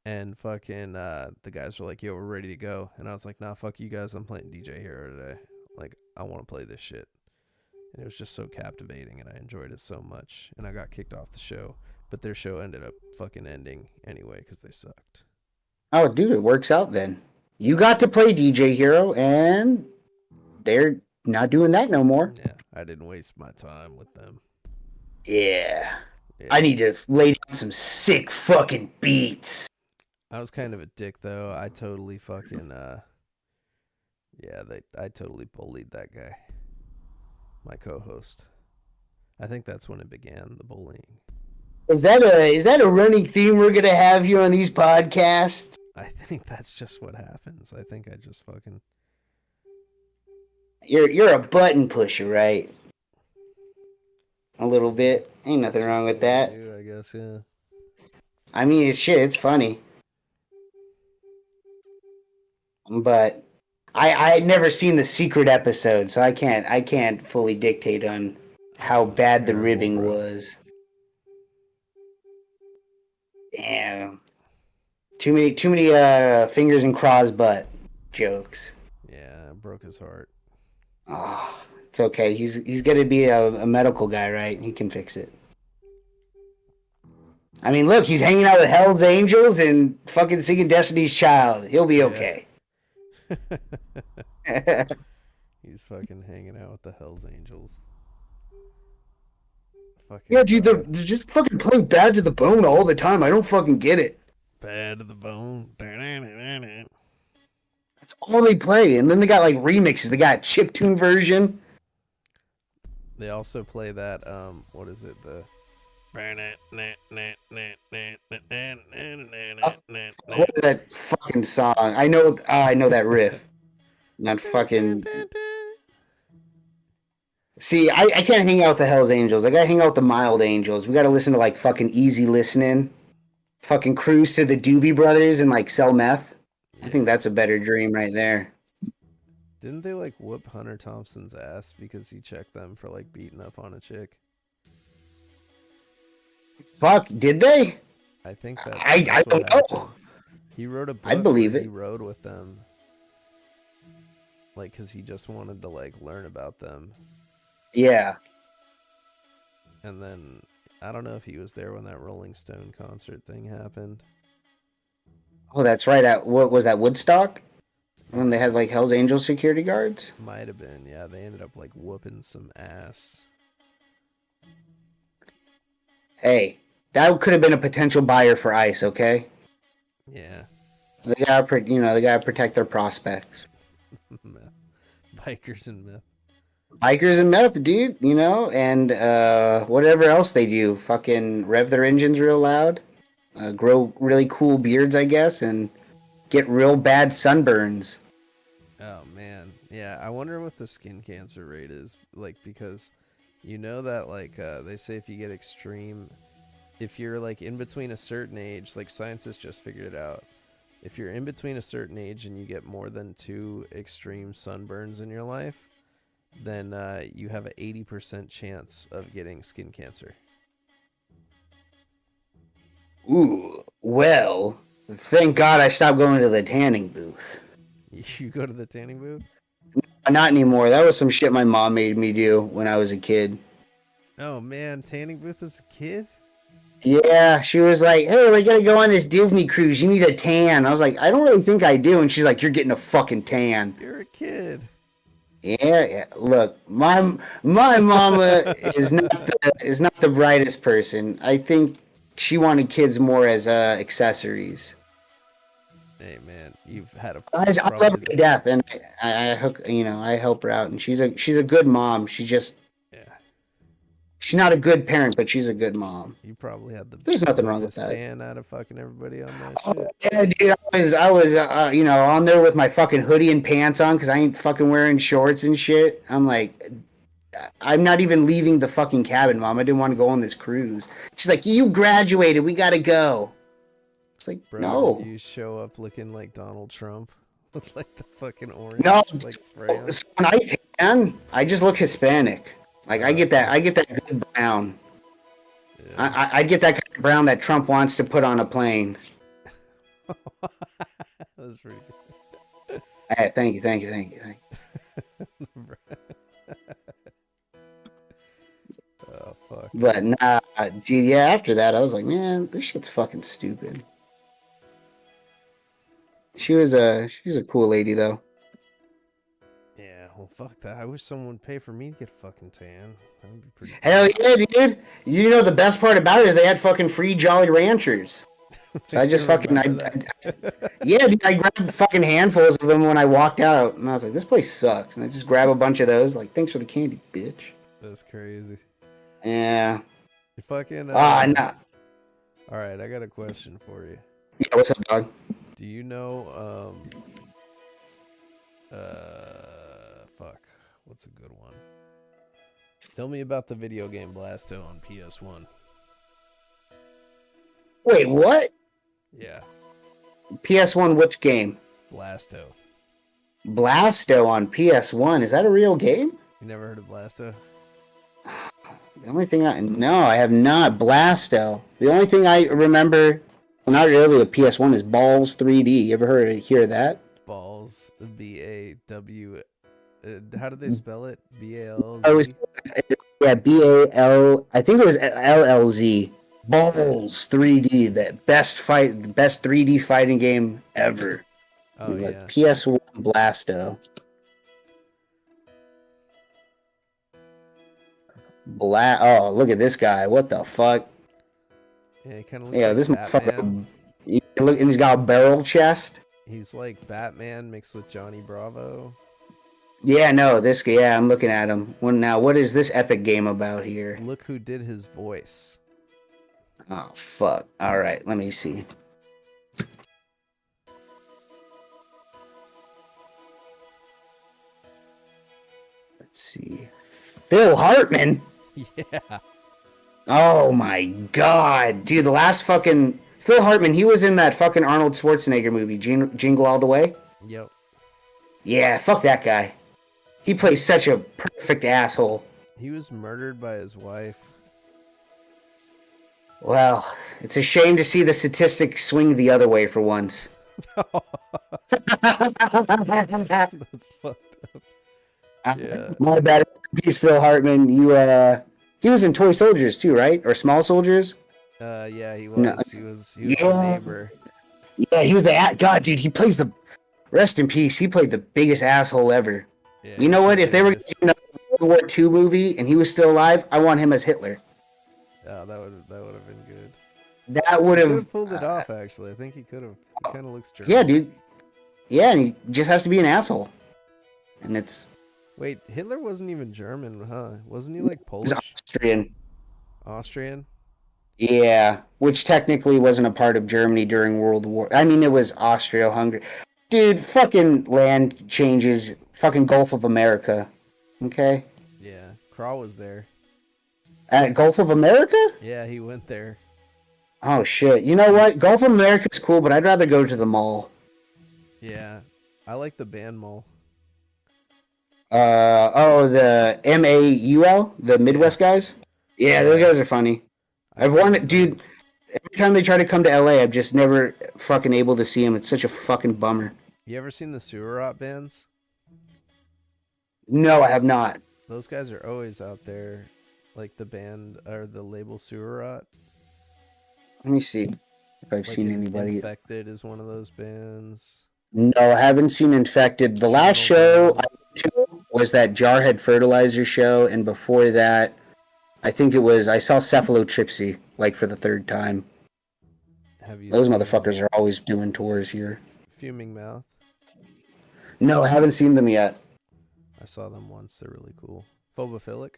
and fucking the guys were like, yo, we're ready to go. And I was like, nah, fuck you guys, I'm playing DJ Hero today. Like, I want to play this shit. And it was just so captivating, and I enjoyed it so much, and I got kicked off the show. But their show ended up fucking ending anyway because they sucked. Oh, dude, it works out then. You got to play DJ Hero, and they're not doing that no more. Yeah, I didn't waste my time with them. Yeah. I need to lay down some sick fucking beats. I was kind of a dick, though. I totally fucking, I totally bullied that guy. My co-host. I think that's when it began, the bullying. Is that a running theme we're gonna have here on these podcasts? I think that's just what happens. I think I just fucking. You're a button pusher, right? A little bit. Ain't nothing wrong with that. I guess, yeah. I mean, it's funny. But I had never seen the secret episode, so I can't fully dictate on how bad the terrible, ribbing bro. was. Damn. Too many fingers and Craw's butt jokes. Yeah, broke his heart. Oh, it's okay. He's gonna be a medical guy, right? He can fix it. I mean, look, he's hanging out with Hell's Angels and fucking singing Destiny's Child. He'll be okay. He's fucking hanging out with the Hells Angels. Fucking Yeah, dude, they're just fucking playing Bad to the Bone all the time. I don't fucking get it. Bad to the bone. That's all they play. And then they got like remixes. They got a chiptune version. They also play that, what is it? The. What is that fucking song? I know that riff. Not fucking. See, I can't hang out with the Hells Angels. I gotta hang out with the Mild Angels. We gotta listen to like fucking easy listening. Fucking cruise to the Doobie Brothers and like sell meth. I think that's a better dream right there. Didn't they like whoop Hunter Thompson's ass because he checked them for like beating up on a chick? Fuck, did they? I think that. I don't know. He wrote a book. I believe where it. He rode with them, like, because he just wanted to like learn about them. Yeah. And then I don't know if he was there when that Rolling Stone concert thing happened. Oh, that's right. At what was that, Woodstock? When they had like Hell's Angels security guards? Might have been, yeah. They ended up like whooping some ass. Hey, that could have been a potential buyer for ICE, okay? Yeah. They gotta protect their prospects. Meth. Bikers and meth. Bikers and meth, dude, and whatever else they do. Fucking rev their engines real loud, grow really cool beards, I guess, and get real bad sunburns. Oh, man. Yeah, I wonder what the skin cancer rate is, like, because you know that, like, they say if you get extreme, if you're, like, in between a certain age, like, scientists just figured it out. If you're in between a certain age and you get more than 2 extreme sunburns in your life, then you have an 80% chance of getting skin cancer. Ooh, well, thank God I stopped going to the tanning booth. You go to the tanning booth? Not anymore. That was some shit my mom made me do when I was a kid. Oh, man, tanning booth as a kid? Yeah, she was like, hey, we gotta go on this Disney cruise. You need a tan. I was like, I don't really think I do. And she's like, you're getting a fucking tan. You're a kid. Yeah. Look, my mama is not the brightest person. I think she wanted kids more as accessories. Hey, man, you've had a. I love her to death, and I help her out, and she's a good mom. She's not a good parent, but she's a good mom. You probably had the. There's nothing wrong with that. Stand out of fucking everybody on that shit. Yeah, dude, I was on there with my fucking hoodie and pants on because I ain't fucking wearing shorts and shit. I'm like, I'm not even leaving the fucking cabin, Mom. I didn't want to go on this cruise. She's like, you graduated. We gotta go. It's like, Bro, no. You show up looking like Donald Trump with like the fucking orange. No, like spray on. so when I tan, I just look Hispanic. Like I get that good brown. Yeah. I get that kind of brown that Trump wants to put on a plane. That's pretty good. Hey, thank you. Oh fuck. But nah, dude, yeah. After that, I was like, man, this shit's fucking stupid. She's a cool lady though. Yeah, well, fuck that. I wish someone would pay for me to get a fuking tan. That would be pretty. Hell yeah, dude! You know the best part about it is they had fucking free Jolly Ranchers. So I just fucking, yeah, dude, I grabbed fucking handfuls of them when I walked out, and I was like, this place sucks. And I just grab a bunch of those, like, thanks for the candy, bitch. That's crazy. Yeah. You fucking. Nah. All right, I got a question for you. Yeah, what's up, dog? Do you know, fuck, what's a good one? Tell me about the video game Blasto on PS1. Wait, what? Yeah. PS1, which game? Blasto. Blasto on PS1. Is that a real game? You never heard of Blasto? The only thing I have not. Blasto. The only thing I remember, well, not really a PS1, is Balls 3D. You ever hear that? Balls. B-A-W. How did they spell it? B-A-L-Z? Oh, yeah, B-A-L. I think it was LLZ. Balls 3D. The best 3D fighting game ever. Oh, like yeah. PS1 Blasto. Oh, look at this guy. What the fuck? Yeah, he kind of looks like this Batman. Look, and he's got a barrel chest. He's like Batman mixed with Johnny Bravo. Yeah, no, this guy. Yeah, I'm looking at him. Now, what is this epic game about here? Look who did his voice. Oh, fuck. All right, let me see. Let's see. Phil Hartman? Yeah. Oh, my God. Dude, the last fucking... Phil Hartman, he was in that fucking Arnold Schwarzenegger movie, Jingle All the Way? Yep. Yeah, fuck that guy. He plays such a perfect asshole. He was murdered by his wife. Well, it's a shame to see the statistics swing the other way for once. That's fucked up. Yeah. My bad. Peace, Phil Hartman. He was in Toy Soldiers too, right? Or Small Soldiers? Yeah, he was. No. He was the neighbor. Yeah, he was the God, dude. He plays the. Rest in peace. He played the biggest asshole ever. Yeah, you know what? If they were doing a World War II movie and he was still alive, I want him as Hitler. Oh, that would have been good. That would have pulled it off. Actually, I think he could have. He kind of looks German. Yeah, dude. Yeah, and he just has to be an asshole. And it's. Wait, Hitler wasn't even German, huh? Wasn't he like Polish? He's Austrian. Austrian? Yeah, which technically wasn't a part of Germany during World War. I mean, it was Austria-Hungary. Dude, fucking land changes. Fucking Gulf of America. Okay? Yeah, Kral was there. At Gulf of America? Yeah, he went there. Oh, shit. You know what? Gulf of America's cool, but I'd rather go to the mall. Yeah, I like the band mall. The MAUL? The Midwest guys? Yeah, those guys are funny. I've wanted, dude, every time they try to come to LA, I'm just never fucking able to see them. It's such a fucking bummer. You ever seen the Sewer Rot bands? No, I have not. Those guys are always out there, like the band or the label Sewer Rot. Let me see if I've seen anybody. Infected is one of those bands. No, I haven't seen Infected. The last show I went to was that Jarhead Fertilizer show, and before that, I think I saw Cephalotripsy, like for the third time. Those motherfuckers are always doing tours here. Fuming Mouth? No, I haven't seen them yet. I saw them once. They're really cool. Phobophilic?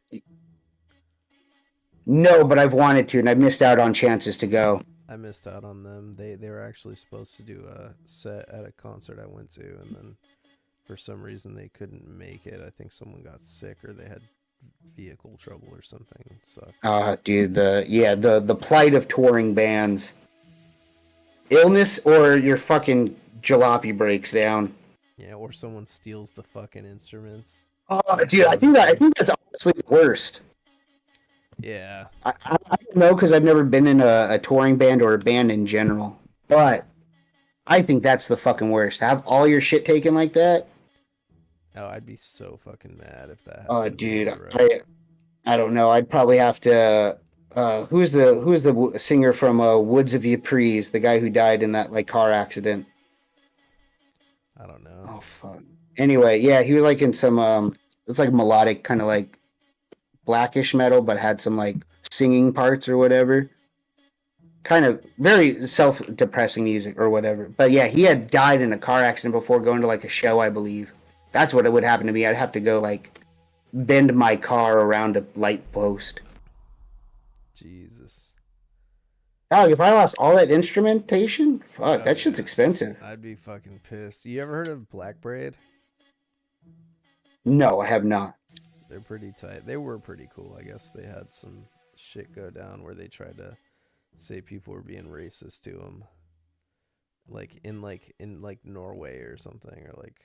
No, but I've wanted to, and I've missed out on chances to go. I missed out on them. They were actually supposed to do a set at a concert I went to, and then for some reason they couldn't make it. I think someone got sick or they had vehicle trouble or something. It sucked. Dude, the plight of touring bands. Illness or your fucking jalopy breaks down. Yeah, or someone steals the fucking instruments. Oh, dude, I think that's honestly the worst. Yeah. I don't know because I've never been in a touring band or a band in general, but I think that's the fucking worst. To have all your shit taken like that. Oh, I'd be so fucking mad if that happened. Oh, dude, I don't know. I'd probably have to. Who's the singer from Woods of Ypres? The guy who died in that like car accident. I don't know. Oh fuck. Anyway, yeah, he was like in some it's like melodic kind of like blackish metal, but had some like singing parts or whatever. Kind of very self-depressing music or whatever. But yeah, he had died in a car accident before going to like a show, I believe. That's what it would happen to me. I'd have to go like bend my car around a light post. Jesus. Oh, if I lost all that instrumentation, fuck, that shit's expensive. I'd be fucking pissed. You ever heard of Black Braid? No, I have not. They're pretty tight. They were pretty cool. I guess they had some shit go down where they tried to say people were being racist to them, like in Norway or something, or like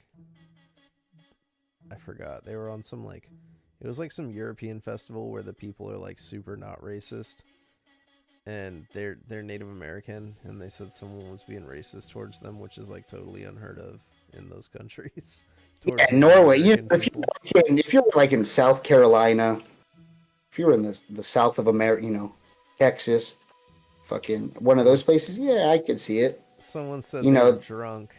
I forgot. They were on some like, it was like some European festival where the people are like super not racist, and they're Native American, and they said someone was being racist towards them, which is like totally unheard of in those countries. Towards Yeah, Native Norway. American people. If you're like in South Carolina, if you're in the south of America, Texas, fucking one of those places, yeah, I could see it. Someone said You they were know, drunk,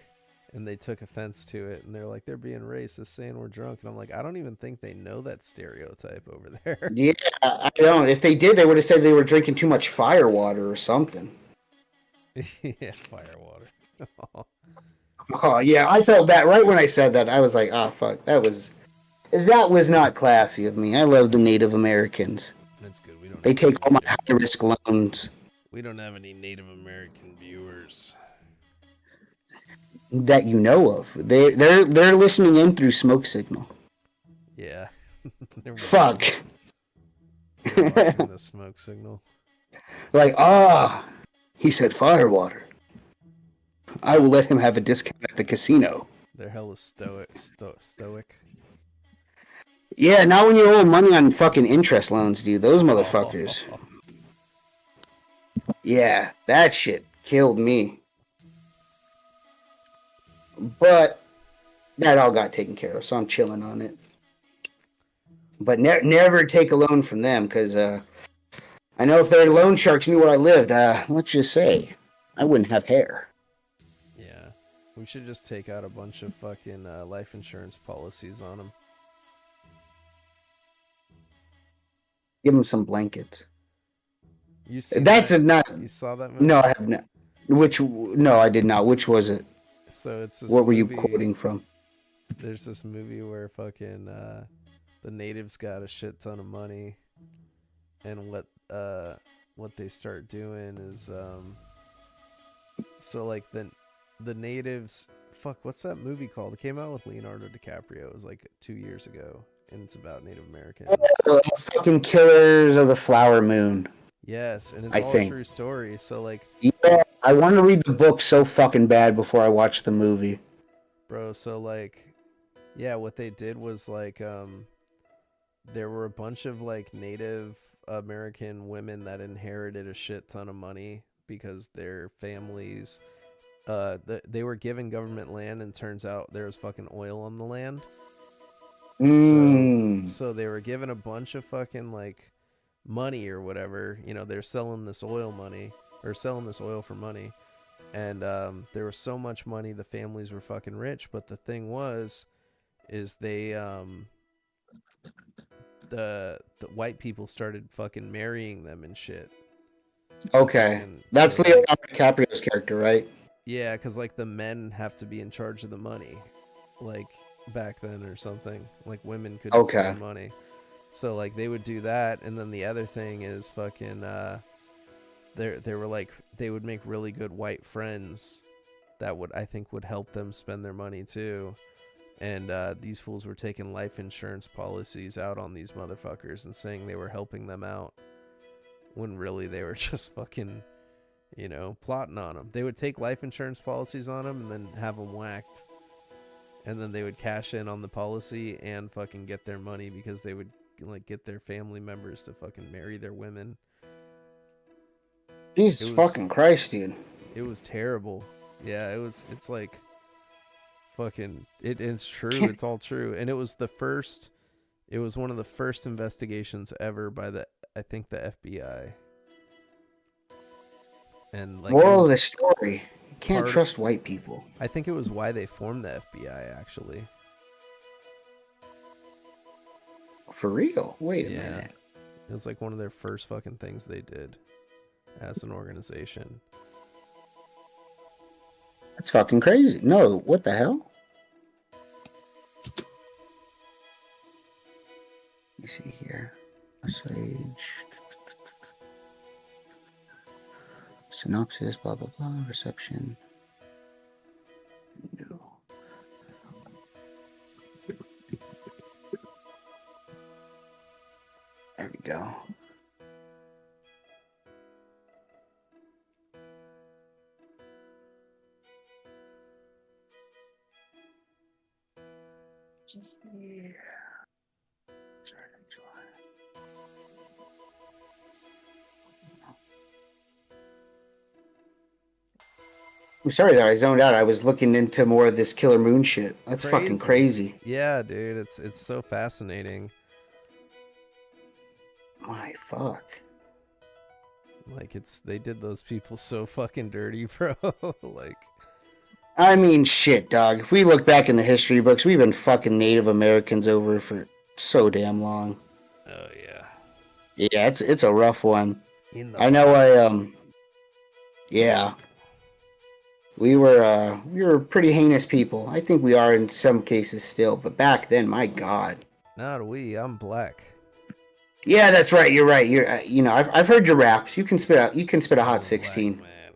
and they took offense to it, and they're like, they're being racist, saying we're drunk, and I'm like, I don't even think they know that stereotype over there. yeah, I don't. If they did, they would have said they were drinking too much fire water or something. Yeah, fire water. Oh yeah, I felt bad right when I said that. I was like, oh fuck, that was not classy of me. I love the Native Americans. That's good. We don't. They take all my high risk loans. We don't have any Native American viewers That you know of. They're listening in through smoke signal. Yeah. Fuck. They're watching the smoke signal. Like, he said fire water. I will let him have a discount at the casino. They're hella stoic. Yeah, not when you owe money on fucking interest loans, dude. Those motherfuckers. Yeah, that shit killed me. But that all got taken care of, so I'm chilling on it. But never take a loan from them, because I know if their loan sharks knew where I lived, let's just say, I wouldn't have hair. Yeah. We should just take out a bunch of fucking life insurance policies on them. Give them some blankets. You see That's that? not. You saw that movie? No, I have not. No, I did not. Which was it? So it's this what were movie, you quoting from? There's this movie where fucking the natives got a shit ton of money, and what they start doing is so like the natives, fuck, what's that movie called? It came out with Leonardo DiCaprio. It was like 2 years ago, and it's about Native Americans. Fucking Killers of the Flower Moon. Yes, and it's I all think. a true story. So like, yeah, I want to read the book so fucking bad before I watch the movie. Bro, so like, yeah, what they did was like, there were a bunch of like Native American women that inherited a shit ton of money because their families, they were given government land, and turns out there was fucking oil on the land. So they were given a bunch of fucking like money or whatever. You know, they're selling this oil for money. And there was so much money, the families were fucking rich. But the thing is they the white people started fucking marrying them and shit. Okay, that's Leonardo DiCaprio's character, right? Yeah, because like the men have to be in charge of the money, like back then or something. Like women couldn't spend money, so like they would do that. And then the other thing is fucking they were like, they would make really good white friends that would help them spend their money too. And these fools were taking life insurance policies out on these motherfuckers and saying they were helping them out, when really they were just fucking, you know, plotting on them. They would take life insurance policies on them and then have them whacked. And then they would cash in on the policy and fucking get their money, because they would like get their family members to fucking marry their women. Jesus fucking Christ, dude. It was terrible. Yeah, it's like fucking, it's true. It's all true. And it was one of the first investigations ever by the FBI. And like, moral of the story, you can't trust white people. I think it was why they formed the FBI, actually. For real? Wait a minute. It was like one of their first fucking things they did as an organization. That's fucking crazy. No, what the hell? Let me see here. Message. Synopsis, blah, blah, blah. Reception. No. There we go. I'm sorry that I zoned out. I was looking into more of this Killer Moon shit. That's fucking crazy. Yeah, dude, it's so fascinating. My fuck. Like they did those people so fucking dirty, bro. Like, I mean, shit, dog. If we look back in the history books, we've been fucking Native Americans over for so damn long. oh yeah. Yeah, it's a rough one. In the I know yeah. We were pretty heinous people. I think we are in some cases still, but back then, my god. Not we. I'm black. Yeah, that's right. You're right. You're I've heard your raps. You can spit a hot 16. Black man.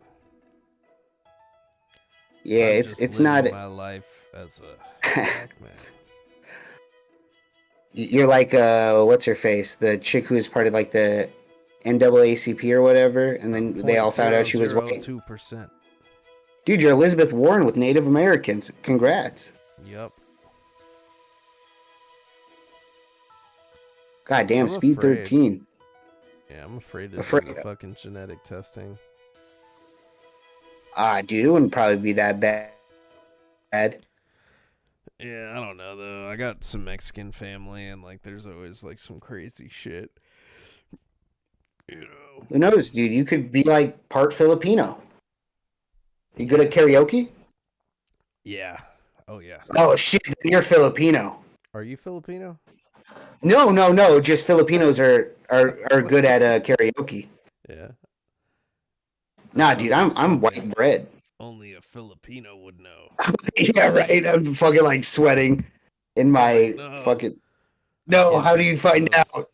Yeah, I'm it's just not. living my life as a black man. You're like what's her face? The chick who was part of like the NAACP or whatever, and then they all found out she was white. 2%. Dude, you're Elizabeth Warren with Native Americans. Congrats. Yep. God damn, I'm speed afraid. 13. Yeah, I'm afraid to do the fucking genetic testing. Dude, it wouldn't probably be that bad. Yeah, I don't know though. I got some Mexican family, and like, there's always like some crazy shit. You know. Who knows, dude? You could be like part Filipino. You good at karaoke? Yeah. Oh yeah. Oh shit, you're Filipino. Are you Filipino? No. Just Filipinos are good at karaoke. Yeah. Nah, dude, I'm white bread. Only a Filipino would know. Yeah, right. I'm fucking like sweating in my fucking. No, how do you find out?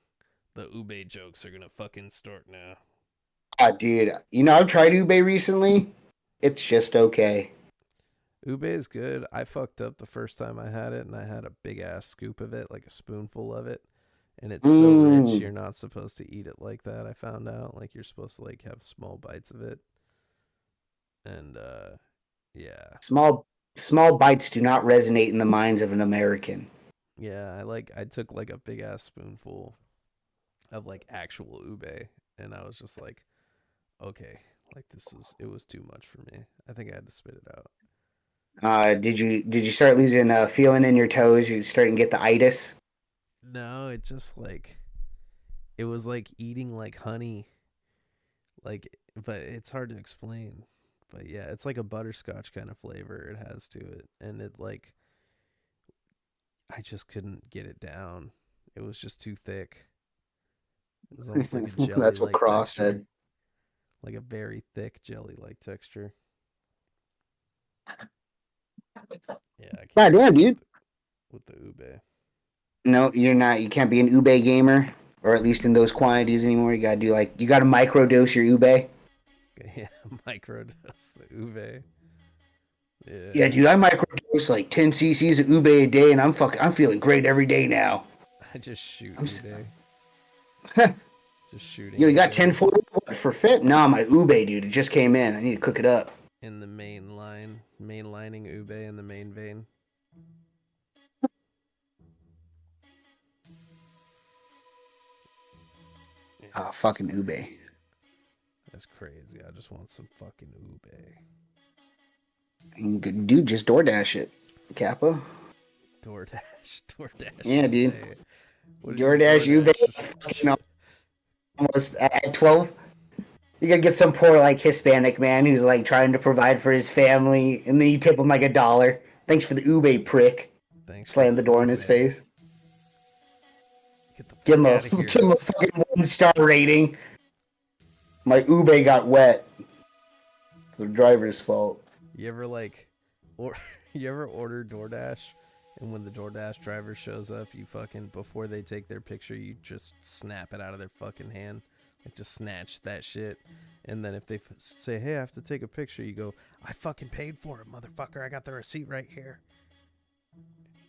The ube jokes are gonna fucking start now. Dude, I've tried ube recently. It's just okay. Ube is good. I fucked up the first time I had it, and I had a big ass scoop of it, like a spoonful of it. And it's so rich, you're not supposed to eat it like that. I found out, like, you're supposed to like have small bites of it. And yeah. Small bites do not resonate in the minds of an American. Yeah, I took like a big ass spoonful of like actual ube, and I was just like, okay, like it was too much for me. I think I had to spit it out. Did you start losing feeling in your toes? You starting to get the itis? No, it just like, it was like eating like honey. Like, but it's hard to explain. But yeah, it's like a butterscotch kind of flavor it has to it. And it like, I just couldn't get it down. It was just too thick. It was almost like a jelly. That's what Cross said. Like a very thick jelly-like texture. Yeah, I can't. God damn, dude. With the ube. No, you're not. You can't be an ube gamer, or at least in those quantities anymore. You gotta do you gotta microdose your ube. Yeah, microdose the ube. Yeah. Yeah, dude, I microdose like 10 cc's of ube a day, and I'm feeling great every day now. I just shoot ube. Just shooting. Yo, you got 1040 for fit? Nah, my ube, dude, it just came in. I need to cook it up. In the mainlining ube in the main vein. Oh, fucking ube. That's crazy. I just want some fucking ube. Dude, just DoorDash it, Kappa. DoorDash. Yeah, dude. DoorDash ube. Almost at 12. You gotta get some poor like Hispanic man who's like trying to provide for his family, and then you tip him like $1. Thanks for the ube, prick. Thanks. Slam the door in his face. Give him a fucking 1-star rating. My ube got wet. It's the driver's fault. You ever you ever order DoorDash, and when the DoorDash driver shows up, you fucking, before they take their picture, you just snap it out of their fucking hand, like just snatch that shit, and then if they say, hey, I have to take a picture, you go, I fucking paid for it, motherfucker, I got the receipt right here.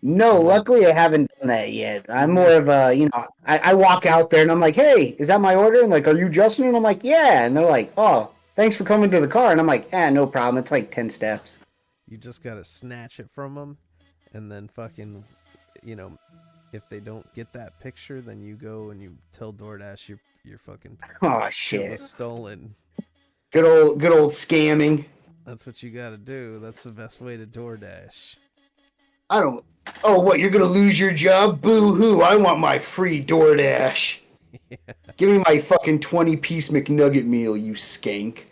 No, luckily I haven't done that yet. I'm more of a, I walk out there and I'm like, hey, is that my order? And like, are you Justin? And I'm like, yeah. And they're like, oh, thanks for coming to the car. And I'm like, no problem. It's like 10 steps. You just got to snatch it from them. And then fucking, if they don't get that picture, then you go and you tell DoorDash your fucking shit was stolen. Good old scamming. That's what you gotta do. That's the best way to DoorDash. I don't. Oh, what? You're gonna lose your job? Boo hoo! I want my free DoorDash. Yeah. Give me my fucking 20-piece McNugget meal, you skank.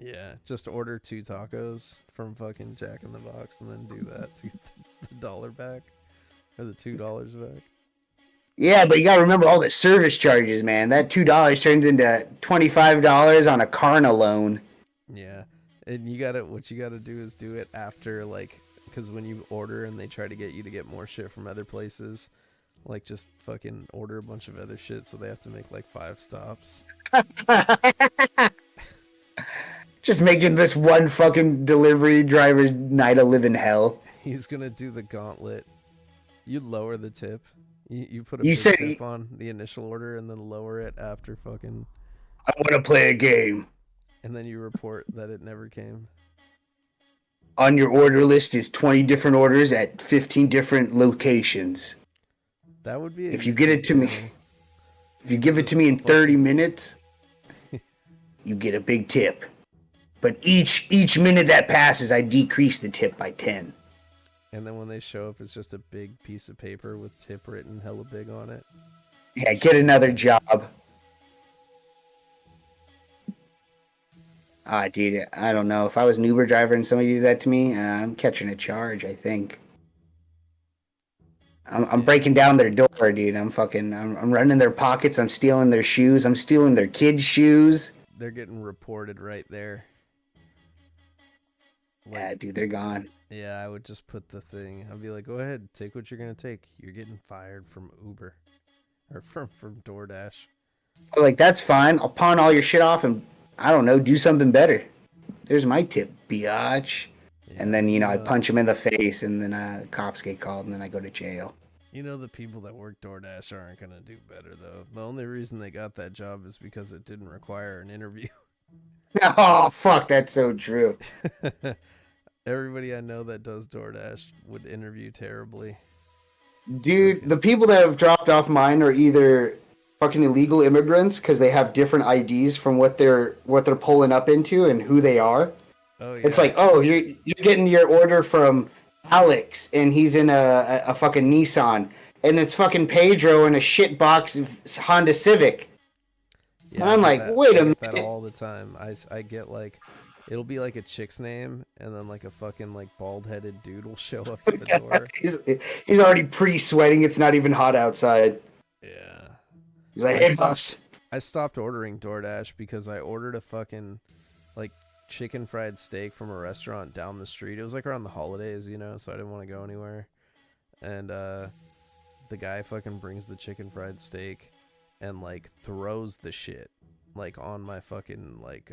Yeah, just order 2 tacos from fucking Jack in the Box and then do that to get the $1 back or the $2 back. Yeah, but you gotta remember all the service charges, man. That $2 turns into $25 on a Carna loan. Yeah, and what you gotta do is do it after, like, because when you order and they try to get you to get more shit from other places, like, just fucking order a bunch of other shit so they have to make like 5 stops. Just making this one fucking delivery driver's night a living hell. He's gonna do the gauntlet. You lower the tip. You put a You big said tip on the initial order and then lower it after fucking. I want to play a game. And then you report that it never came. On your order list is 20 different orders at 15 different locations. That would be. If you get it to me, if you give it to me in 30 minutes, you get a big tip. But each minute that passes, I decrease the tip by 10. And then when they show up, it's just a big piece of paper with tip written hella big on it. Yeah, get another job. Dude, I don't know. If I was an Uber driver and somebody did that to me, I'm catching a charge, I think. I'm breaking down their door, dude. I'm running their pockets. I'm stealing their shoes. I'm stealing their kids' shoes. They're getting reported right there. Yeah, dude, they're gone. Yeah, I would just put the thing. I'd be like, go ahead, take what you're gonna take. You're getting fired from Uber, or from DoorDash. Like, that's fine. I'll pawn all your shit off and, I don't know, do something better. There's my tip, biatch. Yeah, and then, I punch him in the face, and then cops get called, and then I go to jail. You know, the people that work DoorDash aren't gonna do better, though. The only reason they got that job is because it didn't require an interview. Oh, fuck, that's so true. Everybody I know that does DoorDash would interview terribly. Dude, the people that have dropped off mine are either fucking illegal immigrants because they have different IDs from what they're pulling up into and who they are. Oh, yeah. It's like, oh, you're getting your order from Alex and he's in a fucking Nissan, and it's fucking Pedro in a shit box Honda Civic. Yeah, and I'm like, wait a minute. That all the time. I get like, it'll be like a chick's name, and then like a fucking like bald-headed dude will show up at the door. He's already pre-sweating. It's not even hot outside. Yeah. He's like, hey, boss. I stopped ordering DoorDash because I ordered a fucking like chicken fried steak from a restaurant down the street. It was like around the holidays, so I didn't want to go anywhere. And the guy fucking brings the chicken fried steak and like throws the shit like on my fucking like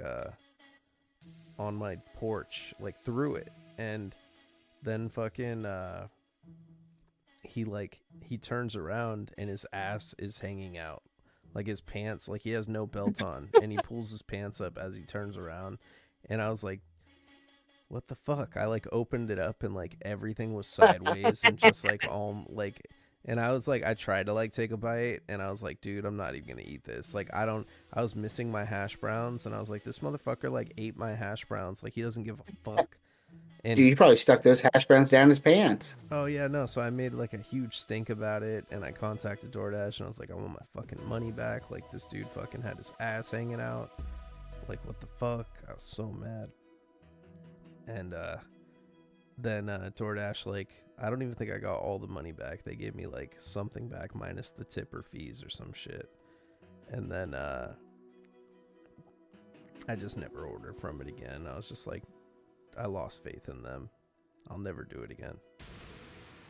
on my porch, like threw it. And then fucking he turns around and his ass is hanging out, like his pants, like he has no belt on, and he pulls his pants up as he turns around. And I was like, what the fuck? I like opened it up and like everything was sideways and just like all like, and I was like, I tried to like take a bite and I was like, dude, I'm not even gonna eat this. Like, I was missing my hash browns, and I was like, this motherfucker like ate my hash browns. Like, he doesn't give a fuck. And dude, he probably stuck those hash browns down his pants. Oh yeah, no. So I made like a huge stink about it, and I contacted DoorDash, and I was like, I want my fucking money back. Like, this dude fucking had his ass hanging out. Like, what the fuck? I was so mad. And then DoorDash, like, I don't even think I got all the money back. They gave me like something back minus the tip or fees or some shit. And then I just never ordered from it again. I was just like, I lost faith in them. I'll never do it again.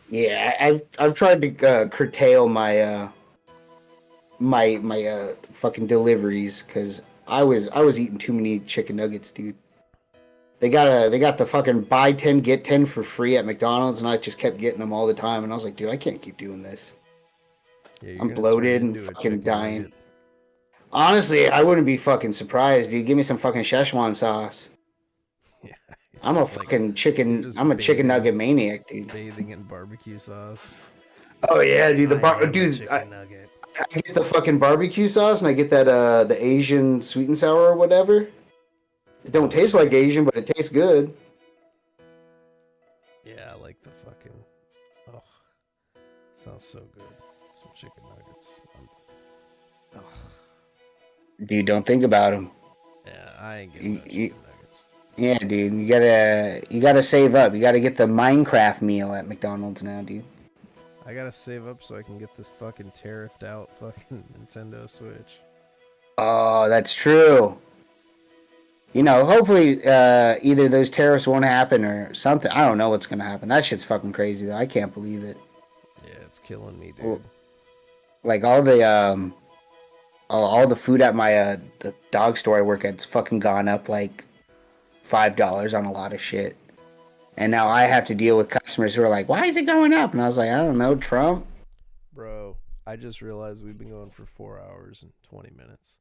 Yeah, I've tried to curtail my my fucking deliveries because I was eating too many chicken nuggets, dude. They got the fucking buy 10 get 10 for free at McDonald's, and I just kept getting them all the time. And I was like, dude, I can't keep doing this. Yeah, I'm bloated and fucking dying. Nugget. Honestly, I wouldn't be fucking surprised, dude. Give me some fucking Szechuan sauce. Yeah, I'm a fucking chicken. I'm a chicken nugget maniac, dude. Bathing in barbecue sauce. Oh yeah, dude. I get the fucking barbecue sauce, and I get that the Asian sweet and sour or whatever. It don't taste like Asian, but it tastes good. Yeah, I like the fucking. Oh, sounds so good. Some chicken nuggets. Dude, don't think about them. Yeah, I ain't getting no chicken nuggets. Yeah, dude, you gotta save up. You gotta get the Minecraft meal at McDonald's now, dude. I gotta save up so I can get this fucking tariffed out fucking Nintendo Switch. Oh, that's true. You know, hopefully either those tariffs won't happen or something. I don't know what's gonna happen. That shit's fucking crazy though. I can't believe it. Yeah, it's killing me, dude. Well, like all the food at my the dog store I work at's fucking gone up like $5 on a lot of shit. And now I have to deal with customers who are like, "Why is it going up?" And I was like, "I don't know, Trump." Bro, I just realized we've been going for 4 hours and 20 minutes.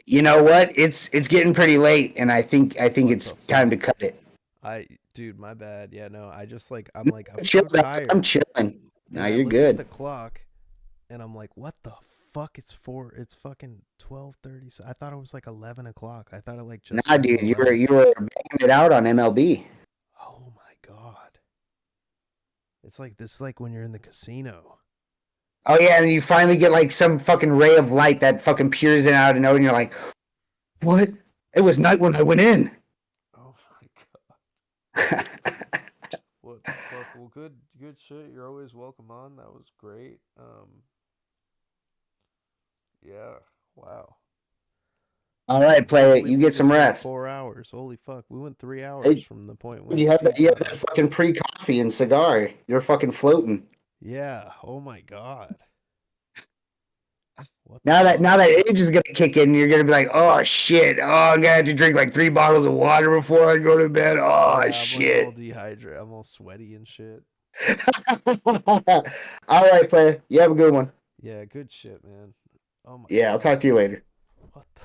You know what? It's getting pretty late, and I think it's time to cut it. Dude, my bad. Yeah, no, I'm Chill, so tired. I'm chilling. No, you're I looked good. at the clock, and I'm like, what the fuck? It's fucking 12:30. I thought it was like 11 o'clock. I thought it like just. Nah, dude, you were banging it out on MLB. Oh my god! It's like this, like when you're in the casino. Oh yeah, and you finally get like some fucking ray of light that fucking peers in out of nowhere, and you're like, "What? It was night when I went in." Oh my god! What the fuck? Well, good shit. You're always welcome on. That was great. Yeah. Wow. All right, play it. You get some rest. 4 hours. Holy fuck! We went 3 hours from the point when You have that fucking pre-coffee and cigar. You're fucking floating. Yeah. Oh my god. Now that age is gonna kick in, you're gonna be like, "Oh shit! Oh, I'm gonna have to drink like 3 bottles of water before I go to bed." Oh yeah, shit! I'm all dehydrated. I'm all sweaty and shit. All right, player. You have a good one. Yeah, good shit, man. Oh my. Yeah, I'll talk to you later. What the